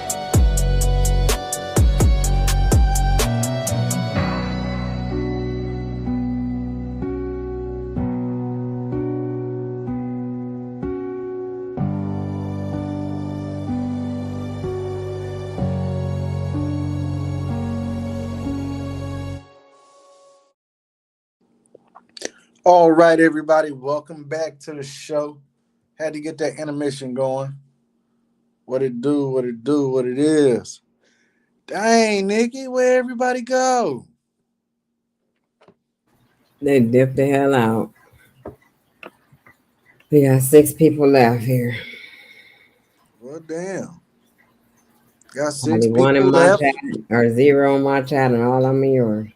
All right, everybody, welcome back to the show. Had to get that intermission going. What it do, what it do, what it is. Dang, Nikki, where everybody go? They dipped the hell out. We got 6 people left here. Well, damn. Got 6 Only people one in my left. chat, or 0 in my chat, and all of them in yours.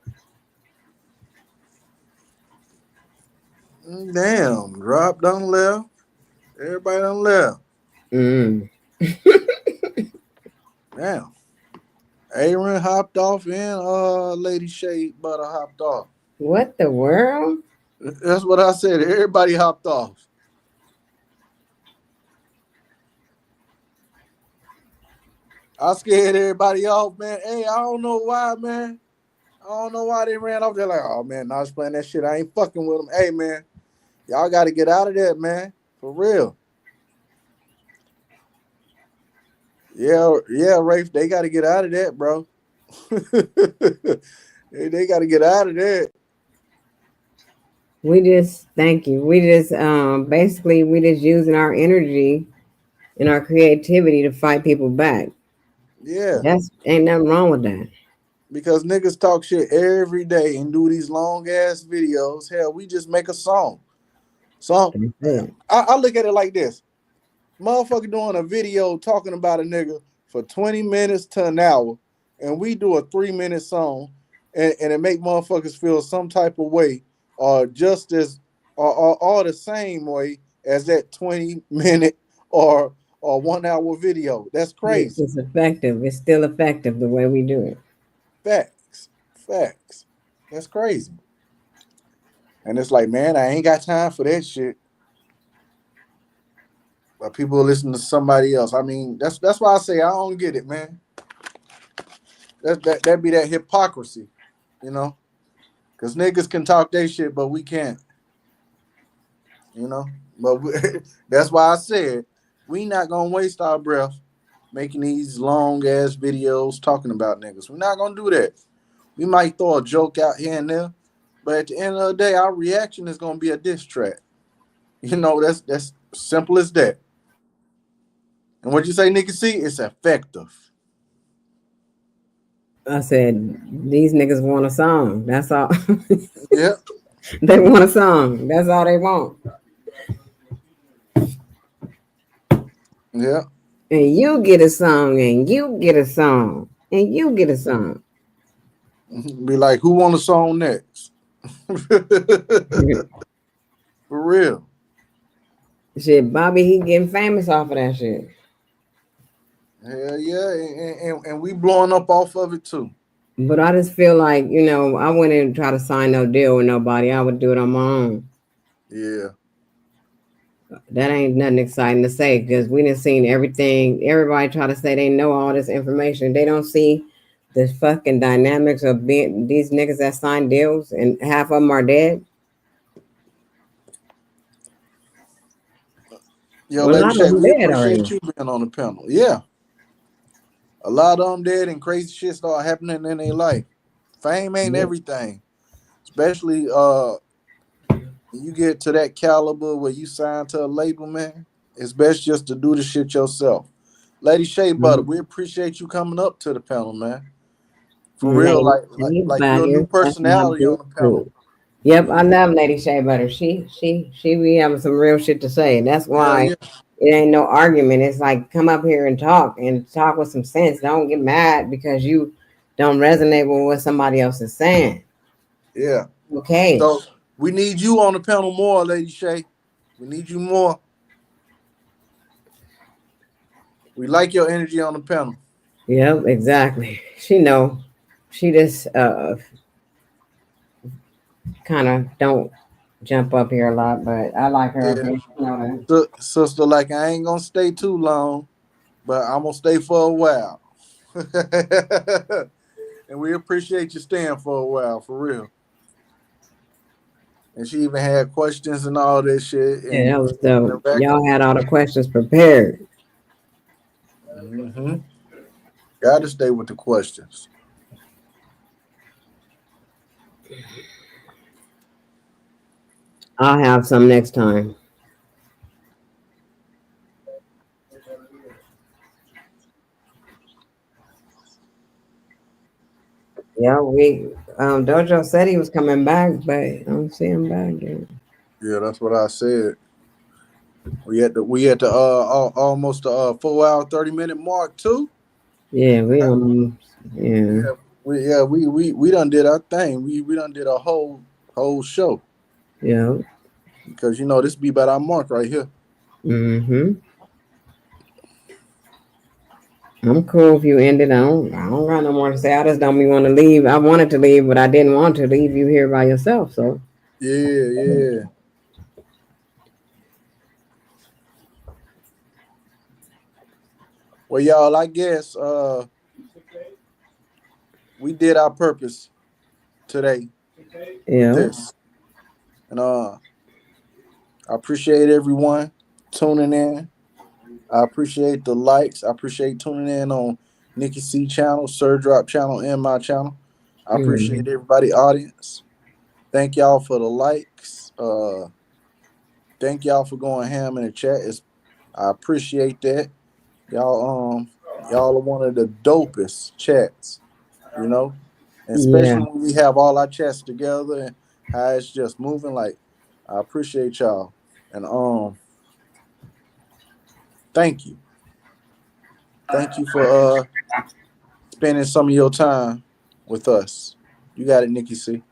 Damn, drop done left. Everybody done left. Damn. Aaron hopped off and Lady Shade Butter hopped off. What the world? That's what I said. Everybody hopped off. I scared everybody off, man. Hey, I don't know why, man. I don't know why they ran off. They're like, oh, man, I was playing that shit. I ain't fucking with them. Hey, man, y'all got to get out of that, man. For real. Yeah, Rafe, they got to get out of that, bro. They got to get out of that. Thank you. We just basically we just using our energy and our creativity to fight people back. Yeah. Ain't nothing wrong with that. Because niggas talk shit every day and do these long ass videos. Hell, we just make a song. I look at it like this. Motherfucker doing a video talking about a nigga for 20 minutes to an hour, and we do a 3-minute song, and it make motherfuckers feel some type of way, or just as or the same way as that 20-minute or 1 hour video. That's crazy. It's effective. It's still effective the way we do it. Facts. That's crazy. And it's like, man, I ain't got time for that shit. But people listen to somebody else. I mean, that's why I say I don't get it, man. That be that hypocrisy, you know? Because niggas can talk their shit, but we can't. You know? But that's why I said we not going to waste our breath making these long-ass videos talking about niggas. We're not going to do that. We might throw a joke out here and there, but at the end of the day, our reaction is going to be a diss track. You know, that's simple as that. And what you say, Nikki C? It's effective. I said, these niggas want a song. That's all. Yeah. They want a song. That's all they want. Yeah. And you get a song, and you get a song, and you get a song. Be like, who want a song next? For real. Shit, Bobby, he getting famous off of that shit. Hell yeah, and we blowing up off of it too. But I just feel like, I wouldn't try to sign no deal with nobody. I would do it on my own. Yeah. That ain't nothing exciting to say because we done seen everything. Everybody try to say they know all this information. They don't see the fucking dynamics of being these niggas that sign deals and half of them are dead. Yo, Well, a Lady lot of Shay, them we dead appreciate already. you being on the panel. Yeah. A lot of them dead and crazy shit start happening in their life. Fame ain't Yep. everything. Especially you get to that caliber where you sign to a label, man. It's best just to do the shit yourself. Lady Shea Butter, we appreciate you coming up to the panel, man. For real, Lady Shea like you're a new Butter, that's my personality big on the panel. food. Yep, I love Lady Shea Butter. She be having some real shit to say. That's Hell why yeah. it ain't no argument. It's like come up here and talk with some sense. Don't get mad because you don't resonate with what somebody else is saying. Yeah. Okay. So we need you on the panel more, Lady Shay. We need you more. We like your energy on the panel. Yep, exactly. She know. She just kind of don't jump up here a lot, but I like her up Yeah. here. You know that. Sister, like I ain't gonna stay too long, but I'm gonna stay for a while. And we appreciate you staying for a while, for real. And she even had questions and all that shit. Yeah, And that was dope. back. Y'all had all the questions prepared. Mm-hmm. Gotta stay with the questions. I'll have some next time. Yeah, Dojo said he was coming back, but I don't see him back yet. Yeah, that's what I said. We at the almost 4 hour 30-minute mark too. Yeah, yeah. We done did our thing. We done did a whole show. Yeah. Because this be about our mark right here. Mm-hmm. I'm cool if you ended. I don't got no more to say. I just don't be want to leave. I wanted to leave, but I didn't want to leave you here by yourself. So Yeah. Well, y'all, I guess we did our purpose today with this. And I appreciate everyone tuning in. I appreciate the likes. I appreciate tuning in on Nikki C channel, Sir Drop channel, and my channel. I appreciate everybody audience. Thank y'all for the likes. Thank y'all for going ham in the chat. I appreciate that. Y'all are one of the dopest chats, and especially when we have all our chats together and how it's just moving. Like, I appreciate y'all. And thank you. Thank you for spending some of your time with us. You got it, Nikki C.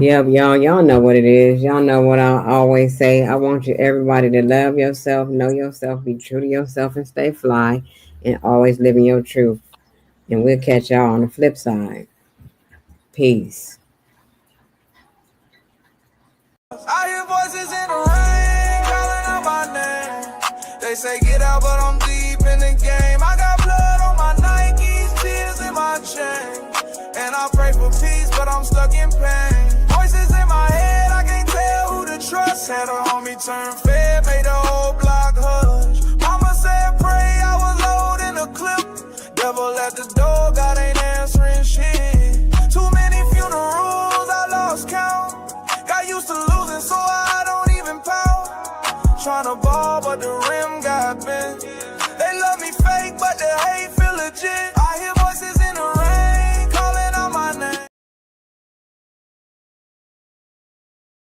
Yep, y'all know what it is. Y'all know what I always say. I want everybody to love yourself, know yourself, be true to yourself, and stay fly, and always live in your truth. And we'll catch y'all on the flip side. Peace. I hear voices in the rain calling out my name. They say get out, but I'm deep in the game. I got blood on my Nikes, tears in my chain. And I pray for peace, but I'm stuck in pain. Voices in my head, I can't tell who to trust. Had a homie turn fed, made the whole block hush. Mama said pray, I was loading a clip. Devil at the door, God ain't answering shit. Too many funerals, I lost count. Got used to losing, so I don't even pout. Tryna ball, but the rim got bent. They love me fake, but the hate feel legit.